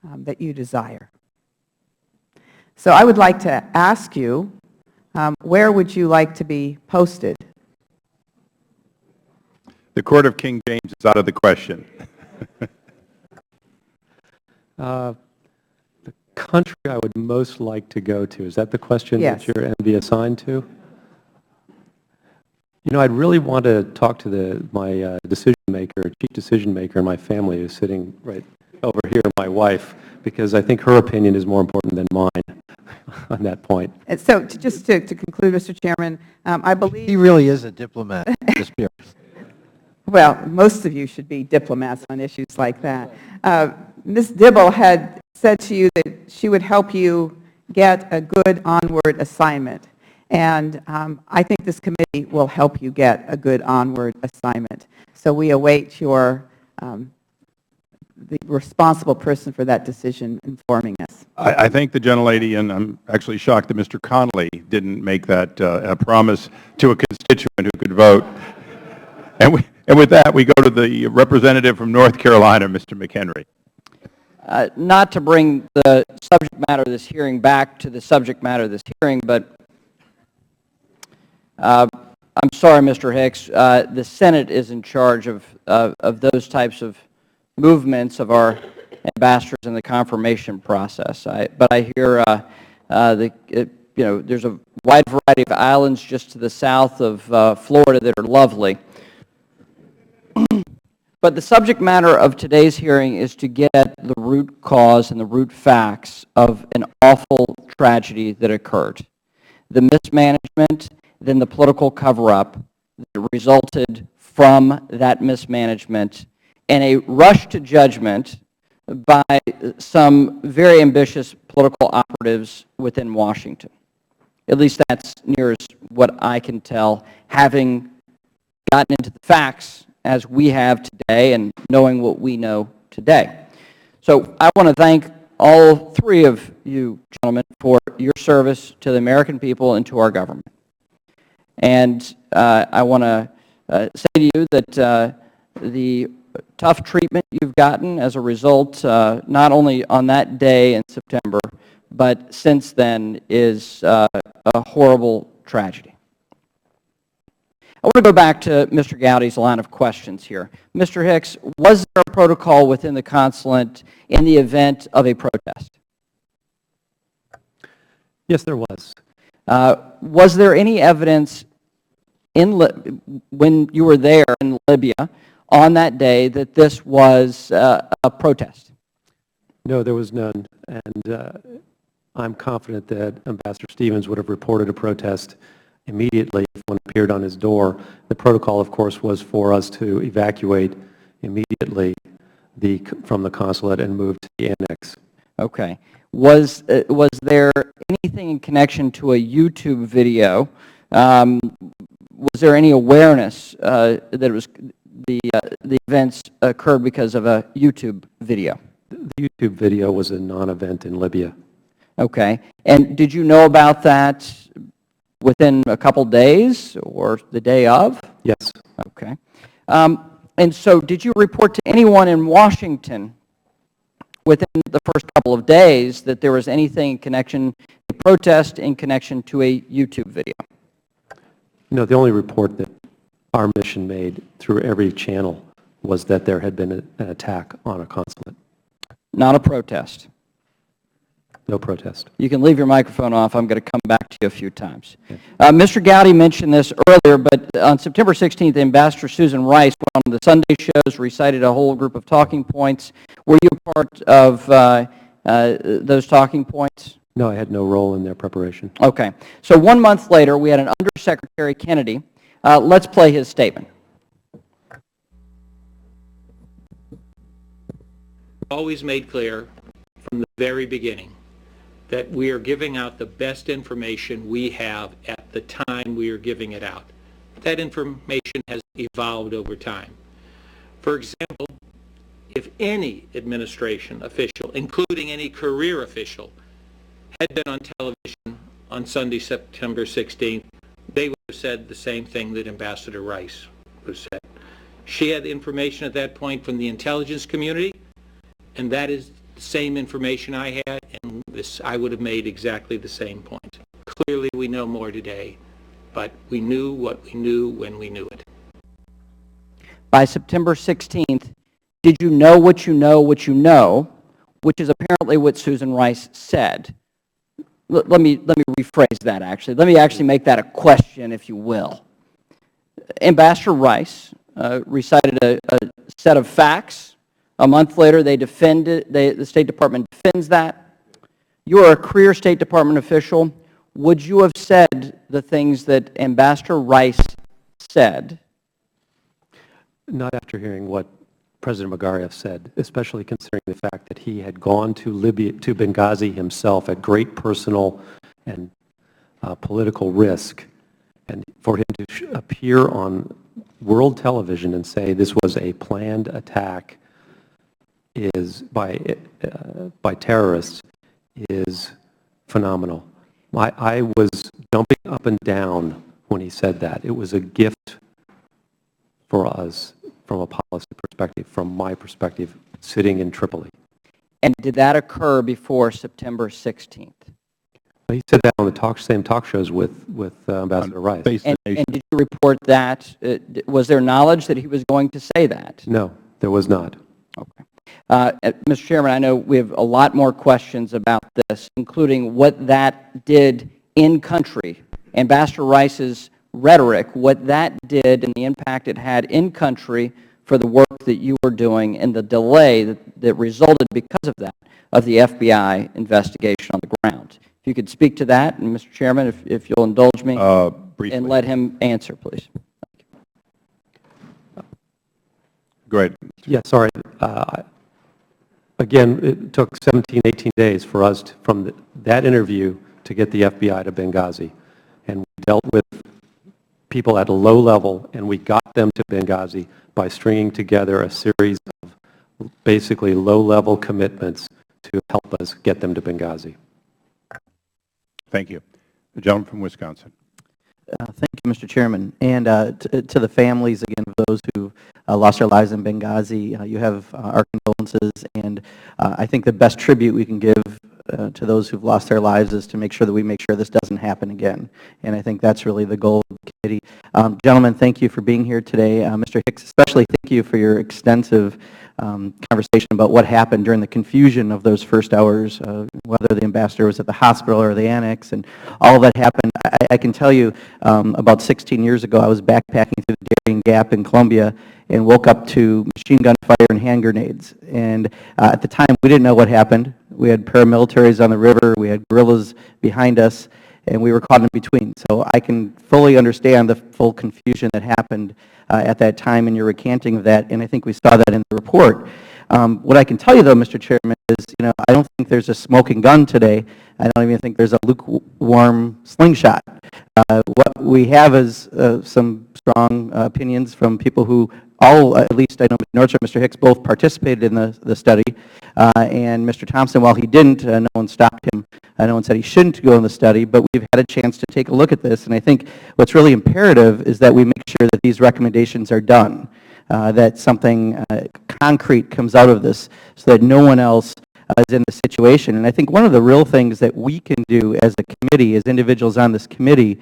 that you desire. So I would like to ask you, where would you like to be posted? The Court of King James is out of the question. The country I would most like to go to, is that the question Yes. that you're going to be assigned to? You know, I'd really want to talk to my decision maker, chief decision maker in my family who's sitting right over here, my wife, because I think her opinion is more important than mine on that point. And so just to conclude, Mr. Chairman, I believe... He really is a diplomat, Ms. Pierce. Well, most of you should be diplomats on issues like that. Ms. Dibble had said to you that she would help you get a good onward assignment. And I think this committee will help you get a good onward assignment. So we await your, the responsible person for that decision informing us. I thank the gentlelady, and I'm actually shocked that Mr. Connolly didn't make that a promise to a constituent who could vote. And with that, we go to the representative from North Carolina, Mr. McHenry. not to bring the subject matter of this hearing back to the subject matter of this hearing, but I'm sorry, Mr. Hicks, the Senate is in charge of those types of movements of our ambassadors in the confirmation process. But I hear there's a wide variety of islands just to the south of Florida that are lovely. But the subject matter of today's hearing is to get at the root cause and the root facts of an awful tragedy that occurred. The mismanagement, then the political cover-up that resulted from that mismanagement, and a rush to judgment by some very ambitious political operatives within Washington. At least that's near as what I can tell, having gotten into the facts as we have today and knowing what we know today. So I want to thank all three of you gentlemen for your service to the American people and to our government. And I want to say to you that the tough treatment you've gotten as a result, not only on that day in September, but since then, is a horrible tragedy. I want to go back to Mr. Gowdy's line of questions here. Mr. Hicks, was there a protocol within the consulate in the event of a protest? Yes, there was. Was there any evidence when you were there in Libya on that day that this was a protest? No, there was none. And I'm confident that Ambassador Stevens would have reported a protest immediately if one appeared on his door. The protocol, of course, was for us to evacuate immediately from the consulate and move to the annex. Okay. Was there anything in connection to a YouTube video? Was there any awareness that it was the events occurred because of a YouTube video? The YouTube video was a non-event in Libya. Okay. And did you know about that within a couple days or the day of? Yes. Okay. And so did you report to anyone in Washington within the first couple of days that there was anything in connection, a protest in connection to a YouTube video? No, the only report that our mission made through every channel was that there had been an attack on a consulate. Not a protest? No protest. You can leave your microphone off. I'm going to come back to you a few times. Mr. Gowdy mentioned this earlier, but on September 16th, Ambassador Susan Rice went on the Sunday shows, recited a whole group of talking points. Were you a part of those talking points? No, I had no role in their preparation. Okay. So 1 month later, we had an Undersecretary Kennedy. Let's play his statement. Always made clear from the very beginning that we are giving out the best information we have at the time we are giving it out. That information has evolved over time. For example, if any administration official, including any career official, had been on television on Sunday, September 16th, they would have said the same thing that Ambassador Rice would have said. She had information at that point from the intelligence community, and that is the same information I had, and I would have made exactly the same point. Clearly, we know more today, but we knew what we knew when we knew it. By September 16th, did you know what you know, which is apparently what Susan Rice said? Let me rephrase that, actually. Let me actually make that a question, if you will. Ambassador Rice recited a set of facts. A month later, they defended, the State Department defends that. You are a career State Department official. Would you have said the things that Ambassador Rice said? Not after hearing what President Magariaf said, especially considering the fact that he had gone to Libya, to Benghazi himself at great personal and political risk, and for him to appear on world television and say this was a planned attack is by terrorists is phenomenal. I was jumping up and down when he said that. It was a gift for us from a policy perspective, from my perspective, sitting in Tripoli. And did that occur before September 16th? He said that on the same talk shows with Ambassador Rice. And did you report that? Was there knowledge that he was going to say that? No, there was not. Okay. Mr. Chairman, I know we have a lot more questions about this, including what that did in country. Ambassador Rice's rhetoric, what that did and the impact it had in country for the work that you were doing and the delay that resulted because of that, of the FBI investigation on the ground. If you could speak to that, and Mr. Chairman, if you'll indulge me, and let him answer, please. Go ahead. Yeah, sorry. Again, it took 17, 18 days for us from that interview to get the FBI to Benghazi. And we dealt with people at a low level, and we got them to Benghazi by stringing together a series of basically low-level commitments to help us get them to Benghazi. Thank you. The gentleman from Wisconsin. Thank you, Mr. Chairman. And to the families, again, of those who lost their lives in Benghazi, you have our condolences. And I think the best tribute we can give to those who've lost their lives is to make sure that we make sure this doesn't happen again. And I think that's really the goal of the committee. Gentlemen, thank you for being here today. Mr. Hicks, especially thank you for your extensive conversation about what happened during the confusion of those first hours, whether the ambassador was at the hospital or the annex, and all of that happened. I can tell you, about 16 years ago, I was backpacking through the Darien Gap in Colombia and woke up to machine gun fire and hand grenades. And at the time, we didn't know what happened. We had paramilitaries on the river, we had guerrillas behind us, and we were caught in between. So I can fully understand the full confusion that happened at that time in your recanting of that, and I think we saw that in the report. What I can tell you, though, Mr. Chairman, is I don't think there's a smoking gun today. I don't even think there's a lukewarm slingshot. What we have is some strong opinions from people who all, at least I know Mr. Nordstrom and Mr. Hicks both participated in the study, and Mr. Thompson, while he didn't, no one stopped him. No one said he shouldn't go in the study, but we've had a chance to take a look at this, and I think what's really imperative is that we make sure that these recommendations are done, that something concrete comes out of this so that no one else is in this situation. And I think one of the real things that we can do as a committee, as individuals on this committee,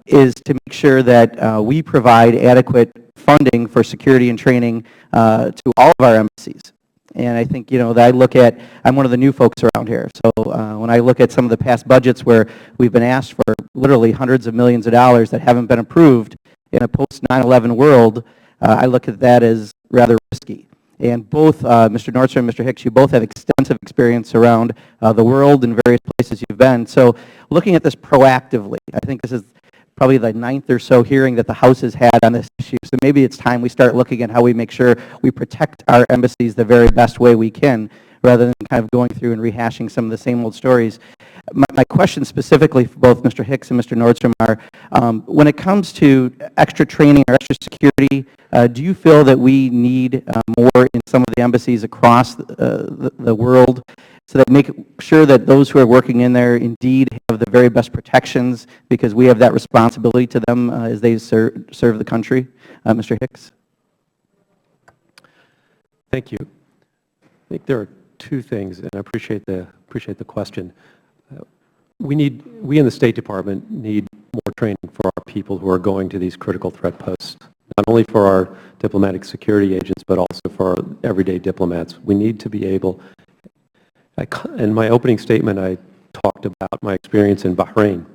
is to make sure that we provide adequate funding for security and training to all of our embassies. And I think, that I look at, I'm one of the new folks around here, so when I look at some of the past budgets where we've been asked for literally hundreds of millions of dollars that haven't been approved in a post-9/11 world, I look at that as rather risky. And both Mr. Nordstrom and Mr. Hicks, you both have extensive experience around the world and various places you've been. So looking at this proactively, I think this is probably the 9th or so hearing that the House has had on this issue. So maybe it's time we start looking at how we make sure we protect our embassies the very best way we can, rather than kind of going through and rehashing some of the same old stories. My question specifically for both Mr. Hicks and Mr. Nordstrom are, when it comes to extra training or extra security, do you feel that we need more in some of the embassies across the world, so that make sure that those who are working in there indeed have the very best protections, because we have that responsibility to them as they serve the country? Mr. Hicks? Thank you. I think there are two things, and I appreciate the question. We in the State Department need more training for our people who are going to these critical threat posts, not only for our diplomatic security agents, but also for our everyday diplomats. We need to be able, in my opening statement, I talked about my experience in Bahrain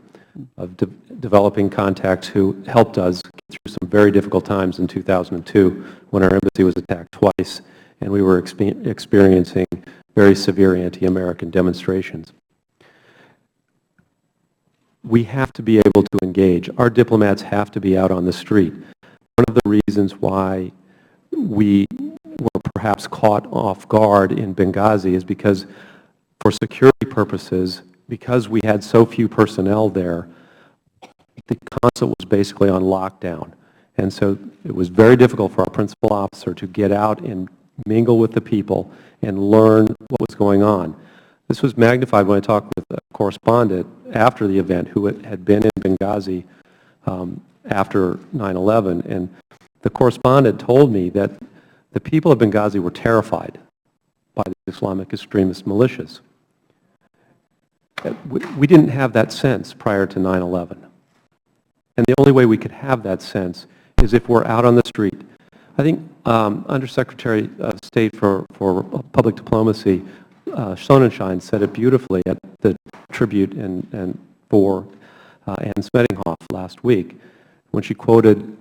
of developing contacts who helped us get through some very difficult times in 2002 when our embassy was attacked twice and we were experiencing very severe anti-American demonstrations. We have to be able to engage. Our diplomats have to be out on the street. One of the reasons why we were perhaps caught off guard in Benghazi is because, for security purposes, because we had so few personnel there, the consulate was basically on lockdown. And so it was very difficult for our principal officer to get out and mingle with the people and learn what was going on. This was magnified when I talked with a correspondent after the event who had been in Benghazi after 9/11, and the correspondent told me that the people of Benghazi were terrified by the Islamic extremist militias. We didn't have that sense prior to 9/11. And the only way we could have that sense is if we're out on the street. I think Undersecretary of State for Public Diplomacy, Sonnenschein, said it beautifully at the tribute for Ann Smedinghoff last week when she quoted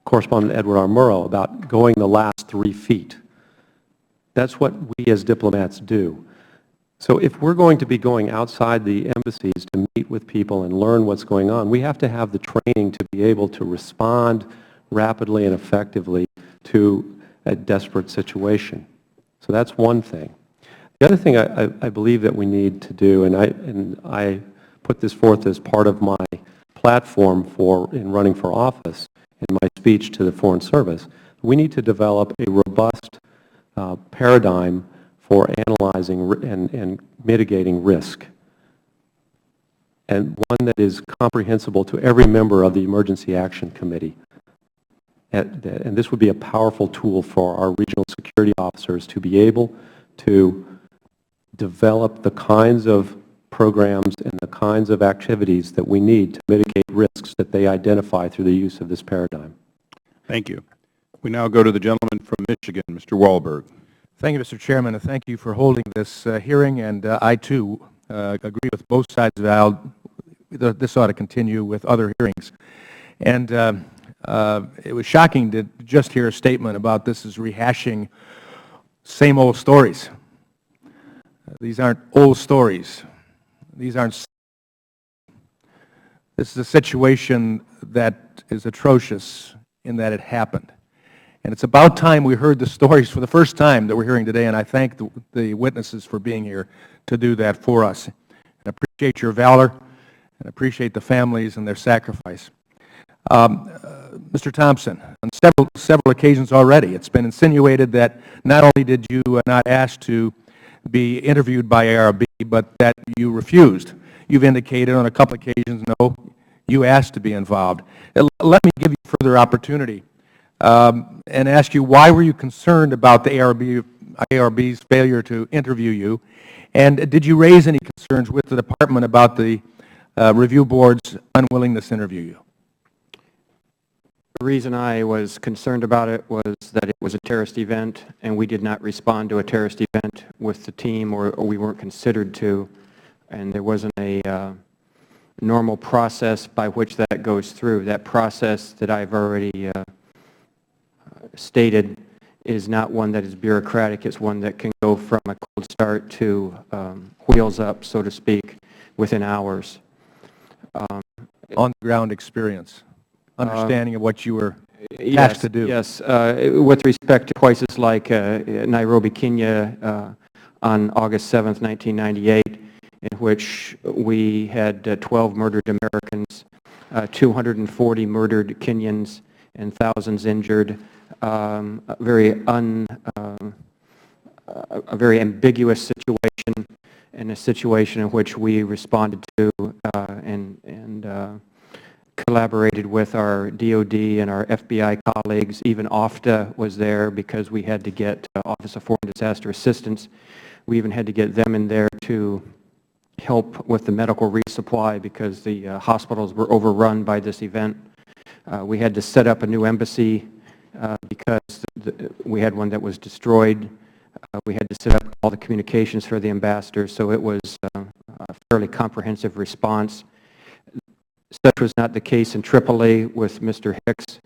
Correspondent Edward R. Murrow about going the last 3 feet. That's what we as diplomats do. So if we're going to be going outside the embassies to meet with people and learn what's going on, we have to have the training to be able to respond rapidly and effectively to a desperate situation. So that's one thing. The other thing I believe that we need to do, and I put this forth as part of my platform in running for office in my speech to the Foreign Service, we need to develop a robust paradigm for analyzing and mitigating risk, and one that is comprehensible to every member of the Emergency Action Committee. And this would be a powerful tool for our regional security officers to be able to develop the kinds of programs and the kinds of activities that we need to mitigate risks that they identify through the use of this paradigm. Thank you. We now go to the gentleman from Michigan, Mr. Wahlberg. Thank you, Mr. Chairman, and thank you for holding this hearing. And I, too, agree with both sides of the aisle. This ought to continue with other hearings. And it was shocking to just hear a statement about this is rehashing same old stories. These aren't old stories. These aren't. This is a situation that is atrocious in that it happened. And it's about time we heard the stories for the first time that we're hearing today, and I thank the witnesses for being here to do that for us. And I appreciate your valor, and appreciate the families and their sacrifice. Mr. Thompson, on several occasions already, it's been insinuated that not only did you not ask to be interviewed by ARB, but that you refused. You've indicated on a couple occasions, no, you asked to be involved. Let me give you further opportunity and ask you, why were you concerned about the ARB's failure to interview you? And did you raise any concerns with the Department about the Review Board's unwillingness to interview you? The reason I was concerned about it was that it was a terrorist event, and we did not respond to a terrorist event with the team, or we weren't considered to, and there wasn't a normal process by which that goes through. That process that I've already stated is not one that is bureaucratic. It's one that can go from a cold start to wheels up, so to speak, within hours. On-the-ground experience, understanding of what you were tasked to do. Yes, with respect to places like Nairobi, Kenya, on August 7th, 1998, in which we had 12 murdered Americans, 240 murdered Kenyans, and thousands injured. A very ambiguous situation, and a situation in which we responded to and collaborated with our DOD and our FBI colleagues. Even OFTA was there because we had to get Office of Foreign Disaster Assistance. We even had to get them in there to help with the medical resupply because the hospitals were overrun by this event. We had to set up a new embassy because we had one that was destroyed. We had to set up all the communications for the ambassadors, so it was a fairly comprehensive response. Such was not the case in Tripoli with Mr. Hicks.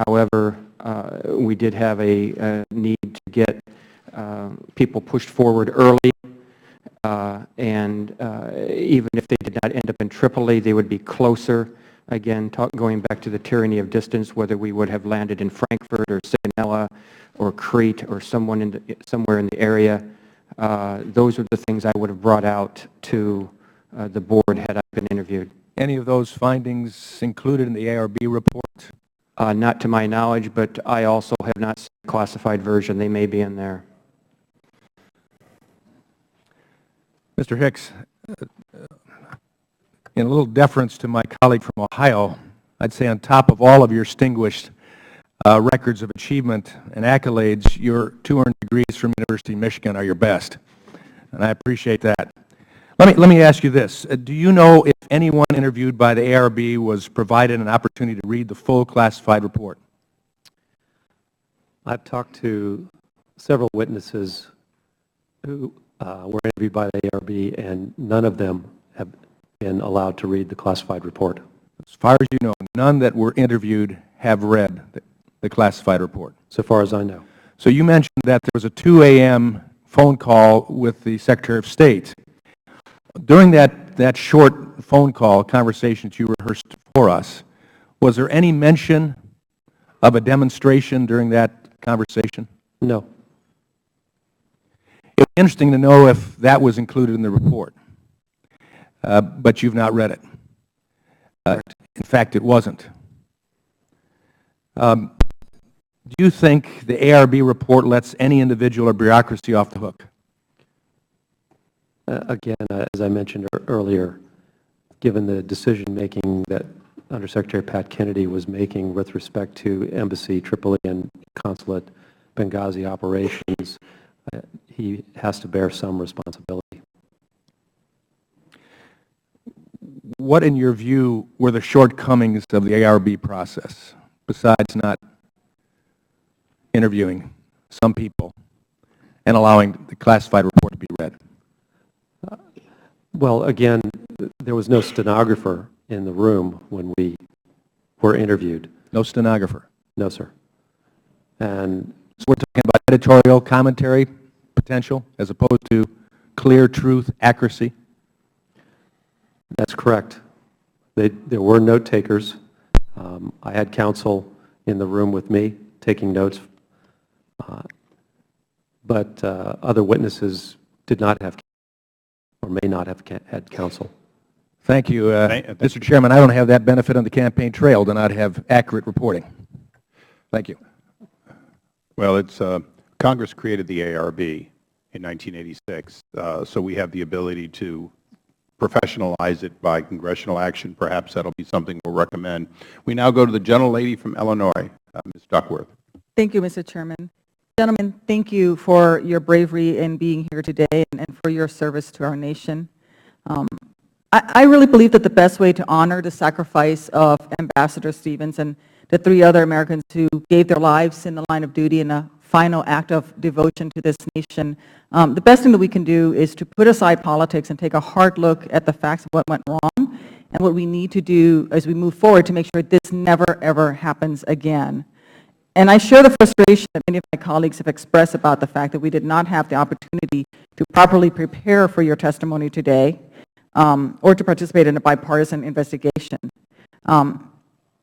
However, we did have a need to get people pushed forward early, and even if they did not end up in Tripoli, they would be closer. Again, going back to the tyranny of distance, whether we would have landed in Frankfurt or Sigonella or Crete or somewhere in the area, those are the things I would have brought out to the board had I been interviewed. Any of those findings included in the ARB report? Not to my knowledge, but I also have not seen a classified version. They may be in there. Mr. Hicks, in a little deference to my colleague from Ohio, I'd say on top of all of your distinguished records of achievement and accolades, your 2 earned degrees from University of Michigan are your best, and I appreciate that. Let me ask you this. Do you know if anyone interviewed by the ARB was provided an opportunity to read the full classified report? I've talked to several witnesses who were interviewed by the ARB, and none of them have been allowed to read the classified report. As far as you know, none that were interviewed have read the classified report? So far as I know. So you mentioned that there was a 2 a.m. phone call with the Secretary of State. During that short phone call conversation that you rehearsed for us, was there any mention of a demonstration during that conversation? No. It would be interesting to know if that was included in the report, but you've not read it. In fact, it wasn't. Do you think the ARB report lets any individual or bureaucracy off the hook? Again, as I mentioned earlier, given the decision-making that Undersecretary Pat Kennedy was making with respect to Embassy, Tripoli, and Consulate Benghazi operations, he has to bear some responsibility. What, in your view, were the shortcomings of the ARB process, besides not interviewing some people and allowing the classified report to be read? Well, again, there was no stenographer in the room when we were interviewed. No stenographer? No, sir. And so we're talking about editorial commentary potential as opposed to clear truth, accuracy? That's correct. There were note takers. I had counsel in the room with me taking notes, but other witnesses did not have or may not have had counsel. Thank you. Mr. Chairman, I don't have that benefit on the campaign trail to not have accurate reporting. Thank you. Well, it's Congress created the ARB in 1986, so we have the ability to professionalize it by congressional action. Perhaps that will be something we'll recommend. We now go to the gentlelady from Illinois, Ms. Duckworth. Thank you, Mr. Chairman. Gentlemen, thank you for your bravery in being here today and for your service to our nation. I really believe that the best way to honor the sacrifice of Ambassador Stevens and the 3 other Americans who gave their lives in the line of duty in a final act of devotion to this nation, the best thing that we can do is to put aside politics and take a hard look at the facts of what went wrong and what we need to do as we move forward to make sure this never, ever happens again. And I share the frustration that many of my colleagues have expressed about the fact that we did not have the opportunity to properly prepare for your testimony today or to participate in a bipartisan investigation.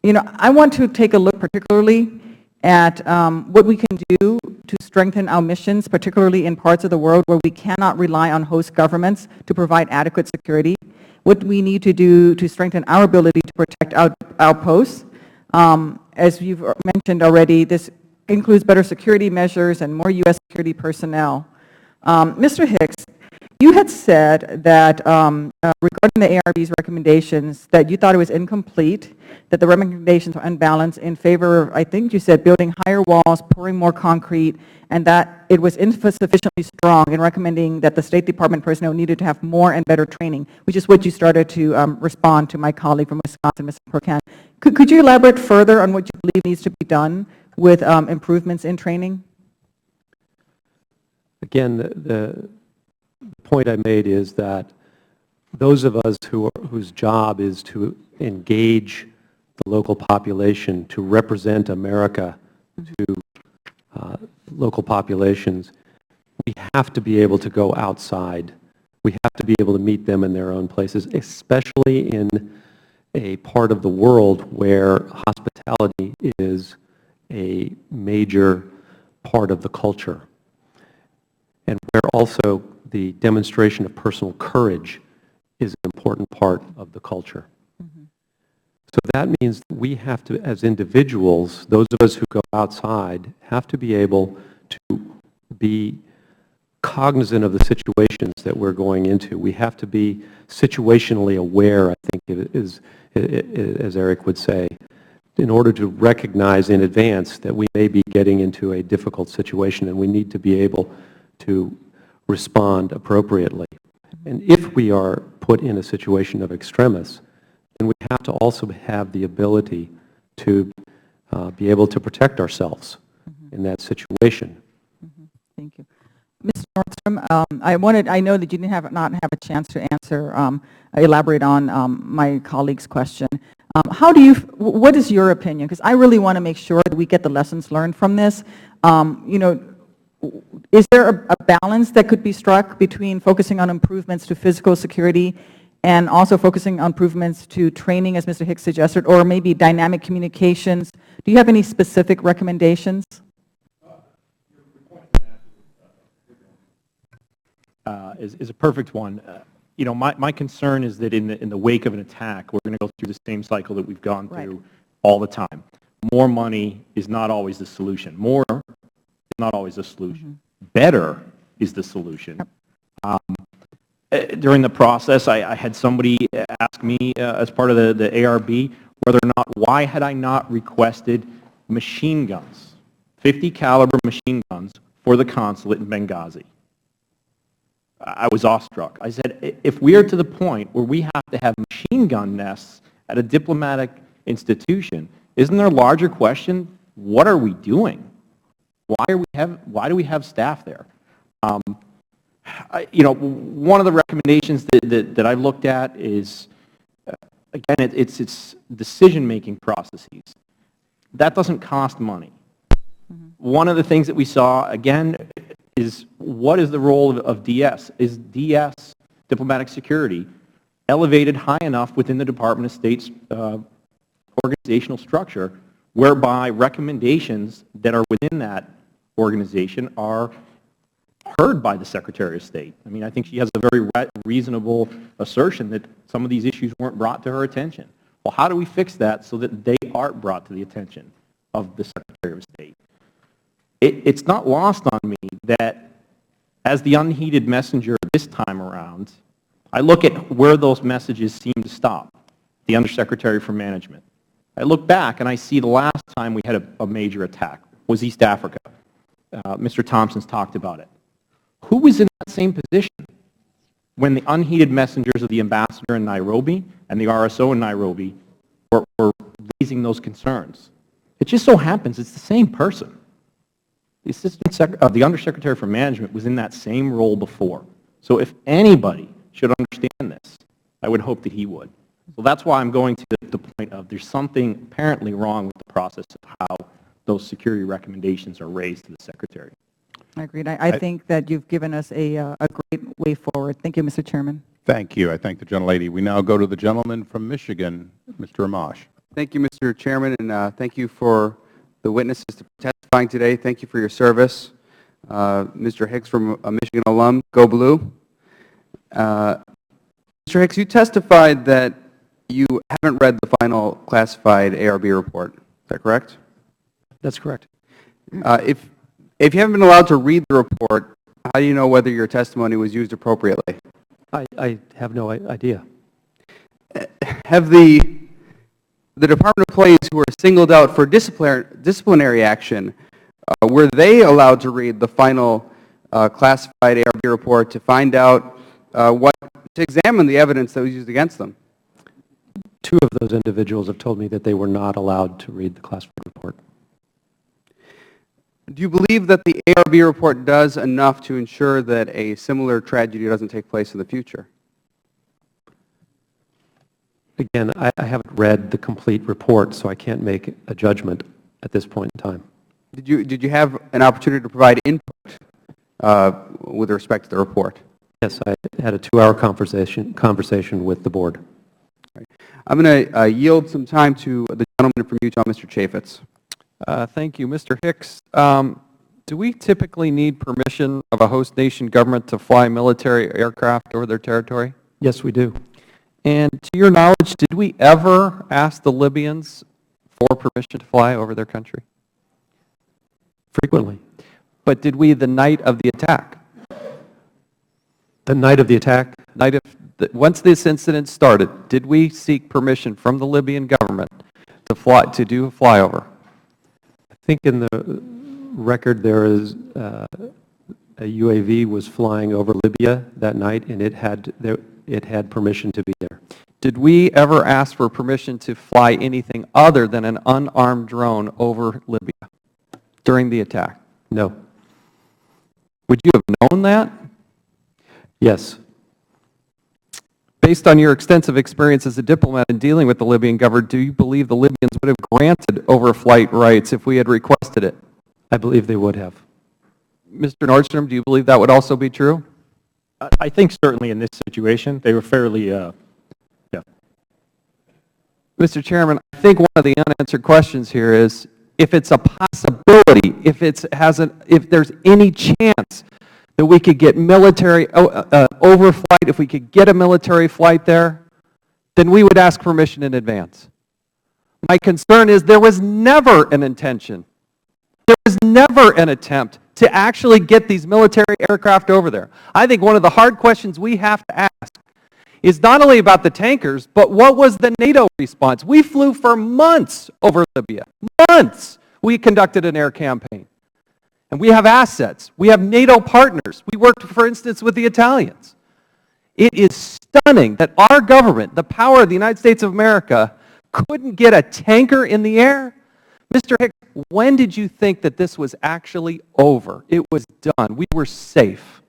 You know, I want to take a look particularly at what we can do to strengthen our missions, particularly in parts of the world where we cannot rely on host governments to provide adequate security, what we need to do to strengthen our ability to protect our outposts. As you've mentioned already, this includes better security measures and more U.S. security personnel. Mr. Hicks, you had said that regarding the ARB's recommendations, that you thought it was incomplete, that the recommendations were unbalanced in favor of, I think you said, building higher walls, pouring more concrete, and that it was insufficiently strong in recommending that the State Department personnel needed to have more and better training, which is what you started to respond to my colleague from Wisconsin, Mr. Procan. Could you elaborate further on what you believe needs to be done with improvements in training? Again, the point I made is that those of us whose job is to engage the local population, to represent America to local populations, we have to be able to go outside. We have to be able to meet them in their own places, especially in a part of the world where hospitality is a major part of the culture, and where also the demonstration of personal courage is an important part of the culture. So that means that we have to, as individuals, those of us who go outside, have to be able to be cognizant of the situations that we're going into. We have to be situationally aware, I think it is, as Eric would say, in order to recognize in advance that we may be getting into a difficult situation and we need to be able to respond appropriately. And if we are put in a situation of extremis, then we have to also have the ability to be able to protect ourselves in that situation. Thank you. Mr. Nordstrom, I know that you did not have a chance to elaborate on my colleague's question. What is your opinion? Because I really want to make sure that we get the lessons learned from this. Is there a balance that could be struck between focusing on improvements to physical security and also focusing on improvements to training, as Mr. Hicks suggested, or maybe dynamic communications? Do you have any specific recommendations? Is a perfect one. My concern is that in the wake of an attack, we're going to go through the same cycle that we've gone through all the time. More money is not always the solution. More is not always the solution. Better is the solution. During the process, I had somebody ask me as part of the ARB whether or not, why had I not requested machine guns, 50 caliber machine guns for the consulate in Benghazi. I was awestruck. I said, if we are to the point where we have to have machine gun nests at a diplomatic institution, isn't there a larger question, what are we doing? Why do we have staff there? One of the recommendations that I looked at is, again, it's decision-making processes. That doesn't cost money. One of the things that we saw, again, is what is the role of DS? Is DS, diplomatic security, elevated high enough within the Department of State's organizational structure whereby recommendations that are within that organization are heard by the Secretary of State? I mean, I think she has a very reasonable assertion that some of these issues weren't brought to her attention. Well, how do we fix that so that they are brought to the attention of the Secretary of State? It's not lost on me that as the unheeded messenger this time around, I look at where those messages seem to stop, the Undersecretary for Management. I look back and I see the last time we had a major attack was East Africa. Mr. Thompson's talked about it. Who was in that same position when the unheeded messengers of the ambassador in Nairobi and the RSO in Nairobi were raising those concerns? It just so happens it's the same person. The Undersecretary for Management was in that same role before. So if anybody should understand this, I would hope that he would. So that's why I'm going to the point of there's something apparently wrong with the process of how those security recommendations are raised to the Secretary. I agree. I think that you've given us a great way forward. Thank you, Mr. Chairman. Thank you. I thank the gentlelady. We now go to the gentleman from Michigan, Mr. Amash. Thank you, Mr. Chairman, and thank you for the witnesses testifying today. Thank you for your service. Mr. Hicks, from a Michigan alum, go blue. Mr. Hicks, you testified that you haven't read the final classified ARB report. Is that correct? That's correct. If you haven't been allowed to read the report, how do you know whether your testimony was used appropriately? I have no idea. Have the department employees who were singled out for disciplinary action, were they allowed to read the final classified ARB report to find out to examine the evidence that was used against them? Two of those individuals have told me that they were not allowed to read the classified report. Do you believe that the ARB report does enough to ensure that a similar tragedy doesn't take place in the future? Again, I haven't read the complete report, so I can't make a judgment at this point in time. Did you have an opportunity to provide input with respect to the report? Yes, I had a 2-hour conversation with the board. Right. I'm going to yield some time to the gentleman from Utah, Mr. Chaffetz. Thank you. Mr. Hicks, do we typically need permission of a host nation government to fly military aircraft over their territory? Yes, we do. And to your knowledge, did we ever ask the Libyans for permission to fly over their country? Frequently. But did we the night of the attack? The night of the attack? Once this incident started, did we seek permission from the Libyan government to do a flyover? I think in the record there is a UAV was flying over Libya that night, and it had permission to be there. Did we ever ask for permission to fly anything other than an unarmed drone over Libya during the attack? No. Would you have known that? Yes. Based on your extensive experience as a diplomat in dealing with the Libyan government, do you believe the Libyans would have granted overflight rights if we had requested it? I believe they would have. Mr. Nordstrom, do you believe that would also be true? I think certainly in this situation, they were fairly, yeah. Mr. Chairman, I think one of the unanswered questions here is if it's a possibility, if there's any chance that we could get military overflight, if we could get a military flight there, then we would ask permission in advance. My concern is there was never an intention, there was never an attempt to actually get these military aircraft over there. I think one of the hard questions we have to ask is not only about the tankers, but what was the NATO response? We flew for months over Libya, months. We conducted an air campaign. And we have assets. We have NATO partners. We worked, for instance, with the Italians. It is stunning that our government, the power of the United States of America, couldn't get a tanker in the air. Mr. Hicks, when did you think that this was actually over? It was done. We were safe.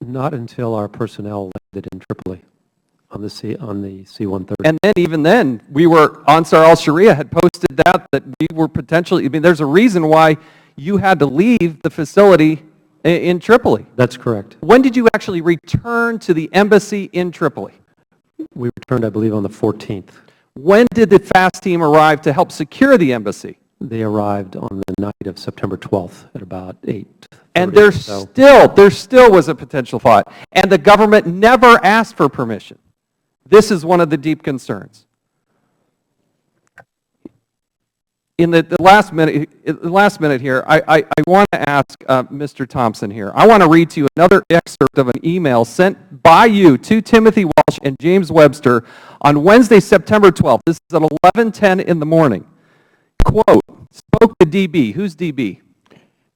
Not until our personnel landed in Tripoli on the C-130. And then, even then, Ansar al-Sharia had posted that we were potentially, I mean, there's a reason why you had to leave the facility in Tripoli. That's correct. When did you actually return to the embassy in Tripoli? We returned, I believe, on the 14th. When did the FAST team arrive to help secure the embassy? They arrived on the night of September 12th at about 8. And there still was a potential fight. And the government never asked for permission. This is one of the deep concerns. In the last minute here, I want to ask Mr. Thompson here. I want to read to you another excerpt of an email sent by you to Timothy Walsh and James Webster on Wednesday, September 12th. This is at 11:10 in the morning. Quote, spoke to DB. Who's DB?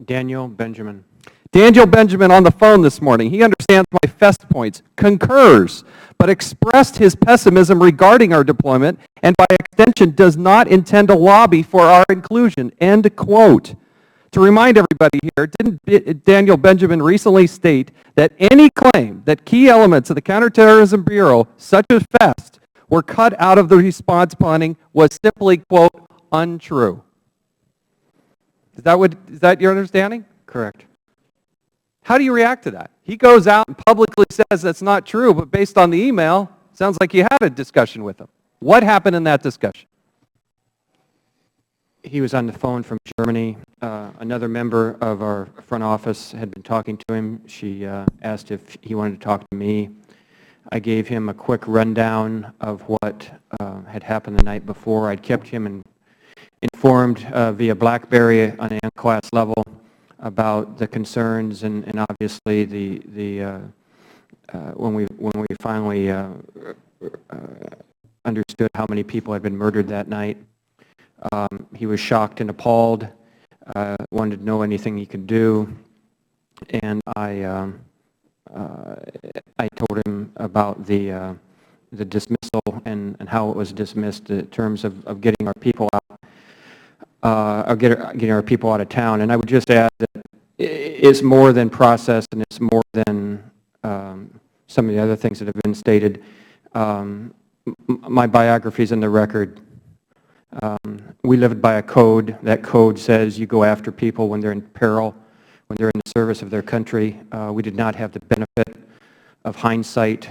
Daniel Benjamin. Daniel Benjamin on the phone this morning. He understands my fest points, concurs, but expressed his pessimism regarding our deployment and by extension does not intend to lobby for our inclusion. End quote. To remind everybody here, didn't Daniel Benjamin recently state that any claim that key elements of the Counterterrorism Bureau, such as FEST, were cut out of the response planning was simply, quote, untrue? Is that your understanding? Correct. How do you react to that? He goes out and publicly says that's not true, but based on the email, sounds like you had a discussion with him. What happened in that discussion? He was on the phone from Germany. Another member of our front office had been talking to him. She asked if he wanted to talk to me. I gave him a quick rundown of what had happened the night before. I'd kept him informed via BlackBerry on an class level about the concerns and obviously when we finally understood how many people had been murdered that night. He was shocked and appalled, wanted to know anything he could do, and I told him about the dismissal and how it was dismissed in terms of getting our people out. Getting our people out of town. And I would just add that it's more than process and it's more than some of the other things that have been stated. My biography is in the record. We lived by a code. That code says you go after people when they're in peril, when they're in the service of their country. We did not have the benefit of hindsight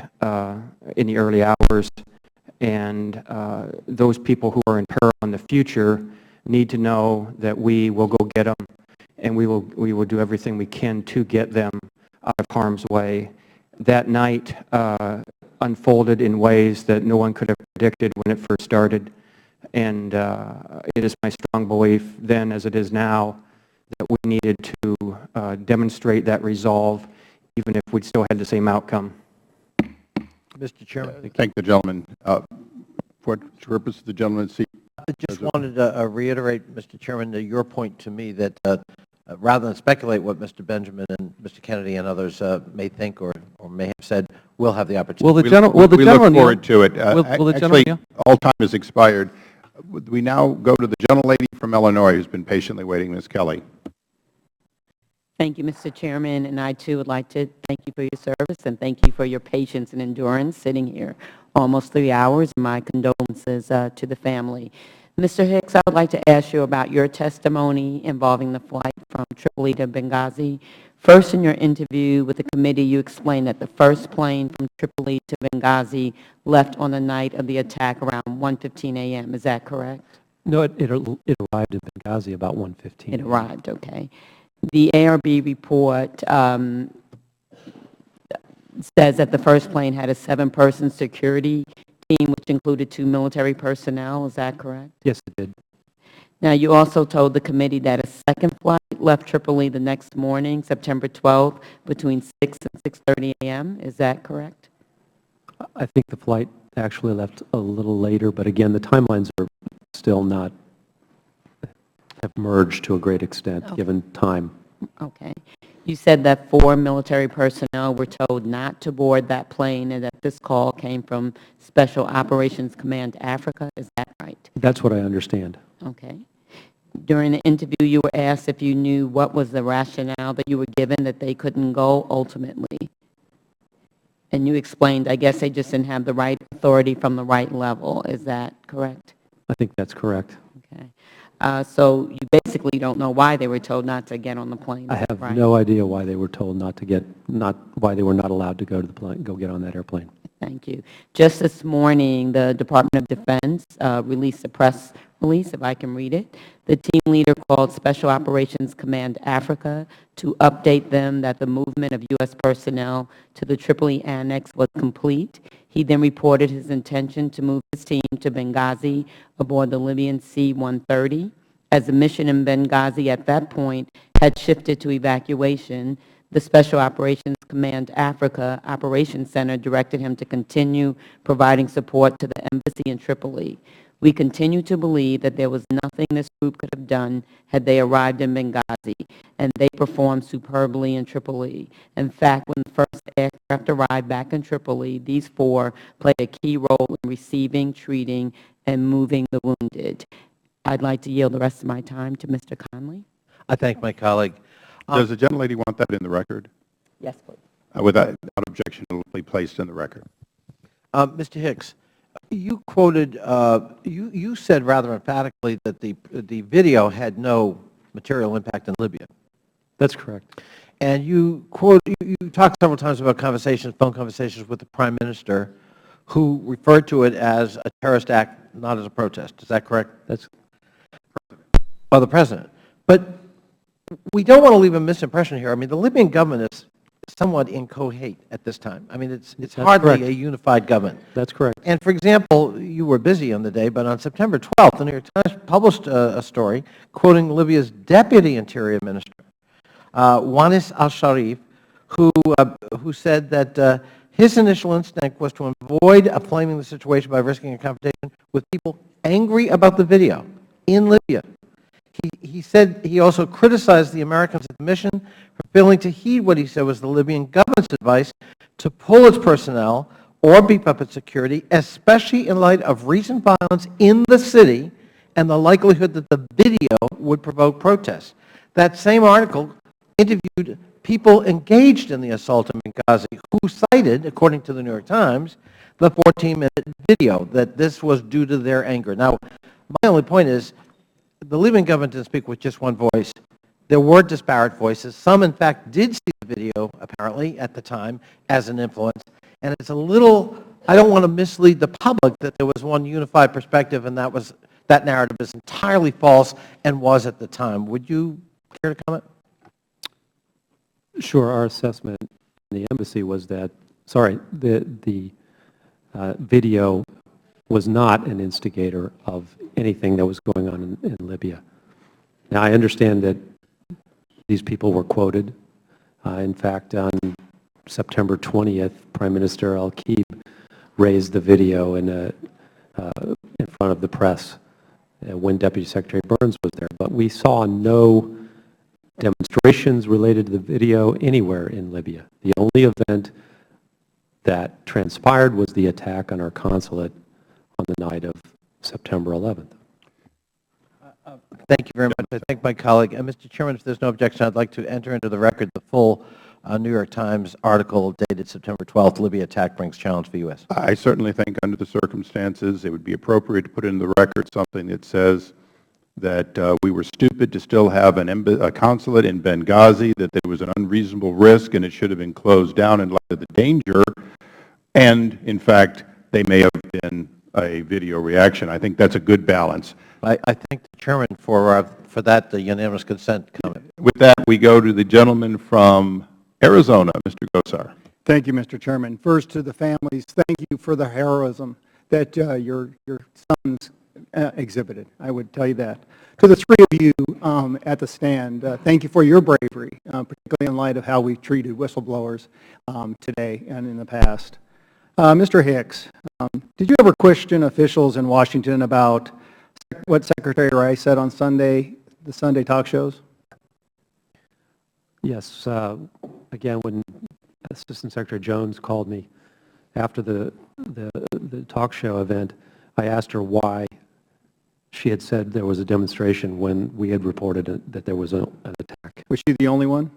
in the early hours. And those people who are in peril in the future need to know that we will go get them, and we will do everything we can to get them out of harm's way. That night unfolded in ways that no one could have predicted when it first started, and it is my strong belief then as it is now that we needed to demonstrate that resolve even if we still had the same outcome. Mr. Chairman. Thank the gentleman. For what purpose does the gentleman seek? I just wanted to reiterate, Mr. Chairman, your point to me that rather than speculate what Mr. Benjamin and Mr. Kennedy and others may think or may have said, we'll have the opportunity. We look forward to it. Actually, all time has expired. We now go to the gentlelady from Illinois who's been patiently waiting, Ms. Kelly. Thank you, Mr. Chairman, and I too would like to thank you for your service and thank you for your patience and endurance sitting here almost 3 hours. My condolences to the family. Mr. Hicks, I would like to ask you about your testimony involving the flight from Tripoli to Benghazi. First, in your interview with the committee, you explained that the first plane from Tripoli to Benghazi left on the night of the attack around 1:15 a.m. Is that correct? No, it arrived in Benghazi about 1:15. It arrived, okay. The ARB report says that the first plane had a 7-person security team, which included 2 military personnel. Is that correct? Yes, it did. Now, you also told the committee that a second flight left Tripoli the next morning, September 12th, between 6 and 6:30 a.m. Is that correct? I think the flight actually left a little later, but again, the timelines are still not, have merged to a great extent, given time. Okay. You said that 4 military personnel were told not to board that plane and that this call came from Special Operations Command Africa. Is that right? That's what I understand. Okay. During the interview, you were asked if you knew what was the rationale that you were given that they couldn't go ultimately. And you explained, I guess they just didn't have the right authority from the right level. Is that correct? I think that's correct. Okay. So you basically don't know why they were told not to get on the plane. I have right? no idea why they were told not to get, why they were not allowed to go to the plane, go get on that airplane. Thank you. Just this morning, the Department of Defense released a press release, if I can read it. The team leader called Special Operations Command Africa to update them that the movement of U.S. personnel to the Tripoli annex was complete. He then reported his intention to move his team to Benghazi aboard the Libyan C-130. As the mission in Benghazi at that point had shifted to evacuation, the Special Operations Command Africa Operations Center directed him to continue providing support to the embassy in Tripoli. We continue to believe that there was nothing this group could have done had they arrived in Benghazi, and they performed superbly in Tripoli. In fact, when the first aircraft arrived back in Tripoli, these 4 played a key role in receiving, treating, and moving the wounded. I'd like to yield the rest of my time to Mr. Conley. I thank my colleague. Does the gentlelady want that in the record? Yes, please. Without objection, it will be placed in the record. Mr. Hicks, you quoted, you said rather emphatically that the video had no material impact in Libya. That's correct. And you talked several times about conversations, phone conversations with the Prime Minister, who referred to it as a terrorist act, not as a protest. Is that correct? That's the President. But we don't want to leave a misimpression here. I mean, the Libyan government is somewhat incoherent at this time. I mean, it's hardly a unified government. That's correct. And for example, you were busy on the day, but on September 12th, the New York Times published a story quoting Libya's Deputy Interior Minister, Wanis al-Sharif, who said that his initial instinct was to avoid inflaming the situation by risking a confrontation with people angry about the video in Libya. He said he also criticized the Americans at the mission for failing to heed what he said was the Libyan government's advice to pull its personnel or beef up its security, especially in light of recent violence in the city and the likelihood that the video would provoke protests. That same article interviewed people engaged in the assault in Benghazi who cited, according to the New York Times, the 14-minute video, that this was due to their anger. Now, my only point is, the Libyan government didn't speak with just one voice. There were disparate voices. Some, in fact, did see the video, apparently, at the time, as an influence. And it's a little, I don't want to mislead the public that there was one unified perspective and that narrative is entirely false and was at the time. Would you care to comment? Sure. Our assessment in the embassy was that, the video was not an instigator of anything that was going on in Libya. Now, I understand that these people were quoted. In fact, on September 20th, Prime Minister Al-Kib raised the video in in front of the press when Deputy Secretary Burns was there. But we saw no demonstrations related to the video anywhere in Libya. The only event that transpired was the attack on our consulate on the night of September 11th. Thank you very much. I thank my colleague. Mr. Chairman, if there's no objection, I'd like to enter into the record the full New York Times article dated September 12th, Libya attack brings challenge for the U.S. I certainly think under the circumstances it would be appropriate to put in the record something that says that we were stupid to still have a consulate in Benghazi, that there was an unreasonable risk and it should have been closed down in light of the danger, and in fact they may have been a video reaction. I think that's a good balance. I thank the Chairman for that, the unanimous consent comment. With that, we go to the gentleman from Arizona, Mr. Gosar. Thank you, Mr. Chairman. First, to the families, thank you for the heroism that your sons exhibited. I would tell you that. To the three of you at the stand, thank you for your bravery, particularly in light of how we've treated whistleblowers today and in the past. Mr. Hicks, did you ever question officials in Washington about what Secretary Rice said on Sunday, the Sunday talk shows? Yes. Again, when Assistant Secretary Jones called me after the talk show event, I asked her why she had said there was a demonstration when we had reported that there was an attack. Was she the only one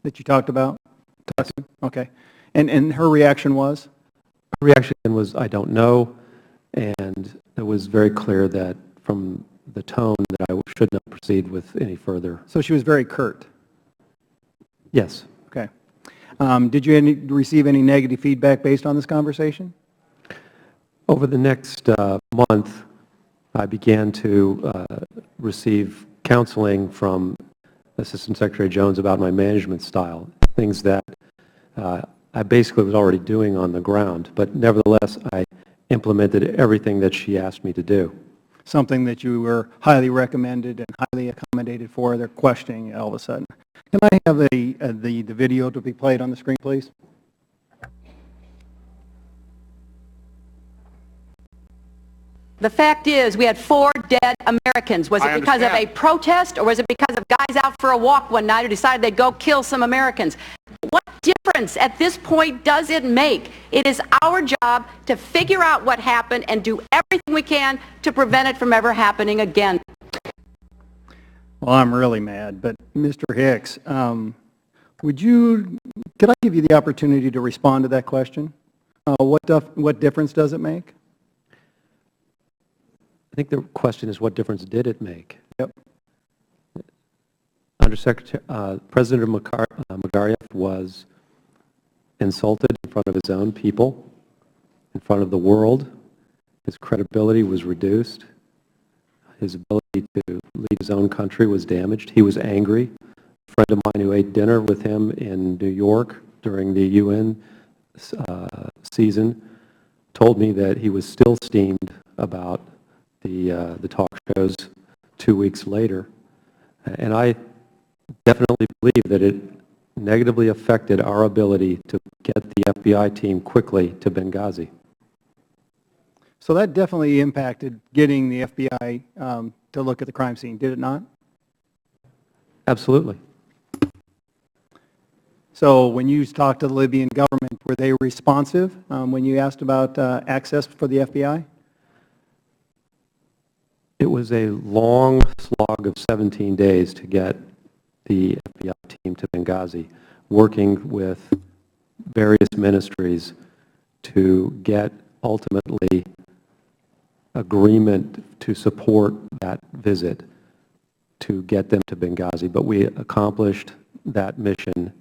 that you talked about? Okay. And her reaction was? Her reaction was, I don't know, and it was very clear that from the tone that I should not proceed with any further. So she was very curt? Yes. Okay. Did you receive any negative feedback based on this conversation? Over the next month, I began to receive counseling from Assistant Secretary Jones about my management style, things that I basically was already doing on the ground, but nevertheless, I implemented everything that she asked me to do. Something that you were highly recommended and highly accommodated for, they're questioning all of a sudden. Can I have the video to be played on the screen, please? The fact is, we had 4 dead Americans. Was it because of a protest, or was it because of guys out for a walk one night who decided they'd go kill some Americans? What difference at this point does it make? It is our job to figure out what happened and do everything we can to prevent it from ever happening again. Well, I'm really mad, but Mr. Hicks, could I give you the opportunity to respond to that question? What difference does it make? I think the question is, what difference did it make? Yep. President Magariaf was insulted in front of his own people, in front of the world. His credibility was reduced. His ability to lead his own country was damaged. He was angry. A friend of mine who ate dinner with him in New York during the UN season told me that he was still steamed about the talk shows 2 weeks later. And I definitely believe that it negatively affected our ability to get the FBI team quickly to Benghazi. So that definitely impacted getting the FBI to look at the crime scene, did it not? Absolutely. So when you talked to the Libyan government, were they responsive when you asked about access for the FBI? It was a long slog of 17 days to get the FBI team to Benghazi, working with various ministries to get ultimately agreement to support that visit to get them to Benghazi. But we accomplished that mission.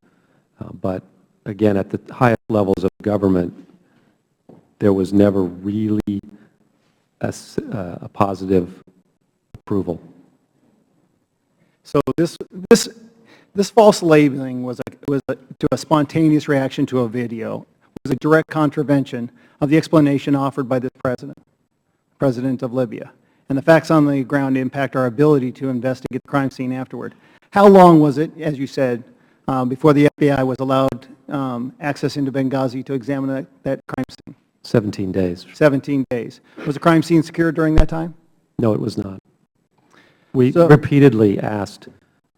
But again, at the highest levels of government, there was never really a positive approval. So this false labeling was to a spontaneous reaction to a video. It was a direct contravention of the explanation offered by this president of Libya. And the facts on the ground impact our ability to investigate the crime scene afterward. How long was it, as you said, before the FBI was allowed access into Benghazi to examine that crime scene? 17 days. 17 days. Was the crime scene secure during that time? No, it was not. We repeatedly asked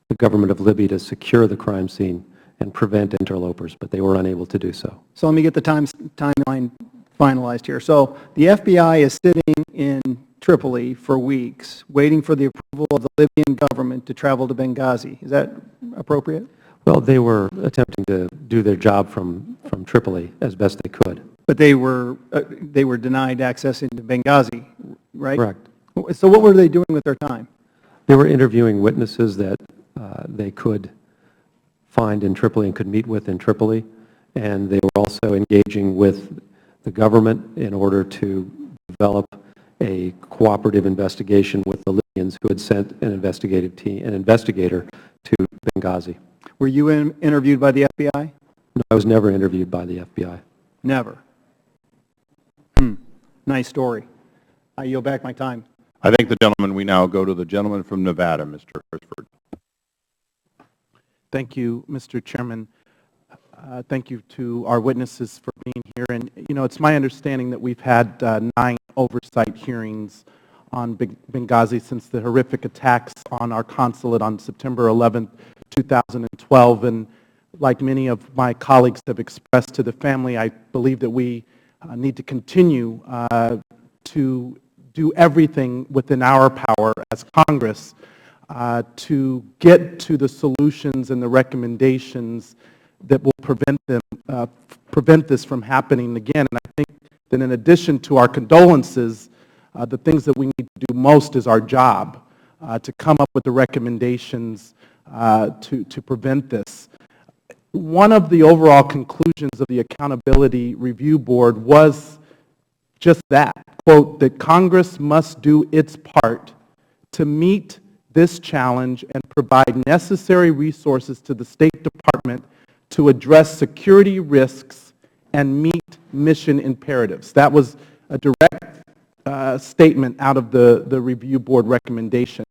the government of Libya to secure the crime scene and prevent interlopers, but they were unable to do so. So let me get the timeline finalized here. So the FBI is sitting in Tripoli for weeks, waiting for the approval of the Libyan government to travel to Benghazi. Is that appropriate? Well, they were attempting to do their job from Tripoli as best they could. But they were denied access into Benghazi, right? Correct. So what were they doing with their time? They were interviewing witnesses that they could find in Tripoli and could meet with in Tripoli, and they were also engaging with the government in order to develop a cooperative investigation with the Libyans who had sent an investigative team, an investigator to Benghazi. Were you interviewed by the FBI? No, I was never interviewed by the FBI. Never. Nice story. I yield back my time. I thank the gentleman. We now go to the gentleman from Nevada, Mr. Hertzford. Thank you, Mr. Chairman. Thank you to our witnesses for being here. And, you know, it's my understanding that we've had 9 oversight hearings on Benghazi since the horrific attacks on our consulate on September 11th, 2012. And like many of my colleagues have expressed to the family, I believe that we need to continue to do everything within our power as Congress to get to the solutions and the recommendations that will prevent this from happening again. And I think that in addition to our condolences, the things that we need to do most is our job, to come up with the recommendations to prevent this. One of the overall conclusions of the Accountability Review Board was just that, quote, that Congress must do its part to meet this challenge and provide necessary resources to the State Department to address security risks and meet mission imperatives. That was a direct statement out of the Review Board recommendation.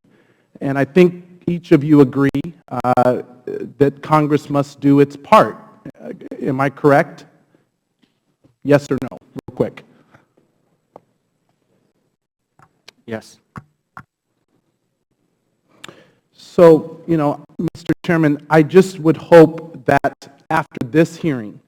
And I think each of you agree that Congress must do its part. Am I correct? Yes or no, real quick. Yes. So, you know, Mr. Chairman, I just would hope that after this hearing,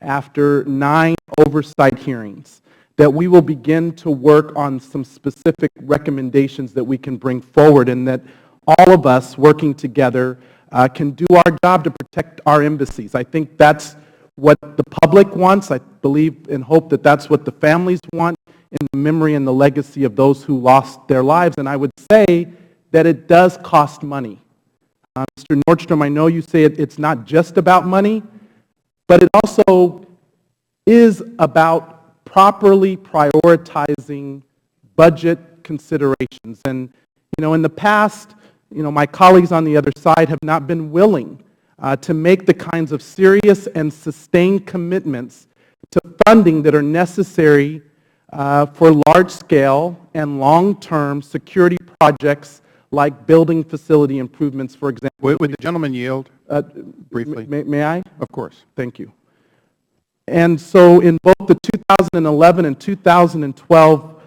after 9 oversight hearings, that we will begin to work on some specific recommendations that we can bring forward, and that all of us working together can do our job to protect our embassies. I think that's what the public wants. I believe and hope that that's what the families want in the memory and the legacy of those who lost their lives. And I would say that it does cost money. Mr. Nordstrom, I know you say it's not just about money, but it also is about properly prioritizing budget considerations. And, you know, in the past, you know, my colleagues on the other side have not been willing to make the kinds of serious and sustained commitments to funding that are necessary for large-scale and long-term security projects like building facility improvements, for example. Would the gentleman yield briefly? May I? Of course. Thank you. And so in both the 2011 and 2012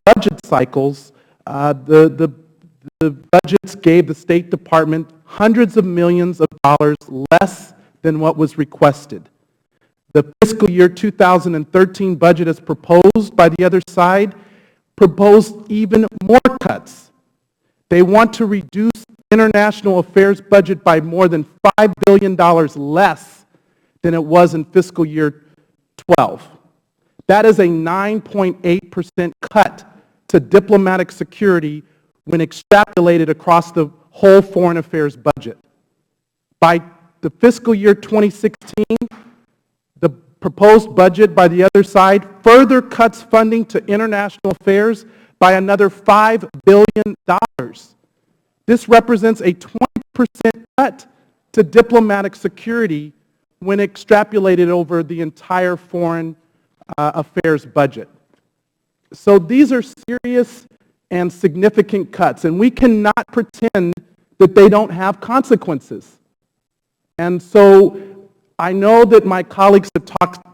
budget cycles, the budgets gave the State Department hundreds of millions of dollars less than what was requested. The fiscal year 2013 budget as proposed by the other side proposed even more cuts. They want to reduce international affairs budget by more than $5 billion less than it was in fiscal year 12. That is a 9.8% cut to diplomatic security when extrapolated across the whole foreign affairs budget. By the fiscal year 2016, the proposed budget by the other side further cuts funding to international affairs by another $5 billion. This represents a 20% cut to diplomatic security when extrapolated over the entire foreign affairs budget. So these are serious and significant cuts, and we cannot pretend that they don't have consequences. And so I know that my colleagues have talked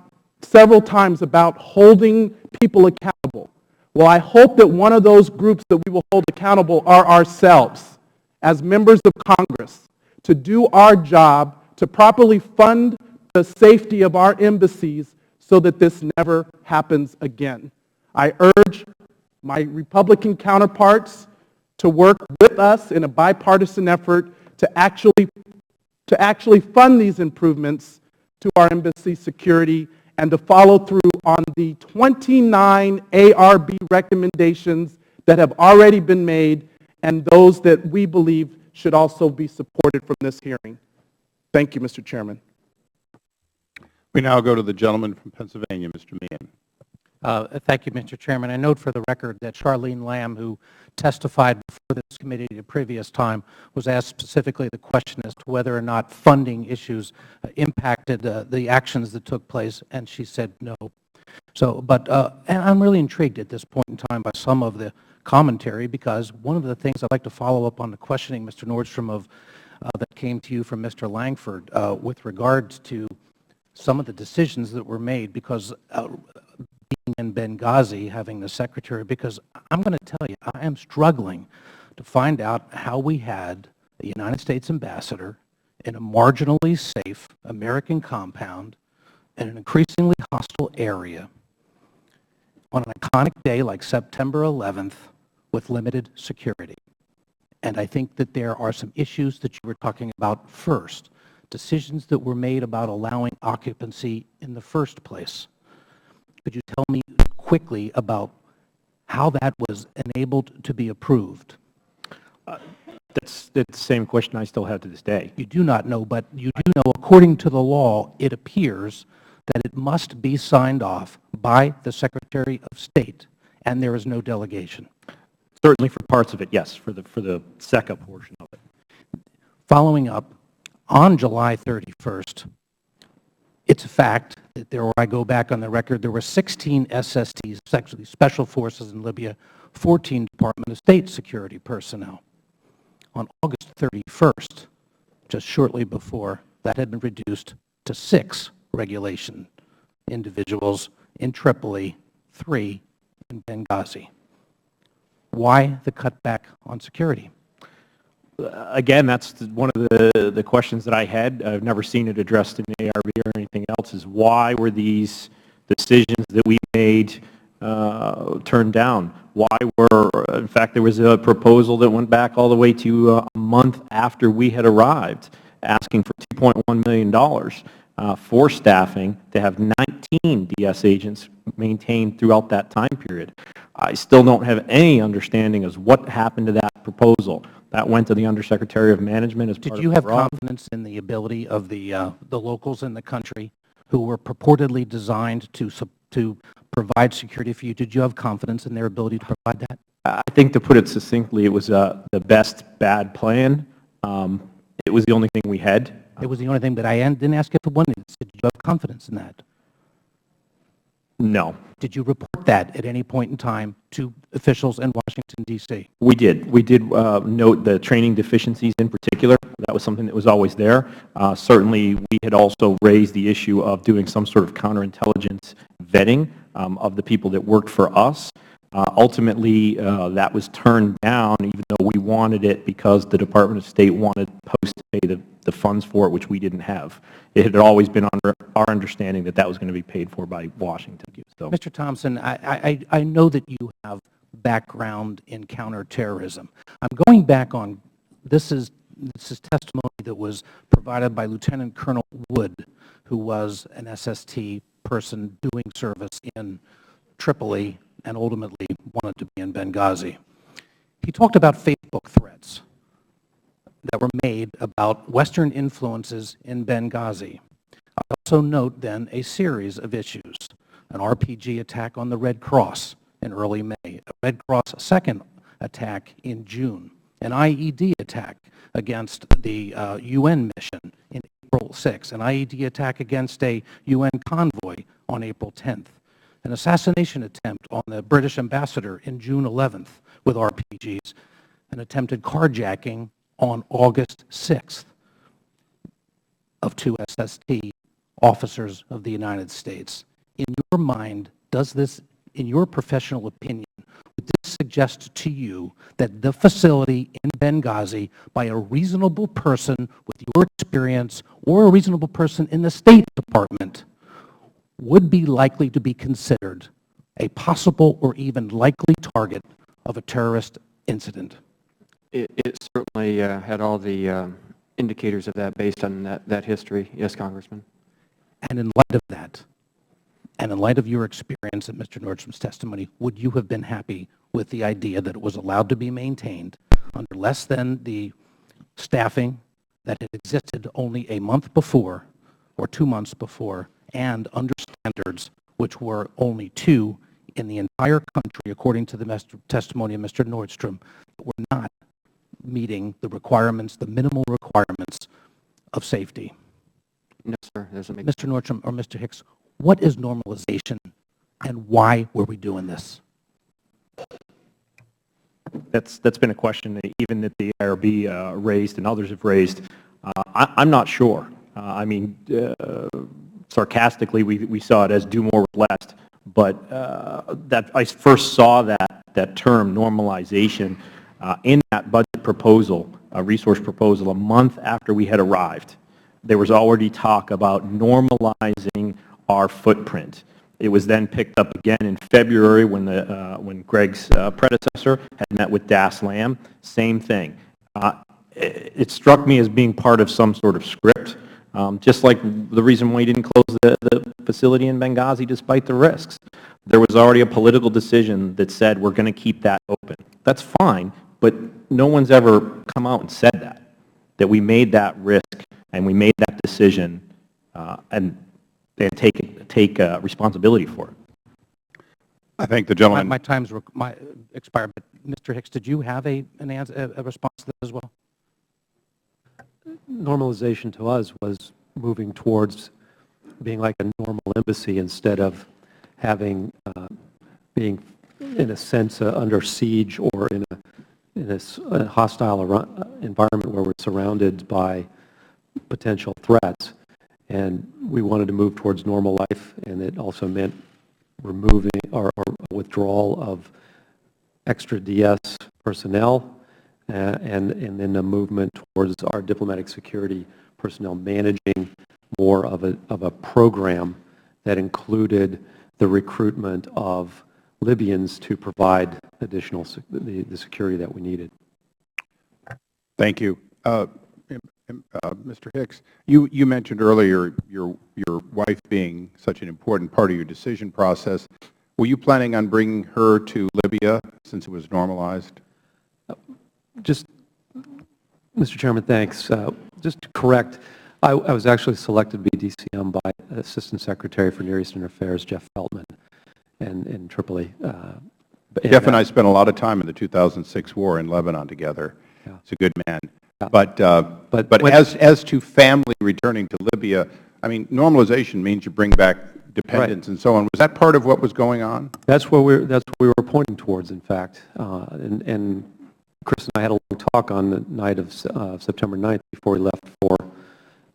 several times about holding people accountable. Well, I hope that one of those groups that we will hold accountable are ourselves as members of Congress, to do our job to properly fund the safety of our embassies so that this never happens again. I urge my Republican counterparts to work with us in a bipartisan effort to actually fund these improvements to our embassy security and to follow through on the 29 ARB recommendations that have already been made and those that we believe should also be supported from this hearing. Thank you, Mr. Chairman. We now go to the gentleman from Pennsylvania, Mr. Meehan. Thank you, Mr. Chairman. I note for the record that Charlene Lamb, who testified before this committee the previous time, was asked specifically the question as to whether or not funding issues impacted the actions that took place, and she said no. So, and I'm really intrigued at this point in time by some of the commentary, because one of the things I'd like to follow up on the questioning, Mr. Nordstrom, that came to you from Mr. Langford with regards to some of the decisions that were made, because being in Benghazi, having the Secretary, because I'm going to tell you, I am struggling to find out how we had the United States ambassador in a marginally safe American compound in an increasingly hostile area on an iconic day like September 11th with limited security. And I think that there are some issues that you were talking about first, decisions that were made about allowing occupancy in the first place. Could you tell me quickly about how that was enabled to be approved? That's the same question I still have to this day. You do not know, but you do know, according to the law, it appears that it must be signed off by the Secretary of State, and there is no delegation. Certainly for parts of it, yes, for the SECA portion of it. Following up, on July 31st, it's a fact that where I go back on the record, there were 16 SSTs, actually Special Forces in Libya, 14 Department of State security personnel. On August 31st, just shortly before, that had been reduced to 6 regulation individuals in Tripoli, 3 in Benghazi. Why the cutback on security? Again, that's one of the questions that I had. I've never seen it addressed in the ARB or anything else, is why were these decisions that we made turned down? Why were, in fact, there was a proposal that went back all the way to a month after we had arrived, asking for $2.1 million for staffing to have 19 DS agents maintained throughout that time period. I still don't have any understanding as what happened to that proposal. That went to the Undersecretary of Management as part of Did you have confidence in the ability of the locals in the country who were purportedly designed to provide security for you? Did you have confidence in their ability to provide that? I think, to put it succinctly, it was the best bad plan. It was the only thing we had. It was the only thing, but I didn't ask if it wasn't. Did you have confidence in that? No. Did you report that at any point in time to officials in Washington, D.C.? We did. We did note the training deficiencies in particular. That was something that was always there. Certainly, we had also raised the issue of doing some sort of counterintelligence vetting of the people that worked for us. Ultimately, that was turned down, even though we wanted it, because the Department of State wanted Post to pay the funds for it, which we didn't have. It had always been under our understanding that that was going to be paid for by Washington. So, Mr. Thompson, I know that you have background in counterterrorism. I'm going back on, this is testimony that was provided by Lieutenant Colonel Wood, who was an SST person doing service in Tripoli and ultimately wanted to be in Benghazi. He talked about Facebook threats that were made about Western influences in Benghazi. I also note then a series of issues: an RPG attack on the Red Cross in early May, a Red Cross second attack in June, an IED attack against the UN mission in April 6th, an IED attack against a UN convoy on April 10th, an assassination attempt on the British ambassador in June 11th with RPGs, an attempted carjacking on August 6th of 2 SST officers of the United States in your mind, does this, in your professional opinion, would this suggest to you that the facility in Benghazi, by a reasonable person with your experience or a reasonable person in the State Department, would be likely to be considered a possible or even likely target of a terrorist incident? It certainly had all the indicators of that based on that history. Yes, Congressman. And in light of that, and in light of your experience at Mr. Nordstrom's testimony, would you have been happy with the idea that it was allowed to be maintained under less than the staffing that had existed only a month before or 2 months before, and under standards which were only 2 in the entire country, according to the testimony of Mr. Nordstrom, that were not meeting the requirements, the minimal requirements of safety? No, sir. Mr. Nordstrom or Mr. Hicks, what is normalization and why were we doing this? That's been a question that even that the IRB raised and others have raised. I'm not sure. I mean, sarcastically, we saw it as do more with less, but that I first saw that term normalization in that budget proposal, resource proposal, a month after we had arrived. There was already talk about normalizing our footprint. It was then picked up again in February when Greg's predecessor had met with Das Lamb. Same thing. It struck me as being part of some sort of script, just like the reason why he didn't close the facility in Benghazi despite the risks. There was already a political decision that said we're going to keep that open. That's fine, but no one's ever come out and said that we made that risk and we made that decision and take responsibility for it. I thank the gentleman. My time's expired, but Mr. Hicks, did you have a response to that as well? Normalization to us was moving towards being like a normal embassy instead of having being in a sense under siege or in a hostile environment where we're surrounded by potential threats. And we wanted to move towards normal life, and it also meant removing or withdrawal of extra DS personnel, and then a movement towards our diplomatic security personnel managing more of a program that included the recruitment of Libyans to provide additional the security that we needed. Thank you. Mr. Hicks, you mentioned earlier your wife being such an important part of your decision process. Were you planning on bringing her to Libya since it was normalized? Just, Mr. Chairman, thanks. Just to correct, I was actually selected to be DCM by Assistant Secretary for Near Eastern Affairs, Jeff Feltman, in Tripoli. Jeff and I spent a lot of time in the 2006 war in Lebanon together. Yeah. He's a good man. Yeah. But as to family returning to Libya, I mean, normalization means you bring back dependents and so on. Was that part of what was going on? That's what we were pointing towards, in fact. And Chris and I had a long talk on the night of September 9th before we left for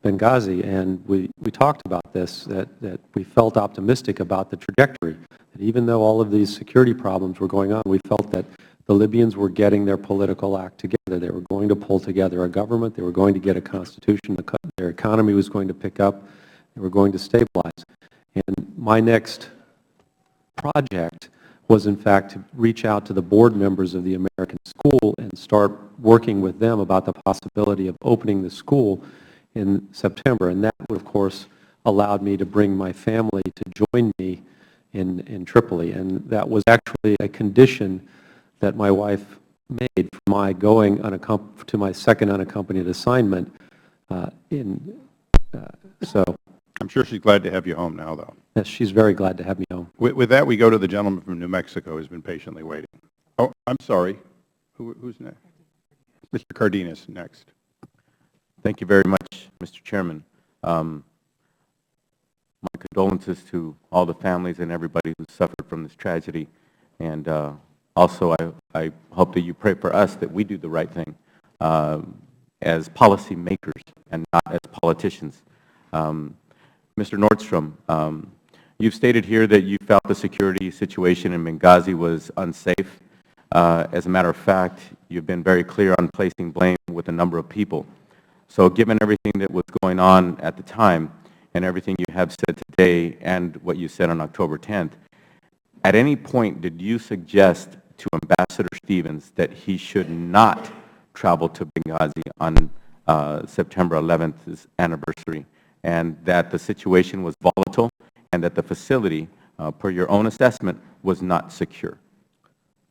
Benghazi, and we talked about this, that we felt optimistic about the trajectory, that even though all of these security problems were going on, we felt that the Libyans were getting their political act together. They were going to pull together a government. They were going to get a constitution. Their economy was going to pick up. They were going to stabilize. And my next project was, in fact, to reach out to the board members of the American School and start working with them about the possibility of opening the school in September. And that, of course, allowed me to bring my family to join me in Tripoli. And that was actually a condition that my wife made for my going to my second unaccompanied assignment. So I'm sure she's glad to have you home now, though. Yes, she's very glad to have me home. With that, we go to the gentleman from New Mexico who's been patiently waiting. Oh, I'm sorry. Who's next? Mr. Cardenas, next. Thank you very much, Mr. Chairman. My condolences to all the families and everybody who suffered from this tragedy. And also, I hope that you pray for us that we do the right thing as policy makers and not as politicians. Mr. Nordstrom, You've stated here that you felt the security situation in Benghazi was unsafe. As a matter of fact, you've been very clear on placing blame with a number of people. So given everything that was going on at the time and everything you have said today and what you said on October 10th, at any point did you suggest to Ambassador Stevens that he should not travel to Benghazi on September 11th's anniversary, and that the situation was volatile and that the facility, per your own assessment, was not secure?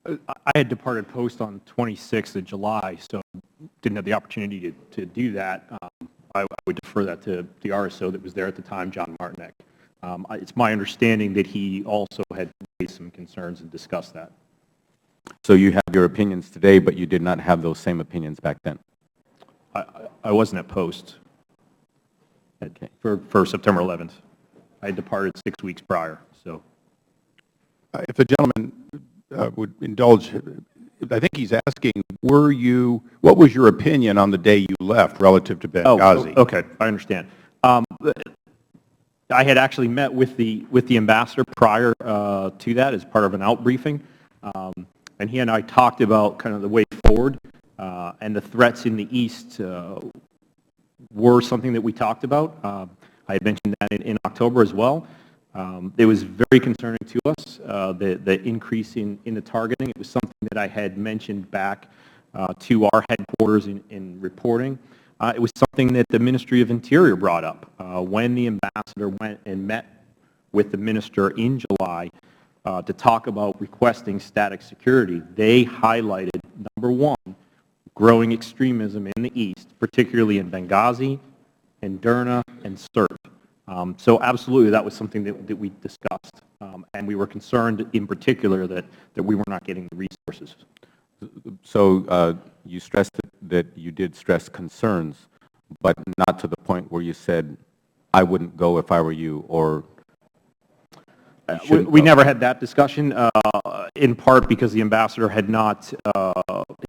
I had departed post on 26th of July, so didn't have the opportunity to do that. I would defer that to the RSO that was there at the time, John Martinek. It's my understanding that he also had raised some concerns and discussed that. So you have your opinions today, but you did not have those same opinions back then? I wasn't at post for September 11th. I had departed 6 weeks prior. So, if the gentleman would indulge, I think he's asking, what was your opinion on the day you left relative to Benghazi? Oh, okay, I understand. I had actually met with the ambassador prior to that as part of an out briefing, and he and I talked about kind of the way forward, and the threats in the East were something that we talked about. I had mentioned that in October as well. It was very concerning to us, the increase in the targeting. It was something that I had mentioned back to our headquarters in reporting. It was something that the Ministry of Interior brought up when the ambassador went and met with the minister in July to talk about requesting static security. They highlighted, number one, growing extremism in the East, particularly in Benghazi, in Derna, and Sirte. So absolutely, that was something that we discussed, and we were concerned in particular that we were not getting the resources. So you stressed that you did stress concerns, but not to the point where you said, I wouldn't go if I were you, or we never had that discussion, in part because the ambassador had not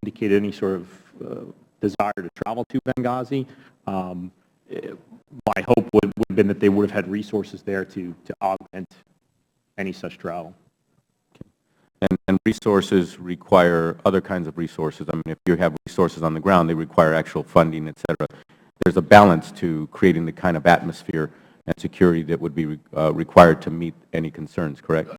indicated any sort of desire to travel to Benghazi. My hope would have been that they would have had resources there to augment any such travel. And resources require other kinds of resources. I mean, if you have resources on the ground, they require actual funding, et cetera. There's a balance to creating the kind of atmosphere and security that would be required to meet any concerns, correct?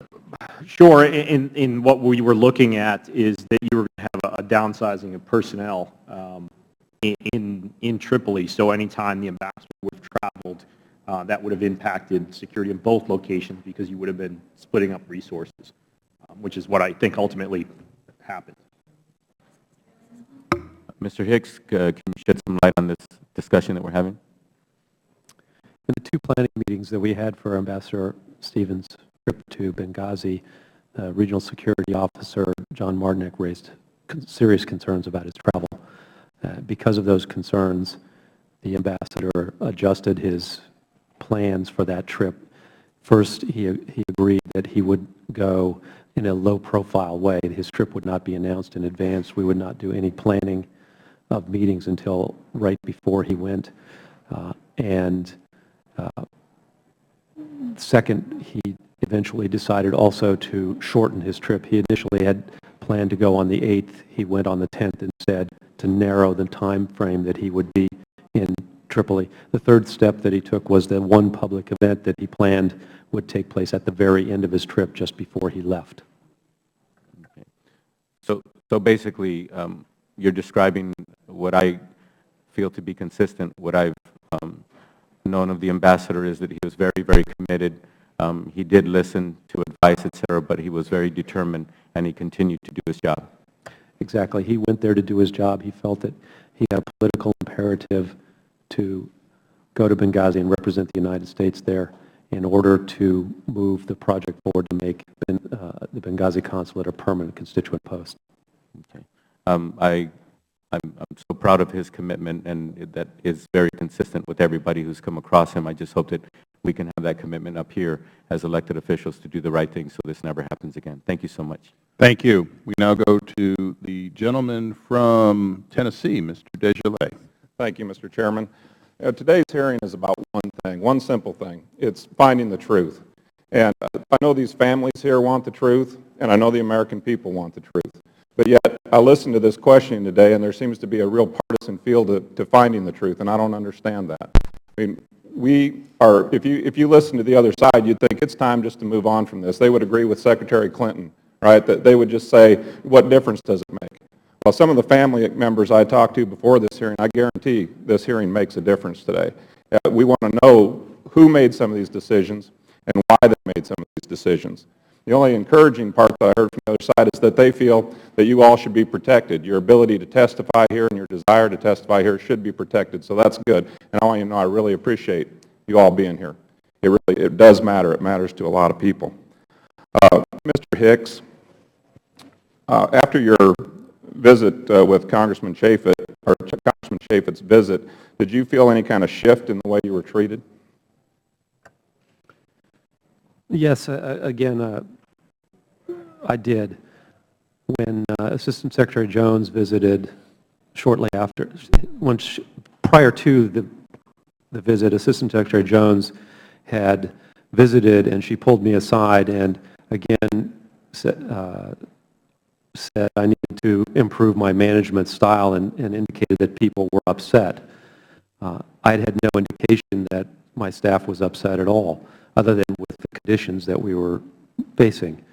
Sure. In what we were looking at is that you were going to have a downsizing of personnel in Tripoli. So anytime the ambassador would have traveled, that would have impacted security in both locations because you would have been splitting up resources, which is what I think ultimately happened. Mr. Hicks, can you shed some light on this discussion that we're having? In the two planning meetings that we had for Ambassador Stevens' trip to Benghazi, Regional Security Officer John Martinek raised serious concerns about his travel. Because of those concerns, the ambassador adjusted his plans for that trip. First, he agreed that he would go in a low-profile way. His trip would not be announced in advance. We would not do any planning of meetings until right before he went. Second, he eventually decided also to shorten his trip. He initially had planned to go on the 8th. He went on the 10th instead to narrow the time frame that he would be in Tripoli. The third step that he took was the one public event that he planned would take place at the very end of his trip just before he left. Okay. So basically, you're describing what I feel to be consistent. What I've known of the ambassador is that he was very, very committed. He did listen to advice, et cetera, but he was very determined, and he continued to do his job. Exactly. He went there to do his job. He felt that he had a political imperative to go to Benghazi and represent the United States there in order to move the project forward to make the Benghazi consulate a permanent constituent post. Okay. I'm so proud of his commitment, and that is very consistent with everybody who's come across him. I just hope that we can have that commitment up here as elected officials to do the right thing so this never happens again. Thank you so much. Thank you. We now go to the gentleman from Tennessee, Mr. Desjardins. Thank you, Mr. Chairman. Today's hearing is about one thing, one simple thing. It's finding the truth. And I know these families here want the truth, and I know the American people want the truth. But yet, I listened to this questioning today, and there seems to be a real partisan feel to finding the truth, and I don't understand that. I mean, we are, if you listen to the other side, you'd think it's time just to move on from this. They would agree with Secretary Clinton, right, that they would just say, what difference does it make? Well, some of the family members I talked to before this hearing, I guarantee this hearing makes a difference today. We want to know who made some of these decisions and why they made some of these decisions. The only encouraging part that I heard from the other side is that they feel that you all should be protected. Your ability to testify here and your desire to testify here should be protected, so that's good. And I want you to know I really appreciate you all being here. It does matter. It matters to a lot of people. Mr. Hicks, after your visit with Congressman Chaffetz, or Congressman Chaffetz's visit, did you feel any kind of shift in the way you were treated? Yes, again, I did. When Assistant Secretary Jones visited shortly after, prior to the visit, Assistant Secretary Jones had visited, and she pulled me aside and again said I needed to improve my management style and indicated that people were upset. I had no indication that my staff was upset at all, other than with the conditions that we were facing.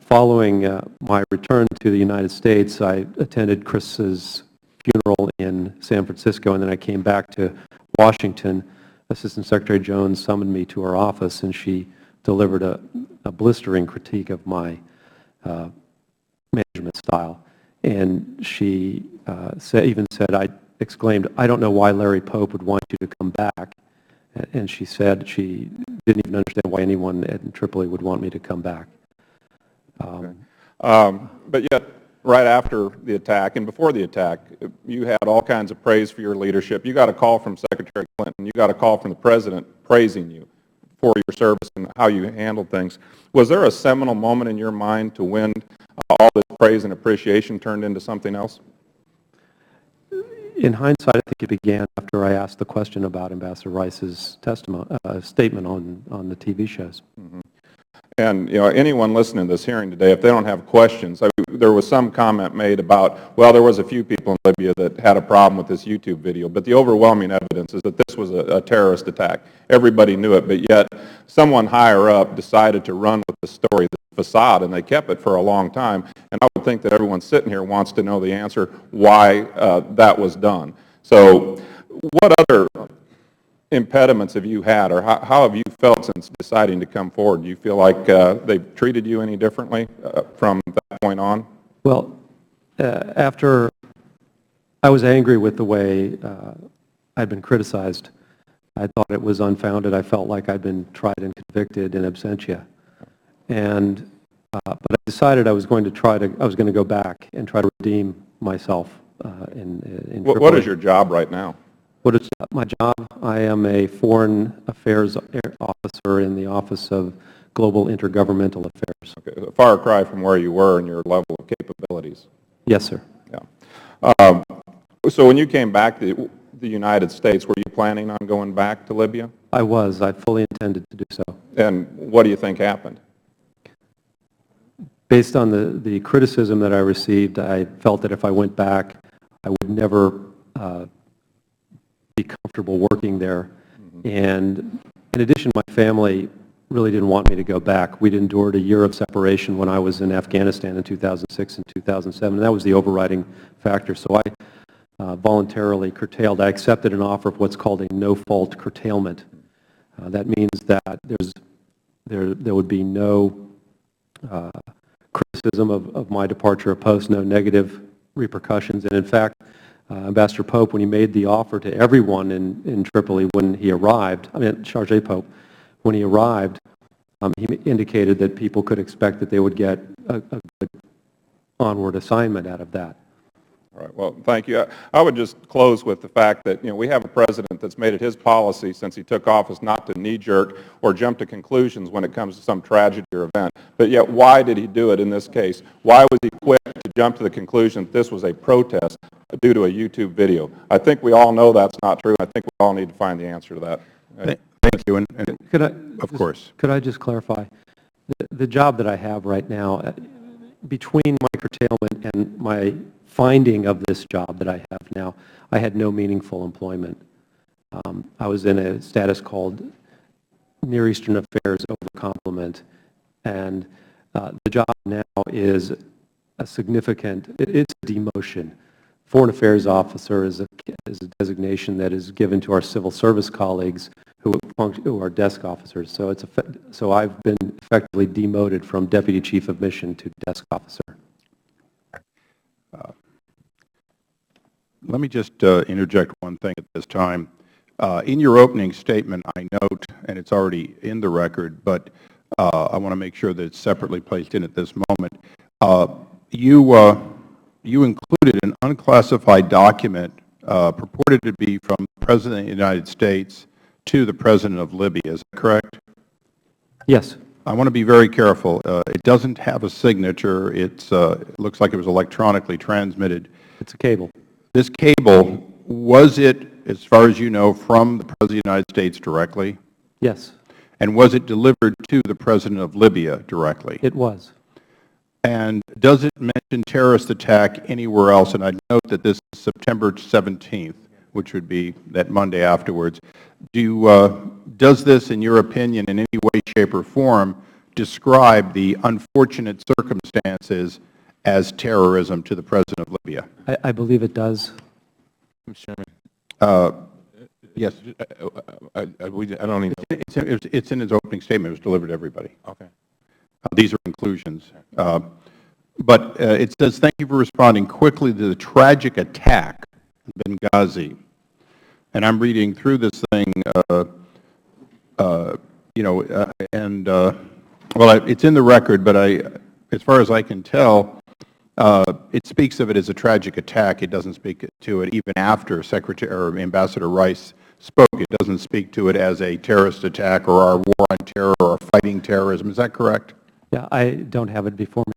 Following my return to the United States, I attended Chris's funeral in San Francisco, and then I came back to Washington. Assistant Secretary Jones summoned me to her office, and she delivered a blistering critique of my management style. And she I exclaimed, "I don't know why Larry Pope would want you to come back." And she said she didn't even understand why anyone at Tripoli would want me to come back. But yet, right after the attack and before the attack, you had all kinds of praise for your leadership. You got a call from Secretary Clinton. You got a call from the President praising you for your service and how you handled things. Was there a seminal moment in your mind to when all this praise and appreciation turned into something else? In hindsight, I think it began after I asked the question about Ambassador Rice's statement on the TV shows. Mm-hmm. And anyone listening to this hearing today, if they don't have questions, there was some comment made about, well, there was a few people in Libya that had a problem with this YouTube video, but the overwhelming evidence is that this was a terrorist attack. Everybody knew it, but yet someone higher up decided to run with the story, the facade, and they kept it for a long time. And I would think that everyone sitting here wants to know the answer why that was done. So what other impediments have you had, or how have you felt since deciding to come forward? Do you feel like they've treated you any differently from that point on? Well, after I was angry with the way I'd been criticized, I thought it was unfounded. I felt like I'd been tried and convicted in absentia. And but I decided I was going to go back and try to redeem myself in Tripoli. What is your job right now? What is my job? I am a Foreign Affairs Officer in the Office of Global Intergovernmental Affairs. Okay, a far cry from where you were and your level of capabilities. Yes, sir. Yeah. So when you came back to the United States, were you planning on going back to Libya? I was. I fully intended to do so. And what do you think happened? Based on the criticism that I received, I felt that if I went back, I would never be comfortable working there. Mm-hmm. And in addition, my family really didn't want me to go back. We'd endured a year of separation when I was in Afghanistan in 2006 and 2007, and that was the overriding factor. So I voluntarily curtailed. I accepted an offer of what's called a no-fault curtailment. That means that there would be no criticism of my departure of post, no negative repercussions. And in fact, Ambassador Pope, when he made the offer to everyone in Tripoli when he arrived, Chargé Pope, when he arrived, he indicated that people could expect that they would get a good onward assignment out of that. All right. Well, thank you. I would just close with the fact that, we have a president that's made it his policy since he took office not to knee-jerk or jump to conclusions when it comes to some tragedy or event. But yet, why did he do it in this case? Why was he quick to jump to the conclusion that this was a protest due to a YouTube video? I think we all know that's not true. I think we all need to find the answer to that. Thank you. And Could I, of course. Could I just clarify? The job that I have right now, between my curtailment and my finding of this job that I have now, I had no meaningful employment. I was in a status called Near Eastern Affairs over complement, and the job now is a significant, it's a demotion. Foreign Affairs Officer is a designation that is given to our civil service colleagues who are desk officers. So so I've been effectively demoted from Deputy Chief of Mission to desk officer. Let me just interject one thing at this time. In your opening statement, I note, and it's already in the record, but I want to make sure that it's separately placed in at this moment. You included an unclassified document purported to be from the President of the United States to the President of Libya. Is that correct? Yes. I want to be very careful. It doesn't have a signature. It looks like it was electronically transmitted. It's a cable. This cable, was it, as far as you know, from the President of the United States directly? Yes. And was it delivered to the President of Libya directly? It was. And does it mention terrorist attack anywhere else? And I note that this is September 17th, which would be that Monday afterwards. Does this, in your opinion, in any way, shape, or form, describe the unfortunate circumstances as terrorism to the President of Libya? I believe it does. Mr. Chairman. Yes. I don't even know. It's in his opening statement. It was delivered to everybody. Okay. These are inclusions. But it says, thank you for responding quickly to the tragic attack in Benghazi. And I'm reading through this thing, well, it's in the record, but as far as I can tell, it speaks of it as a tragic attack. It doesn't speak to it even after Ambassador Rice spoke. It doesn't speak to it as a terrorist attack or our war on terror or fighting terrorism. Is that correct? Yeah, I don't have it before me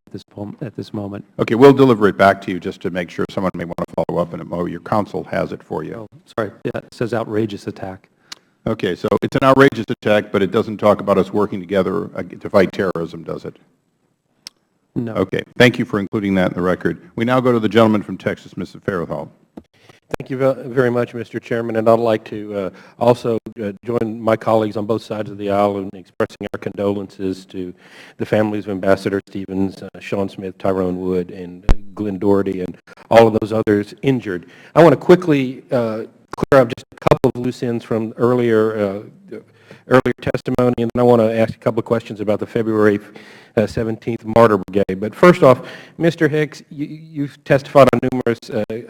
at this moment. Okay, we'll deliver it back to you just to make sure someone may want to follow up on it. Your counsel has it for you. Oh, sorry. Yeah, it says outrageous attack. Okay, so it's an outrageous attack, but it doesn't talk about us working together to fight terrorism, does it? No. Okay, thank you for including that in the record. We now go to the gentleman from Texas, Mr. Farrell. Thank you very much, Mr. Chairman, and I'd like to also join my colleagues on both sides of the aisle in expressing our condolences to the families of Ambassador Stevens, Sean Smith, Tyrone Wood, and Glenn Doherty, and all of those others injured. I want to quickly clear up just a couple of loose ends from earlier testimony, and then I want to ask a couple of questions about the February 17th Martyr Brigade. But first off, Mr. Hicks, you've testified on numerous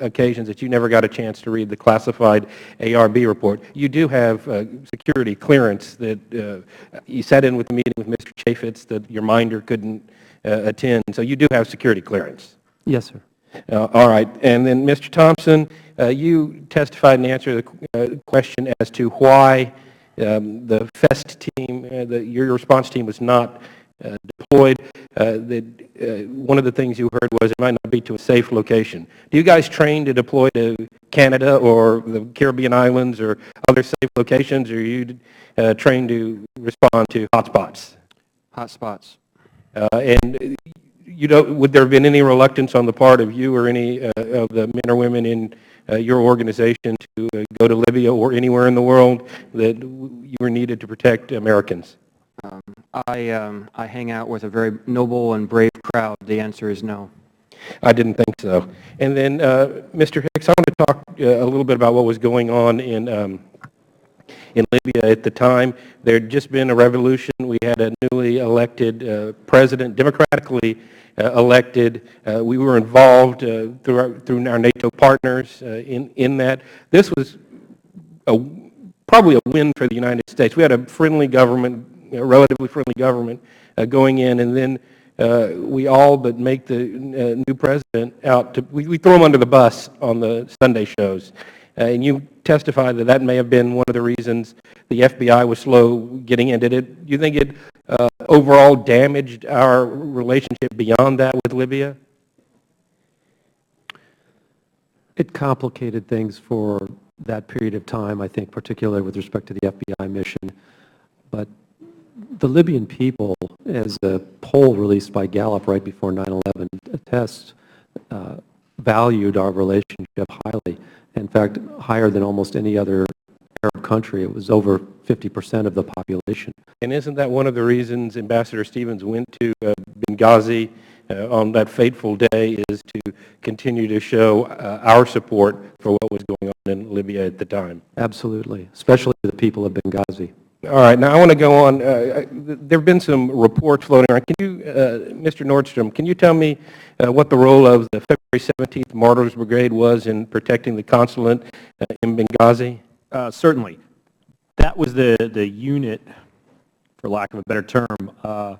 occasions that you never got a chance to read the classified ARB report. You do have security clearance that you sat in with the meeting with Mr. Chaffetz that your minder couldn't attend, so you do have security clearance. Yes, sir. All right. And then, Mr. Thompson, you testified and answered the question as to why the FEST team, your response team was not deployed. One of the things you heard was it might not be to a safe location. Do you guys train to deploy to Canada or the Caribbean islands or other safe locations, or are you trained to respond to hotspots? Hotspots. And would there have been any reluctance on the part of you or any of the men or women in your organization to go to Libya or anywhere in the world that you were needed to protect Americans? I hang out with a very noble and brave crowd. The answer is no. I didn't think so. And then, Mr. Hicks, I want to talk a little bit about what was going on in Libya at the time. There had just been a revolution. We had a newly elected president, democratically elected. We were involved through our NATO partners in that. This was probably a win for the United States. We had a friendly government, a relatively friendly government going in, and then we all but make the new president out. We throw him under the bus on the Sunday shows. And you testified that that may have been one of the reasons the FBI was slow getting in. Do you think it overall damaged our relationship beyond that with Libya? It complicated things for that period of time, I think, particularly with respect to the FBI mission. But the Libyan people, as a poll released by Gallup right before 9/11 attests, valued our relationship highly. In fact, higher than almost any other Arab country. It was over 50% of the population. And isn't that one of the reasons Ambassador Stevens went to Benghazi on that fateful day, is to continue to show our support for what was going on in Libya at the time? Absolutely, especially the people of Benghazi. All right, now I want to go on. There have been some reports floating around. Can you, Mr. Nordstrom, can you tell me what the role of the February 17th Martyrs Brigade was in protecting the consulate in Benghazi? Certainly. That was the unit, for lack of a better term,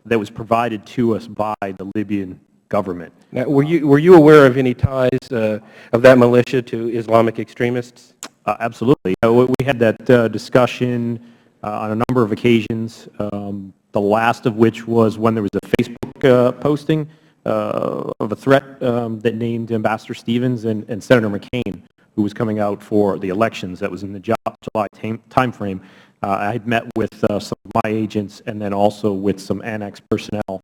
that was provided to us by the Libyan government. Now, were you aware of any ties of that militia to Islamic extremists? Absolutely. We had that discussion on a number of occasions, the last of which was when there was a Facebook posting of a threat that named Ambassador Stevens and Senator McCain, who was coming out for the elections. That was in the July timeframe. I had met with some of my agents and then also with some annex personnel.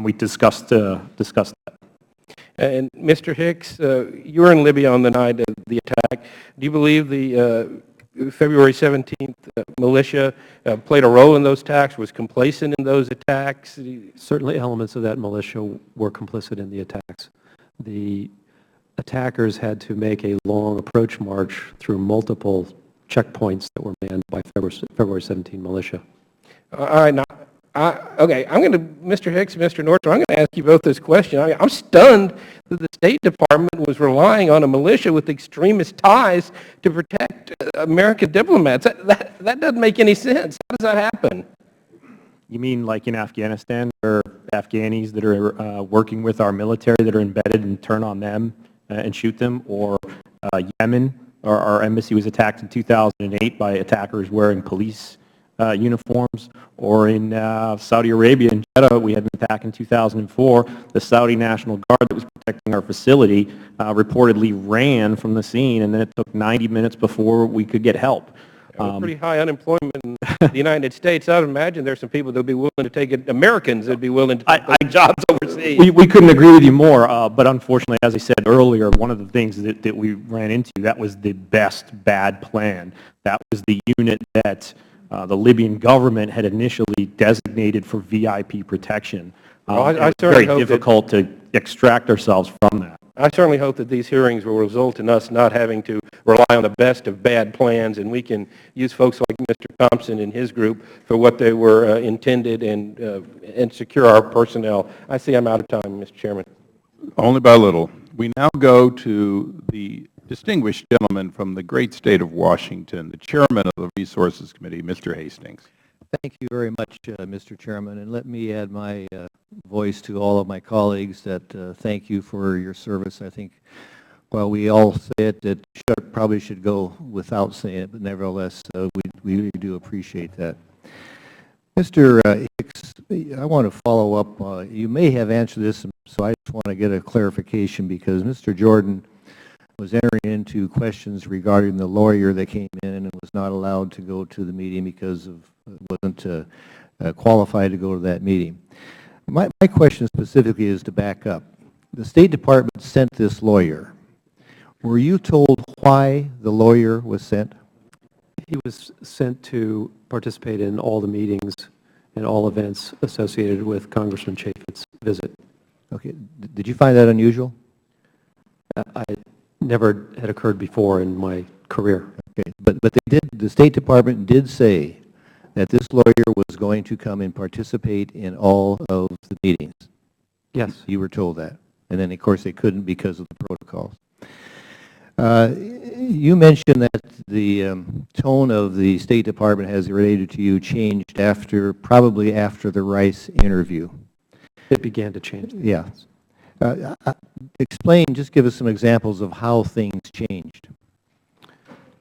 We discussed that. And Mr. Hicks, you were in Libya on the night of the attack. Do you believe the February 17th militia played a role in those attacks, was complacent in those attacks? Certainly elements of that militia were complicit in the attacks. The attackers had to make a long approach march through multiple checkpoints that were manned by February 17 militia. All right, now, okay, I'm going to, Mr. Hicks and Mr. Nordstrom, I'm going to ask you both this question. I'm stunned that the State Department was relying on a militia with extremist ties to protect American diplomats. That doesn't make any sense. How does that happen? You mean like in Afghanistan, or Afghanis that are working with our military that are embedded and turn on them and shoot them, or Yemen, or our embassy was attacked in 2008 by attackers wearing police uniforms, or in Saudi Arabia, in Jeddah, we had an attack in 2004. The Saudi National Guard that was protecting our facility reportedly ran from the scene, and then it took 90 minutes before we could get help. With pretty high unemployment in the United States, I would imagine there's some people that would be willing to take it, Americans that would be willing to take jobs overseas. We couldn't agree with you more, but unfortunately, as I said earlier, one of the things that we ran into, that was the best bad plan. That was the unit that the Libyan government had initially designated for VIP protection. It's very difficult to extract ourselves from that. I certainly hope that these hearings will result in us not having to rely on the best of bad plans, and we can use folks like Mr. Thompson and his group for what they were intended, and secure our personnel. I see I'm out of time, Mr. Chairman. Only by a little. We now go to the distinguished gentleman from the great state of Washington, the chairman of the Resources Committee, Mr. Hastings. Thank you very much, Mr. Chairman, and let me add my voice to all of my colleagues that thank you for your service. I think while we all say it, that probably should go without saying it, but nevertheless, we really do appreciate that. Mr. Hicks, I want to follow up. You may have answered this, so I just want to get a clarification, because Mr. Jordan was entering into questions regarding the lawyer that came in and was not allowed to go to the meeting because of wasn't qualified to go to that meeting. My question specifically is to back up. The State Department sent this lawyer. Were you told why the lawyer was sent? He was sent to participate in all the meetings and all events associated with Congressman Chaffetz's visit. Okay. Did you find that unusual? Never had occurred before in my career. Okay, but the State Department did say that this lawyer was going to come and participate in all of the meetings. Yes. You were told that. And then, of course, they couldn't because of the protocols. You mentioned that the tone of the State Department as related to you changed probably after the Rice interview. It began to change. Yeah. Explain, just give us some examples of how things changed.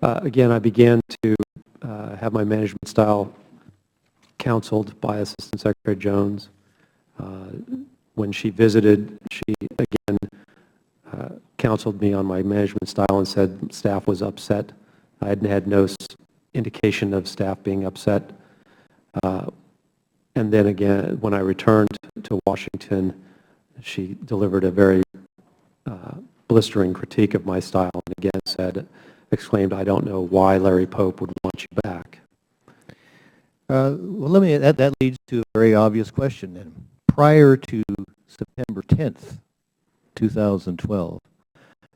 Again, I began to have my management style counseled by Assistant Secretary Jones. When she visited, she again counseled me on my management style and said staff was upset I had had no indication of staff being upset. And then again, when I returned to Washington, she delivered a very blistering critique of my style and again exclaimed, "I don't know why Larry Pope would want you back." Well, that leads to a very obvious question then. Prior to September 10th, 2012,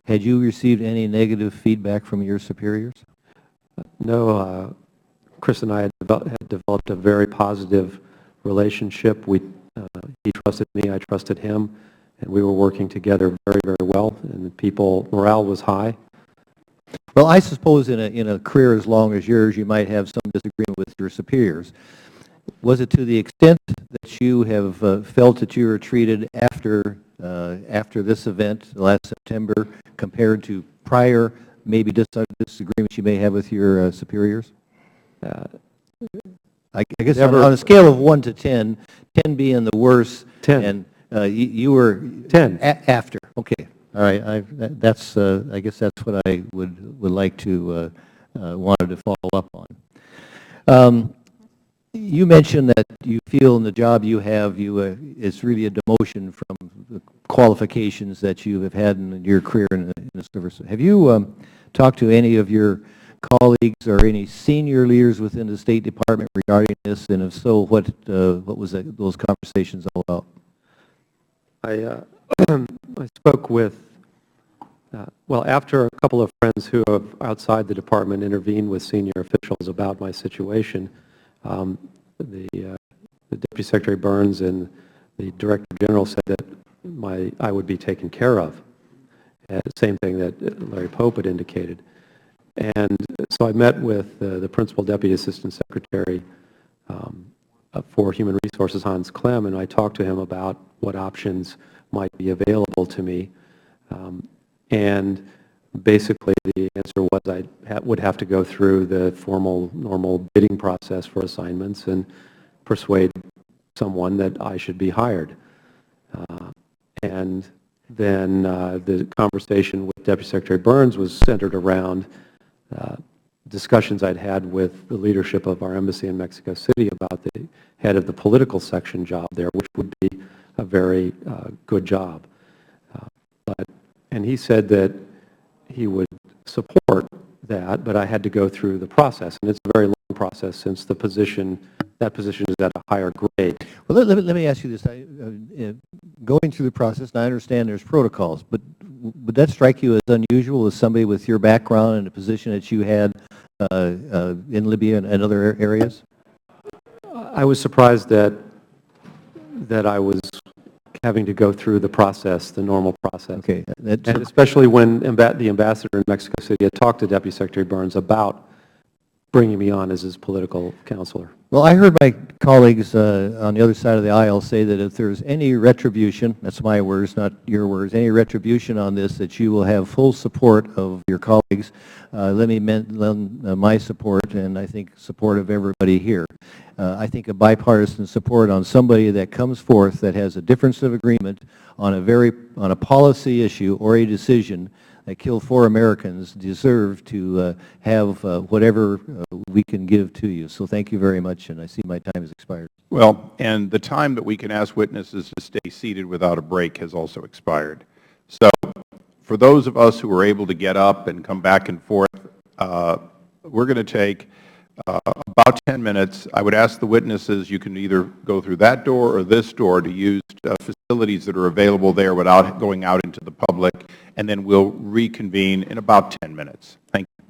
had you received any negative feedback from your superiors? No, Chris and I had developed a very positive relationship. He trusted me, I trusted him, and we were working together very, very well, and morale was high. Well, I suppose in a career as long as yours, you might have some disagreement with your superiors. Was it to the extent that you have felt that you were treated after this event last September compared to prior maybe disagreements you may have with your superiors? I guess on a scale of 1 to 10, 10 being the worst, 10. And you were 10 after. Okay, all right. I guess that's what I would like to wanted to follow up on. You mentioned that you feel in the job you have, it's really a demotion from the qualifications that you have had in your career in the service. Have you talked to any of your colleagues or any senior leaders within the State Department regarding this, and if so, what was those conversations all about? I spoke with, well, after a couple of friends who have outside the department intervened with senior officials about my situation, the Deputy Secretary Burns and the Director General said that I would be taken care of. Same thing that Larry Pope had indicated. And so I met with the Principal Deputy Assistant Secretary for Human Resources, Hans Clem, and I talked to him about what options might be available to me. And basically the answer was I would have to go through the formal, normal bidding process for assignments and persuade someone that I should be hired. And then the conversation with Deputy Secretary Burns was centered around discussions I'd had with the leadership of our embassy in Mexico City about the head of the political section job there, which would be a very good job. And he said that he would support that, but I had to go through the process, and it's a very long process since that position is at a higher grade. Well, let me ask you this. Going through the process, and I understand there's protocols, but would that strike you as unusual as somebody with your background and the position that you had in Libya and other areas? I was surprised that I was having to go through the process, the normal process. Okay. And especially when the ambassador in Mexico City had talked to Deputy Secretary Burns about bringing me on as his political counselor. Well, I heard my colleagues on the other side of the aisle say that if there's any retribution, that's my words, not your words, any retribution on this, that you will have full support of your colleagues. Let me lend my support, and I think support of everybody here. I think a bipartisan support on somebody that comes forth that has a difference of agreement on a policy issue or a decision that killed 4 Americans deserve to have whatever we can give to you. So thank you very much, and I see my time has expired. Well, and the time that we can ask witnesses to stay seated without a break has also expired. So for those of us who are able to get up and come back and forth, we're going to take about 10 minutes. I would ask the witnesses, you can either go through that door or this door to use facilities that are available there without going out into the public, and then we'll reconvene in about 10 minutes. Thank you.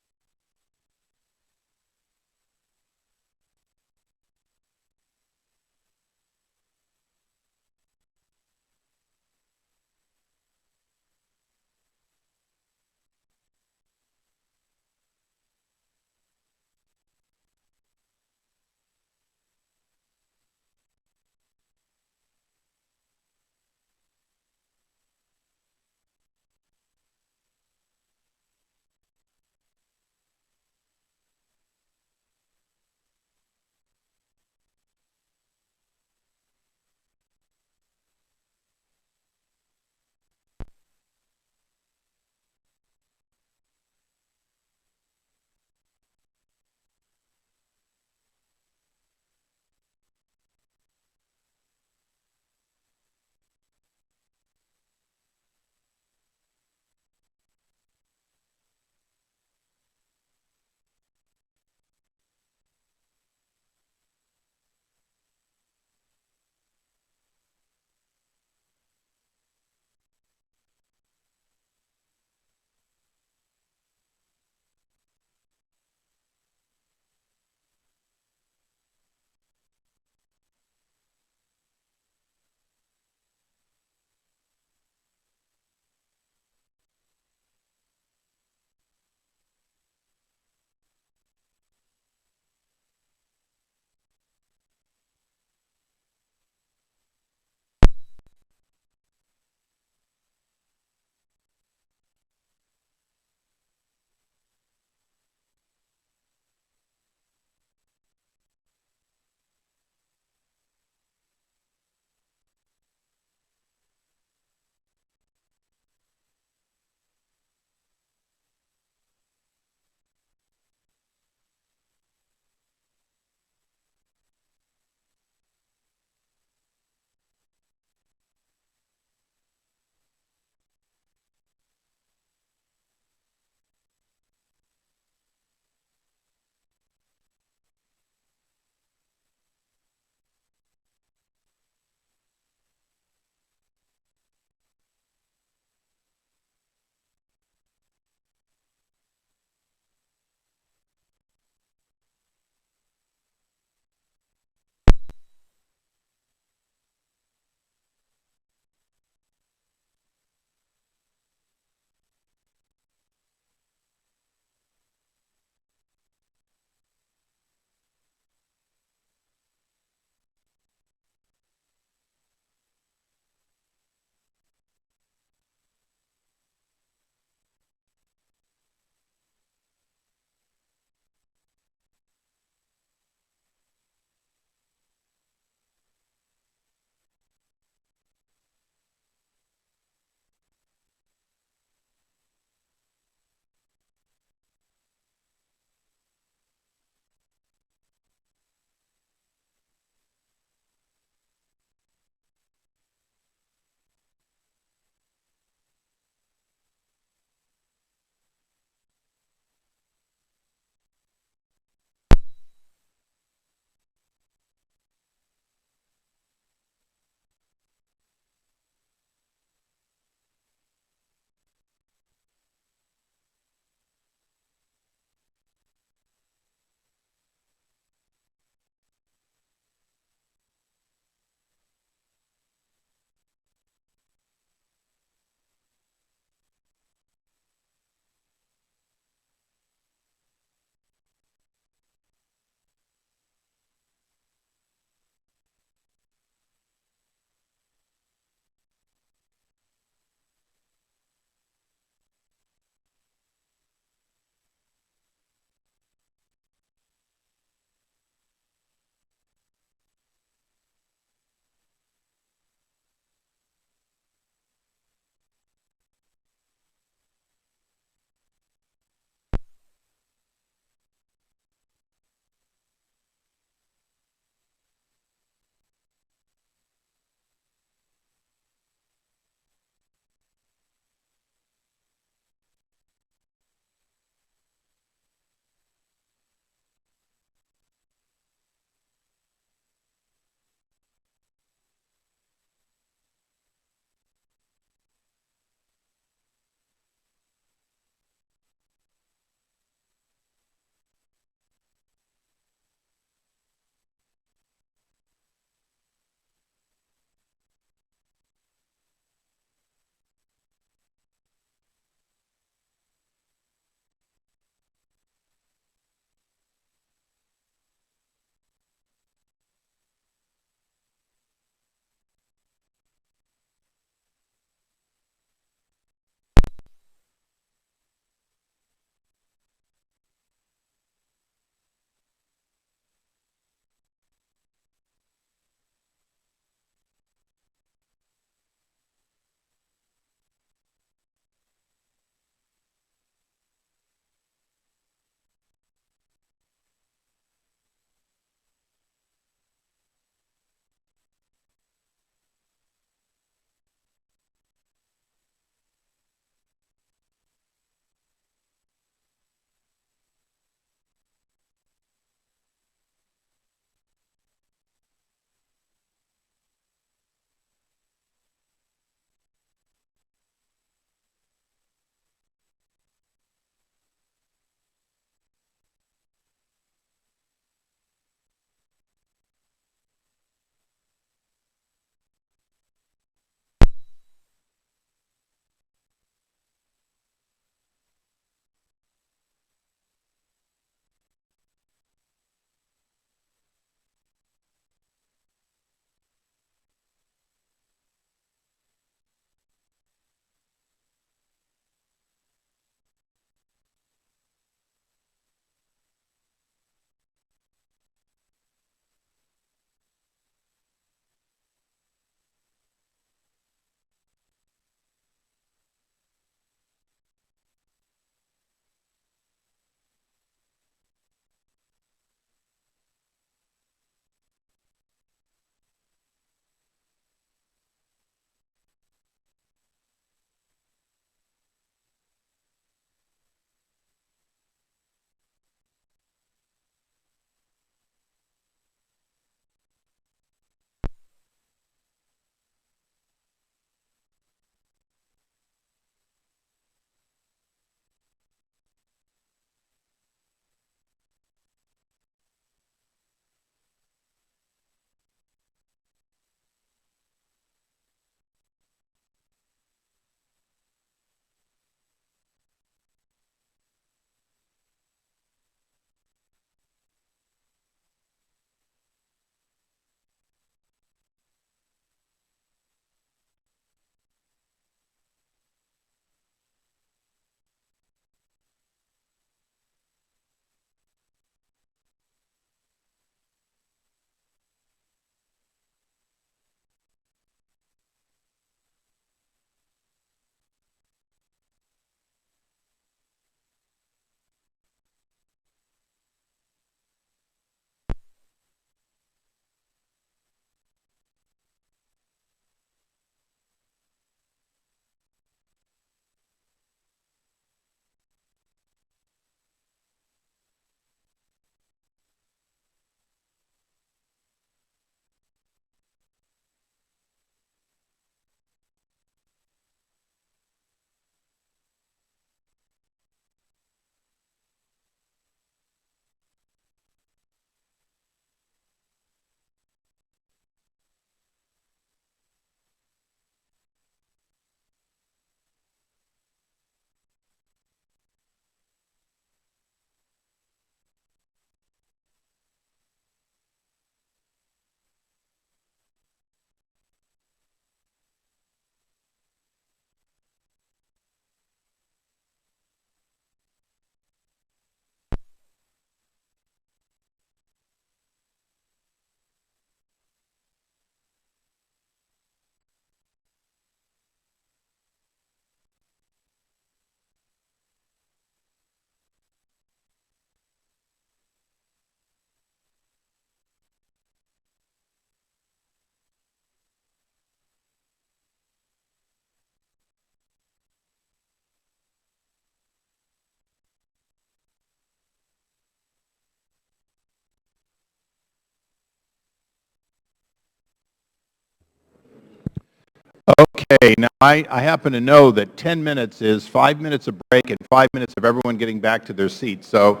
Okay, now I happen to know that 10 minutes is 5 minutes of break and 5 minutes of everyone getting back to their seats. So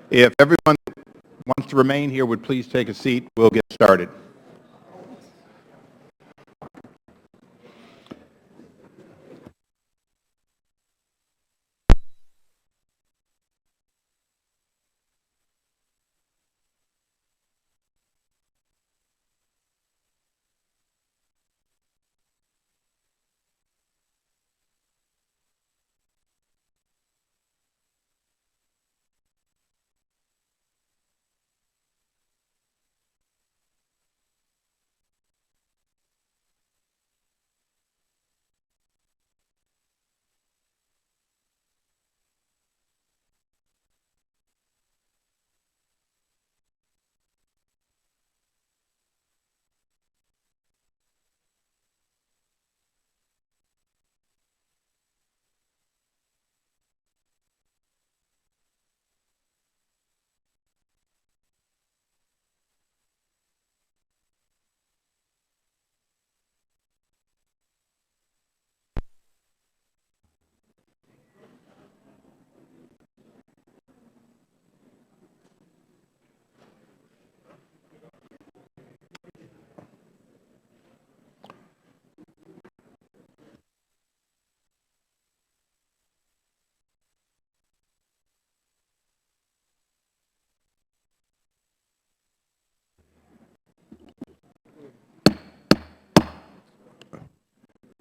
if everyone wants to remain here would please take a seat, we'll get started.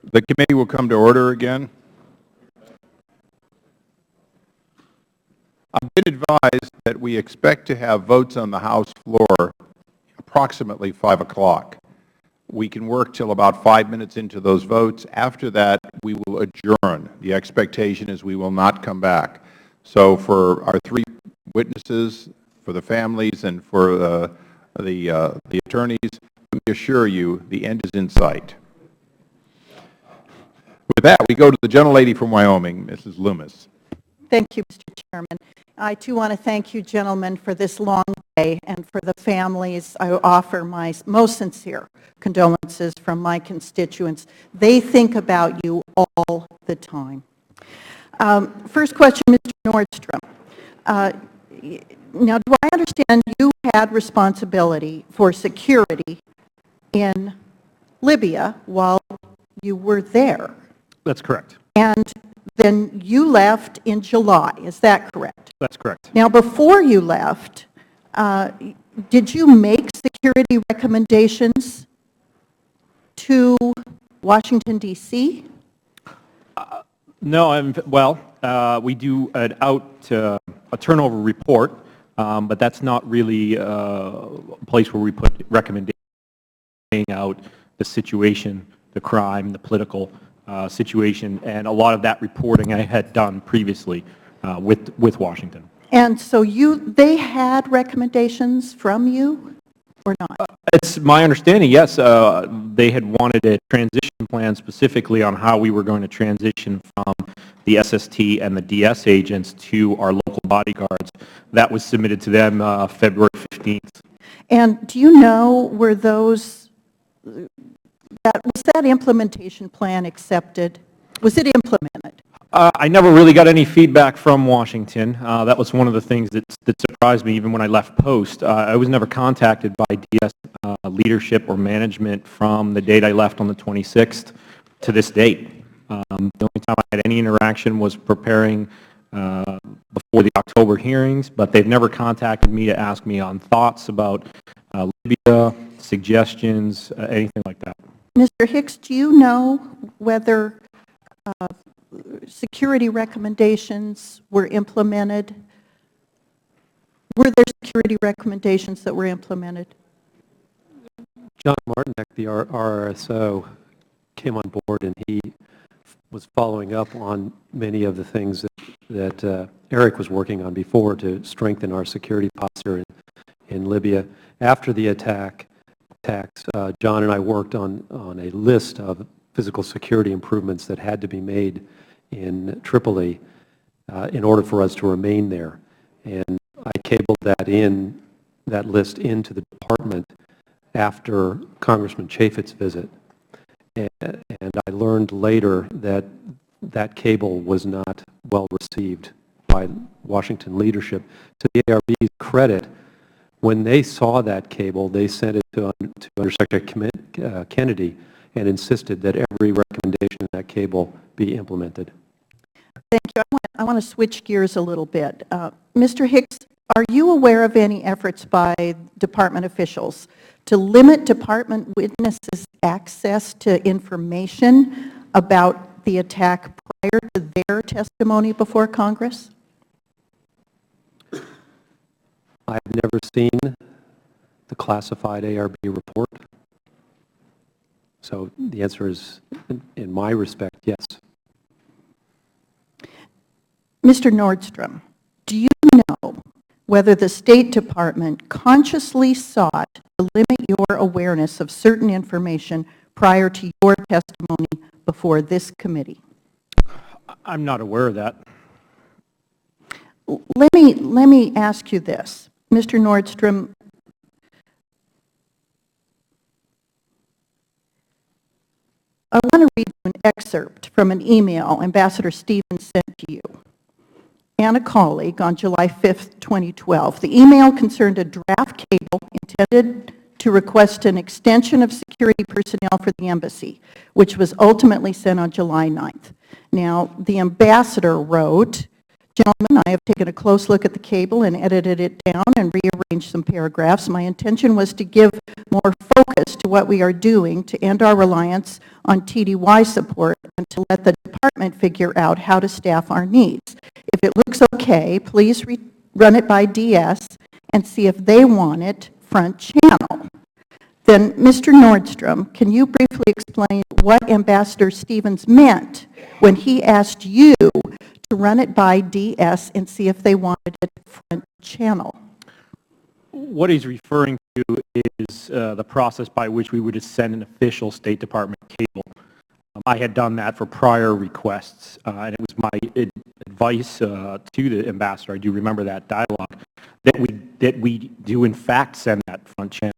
The committee will come to order again. I've been advised that we expect to have votes on the House floor approximately 5 o'clock. We can work till about 5 minutes into those votes. After that, we will adjourn. The expectation is we will not come back. So for our 3 witnesses, for the families, and for the attorneys, let me assure you the end is in sight. With that, we go to the gentlelady from Wyoming, Mrs. Loomis. Thank you, Mr. Chairman. I too want to thank you, gentlemen, for this long day, and for the families. I offer my most sincere condolences from my constituents. They think about you all the time. First question, Mr. Nordstrom. Now, do I understand you had responsibility for security in Libya while you were there? That's correct. And then you left in July, is that correct? That's correct. Now, before you left, did you make security recommendations to Washington, D.C.? No, we do a turnover report, but that's not really a place where we put recommendations, laying out the situation, the crime, the political situation, and a lot of that reporting I had done previously with Washington. And so they had recommendations from you or not? It's my understanding, yes. They had wanted a transition plan specifically on how we were going to transition from the SST and the DS agents to our local bodyguards. That was submitted to them February 15th. And do you know, were those, was that implementation plan accepted? Was it implemented? I never really got any feedback from Washington. That was one of the things that surprised me even when I left post. I was never contacted by DS leadership or management from the date I left on the 26th to this date. The only time I had any interaction was preparing before the October hearings, but they've never contacted me to ask me on thoughts about Libya, suggestions, anything like that. Mr. Hicks, do you know whether security recommendations were implemented? Were there security recommendations that were implemented? John Martinek, the RRSO, came on board, and he was following up on many of the things that Eric was working on before to strengthen our security posture in Libya. After the attacks, John and I worked on a list of physical security improvements that had to be made in Tripoli in order for us to remain there. And I cabled that list into the department after Congressman Chaffetz's visit. And I learned later that that cable was not well received by Washington leadership. To the ARB's credit, when they saw that cable, they sent it to Undersecretary Kennedy and insisted that every recommendation in that cable be implemented. Thank you. I want to switch gears a little bit. Mr. Hicks, are you aware of any efforts by department officials to limit department witnesses' access to information about the attack prior to their testimony before Congress? I have never seen the classified ARB report. So the answer is, in my respect, yes. Mr. Nordstrom, do you know whether the State Department consciously sought to limit your awareness of certain information prior to your testimony before this committee? I'm not aware of that. Let me ask you this. Mr. Nordstrom, I want to read you an excerpt from an email Ambassador Stevens sent to you and a colleague on July 5th, 2012. The email concerned a draft cable intended to request an extension of security personnel for the embassy, which was ultimately sent on July 9th. Now, the ambassador wrote, "Gentlemen, I have taken a close look at the cable and edited it down and rearranged some paragraphs. My intention was to give more focus to what we are doing to end our reliance on TDY support and to let the department figure out how to staff our needs. If it looks okay, please run it by DS and see if they want it front channel." Then, Mr. Nordstrom, can you briefly explain what Ambassador Stevens meant when he asked you to run it by DS and see if they wanted it front channel? What he's referring to is the process by which we would send an official State Department cable. I had done that for prior requests, and it was my advice to the ambassador, I do remember that dialogue, that we do in fact send that front channel.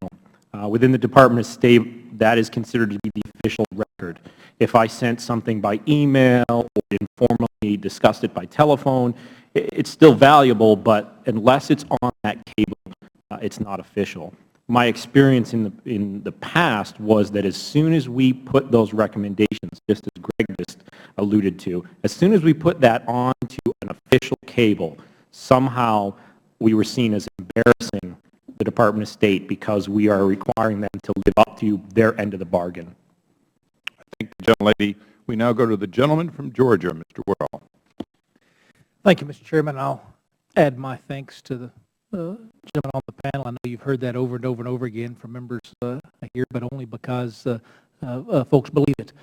Within the Department of State, that is considered to be the official record. If I sent something by email or informally discussed it by telephone, it's still valuable, but unless it's on that cable, it's not official. My experience in the past was that as soon as we put those recommendations, just as Greg just alluded to, as soon as we put that onto an official cable, somehow we were seen as embarrassing the Department of State because we are requiring them to live up to their end of the bargain. Thank the gentlelady. We now go to the gentleman from Georgia, Mr. Worrell. Thank you, Mr. Chairman. I'll add my thanks to the gentleman on the panel. I know you've heard that over and over and over again from members here, but only because folks believe it.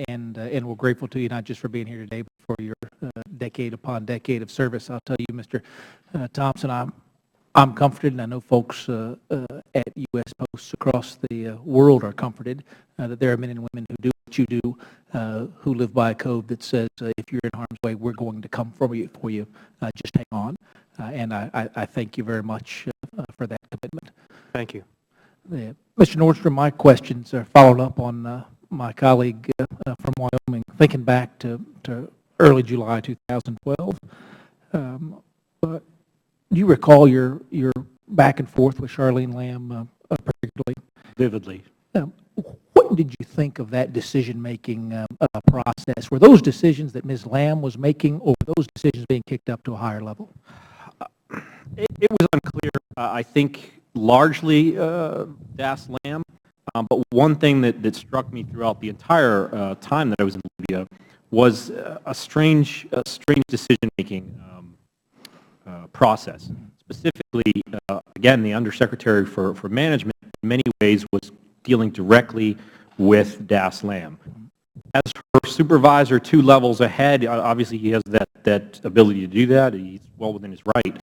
And we're grateful to you not just for being here today, but for your decade upon decade of service. I'll tell you, Mr. Thompson, I'm comforted, and I know folks at U.S. posts across the world are comforted that there are men and women who do what you do, who live by a code that says if you're in harm's way, we're going to come for you. Just hang on. And I thank you very much for that commitment. Thank you. Mr. Nordstrom, my questions are followed up on my colleague from Wyoming, thinking back to early July 2012. But do you recall your back and forth with Charlene Lamb particularly? Vividly. What did you think of that decision-making process? Were those decisions that Ms. Lamb was making, or were those decisions being kicked up to a higher level? It was unclear. I think largely Das Lamb, but one thing that struck me throughout the entire time that I was in Libya was a strange decision-making process. Specifically, again, the Undersecretary for Management in many ways was dealing directly with Das Lamb. As her supervisor 2 levels ahead, obviously he has that ability to do that. He's well within his right.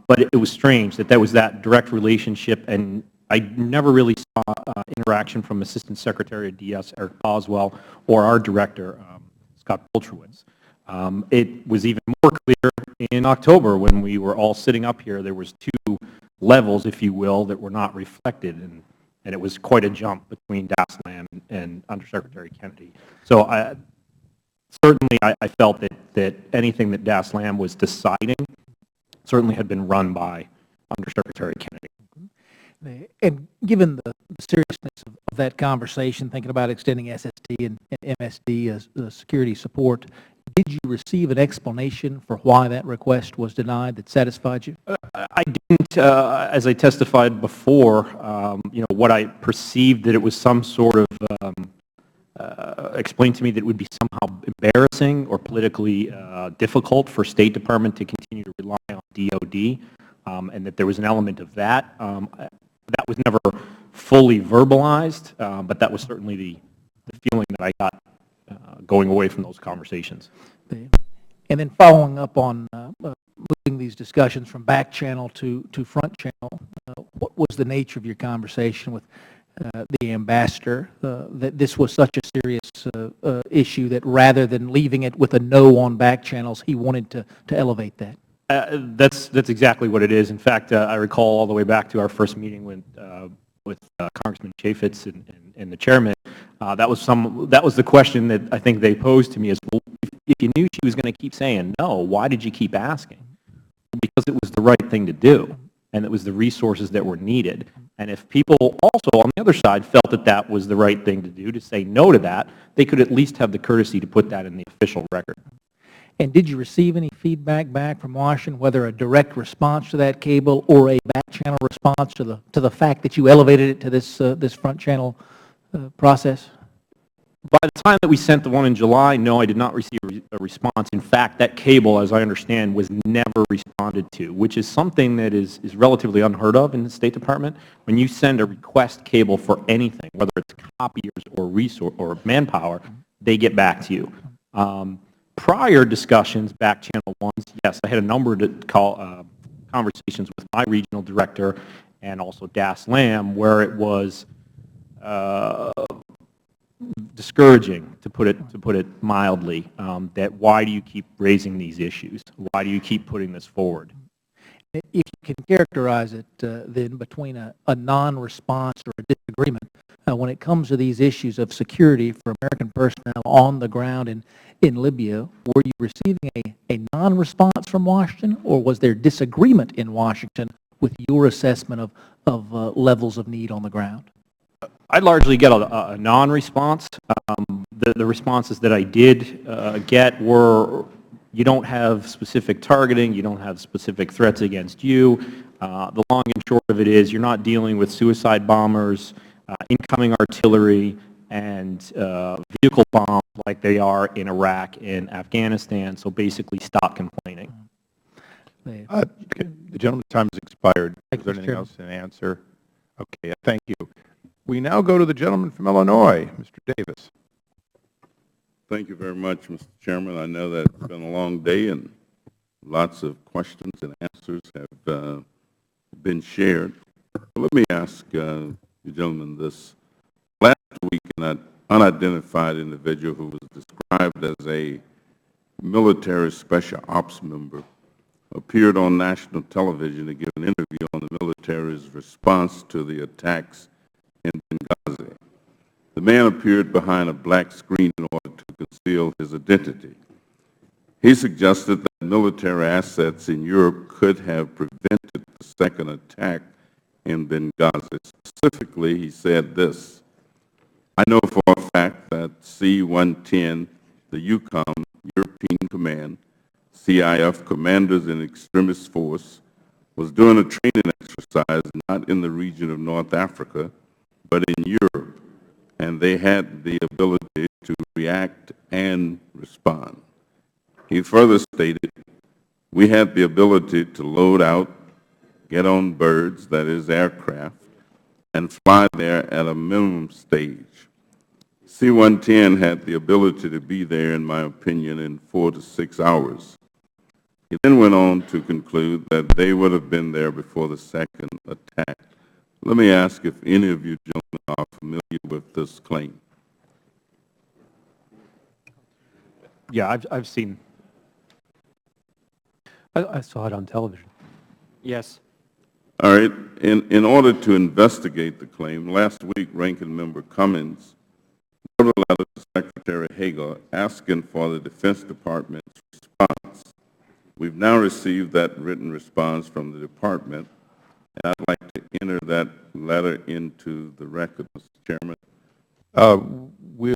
But it was strange that was that direct relationship, and I never really saw interaction from Assistant Secretary of DS Eric Boswell or our director, Scott Boltrowitz. It was even more clear in October when we were all sitting up here. There was 2 levels, if you will, that were not reflected, and it was quite a jump between Das Lam and Undersecretary Kennedy. So certainly I felt that anything that Das Lam was deciding certainly had been run by Undersecretary Kennedy. And given the seriousness of that conversation, thinking about extending SSD and MSD as security support, did you receive an explanation for why that request was denied that satisfied you? I didn't, as I testified before, what I perceived that it was some sort of, explained to me that it would be somehow embarrassing or politically difficult for State Department to continue to rely on DOD, and that there was an element of that. That was never fully verbalized, but that was certainly the feeling that I got going away from those conversations. And then following up on moving these discussions from back channel to front channel, what was the nature of your conversation with the ambassador, that this was such a serious issue that rather than leaving it with a no on back channels, he wanted to elevate that? That's exactly what it is. In fact, I recall all the way back to our first meeting with Congressman Chaffetz and the chairman. That was the question that I think they posed to me is, well, if you knew she was going to keep saying no, why did you keep asking? Because it was the right thing to do, and it was the resources that were needed. And if people also on the other side felt that that was the right thing to do, to say no to that, they could at least have the courtesy to put that in the official record. And did you receive any feedback back from Washington, whether a direct response to that cable or a back channel response to the fact that you elevated it to this front channel process? By the time that we sent the one in July, no, I did not receive a response. In fact, that cable, as I understand, was never responded to, which is something that is relatively unheard of in the State Department. When you send a request cable for anything, whether it's copiers or resource or manpower, they get back to you. Prior discussions, back channel ones, yes, I had a number of conversations with my regional director and also Das Lam, where it was discouraging, to put it mildly, that why do you keep raising these issues? Why do you keep putting this forward? If you can characterize it then between a non-response or a disagreement, when it comes to these issues of security for American personnel on the ground in Libya, were you receiving a non-response from Washington, or was there disagreement in Washington with your assessment of levels of need on the ground? I largely get a non-response. The responses that I did get were, you don't have specific targeting, you don't have specific threats against you. The long and short of it is, you're not dealing with suicide bombers, incoming artillery, and vehicle bombs like they are in Iraq and Afghanistan, so basically stop complaining. The gentleman's time has expired. Is there anything else to answer? Okay, thank you. We now go to the gentleman from Illinois, Mr. Davis. Thank you very much, Mr. Chairman. I know that it's been a long day and lots of questions and answers have been shared. Let me ask you gentlemen this. Last week, an unidentified individual who was described as a military special ops member appeared on national television to give an interview on the military's response to the attacks in Benghazi. The man appeared behind a black screen in order to conceal his identity. He suggested that military assets in Europe could have prevented the second attack in Benghazi. Specifically, he said this: I know for a fact that C-110, the EUCOM, European Command, CIF commanders and extremist force, was doing a training exercise not in the region of North Africa, but in Europe, and they had the ability to react and respond. He further stated, we had the ability to load out, get on birds, that is aircraft, and fly there at a minimum stage. C-110 had the ability to be there, in my opinion, in 4 to 6 hours. He then went on to conclude that they would have been there before the second attack. Let me ask if any of you gentlemen are familiar with this claim. Yeah, I've seen. I saw it on television. Yes. All right. in order to investigate the claim, last week Ranking Member Cummings wrote a letter to Secretary Hagel asking for the Defense Department's response. We've now received that written response from the Department, and I'd like to enter that letter into the record, Mr. Chairman.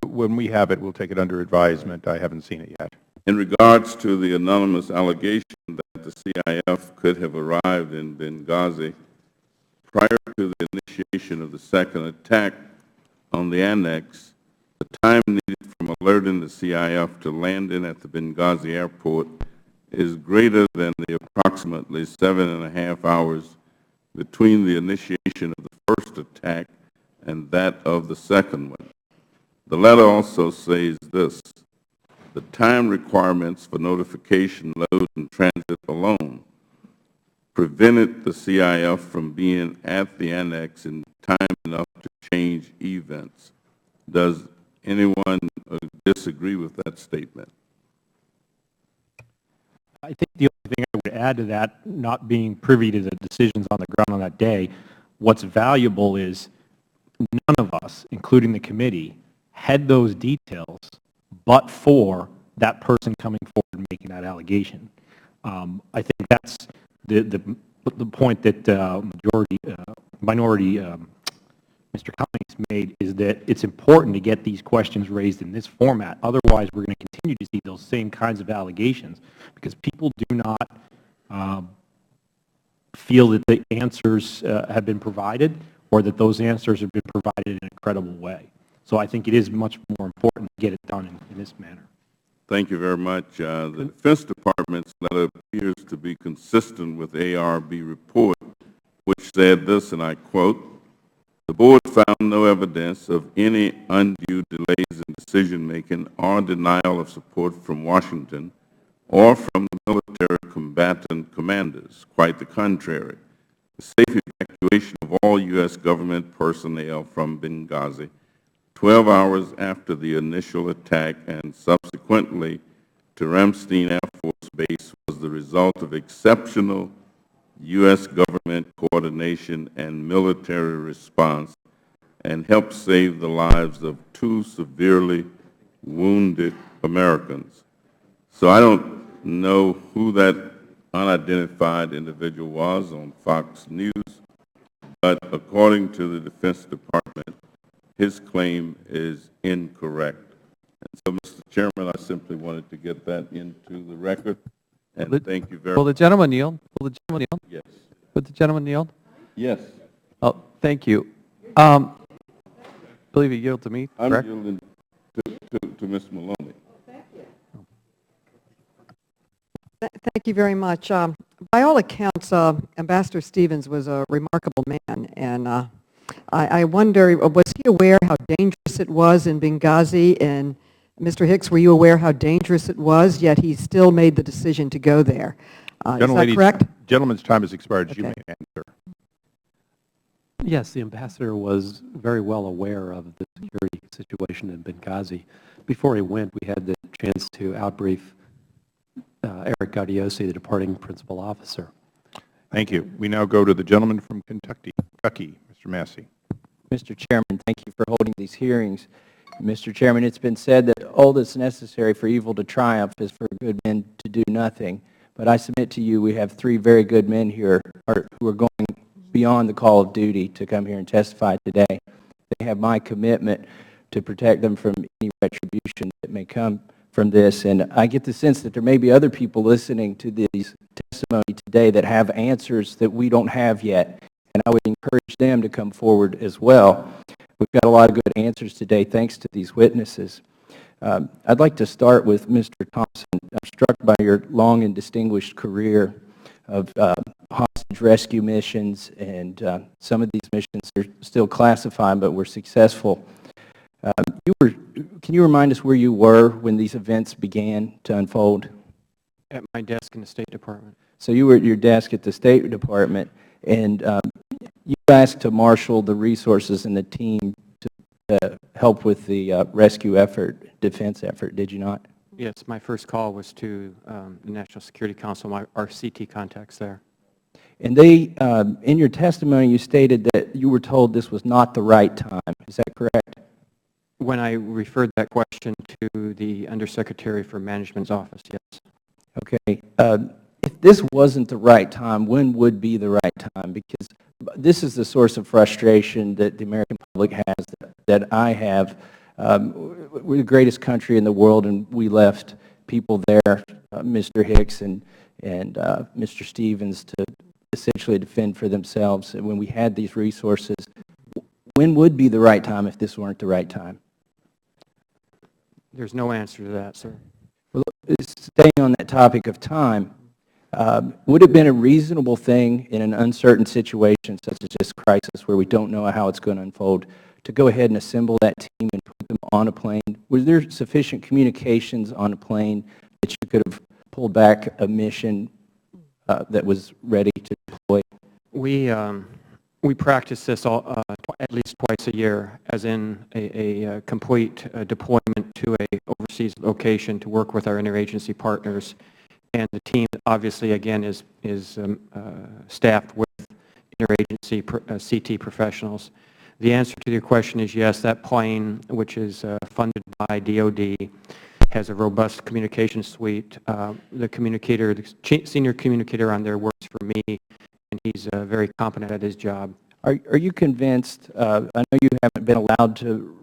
When we have it, we'll take it under advisement. I haven't seen it yet. In regards to the anonymous allegation that the CIF could have arrived in Benghazi prior to the initiation of the second attack on the annex, the time needed from alerting the CIF to landing at the Benghazi airport is greater than the approximately 7.5 hours between the initiation of the first attack and that of the second one. The letter also says this: the time requirements for notification, load, and transit alone prevented the CIF from being at the annex in time enough to change events. Does anyone disagree with that statement? I think the only thing I would add to that, not being privy to the decisions on the ground on that day, what's valuable is none of us, including the committee, had those details but for that person coming forward and making that allegation. I think that's the point that minority Mr. Cummings made, is that it's important to get these questions raised in this format. Otherwise, we're going to continue to see those same kinds of allegations because people do not feel that the answers have been provided or that those answers have been provided in a credible way. So I think it is much more important to get it done in this manner. Thank you very much. The Defense Department's letter appears to be consistent with the ARB report, which said this, and I quote, "The Board found no evidence of any undue delays in decision-making or denial of support from Washington or from the military combatant commanders. Quite the contrary. The safe evacuation of all U.S. government personnel from Benghazi 12 hours after the initial attack and subsequently to Ramstein Air Force Base was the result of exceptional U.S. government coordination and military response and helped save the lives of 2 severely wounded Americans." So I don't know who that unidentified individual was on Fox News, but according to the Defense Department, his claim is incorrect. And so, Mr. Chairman, I simply wanted to get that into the record, and thank you very much. Will the gentleman yield? Will the gentleman yield? Yes. Would the gentleman yield? Yes. Oh, thank you. I believe you yield to me, correct? I'm yielding to Ms. Maloney. Thank you very much. By all accounts, Ambassador Stevens was a remarkable man, and I wonder, was he aware how dangerous it was in Benghazi? And Mr. Hicks, were you aware how dangerous it was, yet he still made the decision to go there? Is that correct? Gentleman's time has expired. You may answer. Yes, the ambassador was very well aware of the security situation in Benghazi. Before he went, we had the chance to outbrief Eric Gaudiosi, the departing principal officer. Thank you. We now go to the gentleman from Kentucky, Mr. Massey. Mr. Chairman, thank you for holding these hearings. Mr. Chairman, it's been said that all that's necessary for evil to triumph is for good men to do nothing. But I submit to you we have 3 very good men here who are going beyond the call of duty to come here and testify today. They have my commitment to protect them from any retribution that may come from this. And I get the sense that there may be other people listening to these testimony today that have answers that we don't have yet. And I would encourage them to come forward as well. We've got a lot of good answers today thanks to these witnesses. I'd like to start with Mr. Thompson. I'm struck by your long and distinguished career of hostage rescue missions, and some of these missions are still classified but were successful. Can you remind us where you were when these events began to unfold? At my desk in the State Department. So you were at your desk at the State Department, and you asked to marshal the resources and the team to help with the rescue effort, defense effort, did you not? Yes, my first call was to the National Security Council, our CT contacts there. And they, in your testimony, you stated that you were told this was not the right time. Is that correct? When I referred that question to the Undersecretary for Management's office, yes. Okay. If this wasn't the right time, when would be the right time? Because this is the source of frustration that the American public has, that I have. We're the greatest country in the world, and we left people there, Mr. Hicks and Mr. Stevens, to essentially defend for themselves. And when we had these resources, when would be the right time if this weren't the right time? There's no answer to that, sir. Well, staying on that topic of time, would it have been a reasonable thing in an uncertain situation such as this crisis where we don't know how it's going to unfold to go ahead and assemble that team and put them on a plane? Was there sufficient communications on a plane that you could have pulled back a mission that was ready to deploy? We practice this at least twice a year, as in a complete deployment to a overseas location to work with our interagency partners. And the team, obviously, again, is staffed with interagency CT professionals. The answer to your question is yes, that plane, which is funded by DOD, has a robust communication suite. The communicator, the senior communicator on there works for me, and he's very competent at his job. Are you convinced, I know you haven't been allowed to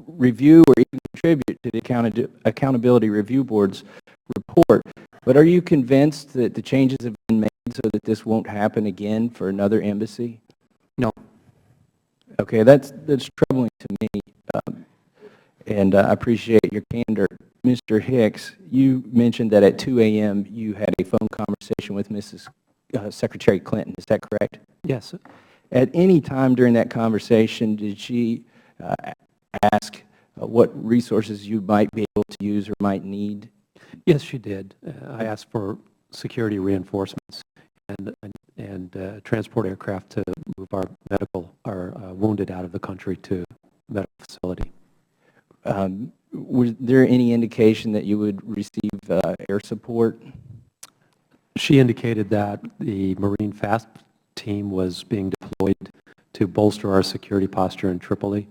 review or even contribute to the Accountability Review Board's report, but are you convinced that the changes have been made so that this won't happen again for another embassy? No. Okay, that's troubling to me, and I appreciate your candor. Mr. Hicks, you mentioned that at 2 a.m. you had a phone conversation with Mrs. Secretary Clinton. Is that correct? Yes. At any time during that conversation, did she ask what resources you might be able to use or might need? Yes, she did. I asked for security reinforcements and transport aircraft to move our wounded out of the country to a medical facility. Was there any indication that you would receive air support? She indicated that the Marine Fast Team was being deployed to bolster our security posture in Tripoli,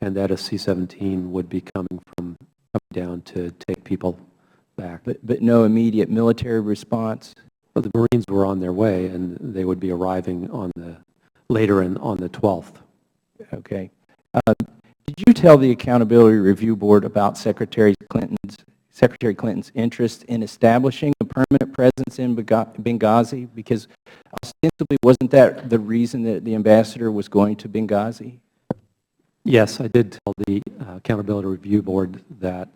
and that a C-17 would be coming down to take people back. But no immediate military response? Well, the Marines were on their way, and they would be arriving later on the 12th. Okay. Did you tell the Accountability Review Board about Secretary Clinton's interest in establishing a permanent presence in Benghazi? Because ostensibly, wasn't that the reason that the ambassador was going to Benghazi? Yes, I did tell the Accountability Review Board that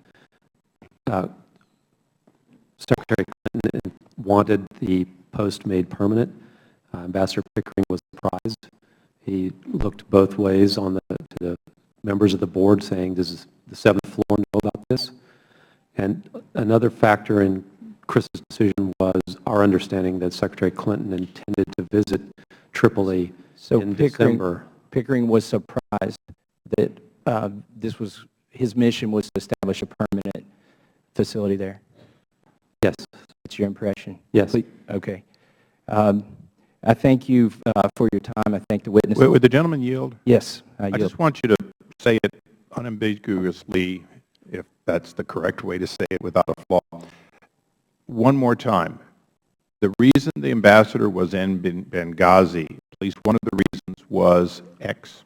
Secretary Clinton wanted the post made permanent. Ambassador Pickering was surprised. He looked both ways to the members of the board saying, does the seventh floor know about this? And another factor in Chris's decision was our understanding that Secretary Clinton intended to visit Tripoli in December. Pickering was surprised that his mission was to establish a permanent facility there? Yes. That's your impression? Yes. Okay. I thank you for your time. I thank the witnesses. Would the gentleman yield? Yes, I yield. I just want you to say it unambiguously, if that's the correct way to say it without a flaw. One more time. The reason the ambassador was in Benghazi, at least one of the reasons, was X.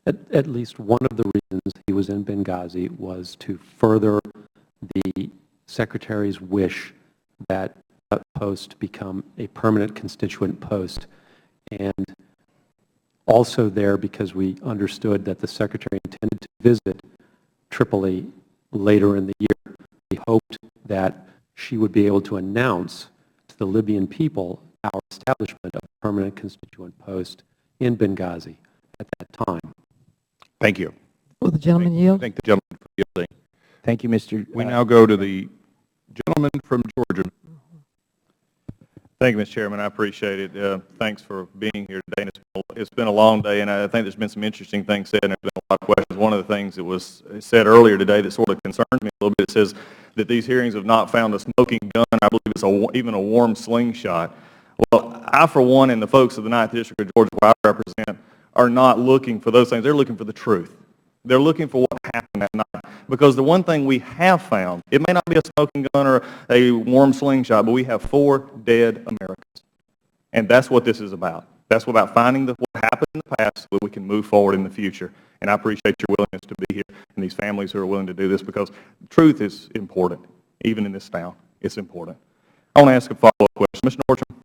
At least one of the reasons he was in Benghazi was to further the Secretary's wish that post become a permanent constituent post, and also there because we understood that the Secretary intended to visit Tripoli later in the year. We hoped that she would be able to announce to the Libyan people our establishment of a permanent constituent post in Benghazi at that time. Thank you. Will the gentleman yield? Thank the gentleman for yielding. Thank you, Mr. We now go to the gentleman from Georgia. Thank you, Mr. Chairman. I appreciate it. Thanks for being here today. It's been a long day, and I think there's been some interesting things said, and there's been a lot of questions. One of the things that was said earlier today that sort of concerns me a little bit, it says that these hearings have not found a smoking gun. I believe it's even a warm slingshot. Well, I, for one, and the folks of the 9th District of Georgia, where I represent, are not looking for those things. They're looking for the truth. They're looking for what happened that night. Because the one thing we have found, it may not be a smoking gun or a warm slingshot, but we have 4 dead Americans. And that's what this is about. That's about finding what happened in the past so that we can move forward in the future. And I appreciate your willingness to be here and these families who are willing to do this, because truth is important, even in this town. It's important. I want to ask a follow-up question. Mr. Nordstrom,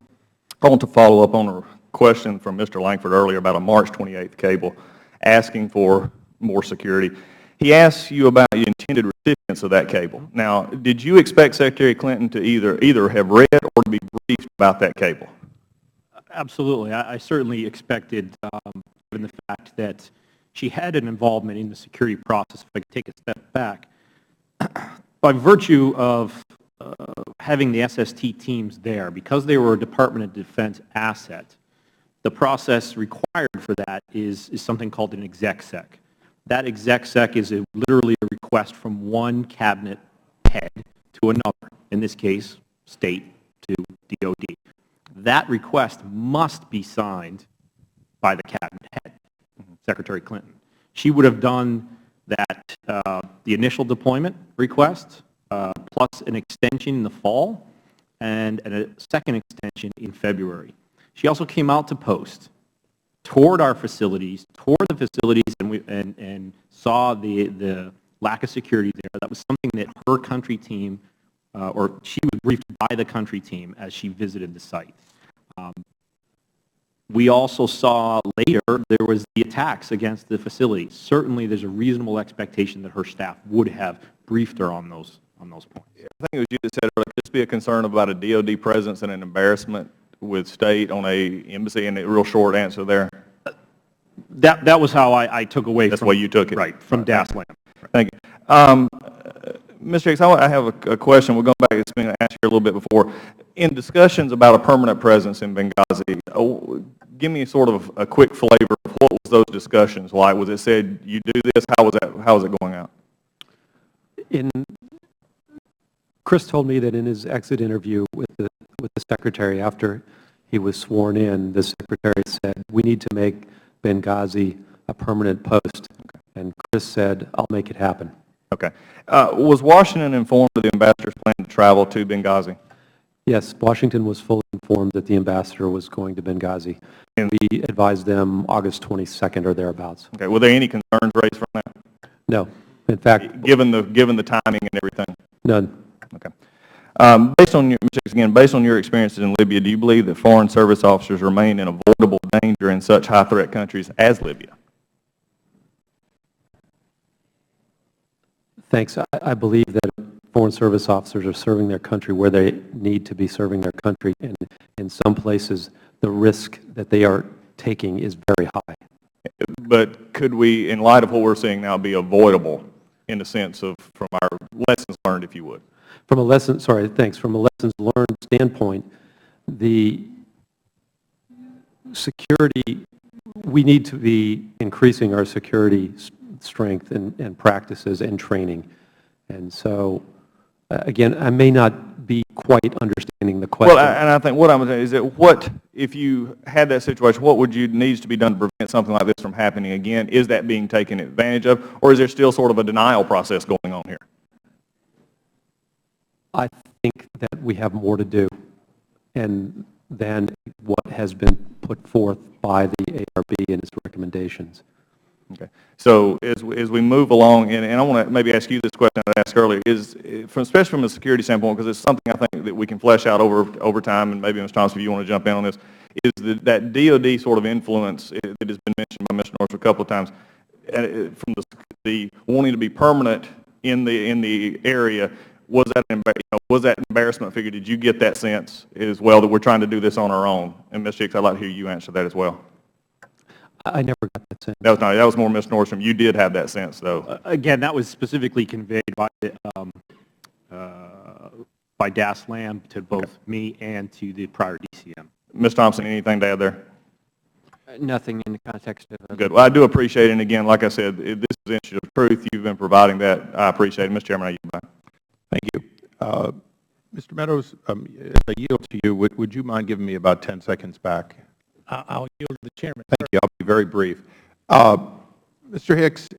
I want to follow up on a question from Mr. Langford earlier about a March 28th cable asking for more security. He asked you about the intended recipients of that cable. Now, did you expect Secretary Clinton to either have read or to be briefed about that cable? Absolutely. I certainly expected, given the fact that she had an involvement in the security process, if I could take a step back, by virtue of having the SST teams there, because they were a Department of Defense asset, the process required for that is something called an exec-sec. That exec-sec is literally a request from one cabinet head to another, in this case, state to DOD. That request must be signed by the cabinet head, Secretary Clinton. She would have done that, the initial deployment request, plus an extension in the fall, and a second extension in February. She also came out to post, toured our facilities, and saw the lack of security there. That was something that her country team, or she was briefed by the country team as she visited the site. We also saw later there was the attacks against the facility. Certainly there's a reasonable expectation that her staff would have briefed her on those points. I think it was you that said, could this be a concern about a DOD presence and an embarrassment with state on a embassy? And a real short answer there. That was how I took away. That's why you took it. Right, from DASLAM. Thank you. Mr. Hicks, I have a question. We'll go back. It's been asked here a little bit before. In discussions about a permanent presence in Benghazi, give me sort of a quick flavor of what was those discussions like. Was it said, you do this? How was it going out? Chris told me that in his exit interview with the Secretary after he was sworn in, the Secretary said, we need to make Benghazi a permanent post. Okay. And Chris said, I'll make it happen. Okay. Was Washington informed of the ambassador's plan to travel to Benghazi? Yes, Washington was fully informed that the ambassador was going to Benghazi. And we advised them August 22nd or thereabouts. Okay. Were there any concerns raised from that? No. In fact, given the timing and everything? None. Okay. Based on your experiences in Libya, do you believe that Foreign Service officers remain in avoidable danger in such high-threat countries as Libya? Thanks. I believe that Foreign Service officers are serving their country where they need to be serving their country, and in some places the risk that they are taking is very high. But could we, in light of what we're seeing now, be avoidable in the sense of, from our lessons learned, if you would? From a lessons learned standpoint, the security, we need to be increasing our security strength and practices and training. And so, again, I may not be quite understanding the question. Well, and I think what I'm saying is that if you had that situation, what would needs to be done to prevent something like this from happening again? Is that being taken advantage of, or is there still sort of a denial process going on here? I think that we have more to do than what has been put forth by the ARB and its recommendations. Okay. So as we move along, and I want to maybe ask you this question I asked earlier, especially from a security standpoint, because it's something I think that we can flesh out over time, and maybe Ms. Thompson, if you want to jump in on this, is that DOD sort of influence that has been mentioned by Mr. Norris a couple of times, from the wanting to be permanent in the area. Was that an embarrassment figure? Did you get that sense as well, that we're trying to do this on our own? And Ms. Hicks, I'd like to hear you answer that as well. I never got that sense. That was more Ms. Nordstrom. You did have that sense, though. Again, that was specifically conveyed by DASLAM to both me and to the prior DCM. Ms. Thompson, anything to add there? Nothing in the context of... Good. Well, I do appreciate it. And again, like I said, this is an issue of truth. You've been providing that. I appreciate it. Mr. Chairman, I yield back. Thank you. Mr. Meadows, as I yield to you, would you mind giving me about 10 seconds back? I'll yield to the Chairman. Thank you. I'll be very brief. Mr. Hicks,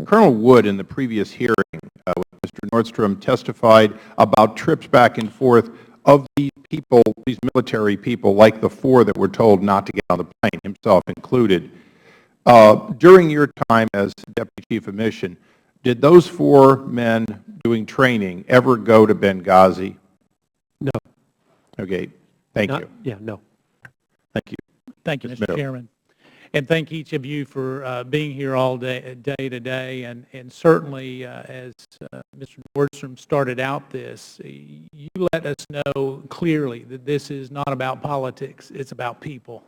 Colonel Wood in the previous hearing with Mr. Nordstrom testified about trips back and forth of these people, these military people, like the 4 that were told not to get on the plane, himself included. During your time as Deputy Chief of Mission, did those 4 men doing training ever go to Benghazi? No. Okay. Thank you. Yeah, no. Thank you, Mr. Chairman. And thank each of you for being here all day today. And certainly, as Mr. Nordstrom started out this, you let us know clearly that this is not about politics, it's about people.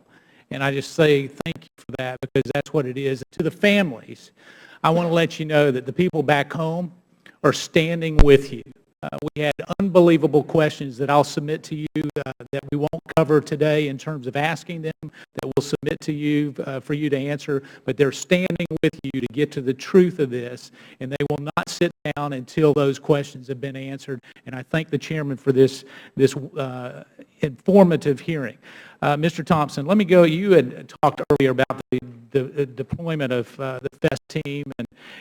And I just say thank you for that, because that's what it is. To the families, I want to let you know that the people back home are standing with you. We had unbelievable questions that I'll submit to you that we won't cover today in terms of asking them, that we'll submit to you for you to answer, but they're standing with you to get to the truth of this, and they will not sit down until those questions have been answered. And I thank the Chairman for this informative hearing. Mr. Thompson, let me go. You had talked earlier about the deployment of the FEST team,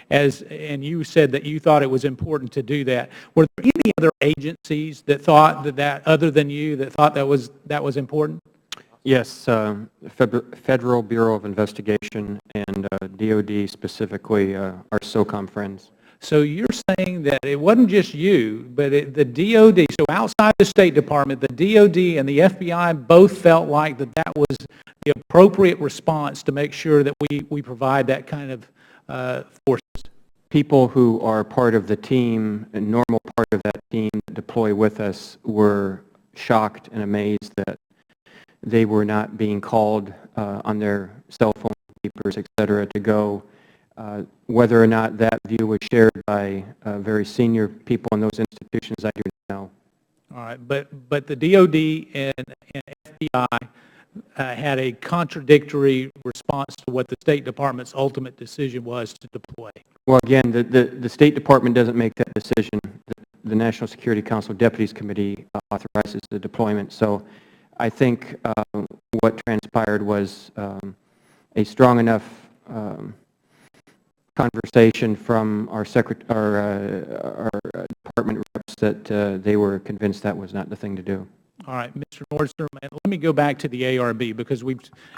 and you said that you thought it was important to do that. Were there any other agencies that thought that other than you, that thought that was important? Yes, Federal Bureau of Investigation and DOD specifically, our SOCOM friends. So you're saying that it wasn't just you, but the DOD, so outside the State Department, the DOD and the FBI both felt like that was the appropriate response to make sure that we provide that kind of forces. People who are part of the team, a normal part of that team that deploy with us, were shocked and amazed that they were not being called on their cell phone papers, et cetera, to go. Whether or not that view was shared by very senior people in those institutions, I do not know. All right, but the DOD and FBI had a contradictory response to what the State Department's ultimate decision was to deploy. Well, again, the State Department doesn't make that decision. The National Security Council Deputies Committee authorizes the deployment. So I think what transpired was a strong enough conversation from our department reps that they were convinced that was not the thing to do. All right, Mr. Nordstrom, let me go back to the ARB, because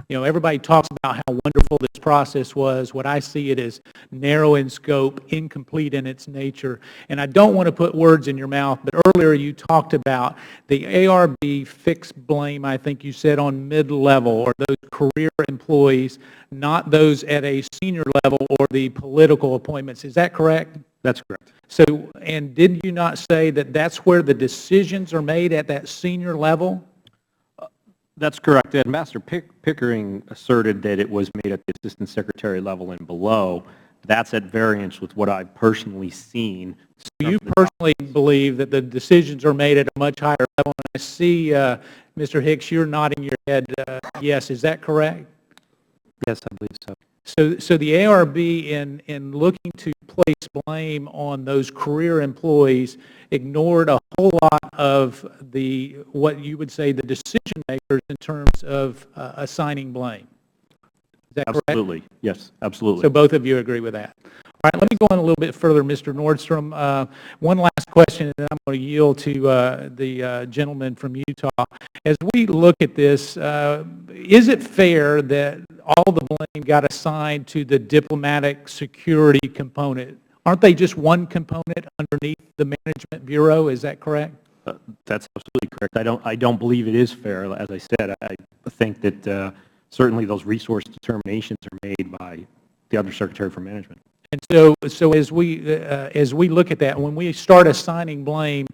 everybody talks about how wonderful this process was. What I see it as narrow in scope, incomplete in its nature. And I don't want to put words in your mouth, but earlier you talked about the ARB fixed blame, I think you said, on mid-level, or those career employees, not those at a senior level or the political appointments. Is that correct? That's correct. So, and did you not say that that's where the decisions are made, at that senior level? That's correct. Ambassador Pickering asserted that it was made at the Assistant Secretary level and below. That's at variance with what I've personally seen. So you personally believe that the decisions are made at a much higher level, and I see, Mr. Hicks, you're nodding your head yes. Is that correct? Yes, I believe so. So the ARB, in looking to place blame on those career employees, ignored a whole lot of what you would say the decision makers in terms of assigning blame. Is that correct? Absolutely. Yes, absolutely. So both of you agree with that. All right, let me go on a little bit further, Mr. Nordstrom. One last question, and then I'm going to yield to the gentleman from Utah. As we look at this, is it fair that all the blame got assigned to the diplomatic security component? Aren't they just one component underneath the Management Bureau? Is that correct? That's absolutely correct. I don't believe it is fair. As I said, I think that certainly those resource determinations are made by the Undersecretary for Management. And so as we look at that, when we start assigning blame,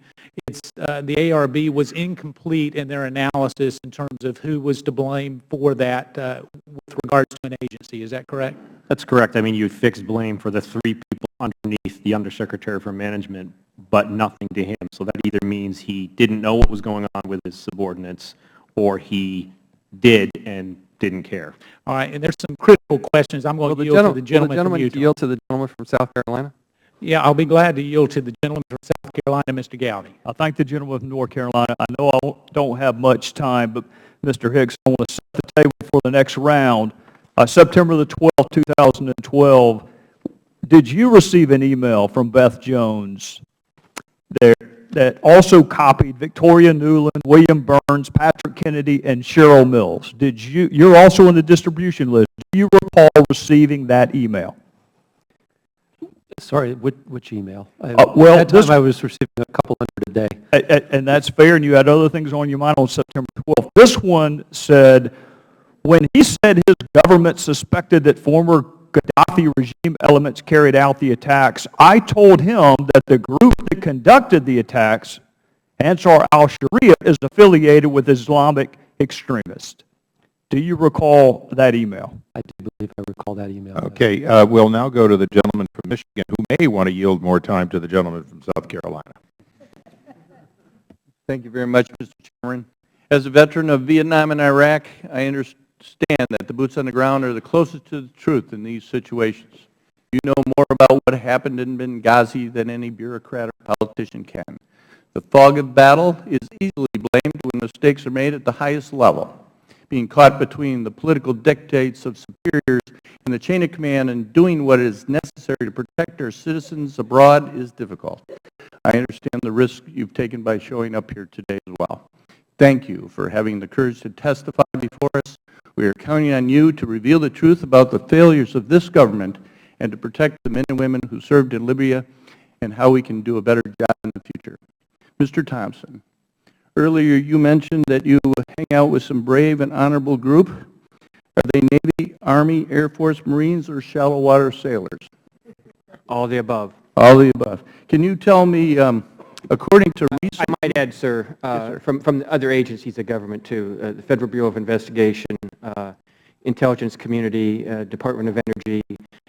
it's the ARB was incomplete in their analysis in terms of who was to blame for that with regards to an agency. Is that correct? That's correct. I mean, you fixed blame for the 3 people underneath the Undersecretary for Management, but nothing to him. So that either means he didn't know what was going on with his subordinates, or he did and didn't care. All right, and there's some critical questions. I'm going to yield to the gentleman from Utah. Yield to the gentleman from South Carolina? Yeah, I'll be glad to yield to the gentleman from South Carolina, Mr. Gowdy. I thank the gentleman from North Carolina. I know I don't have much time, but Mr. Hicks, I want to set the table for the next round. September the 12th, 2012, did you receive an email from Beth Jones that also copied Victoria Newland, William Burns, Patrick Kennedy, and Cheryl Mills? You're also on the distribution list. Do you recall receiving that email? Sorry, which email? Well, at that time I was receiving a couple hundred a day. And that's fair, and you had other things on your mind on September 12th. This one said, when he said his government suspected that former Gaddafi regime elements carried out the attacks, I told him that the group that conducted the attacks, Ansar al-Sharia, is affiliated with Islamic extremists. Do you recall that email? I do believe I recall that email. Okay, we'll now go to the gentleman from Michigan who may want to yield more time to the gentleman from South Carolina. Thank you very much, Mr. Chairman. As a veteran of Vietnam and Iraq, I understand that the boots on the ground are the closest to the truth in these situations. You know more about what happened in Benghazi than any bureaucrat or politician can. The fog of battle is easily blamed when mistakes are made at the highest level. Being caught between the political dictates of superiors and the chain of command and doing what is necessary to protect our citizens abroad is difficult. I understand the risk you've taken by showing up here today as well. Thank you for having the courage to testify before us. We are counting on you to reveal the truth about the failures of this government and to protect the men and women who served in Libya and how we can do a better job in the future. Mr. Thompson, earlier you mentioned that you hang out with some brave and honorable group. Are they Navy, Army, Air Force, Marines, or shallow water sailors? All of the above. All of the above. Can you tell me, according to recent... I might add, sir, from the other agencies of government too, the Federal Bureau of Investigation, Intelligence Community, Department of Energy,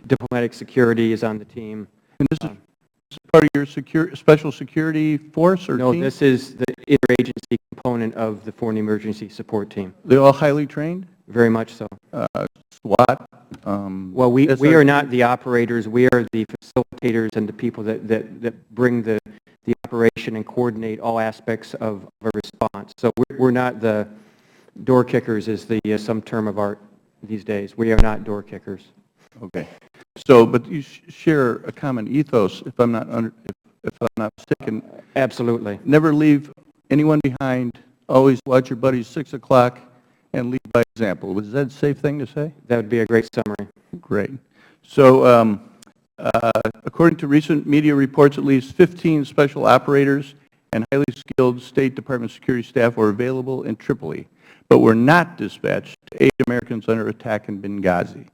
Diplomatic Security is on the team. And this is part of your special security force or no, team? this is the interagency component of the Foreign Emergency Support Team. They're all highly trained? Very much so. SWAT? Well, we are not the operators. We are the facilitators and the people that bring the operation and coordinate all aspects of a response. So we're not the door kickers, is some term of art these days. We are not door kickers. Okay. So, but you share a common ethos, if I'm not mistaken. Absolutely. Never leave anyone behind. Always watch your buddies 6 o'clock and lead by example. Was that a safe thing to say? That would be a great summary. Great. So, according to recent media reports, at least 15 special operators and highly skilled State Department security staff were available in Tripoli, but were not dispatched to aid Americans under attack in Benghazi.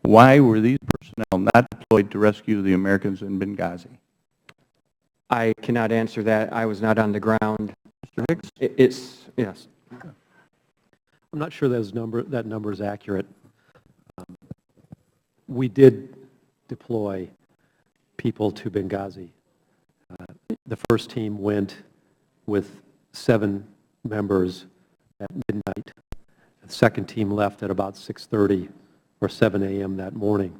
Why were these personnel not deployed to rescue the Americans in Benghazi? I cannot answer that. I was not on the ground. Mr. Hicks? Yes. I'm not sure that number is accurate. We did deploy people to Benghazi. The first team went with 7 members at midnight. The second team left at about 6:30 or 7 a.m. that morning.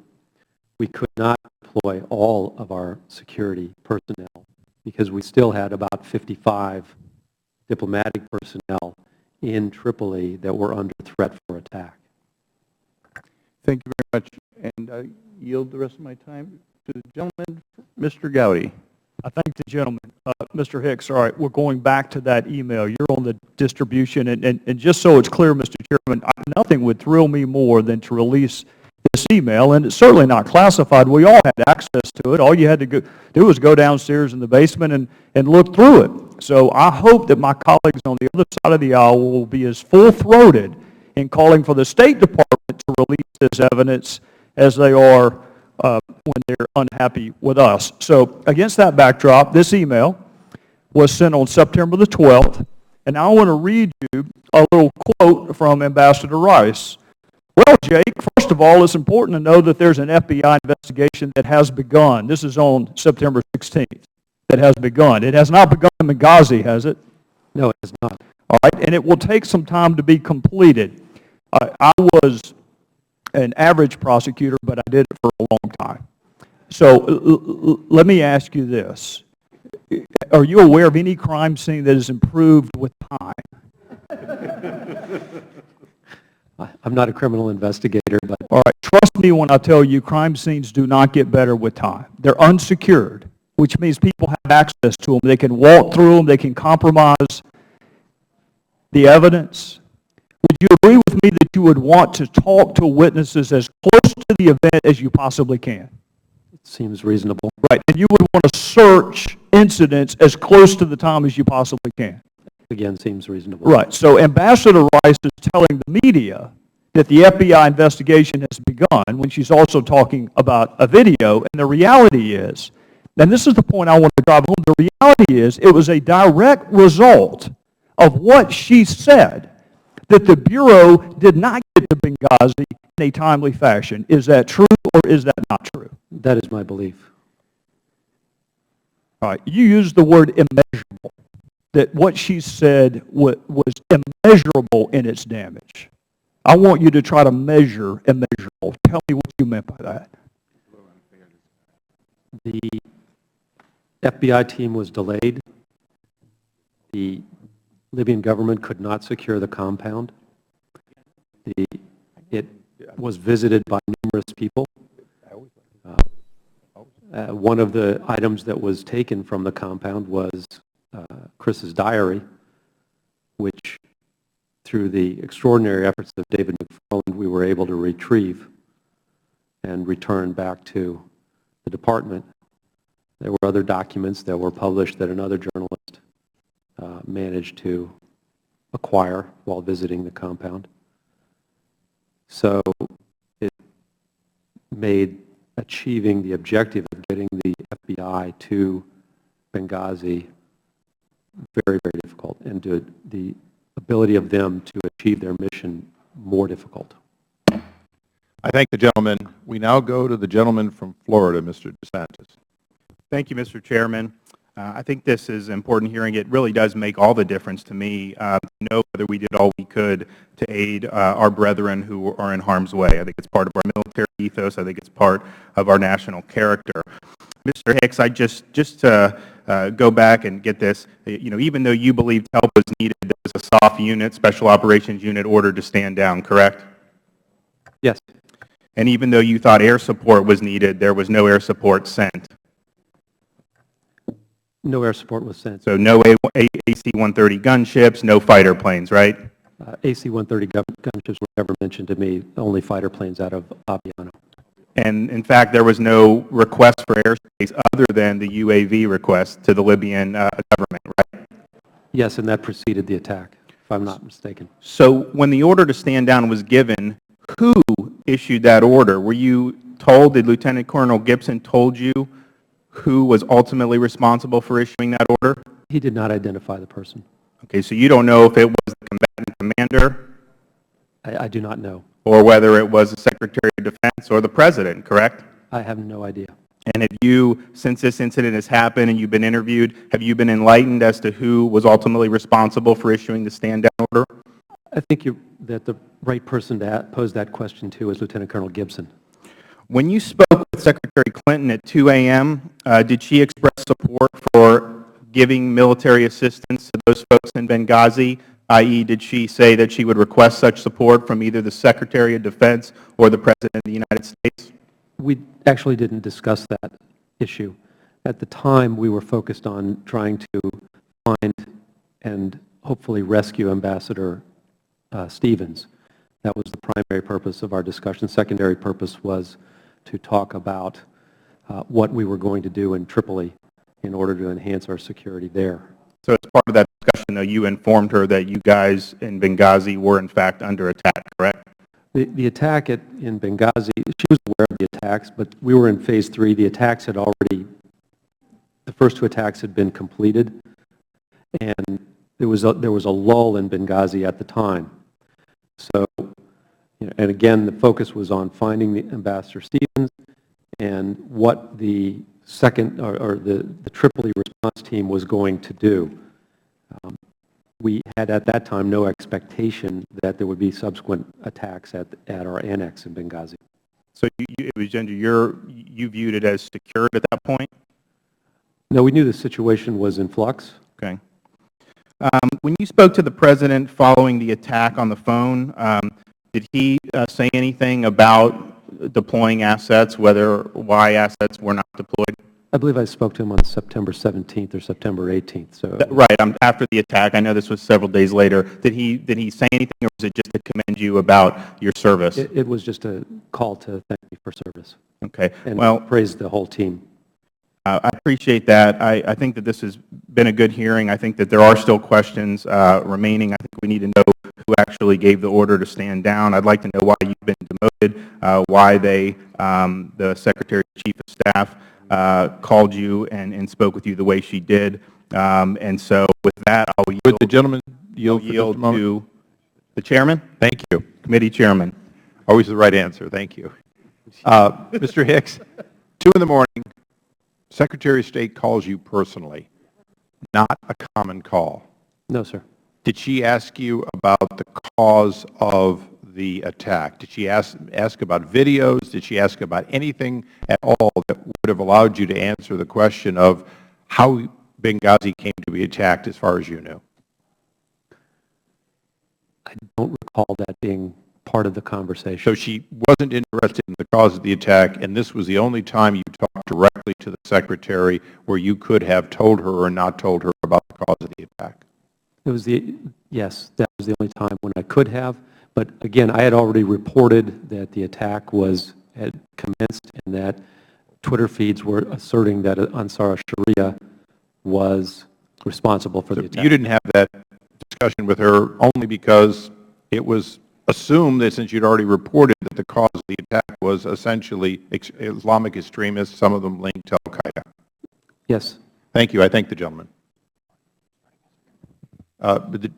We could not deploy all of our security personnel because we still had about 55 diplomatic personnel in Tripoli that were under threat for attack. Thank you very much. And I yield the rest of my time to the gentleman, Mr. Gowdy. I thank the gentleman. Mr. Hicks, all right, we're going back to that email. You're on the distribution, and just so it's clear, Mr. Chairman, nothing would thrill me more than to release this email, and it's certainly not classified. We all had access to it. All you had to do was go downstairs in the basement and look through it. So I hope that my colleagues on the other side of the aisle will be as full-throated in calling for the State Department to release this evidence as they are when they're unhappy with us. So against that backdrop, this email was sent on September the 12th, and I want to read you a little quote from Ambassador Rice. Well, Jake, first of all, it's important to know that there's an FBI investigation that has begun. This is on September 16th, that has begun. It has not begun in Benghazi, has it? No, it has not. All right, and it will take some time to be completed. I was an average prosecutor, but I did it for a long time. So let me ask you this. Are you aware of any crime scene that has improved with time? I'm not a criminal investigator, but... All right, trust me when I tell you crime scenes do not get better with time. They're unsecured, which means people have access to them. They can walk through them. They can compromise the evidence. Would you agree with me that you would want to talk to witnesses as close to the event as you possibly can? It seems reasonable. Right, and you would want to search incidents as close to the time as you possibly can. Again, seems reasonable. Right, so Ambassador Rice is telling the media that the FBI investigation has begun when she's also talking about a video, and the reality is, and this is the point I want to drive home, the reality is it was a direct result of what she said that the Bureau did not get to Benghazi in a timely fashion. Is that true or is that not true? That is my belief. All right, you used the word immeasurable, that what she said was immeasurable in its damage. I want you to try to measure immeasurable. Tell me what you meant by that. The FBI team was delayed. The Libyan government could not secure the compound. It was visited by numerous people. One of the items that was taken from the compound was Chris's diary, which through the extraordinary efforts of David McFarland, we were able to retrieve and return back to the department. There were other documents that were published that another journalist managed to acquire while visiting the compound. So it made achieving the objective of getting the FBI to Benghazi very, very difficult, and the ability of them to achieve their mission more difficult. I thank the gentleman. We now go to the gentleman from Florida, Mr. DeSantis. Thank you, Mr. Chairman. I think this is an important hearing. It really does make all the difference to me to know whether we did all we could to aid our brethren who are in harm's way. I think it's part of our military ethos. I think it's part of our national character. Mr. Hicks, I just to go back and get this, even though you believed help was needed, there was a soft unit, special operations unit ordered to stand down, correct? Yes. And even though you thought air support was needed, there was no air support sent. No air support was sent. So no AC-130 gunships, no fighter planes, right? AC-130 gunships were never mentioned to me, only fighter planes out of Aviano. And in fact, there was no request for airspace other than the UAV request to the Libyan government, right? Yes, and that preceded the attack, if I'm not mistaken. So when the order to stand down was given, who issued that order? Were you told, did Lieutenant Colonel Gibson told you who was ultimately responsible for issuing that order? He did not identify the person. Okay, so you don't know if it was the combatant commander? I do not know. Or whether it was the Secretary of Defense or the President, correct? I have no idea. And have you, since this incident has happened and you've been interviewed, have you been enlightened as to who was ultimately responsible for issuing the stand-down order? I think that the right person to pose that question to is Lieutenant Colonel Gibson. When you spoke with Secretary Clinton at 2 a.m., did she express support for giving military assistance to those folks in Benghazi, i.e., did she say that she would request such support from either the Secretary of Defense or the President of the United States? We actually didn't discuss that issue. At the time, we were focused on trying to find and hopefully rescue Ambassador Stevens. That was the primary purpose of our discussion. Secondary purpose was to talk about what we were going to do in Tripoli in order to enhance our security there. So as part of that discussion, though, you informed her that you guys in Benghazi were in fact under attack, correct? The attack in Benghazi, she was aware of the attacks, but we were in phase 3. The attacks had already, the first 2 attacks had been completed, and there was a lull in Benghazi at the time. So, and again, the focus was on finding the Ambassador Stevens and what the second, or the Tripoli response team was going to do. We had at that time no expectation that there would be subsequent attacks at our annex in Benghazi. So it was under you viewed it as secured at that point? No, we knew the situation was in flux. Okay. When you spoke to the President following the attack on the phone, did he say anything about deploying assets, why assets were not deployed? I believe I spoke to him on September 17th or September 18th. So Right, after the attack. I know this was several days later. Did he say anything, or was it just to commend you about your service? it was just a call to thank me for service. Okay. And Well, praise the whole team. I appreciate that. I think that this has been a good hearing. I think that there are still questions remaining. I think we need to know who actually gave the order to stand down. I'd like to know why you've been demoted, why the Secretary Chief of Staff called you and spoke with you the way she did. And so with that, I'll yield. Would the gentleman yield for just a moment? To the Chairman. Thank you. Committee Chairman. Always the right answer. Thank you. Mr. Hicks, 2 in the morning, Secretary of State calls you personally. Not a common call. No, sir. Did she ask you about the cause of the attack? Did she ask about videos? Did she ask about anything at all that would have allowed you to answer the question of how Benghazi came to be attacked as far as you knew? I don't recall that being part of the conversation. So she wasn't interested in the cause of the attack, and this was the only time you talked directly to the Secretary where you could have told her or not told her about the cause of the attack? Yes, that was the only time when I could have. But again, I had already reported that the attack had commenced and that Twitter feeds were asserting that Ansar Sharia was responsible for the attack. You didn't have that discussion with her only because it was assumed that since you'd already reported that the cause of the attack was essentially Islamic extremists, some of them linked to al-Qaeda. Yes. Thank you. I thank the gentleman. Okay.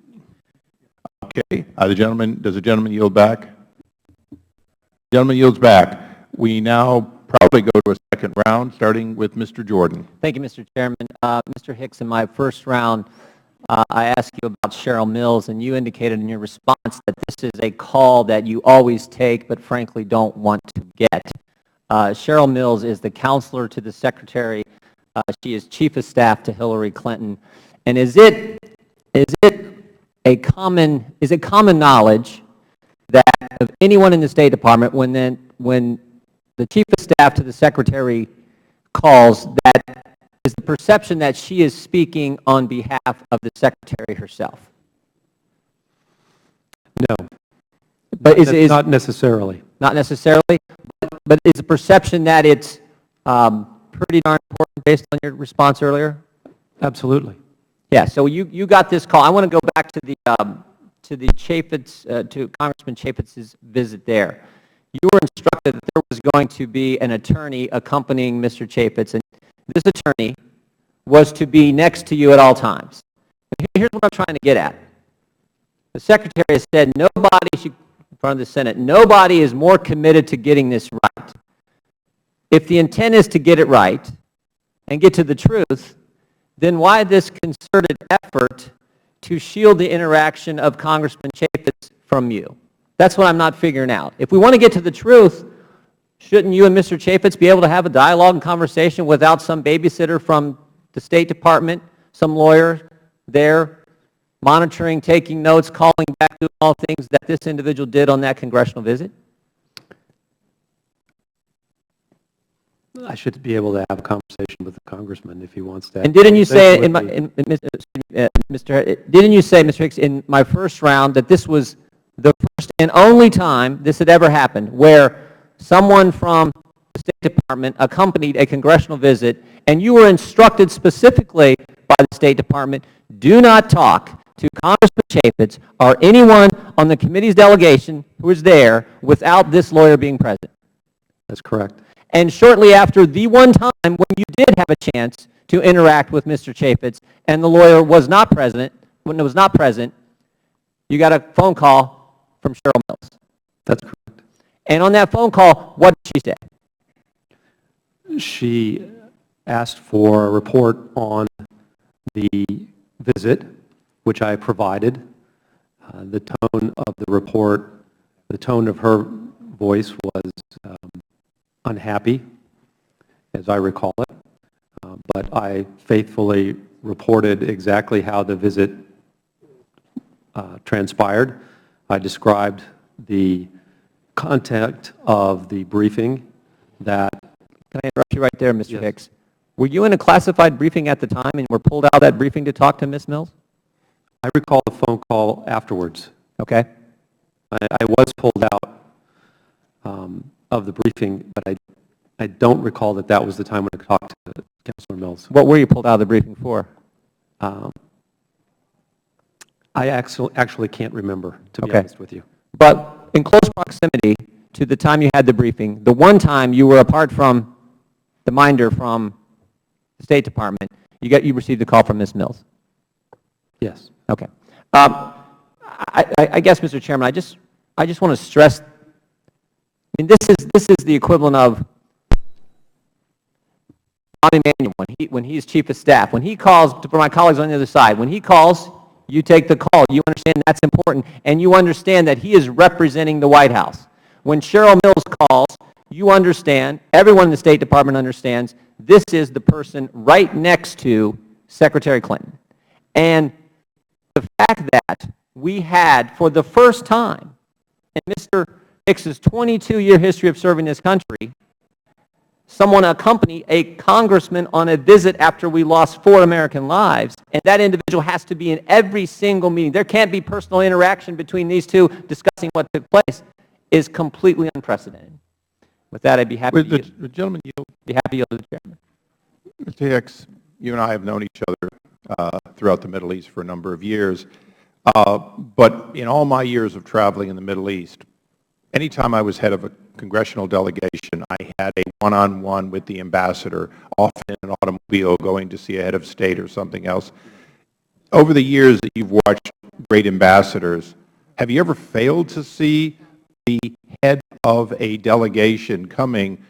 Does the gentleman yield back? The gentleman yields back. We now probably go to a second round, starting with Mr. Jordan. Thank you, Mr. Chairman. Mr. Hicks, in my first round, I asked you about Cheryl Mills, and you indicated in your response that this is a call that you always take but frankly don't want to get. Cheryl Mills is the counselor to the Secretary. She is Chief of Staff to Hillary Clinton. And is it common knowledge that of anyone in the State Department when the Chief of Staff to the Secretary calls, that is the perception that she is speaking on behalf of the Secretary herself? No. But is not necessarily. Not necessarily, but is the perception that it's pretty darn important based on your response earlier? Absolutely. Yeah. So you got this call. I want to go back to the Chaffetz, to Congressman Chaffetz's visit there. You were instructed that there was going to be an attorney accompanying Mr. Chaffetz, and this attorney was to be next to you at all times. And here's what I'm trying to get at. The Secretary has said nobody, in front of the Senate, nobody is more committed to getting this right. If the intent is to get it right and get to the truth, then why this concerted effort to shield the interaction of Congressman Chaffetz from you? That's what I'm not figuring out. If we want to get to the truth, shouldn't you and Mr. Chaffetz be able to have a dialogue and conversation without some babysitter from the State Department, some lawyer there monitoring, taking notes, calling back, doing all things that this individual did on that congressional visit? I should be able to have a conversation with the congressman if he wants that. And didn't you say, didn't you say, Mr. Hicks, in my first round that this was the first and only time this had ever happened where someone from the State Department accompanied a congressional visit, and you were instructed specifically by the State Department, do not talk to Congressman Chaffetz or anyone on the committee's delegation who was there without this lawyer being present? That's correct. And shortly after the one time when you did have a chance to interact with Mr. Chaffetz and the lawyer was not present, you got a phone call from Cheryl Mills. That's correct. And on that phone call, what did she say? She asked for a report on the visit, which I provided. The tone of the report, the tone of her voice was unhappy, as I recall it, but I faithfully reported exactly how the visit transpired. I described the content of the briefing that... Can I interrupt you right there, Mr. Hicks? Were you in a classified briefing at the time and were pulled out of that briefing to talk to Ms. Mills? I recall the phone call afterwards. Okay. I was pulled out of the briefing, but I don't recall that that was the time when I talked to Councilor Mills. What were you pulled out of the briefing for? I actually can't remember, to be honest with you. But in close proximity to the time you had the briefing, the one time you were apart from the minder from the State Department, you received a call from Ms. Mills? Yes. Okay. I guess, Mr. Chairman, I just want to stress, I mean, this is the equivalent of Don Emanuel when he's chief of staff. When he calls, for my colleagues on the other side, when he calls, you take the call. You understand that's important, and you understand that he is representing the White House. When Cheryl Mills calls, you understand, everyone in the State Department understands, this is the person right next to Secretary Clinton. And the fact that we had, for the first time in Mr. Hicks's 22-year history of serving this country, someone accompany a congressman on a visit after we lost 4 American lives, and that individual has to be in every single meeting. There can't be personal interaction between these two discussing what took place, is completely unprecedented. With that, I'd be happy to The gentleman yield. be happy to yield to the chairman. Mr. Hicks, you and I have known each other throughout the Middle East for a number of years. But in all my years of traveling in the Middle East, anytime I was head of a congressional delegation, I had a one-on-one with the ambassador, often in an automobile going to see a head of state or something else. Over the years that you've watched great ambassadors, have you ever failed to see the head of a delegation coming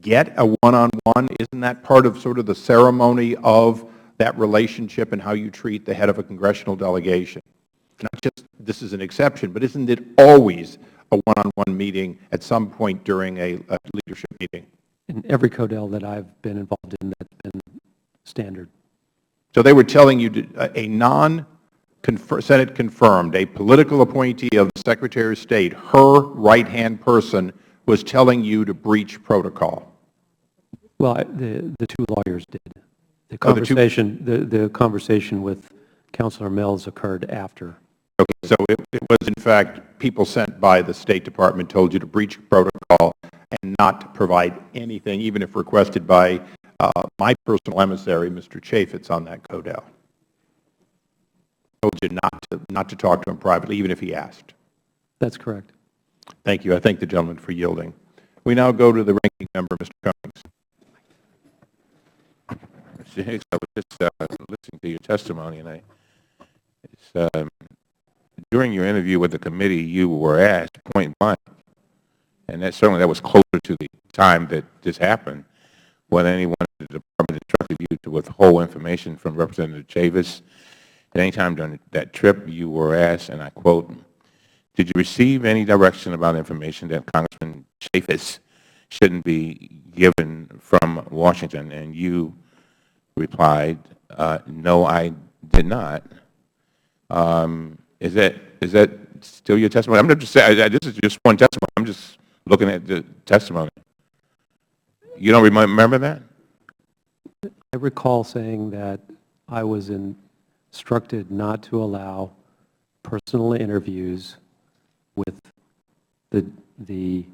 get a one-on-one? Isn't that part of sort of the ceremony of that relationship and how you treat the head of a congressional delegation? Not just this is an exception, but isn't it always a one-on-one meeting at some point during a leadership meeting? In every CODEL that I've been involved in, that's been standard. So they were telling you a non-Senate confirmed, a political appointee of the Secretary of State, her right-hand person was telling you to breach protocol. Well, the two lawyers did. The conversation, the conversation with Councilor Mills occurred after. Okay, so it was in fact people sent by the State Department told you to breach protocol and not provide anything, even if requested by my personal emissary, Mr. Chaffetz, on that CODEL. Told you not to talk to him privately, even if he asked. That's correct. Thank you. I thank the gentleman for yielding. We now go to the ranking member, Mr. Cummings. Mr. Hicks, I was just listening to your testimony, and during your interview with the committee, you were asked point blank, and that was closer to the time that this happened, whether anyone in the department instructed you to withhold information from Representative Chaffetz. At any time during that trip, you were asked, and I quote, "Did you receive any direction about information that Congressman Chaffetz shouldn't be given from Washington?" And you replied, "No, I did not." Is that still your testimony? I'm not just saying, this is just one testimony. I'm just looking at the testimony. You don't remember that? I recall saying that I was instructed not to allow personal interviews with the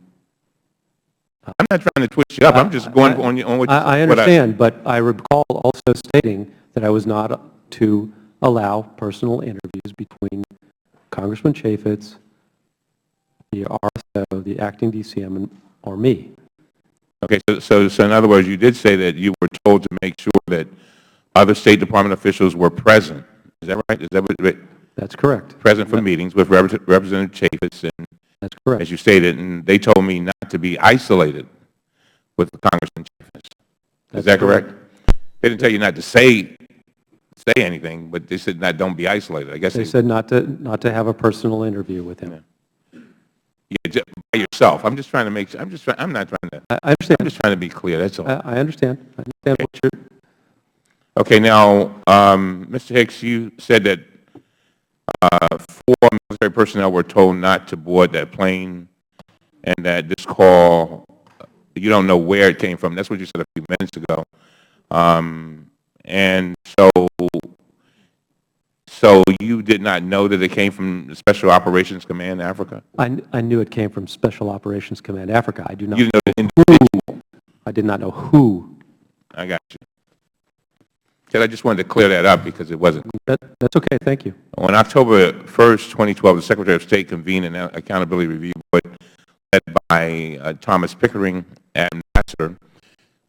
I'm not trying to twist you up. I'm just going on what I understand, but I recall also stating that I was not to allow personal interviews between Congressman Chaffetz, the RSO, the acting DCM, or me. Okay, so in other words, you did say that you were told to make sure that other State Department officials were present. Is that right? Is that what? That's correct. Present for meetings with Representative Chaffetz, and that's correct. As you stated, and they told me not to be isolated with Congressman Chaffetz. Is that correct? They didn't tell you not to say anything, but they said don't be isolated. I guess they said not to have a personal interview with him. Yeah, by by yourself. I'm just trying to make, I'm not trying to, I understand. I'm just trying to be clear, that's all. I understand. I understand what you're... Okay, now, Mr. Hicks, you said that 4 military personnel were told not to board that plane, and that this call, you don't know where it came from. That's what you said a few minutes ago. And so you did not know that it came from the Special Operations Command Africa? I knew it came from Special Operations Command Africa. I do not You know the know individual. who. I did not know who. I got you. Because I just wanted to clear that up because it wasn't. That's okay. Thank you. On October 1st, 2012, the Secretary of State convened an accountability review board led by Thomas Pickering, Ambassador,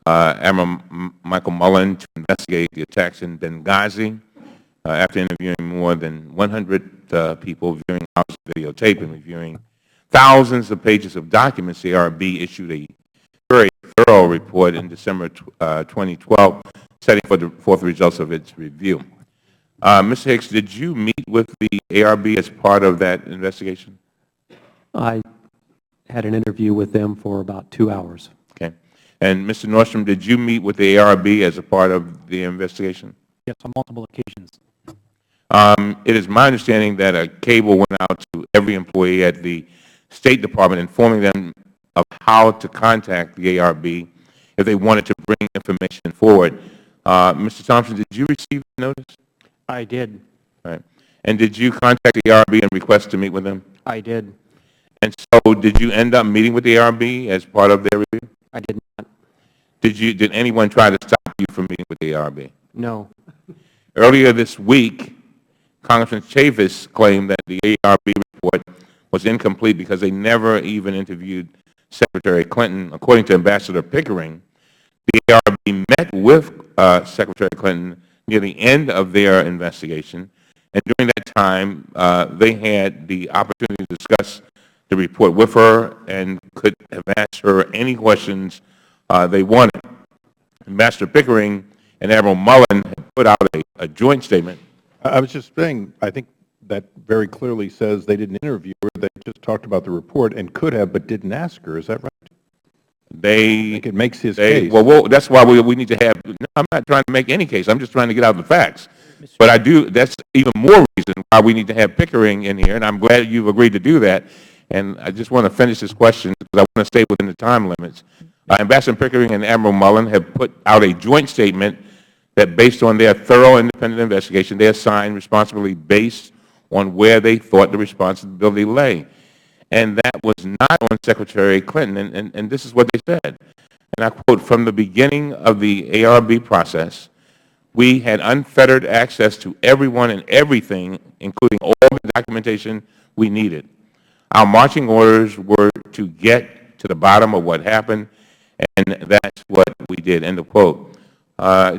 Admiral Michael Mullen, to investigate the attacks in Benghazi. After interviewing more than 100 people, viewing hours of videotape, and reviewing thousands of pages of documents, the ARB issued a very thorough report in December 2012, setting forth the results of its review. Mr. Hicks, did you meet with the ARB as part of that investigation? I had an interview with them for about 2 hours. Okay. And Mr. Nordstrom, did you meet with the ARB as a part of the investigation? Yes, on multiple occasions. It is my understanding that a cable went out to every employee at the State Department informing them of how to contact the ARB if they wanted to bring information forward. Mr. Thompson, did you receive the notice? I did. All right. And did you contact the ARB and request to meet with them? I did. And so did you end up meeting with the ARB as part of their review? I did not. Did anyone try to stop you from meeting with the ARB? No. Earlier this week, Congressman Chaffetz claimed that the ARB report was incomplete because they never even interviewed Secretary Clinton. According to Ambassador Pickering, the ARB met with Secretary Clinton near the end of their investigation, and during that time, they had the opportunity to discuss the report with her and could have asked her any questions they wanted. Ambassador Pickering and Admiral Mullen have put out a joint statement. I was just saying, I think that very clearly says they didn't interview her. They just talked about the report and could have, but didn't ask her. Is that right? I think it makes his case. Well, that's why we need to have, no, I'm not trying to make any case. I'm just trying to get out the facts. But that's even more reason why we need to have Pickering in here, and I'm glad you've agreed to do that. And I just want to finish this question because I want to stay within the time limits. Ambassador Pickering and Admiral Mullen have put out a joint statement that based on their thorough independent investigation, they assigned responsibility based on where they thought the responsibility lay. And that was not on Secretary Clinton, and this is what they said. And I quote, "From the beginning of the ARB process, we had unfettered access to everyone and everything, including all the documentation we needed. Our marching orders were to get to the bottom of what happened, and that's what we did," end of quote.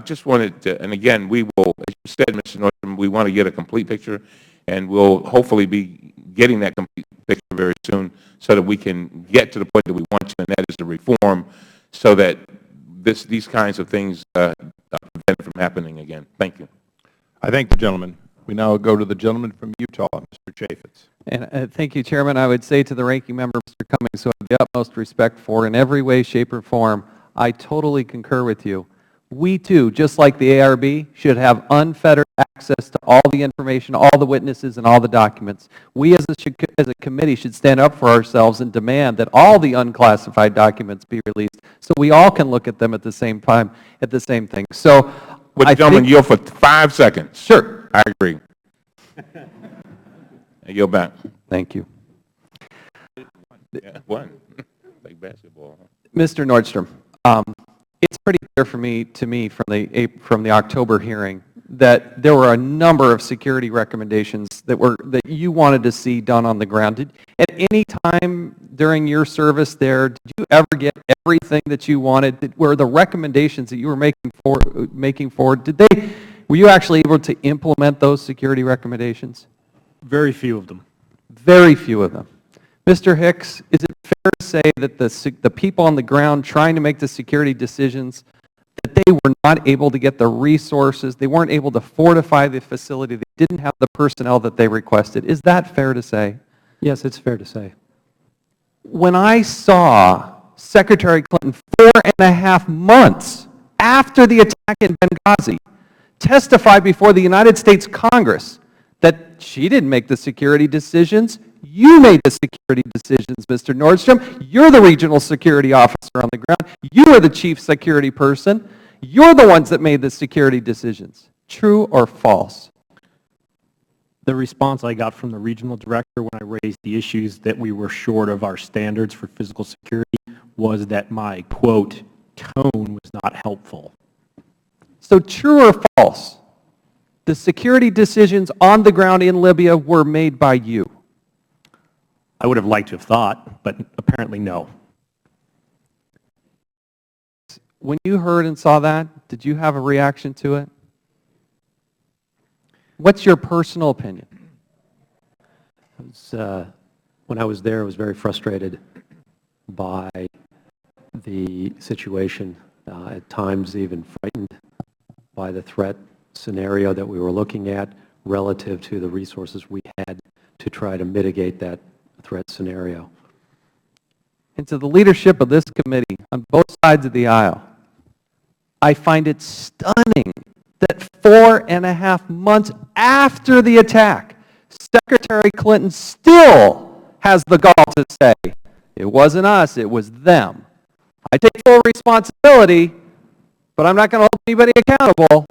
Just wanted to, and again, we will, as you said, Mr. Nordstrom, we want to get a complete picture, and we'll hopefully be getting that complete picture very soon so that we can get to the point that we want to, and that is to reform so that these kinds of things are prevented from happening again. Thank you. I thank the gentleman. We now go to the gentleman from Utah, Mr. Chaffetz. And thank you, Chairman. I would say to the ranking member, Mr. Cummings, who I have the utmost respect for in every way, shape, or form, I totally concur with you. We, too, just like the ARB, should have unfettered access to all the information, all the witnesses, and all the documents. We as a committee should stand up for ourselves and demand that all the unclassified documents be released so we all can look at them at the same time, at the same thing. So, Would the gentleman yield for 5 seconds? Sure. I agree. I yield back. Thank you. Yeah, one. Like basketball. Mr. Nordstrom, it's pretty clear to me from the October hearing that there were a number of security recommendations that you wanted to see done on the ground. At any time during your service there, did you ever get everything that you wanted? Were the recommendations that you were making forward, were you actually able to implement those security recommendations? Very few of them. Very few of them. Mr. Hicks, is it fair to say that the people on the ground trying to make the security decisions, that they were not able to get the resources, they weren't able to fortify the facility, they didn't have the personnel that they requested? Is that fair to say? Yes, it's fair to say. when I saw Secretary Clinton 4.5 months after the attack in Benghazi testify before the United States Congress that she didn't make the security decisions, you made the security decisions, Mr. Nordstrom. You're the regional security officer on the ground. You are the chief security person. You're the ones that made the security decisions. True or false? The response I got from the regional director when I raised the issues that we were short of our standards for physical security was that my, quote, tone was not helpful. So true or false? The security decisions on the ground in Libya were made by you. I would have liked to have thought, but apparently no. When you heard and saw that, did you have a reaction to it? What's your personal opinion? When I was there, I was very frustrated by the situation, at times even frightened by the threat scenario that we were looking at relative to the resources we had to try to mitigate that threat scenario. And to the leadership of this committee on both sides of the aisle, I find it stunning that 4.5 months after the attack, Secretary Clinton still has the gall to say, it wasn't us, it was them. I take full responsibility, but I'm not going to hold anybody accountable,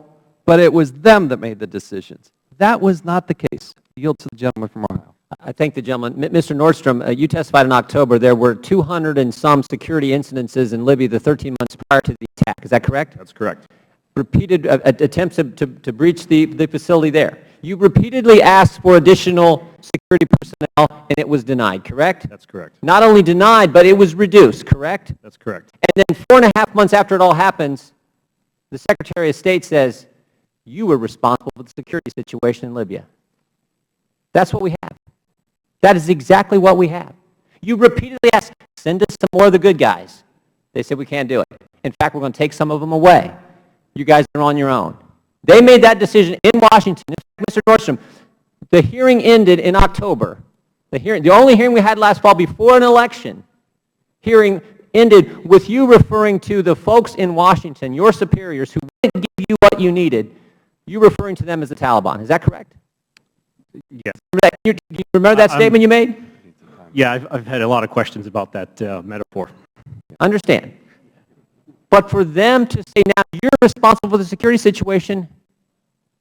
but it was them that made the decisions. That was not the case. I yield to the gentleman from Ohio. I thank the gentleman. Mr. Nordstrom, you testified in October there were 200 and some security incidences in Libya the 13 months prior to the attack. Is that correct? That's correct. Repeated attempts to breach the facility there. You repeatedly asked for additional security personnel, and it was denied, correct? That's correct. Not only denied, but it was reduced, correct? That's correct. And then 4.5 months after it all happens, the Secretary of State says, you were responsible for the security situation in Libya. That's what we have. That is exactly what we have. You repeatedly asked, send us some more of the good guys. They said, we can't do it. In fact, we're going to take some of them away. You guys are on your own. They made that decision in Washington. Mr. Nordstrom, the hearing ended in October. The only hearing we had last fall before an election hearing ended with you referring to the folks in Washington, your superiors, who didn't give you what you needed, you referring to them as the Taliban. Is that correct? Yes. You remember that statement you made? Yeah, I've had a lot of questions about that metaphor. Understand. But for them to say now you're responsible for the security situation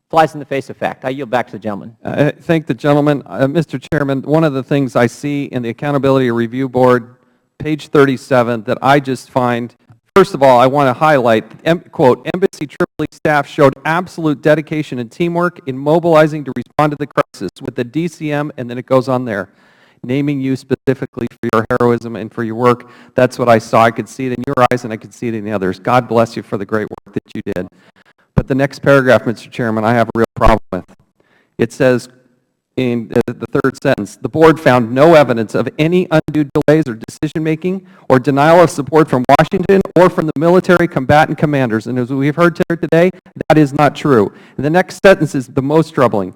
flies in the face of fact. I yield back to the gentleman. I thank the gentleman. Mr. Chairman, one of the things I see in the Accountability Review Board, page 37, that I just find, first of all, I want to highlight, quote, Embassy Tripoli staff showed absolute dedication and teamwork in mobilizing to respond to the crisis with the DCM, and then it goes on there, naming you specifically for your heroism and for your work. That's what I saw. I could see it in your eyes, and I could see it in the others. God bless you for the great work that you did. But the next paragraph, Mr. Chairman, I have a real problem with. It says in the third sentence, the board found no evidence of any undue delays or decision-making or denial of support from Washington or from the military combatant commanders. And as we've heard today, that is not true. And the next sentence is the most troubling.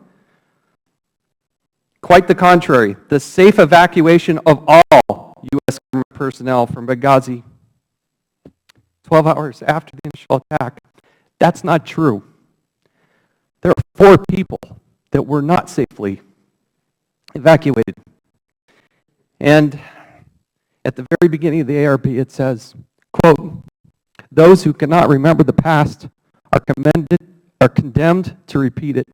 Quite the contrary, the safe evacuation of all U.S. government personnel from Benghazi 12 hours after the initial attack. That's not true. There are 4 people that were not safely evacuated. And at the very beginning of the ARP, it says, quote, those who cannot remember the past are condemned to repeat it.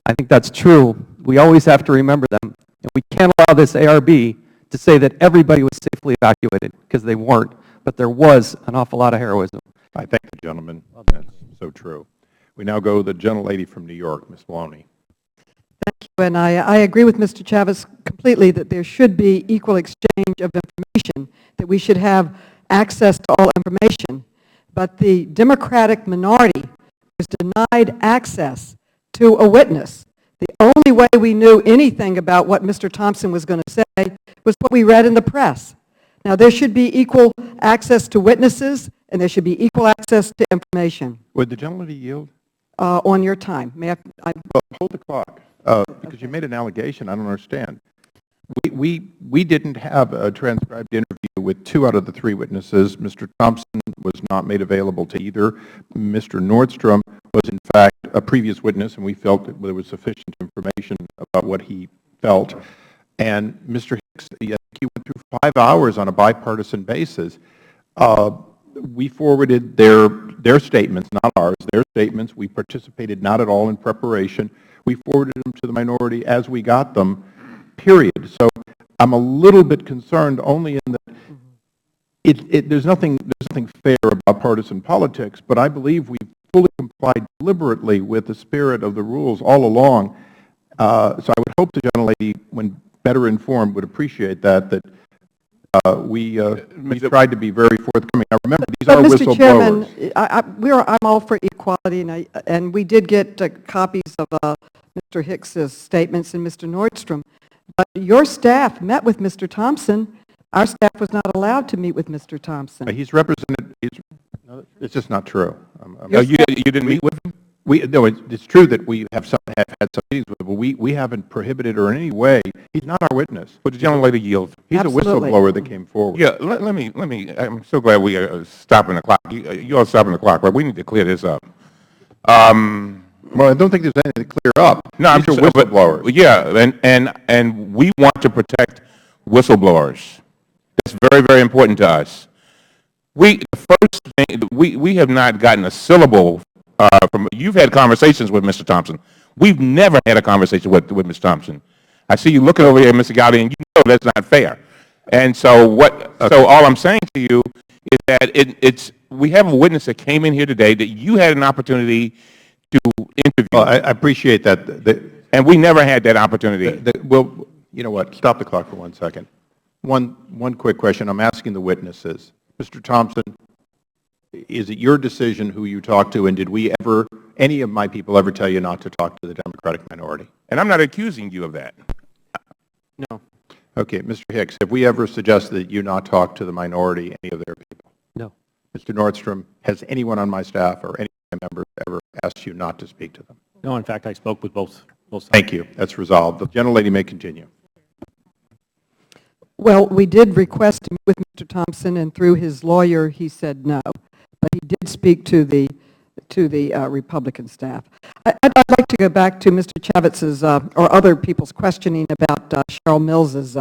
I think that's true. We always have to remember them. And we can't allow this ARB to say that everybody was safely evacuated, because they weren't. But there was an awful lot of heroism. I thank the gentleman. That's so true. We now go to the gentlelady from New York, Ms. Maloney. Thank you. And I agree with Mr. Chavez completely that there should be equal exchange of information, that we should have access to all information. But the Democratic minority was denied access to a witness. The only way we knew anything about what Mr. Thompson was going to say was what we read in the press. Now, there should be equal access to witnesses, and there should be equal access to information. Would the gentleman yield? On your time. May I? Well, hold the clock, because you made an allegation I don't understand. We didn't have a transcribed interview with 2 out of the 3 witnesses. Mr. Thompson was not made available to either. Mr. Nordstrom was, in fact, a previous witness, and we felt that there was sufficient information about what he felt. And Mr. Hicks, I think he went through 5 hours on a bipartisan basis. We forwarded their statements, not ours, their statements. We participated not at all in preparation. We forwarded them to the minority as we got them, period. So I'm a little bit concerned only in that there's nothing fair about partisan politics, but I believe we've fully complied deliberately with the spirit of the rules all along. So I would hope the gentlelady, when better informed, would appreciate that we tried to be very forthcoming. Now remember, these are Mr. whistleblowers. Chairman, I'm all for equality, and we did get copies of Mr. Hicks's statements and Mr. Nordstrom. But your staff met with Mr. Thompson. Our staff was not allowed to meet with Mr. Thompson. He's represented. It's just not true. You didn't meet with him? No, it's true that we have had some meetings with him, but we haven't prohibited or in any way. He's not our witness. But the gentlelady yield. He's Absolutely. a whistleblower that came forward. Yeah, let me, I'm so glad we are stopping the clock. You all stopping the clock, right? We need to clear this up. Well, I don't think there's anything to clear up. No, I'm These sure, are whistleblowers. Yeah, and we want to protect whistleblowers. That's very, very important to us. The first thing, we have not gotten a syllable from, you've had conversations with Mr. Thompson. We've never had a conversation with Mr. Thompson. I see you looking over here, Mr. Gowdy, and you know that's not fair. And so so all I'm saying to you is that we have a witness that came in here today that you had an opportunity to interview. Well, I appreciate that. And we never had that opportunity. Well, you know what? Stop the clock for 1 second. One quick question. I'm asking the witnesses. Mr. Thompson, is it your decision who you talk to, and did any of my people ever tell you not to talk to the Democratic minority? And I'm not accusing you of that. No. Okay, Mr. Hicks, have we ever suggested that you not talk to the minority, any of their people? No. Mr. Nordstrom, has anyone on my staff or any of my members ever asked you not to speak to them? No, in fact, I spoke with both sides. Thank you. That's resolved. The gentlelady may continue. Well, we did request to meet with Mr. Thompson, and through his lawyer, he said no. But he did speak to the Republican staff. I'd like to go back to Mr. Chavitz's or other people's questioning about Cheryl Mills's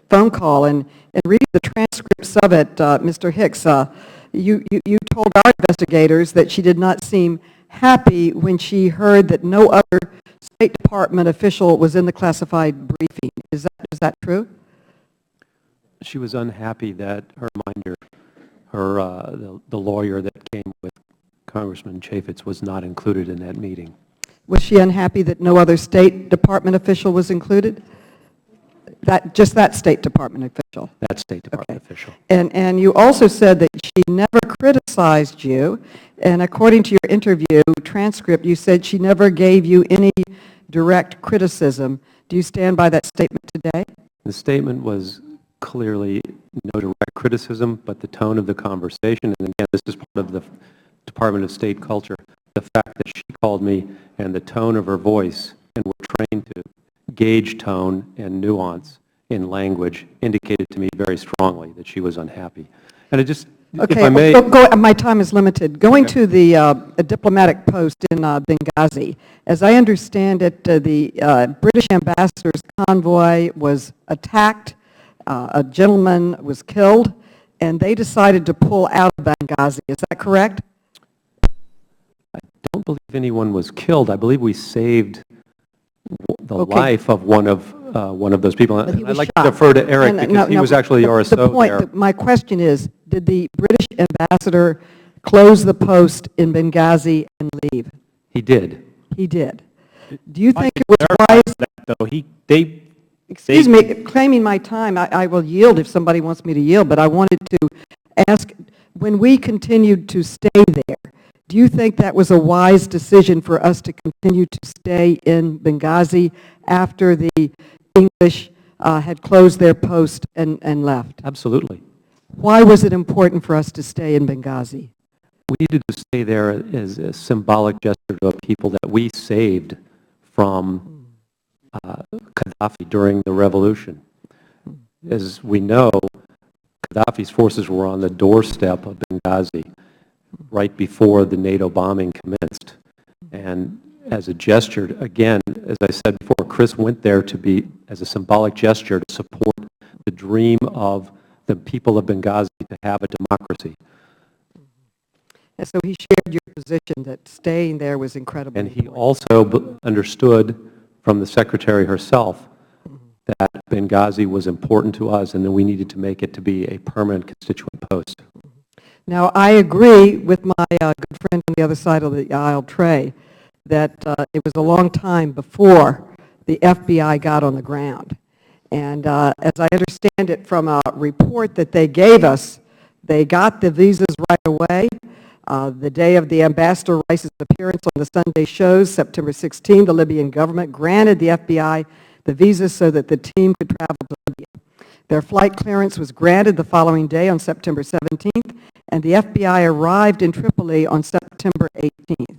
phone call, and reading the transcripts of it, Mr. Hicks, you told our investigators that she did not seem happy when she heard that no other State Department official was in the classified briefing. Is that true? She was unhappy that her minder, the lawyer that came with Congressman Chaffetz, was not included in that meeting. Was she unhappy that no other State Department official was included? Just that State Department official? That State Department official. And you also said that she never criticized you, and according to your interview transcript, you said she never gave you any direct criticism. Do you stand by that statement today? The statement was clearly no direct criticism, but the tone of the conversation, and again, this is part of the Department of State culture, the fact that she called me and the tone of her voice, and we're trained to gauge tone and nuance in language, indicated to me very strongly that she was unhappy. And it just, if I may... my time is limited. Going to the diplomatic post in Benghazi, as I understand it, the British ambassador's convoy was attacked, a gentleman was killed, and they decided to pull out of Benghazi. Is that correct? I don't believe anyone was killed. I believe we saved the life of one of those people. And I'd like to defer to Eric because he was actually the RSO there. My question is, did the British ambassador close the post in Benghazi and leave? He did. He did. Do you think it was wise? Excuse me, claiming my time, I will yield if somebody wants me to yield, but I wanted to ask, when we continued to stay there, do you think that was a wise decision for us to continue to stay in Benghazi after the English had closed their post and left? Absolutely. Why was it important for us to stay in Benghazi? We needed to stay there as a symbolic gesture to a people that we saved from Gaddafi during the revolution. As we know, Gaddafi's forces were on the doorstep of Benghazi right before the NATO bombing commenced. And as a gesture, again, as I said before, Chris went there to be, as a symbolic gesture, to support the dream of the people of Benghazi to have a democracy. And so he shared your position that staying there was incredibly And he also understood from the Secretary herself that Benghazi was important to us and that we needed to make it to be a permanent constituent post. Now, I agree with my good friend on the other side of the aisle, Trey, that it was a long time before the FBI got on the ground. And as I understand it from a report that they gave us, they got the visas right away. The day of the Ambassador Rice's appearance on the Sunday shows, September 16, the Libyan government granted the FBI the visas so that the team could travel to Libya. Their flight clearance was granted the following day on September 17th, and the FBI arrived in Tripoli on September 18th.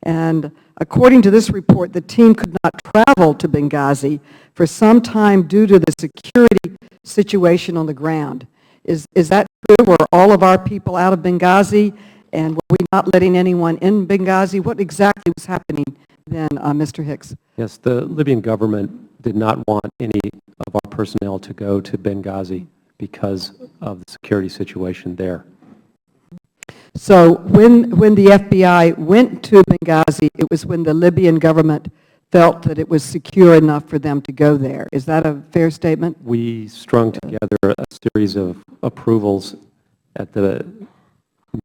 And according to this report, the team could not travel to Benghazi for some time due to the security situation on the ground. Is that true? Were all of our people out of Benghazi, and were we not letting anyone in Benghazi? What exactly was happening then, Mr. Hicks? Yes, the Libyan government did not want any of our personnel to go to Benghazi because of the security situation there. So when the FBI went to Benghazi, it was when the Libyan government felt that it was secure enough for them to go there. Is that a fair statement? We strung together a series of approvals at the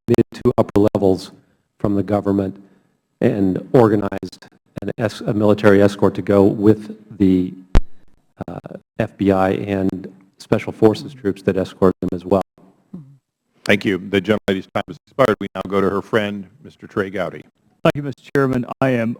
mid to upper levels from the government and organized a military escort to go with the FBI and Special Forces troops that escorted them as well. Thank you. The gentlelady's time has expired. We now go to her friend, Mr. Trey Gowdy. Thank you, Mr. Chairman. I am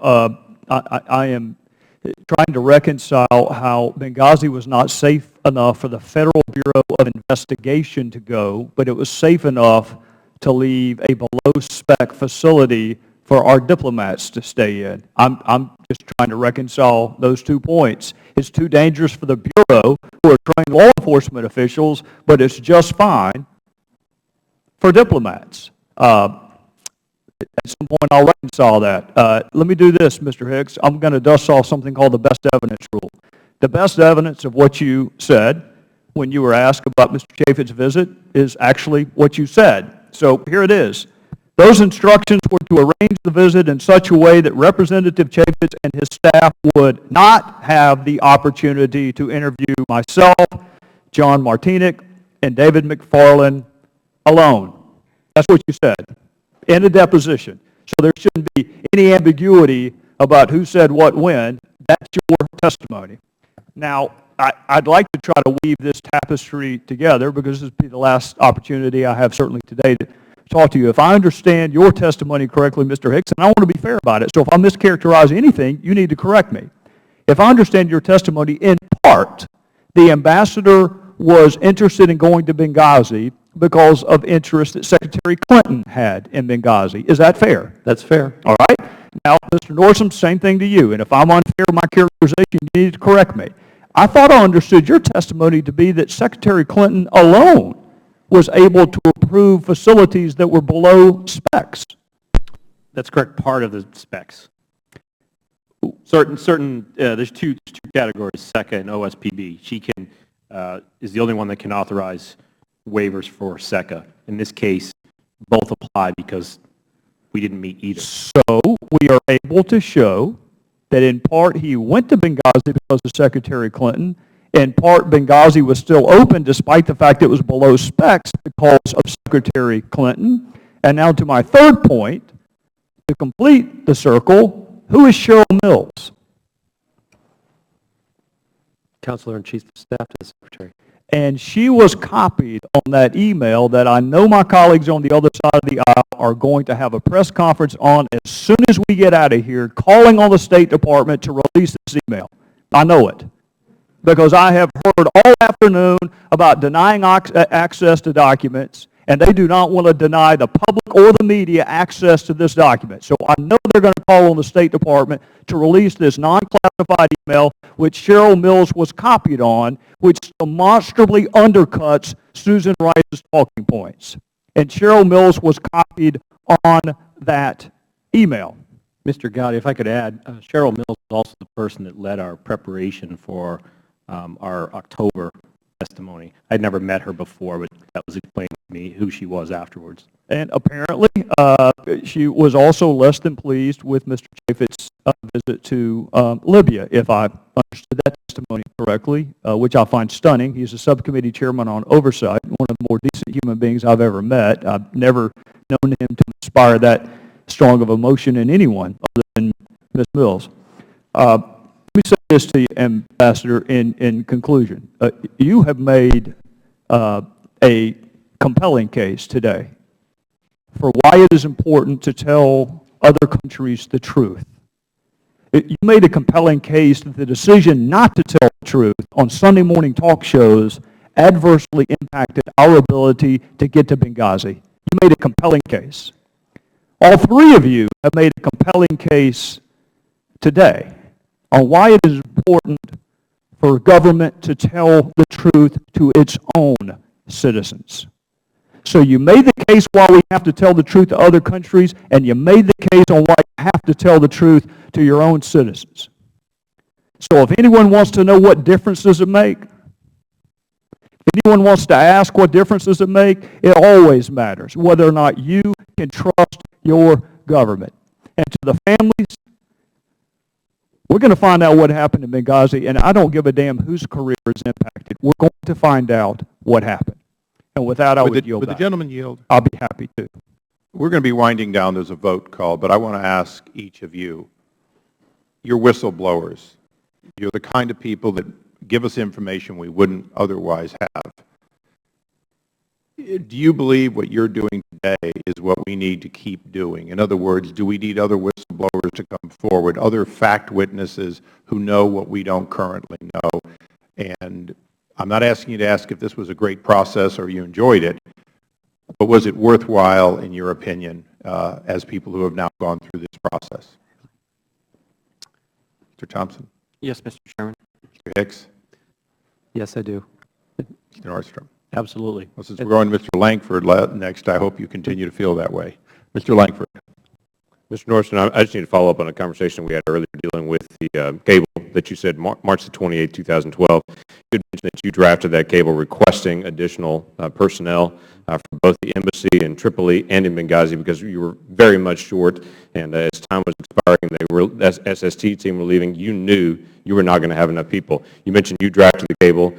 trying to reconcile how Benghazi was not safe enough for the Federal Bureau of Investigation to go, but it was safe enough to leave a below-spec facility for our diplomats to stay in. I'm just trying to reconcile those 2 points. It's too dangerous for the Bureau, who are trained law enforcement officials, but it's just fine for diplomats. At some point, I'll reconcile that. Let me do this, Mr. Hicks. I'm going to dust off something called the best evidence rule. The best evidence of what you said when you were asked about Mr. Chaffetz's visit is actually what you said. So here it is. Those instructions were to arrange the visit in such a way that Representative Chaffetz and his staff would not have the opportunity to interview myself, John Martinic, and David McFarland alone. That's what you said in a deposition. So there shouldn't be any ambiguity about who said what when. That's your testimony. Now, I'd like to try to weave this tapestry together because this will be the last opportunity I have certainly today to talk to you. If I understand your testimony correctly, Mr. Hicks, and I want to be fair about it, so if I mischaracterize anything, you need to correct me. If I understand your testimony in part, the ambassador was interested in going to Benghazi because of interest that Secretary Clinton had in Benghazi. Is that fair? That's fair. All right. Now, Mr. Norsom, same thing to you. And if I'm unfair in my characterization, you need to correct me. I thought I understood your testimony to be that Secretary Clinton alone was able to approve facilities that were below specs. That's correct, part of the specs. There's two categories, SECA and OSPB. She is the only one that can authorize waivers for SECA. In this case, both apply because we didn't meet either. So we are able to show that in part he went to Benghazi because of Secretary Clinton. In part, Benghazi was still open despite the fact it was below specs because of Secretary Clinton. And now to my third point, to complete the circle, who is Cheryl Mills? Counselor and Chief of Staff to the Secretary. And she was copied on that email that I know my colleagues on the other side of the aisle are going to have a press conference on as soon as we get out of here, calling on the State Department to release this email. I know it, because I have heard all afternoon about denying access to documents, and they do not want to deny the public or the media access to this document. So I know they're going to call on the State Department to release this non-classified email, which Cheryl Mills was copied on, which demonstrably undercuts Susan Rice's talking points. And Cheryl Mills was copied on that email. Mr. Gowdy, if I could add, Cheryl Mills was also the person that led our preparation for our October testimony. I'd never met her before, but that was explained to me who she was afterwards. And apparently, she was also less than pleased with Mr. Chaffetz's visit to Libya, if I understood that testimony correctly, which I find stunning. He's a subcommittee chairman on Oversight, one of the more decent human beings I've ever met. I've never known him to inspire that strong of emotion in anyone other than Ms. Mills. Let me say this to you, Ambassador, in conclusion. You have made a compelling case today for why it is important to tell other countries the truth. You made a compelling case that the decision not to tell the truth on Sunday morning talk shows adversely impacted our ability to get to Benghazi. You made a compelling case. All three of you have made a compelling case today on why it is important for government to tell the truth to its own citizens. So you made the case why we have to tell the truth to other countries, and you made the case on why you have to tell the truth to your own citizens. So if anyone wants to know what difference does it make, if anyone wants to ask what difference does it make, it always matters whether or not you can trust your government. And to the families, we're going to find out what happened in Benghazi, and I don't give a damn whose career is impacted. We're going to find out what happened. And with that, I would yield back. Would the gentleman yield? I'll be happy to. We're going to be winding down. There's a vote call, but I want to ask each of you, you're whistleblowers. You're the kind of people that give us information we wouldn't otherwise have. Do you believe what you're doing today is what we need to keep doing? In other words, do we need other whistleblowers to come forward, other fact witnesses who know what we don't currently know? And I'm not asking you to ask if this was a great process or you enjoyed it, but was it worthwhile, in your opinion, as people who have now gone through this process? Mr. Thompson? Yes, Mr. Chairman. Mr. Hicks? Yes, I do. Mr. Nordstrom? Absolutely. Well, since we're going to Mr. Langford next, I hope you continue to feel that way. Mr. Langford. Mr. Nordstrom, I just need to follow up on a conversation we had earlier dealing with the cable that you said March the 28th, 2012. You had mentioned that you drafted that cable requesting additional personnel for both the embassy in Tripoli and in Benghazi because you were very much short, and as time was expiring, the SST team were leaving, you knew you were not going to have enough people. You mentioned you drafted the cable.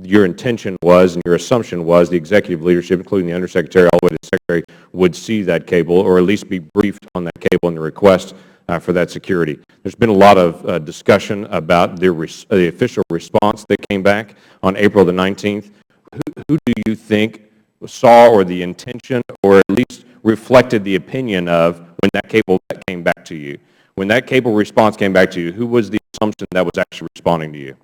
Your intention was and your assumption was the executive leadership, including the Undersecretary all the way to the Secretary, would see that cable or at least be briefed on that cable and the request for that security. There's been a lot of discussion about the official response that came back on April the 19th. Who do you think saw or the intention or at least reflected the opinion of when that cable came back to you? When that cable response came back to you, who was the assumption that was actually responding to you?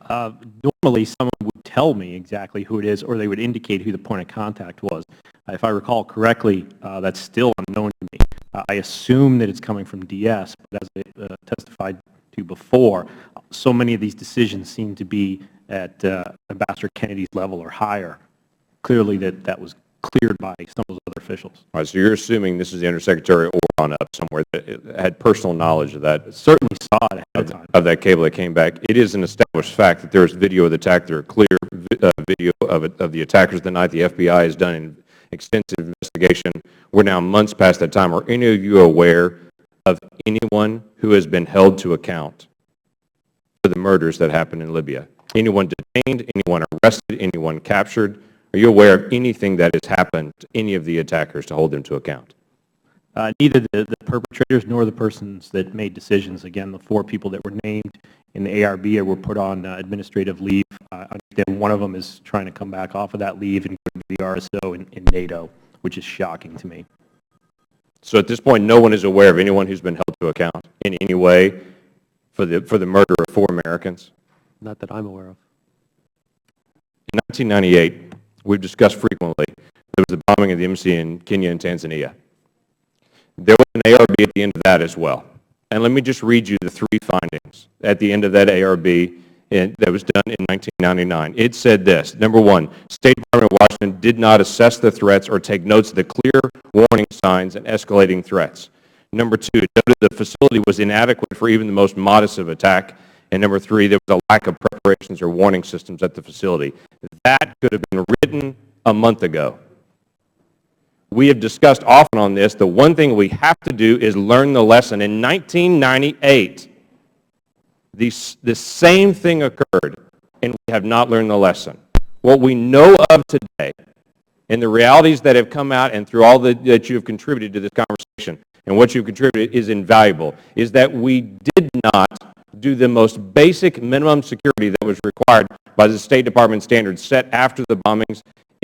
Normally, someone would tell me exactly who it is, or they would indicate who the point of contact was. If I recall correctly, that's still unknown to me. I assume that it's coming from DS, but as I testified to before, so many of these decisions seem to be at Ambassador Kennedy's level or higher. Clearly, that was cleared by some of those other officials. All right, so you're assuming this is the Undersecretary or on up somewhere that had personal knowledge of that. Certainly saw it ahead of time. Of that cable that came back. It is an established fact that there is video of the attack. There are clear video of the attackers the night. The FBI has done an extensive investigation. We're now months past that time. Are any of you aware of anyone who has been held to account for the murders that happened in Libya? Anyone detained, anyone arrested, anyone captured? Are you aware of anything that has happened to any of the attackers to hold them to account? Neither the perpetrators nor the persons that made decisions. Again, the 4 people that were named in the ARB were put on administrative leave. I understand one of them is trying to come back off of that leave and go to the RSO in NATO, which is shocking to me. So at this point, no one is aware of anyone who's been held to account in any way for the murder of 4 Americans? Not that I'm aware of. In 1998, we've discussed frequently there was the bombing of the embassy in Kenya and Tanzania. There was an ARB at the end of that as well. And let me just read you the 3 findings at the end of that ARB that was done in 1999. It said this: number 1, State Department of Washington did not assess the threats or take notes of the clear warning signs and escalating threats. Number 2, it noted the facility was inadequate for even the most modest of attack. And number 3, there was a lack of preparations or warning systems at the facility. That could have been written a month ago. We have discussed often on this. The one thing we have to do is learn the lesson. In 1998, the same thing occurred, and we have not learned the lesson. What we know of today, and the realities that have come out and through all that you have contributed to this conversation, and what you've contributed is invaluable, is that we did not do the most basic minimum security that was required by the State Department standards set after the bombings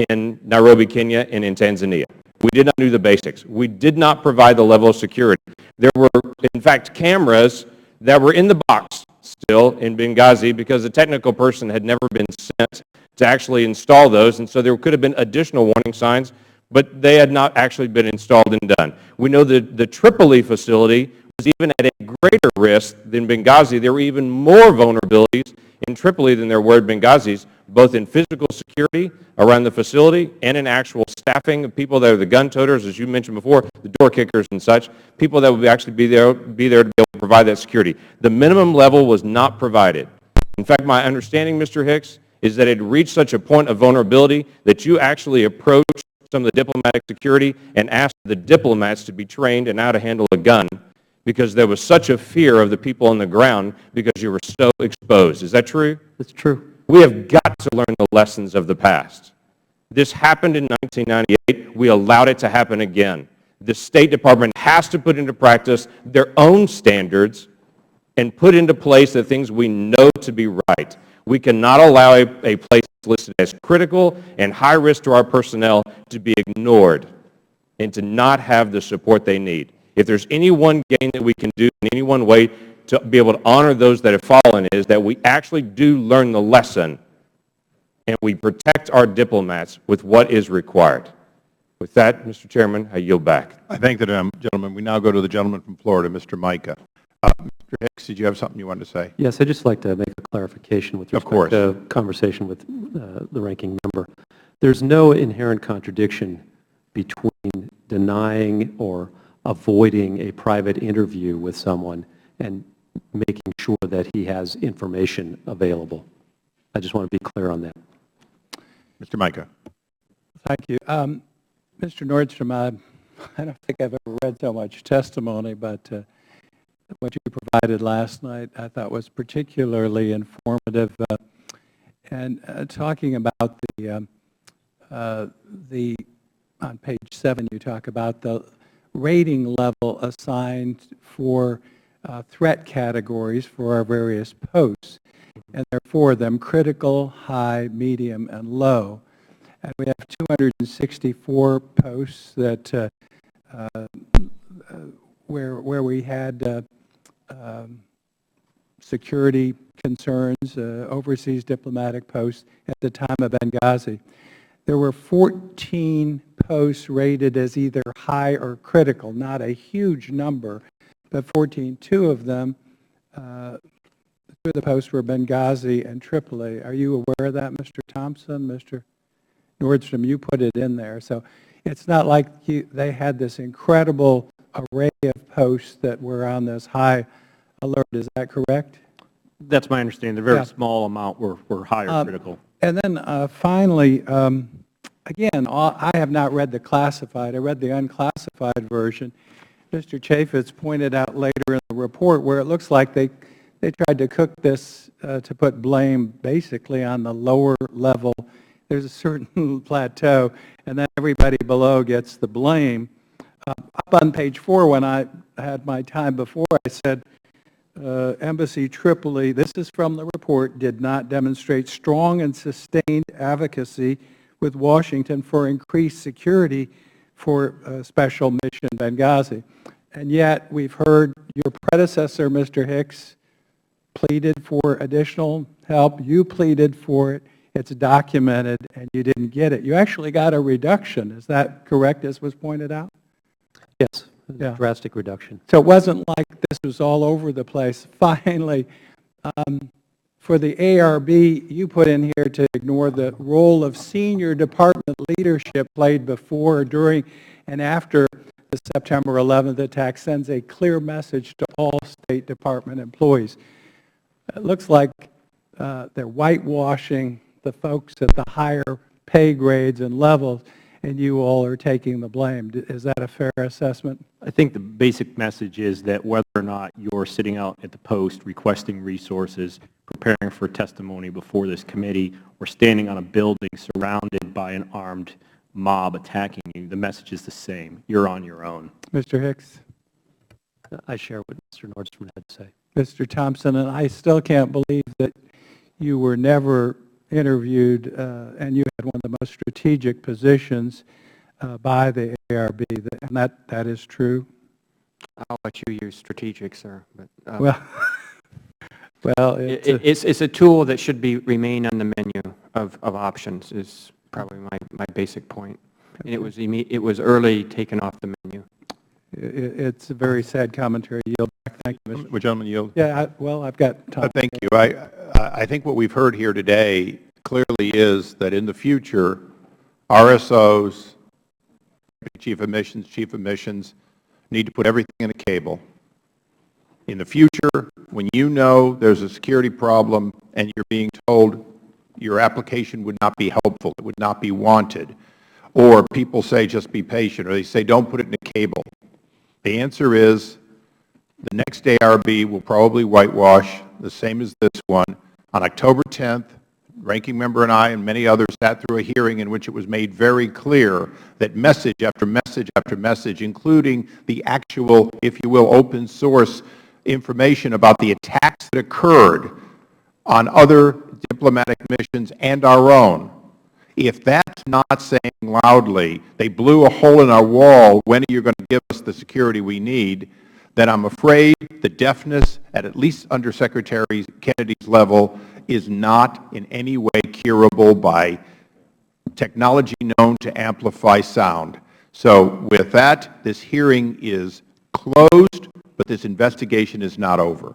in Nairobi, Kenya, and in Tanzania. We did not do the basics. We did not provide the level of security. There were, in fact, cameras that were in the box still in Benghazi because a technical person had never been sent to actually install those, and so there could have been additional warning signs, but they had not actually been installed and done. We know that the Tripoli facility was even at a greater risk than Benghazi. There were even more vulnerabilities in Tripoli than there were at Benghazi's, both in physical security around the facility and in actual staffing of people that are the gun toters, as you mentioned before, the door kickers and such, people that would actually be there to be able to provide that security. The minimum level was not provided. In fact, my understanding, Mr. Hicks, is that it reached such a point of vulnerability that you actually approached some of the diplomatic security and asked the diplomats to be trained in how to handle a gun because there was such a fear of the people on the ground because you were so exposed. Is that true? That's true. We have got to learn the lessons of the past. This happened in 1998. We allowed it to happen again. The State Department has to put into practice their own standards and put into place the things we know to be right. We cannot allow a place listed as critical and high risk to our personnel to be ignored and to not have the support they need. If there's any one gain that we can do in any one way to be able to honor those that have fallen is that we actually do learn the lesson and we protect our diplomats with what is required. With that, Mr. Chairman, I yield back. I thank the gentleman. We now go to the gentleman from Florida, Mr. Micah. Mr. Hicks, did you have something you wanted to say? Yes, I'd just like to make a clarification with respect to conversation with the ranking member. There's no inherent contradiction between denying or avoiding a private interview with someone and making sure that he has information available. I just want to be clear on that. Mr. Micah. Thank you. Mr. Nordstrom, I don't think I've ever read so much testimony, but what you provided last night I thought was particularly informative. And talking about on page 7, you talk about the rating level assigned for threat categories for our various posts. And there are 4 of them: critical, high, medium, and low. And we have 264 posts that where we had security concerns, overseas diplomatic posts at the time of Benghazi. There were 14 posts rated as either high or critical, not a huge number, but 14. 2 of them, 2 of the posts were Benghazi and Tripoli. Are you aware of that, Mr. Thompson? Mr. Nordstrom, you put it in there. So it's not like they had this incredible array of posts that were on this high alert. Is that correct? That's my understanding. The very small amount were high or critical. And then finally, again, I have not read the classified. I read the unclassified version. Mr. Chaffetz pointed out later in the report where it looks like they tried to cook this to put blame basically on the lower level. There's a certain plateau, and then everybody below gets the blame. Up on page 4, when I had my time before, I said, Embassy Tripoli, this is from the report, did not demonstrate strong and sustained advocacy with Washington for increased security for Special Mission Benghazi. And yet, we've heard your predecessor, Mr. Hicks, pleaded for additional help. You pleaded for it. it's documented and you didn't get it. You actually got a reduction. Is that correct, as was pointed out? Yes, Yeah. drastic reduction. So it wasn't like this was all over the place. Finally, for the ARB, you put in here to ignore the role of senior department leadership played before, during, and after the September 11th attack sends a clear message to all State Department employees. It looks like they're whitewashing the folks at the higher pay grades and levels, and you all are taking the blame. Is that a fair assessment? I think the basic message is that whether or not you're sitting out at the post requesting resources, preparing for testimony before this committee, or standing on a building surrounded by an armed mob attacking you, the message is the same. You're on your own. Mr. Hicks? I share what Mr. Nordstrom had to say. Mr. Thompson, and I still can't believe that you were never interviewed and you had one of the most strategic positions by the ARB, and that is true? I'll let you use strategic, sir. But, well, it's a tool that should remain on the menu of options is probably my basic point. And it was early taken off the menu. It's a very sad commentary. Yield back. Thank you, Mr. Would gentleman yield? Yeah, well, I've got time. Thank you. I think what we've heard here today clearly is that in the future, RSOs, chief of missions, need to put everything in a cable. In the future, when you know there's a security problem and you're being told your application would not be helpful, it would not be wanted, or people say just be patient, or they say don't put it in a cable, the answer is the next ARB will probably whitewash, the same as this one. On October 10th, Ranking Member and I and many others sat through a hearing in which it was made very clear that message after message after message, including the actual, if you will, open source information about the attacks that occurred on other diplomatic missions and our own. If that's not saying loudly, they blew a hole in our wall, when are you going to give us the security we need, then I'm afraid the deafness at least Undersecretary Kennedy's level is not in any way curable by technology known to amplify sound. So with that, this hearing is closed, but this investigation is not over.